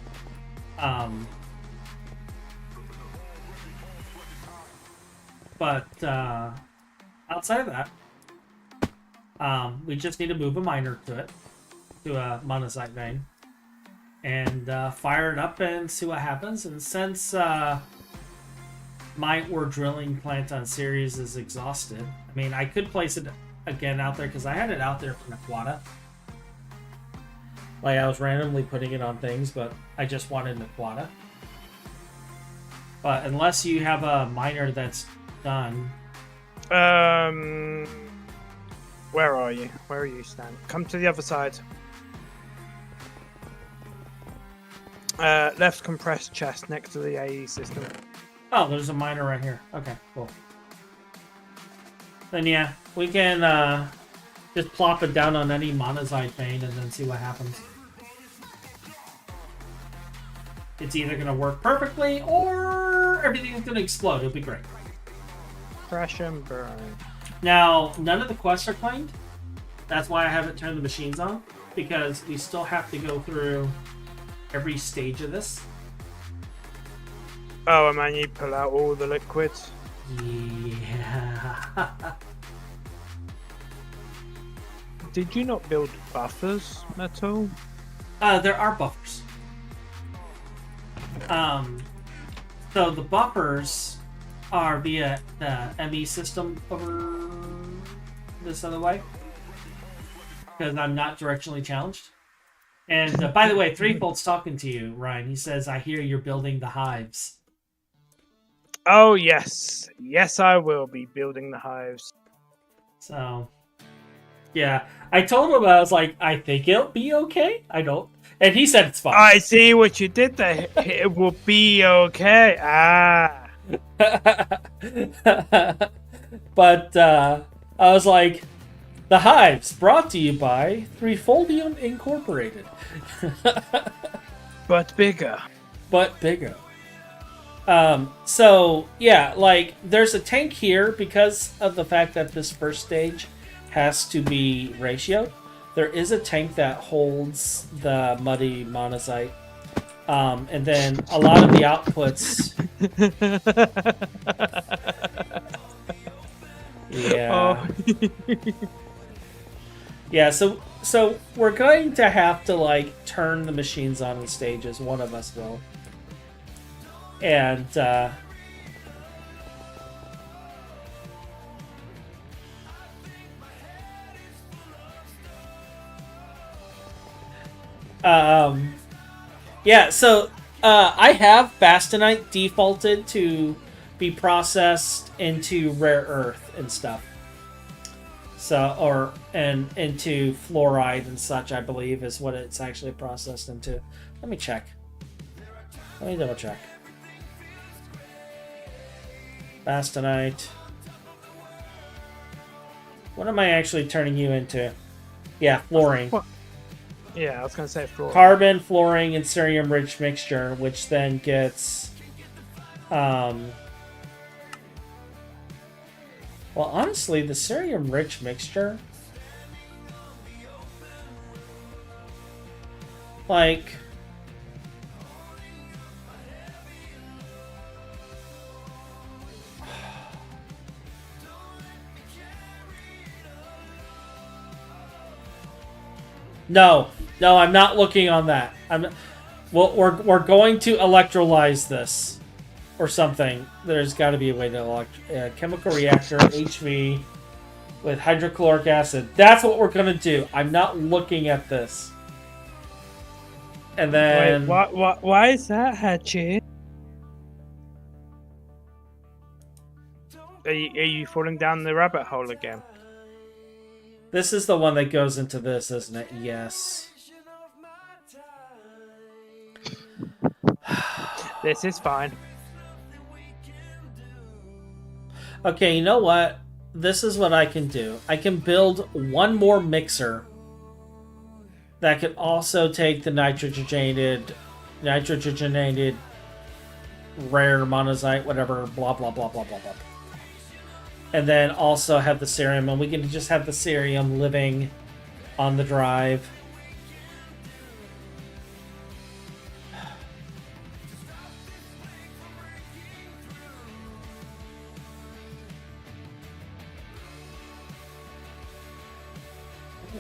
But outside of that, we just need to move a miner to it, to a monazite vein, and fire it up and see what happens. And since my ore drilling plant on Ceres is exhausted, I mean, I could place it again out there because I had it out there for Naquata. Like, I was randomly putting it on things, but I just wanted Naquata. But unless you have a miner that's done. Where are you? Where are you, Stan? Come to the other side. Left compressed chest next to the AE system. Oh, there's a miner right here. Okay, cool. Then yeah, we can just plop it down on any monazite vein and then see what happens. It's either going to work perfectly or everything's going to explode. It'll be great. Crash and burn. Now, none of the quests are claimed. That's why I haven't turned the machines on, because we still have to go through every stage of this. Oh, and man, you pull out all the liquids. Yeah. Did you not build buffers at all? There are buffers. So the buffers are via the ME system over this other way, because I'm not directionally challenged. And by the way, Threefold's talking to you, Ryan. He says, I hear you're building the hives. Oh, yes. Yes, I will be building the hives. So, yeah. I told him, I was like, I think it'll be okay. I don't. And he said it's fine. I see what you did there. It will be okay. Ah. But I was like, The Hives, brought to you by Threefoldium Incorporated. But bigger. But bigger. So, yeah, like, there's a tank here because of the fact that this first stage has to be ratioed. There is a tank that holds the muddy monazite. And then a lot of the outputs... Yeah. Oh. Yeah, so we're going to have to, like, turn the machines on in stages. One of us will. And, yeah, so, I have Bastonite defaulted to be processed into rare earth and stuff. So, and into fluoride and such, I believe, is what it's actually processed into. Let me check. Let me double check. Bastonite. What am I actually turning you into? Yeah, fluorine. What? Yeah, I was gonna say fluorine. Carbon, fluorine, and cerium-rich mixture, which then gets... Well, honestly, the cerium-rich mixture... Like... No, I'm not looking on that. Well, we're going to electrolyze this, or something. There's got to be a way to chemical reactor HV with hydrochloric acid. That's what we're gonna do. I'm not looking at this. And then Wait, why is that, Hatchet? Are you falling down the rabbit hole again? this is the one that goes into this, isn't it? Yes. This is fine. Okay, you know what? This is what I can do. I can build one more mixer that could also take the nitrogenated rare monazite, whatever, blah, blah, blah, blah, blah, blah. And then also have the cerium, and we can just have the cerium living on the drive.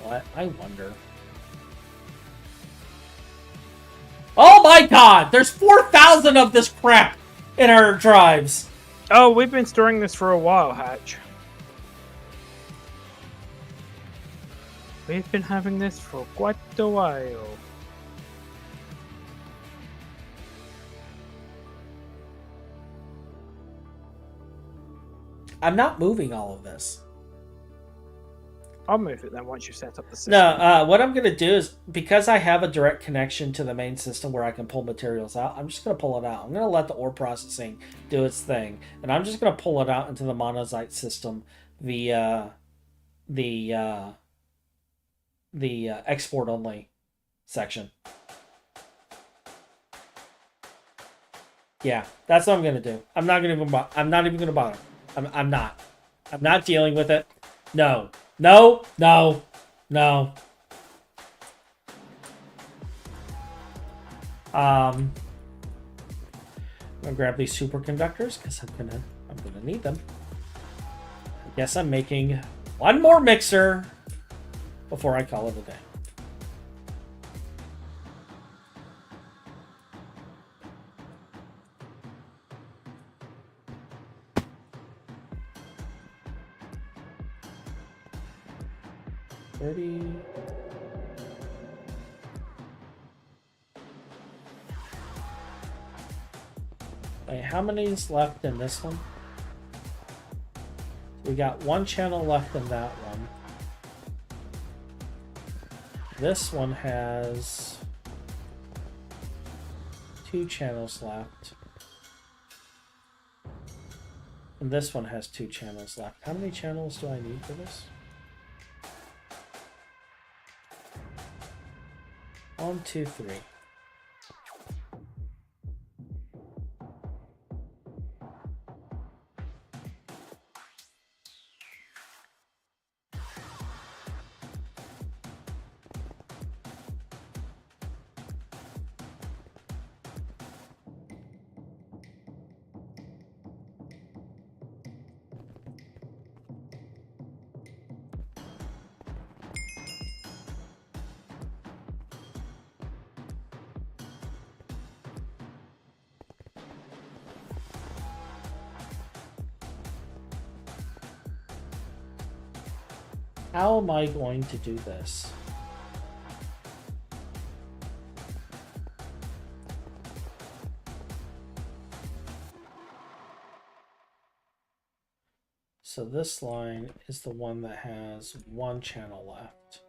What? I wonder. Oh my god! There's 4,000 of this crap in our drives! Oh, we've been storing this for a while, Hatch. We've been having this for quite a while. I'm not moving all of this. I'll move it then once you set up the system. No, what I'm going to do is, because I have a direct connection to the main system where I can pull materials out, I'm just going to pull it out. I'm going to let the ore processing do its thing. And I'm just going to pull it out into the monazite system via the export only section. Yeah, that's what I'm going to do. I'm not even going to bother. I'm not dealing with it. No. No. I'm gonna grab these superconductors because I'm gonna need them. I guess I'm making one more mixer before I call it a day. Wait, how many is left in this one? We got one channel left in that one. This one has 2 channels left. And this one has 2 channels left. How many channels do I need for this? 1, 2, 3. How am I going to do this? So this line is the one that has one channel left.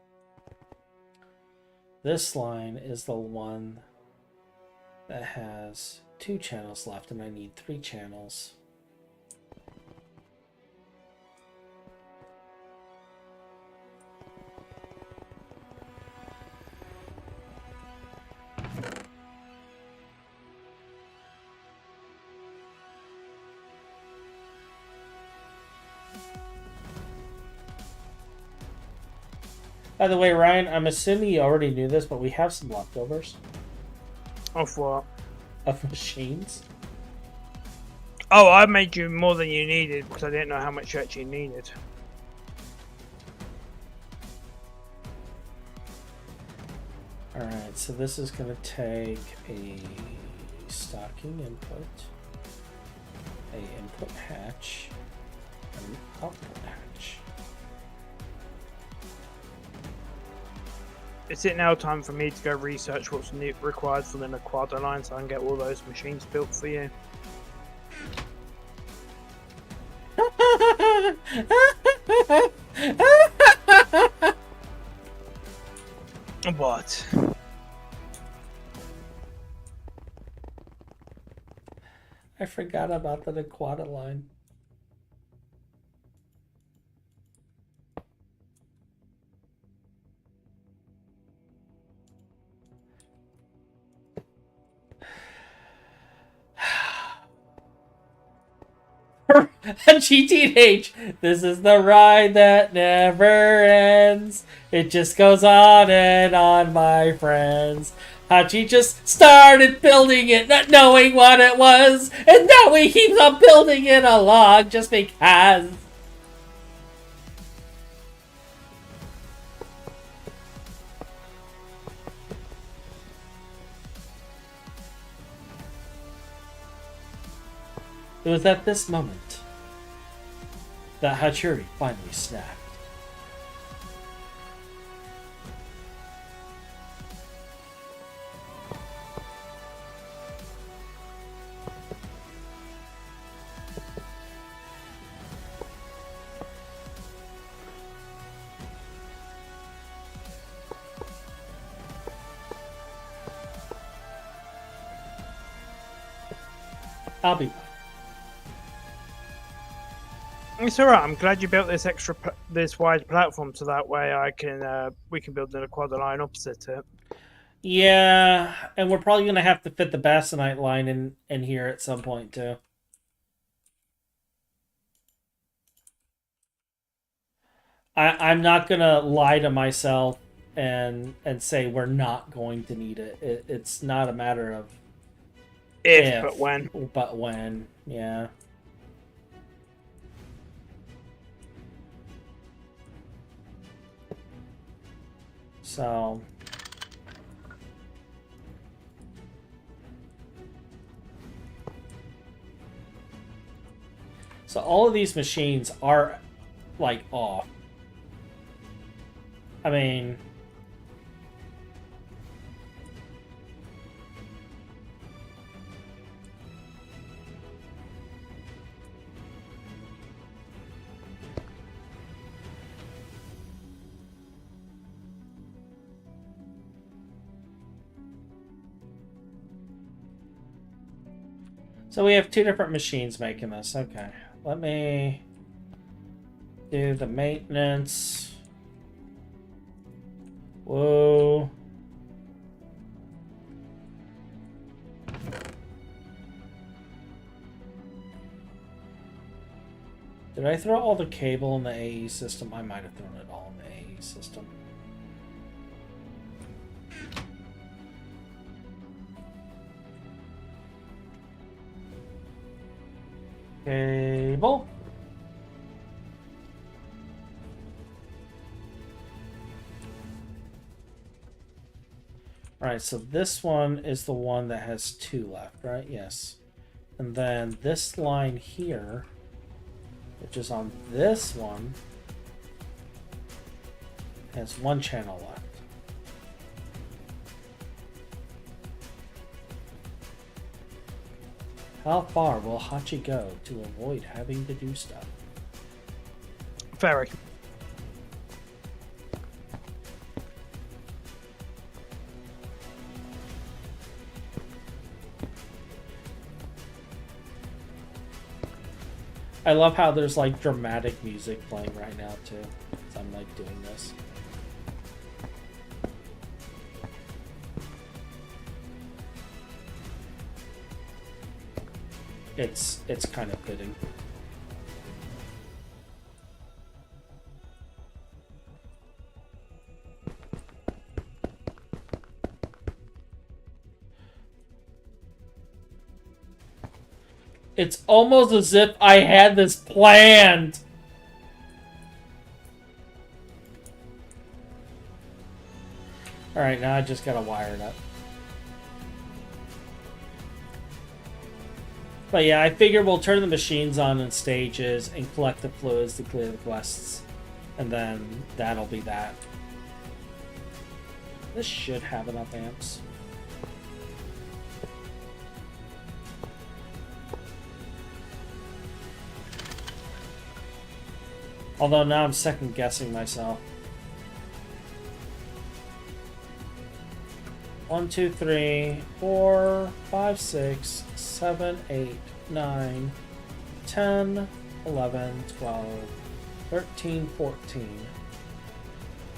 This line is the one that has 2 channels left, and I need 3 channels. By the way, Ryan, I'm assuming you already knew this, but we have some leftovers Of what? of machines. Oh, I made you more than you needed because I didn't know how much you actually needed. Alright, so this is going to take a stocking input, a input hatch, and an output hatch. Is it now time for me to go research what's required for the Naquada line so I can get all those machines built for you? What? I forgot about the Naquada line. GTH, this is the ride that never ends. It just goes on, my friends. Hachi just started building it, not knowing what it was, and now he keeps on building it along just because. It was at this moment that Hachuri finally snapped. I'll be back. It's alright. I'm glad you built this this wide platform so that way we can build the Naquada line opposite it. Yeah, and we're probably gonna have to fit the Bassonite line in here at some point too. I'm not gonna lie to myself and say we're not going to need it. It's not a matter of If, but when. But when, yeah. So all of these machines are like off. I mean, so we have 2 different machines making this. Okay, let me do the maintenance. Whoa. Did I throw all the cable in the AE system? I might have thrown it all in the AE system. Cable. Alright, so this one is the one that has 2 left, right? Yes. And then this line here, which is on this one, has 1 channel left. How far will Hachi go to avoid having to do stuff? Very. I love how there's like dramatic music playing right now too. So I'm like doing this. It's kind of fitting. It's almost as if I had this planned. Alright, now I just gotta wire it up. But yeah, I figure we'll turn the machines on in stages and collect the fluids to clear the quests. And then that'll be that. This should have enough amps. Although now I'm second guessing myself. 1, 2, 3, 4, 5, 6, 7, 8, 9, 10, 11, 12, 13, 14.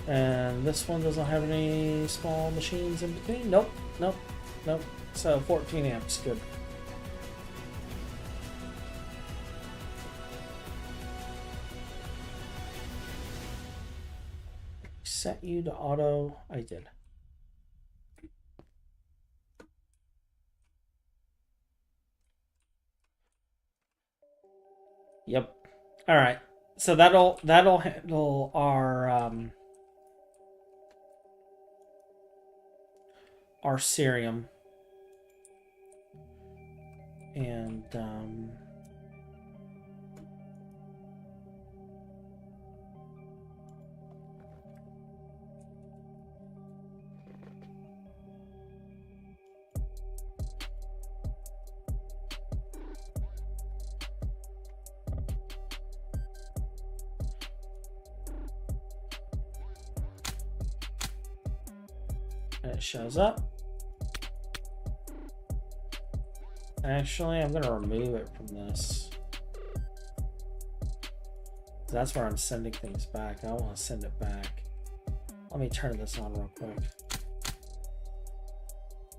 And this one doesn't have any small machines in between. Nope, nope, nope. So 14 amps, good. Set you to auto. I did. Yep. All right. So that'll handle our cerium and it shows up. Actually, I'm going to remove it from this. That's where I'm sending things back. I don't want to send it back. Let me turn this on real quick.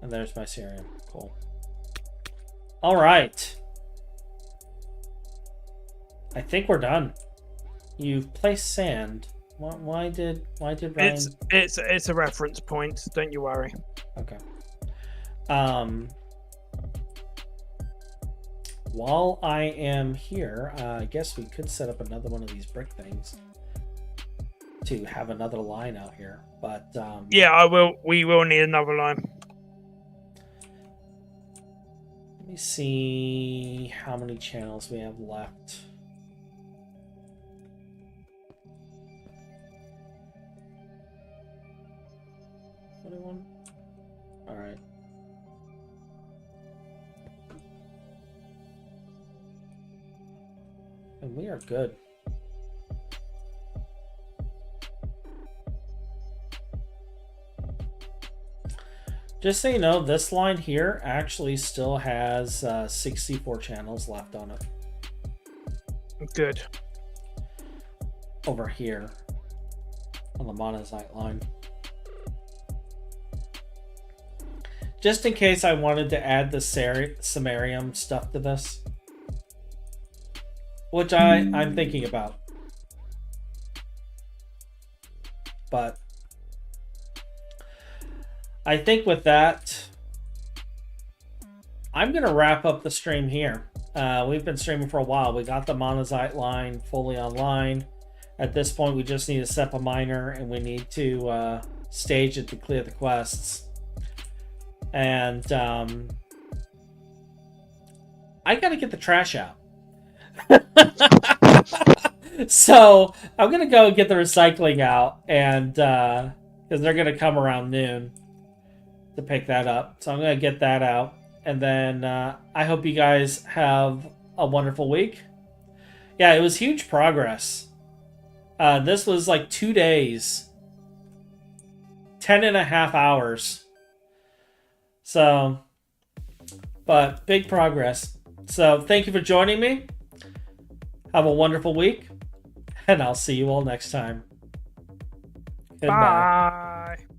And there's my cerium. Cool. All right. I think we're done. You've placed sand. Why did Ryan... It's a reference point. Don't you worry. Okay. While I am here, I guess we could set up another one of these brick things to have another line out here. But yeah, I will. We will need another line. Let me see how many channels we have left. All right. And we are good. Just so you know, this line here actually still has 64 channels left on it. Good. Over here on the Monazite line. Just in case I wanted to add the samarium stuff to this, which I'm thinking about. But I think with that, I'm going to wrap up the stream here. We've been streaming for a while. We got the Monazite line fully online. At this point, we just need to set up a miner, and we need to stage it to clear the quests. And I got to get the trash out. So I'm going to go get the recycling out, and because they're going to come around noon to pick that up. So I'm going to get that out. And then I hope you guys have a wonderful week. Yeah, it was huge progress. This was like 2 days. 10.5 hours. So, but big progress. So thank you for joining me. Have a wonderful week. And I'll see you all next time. Goodbye. Bye.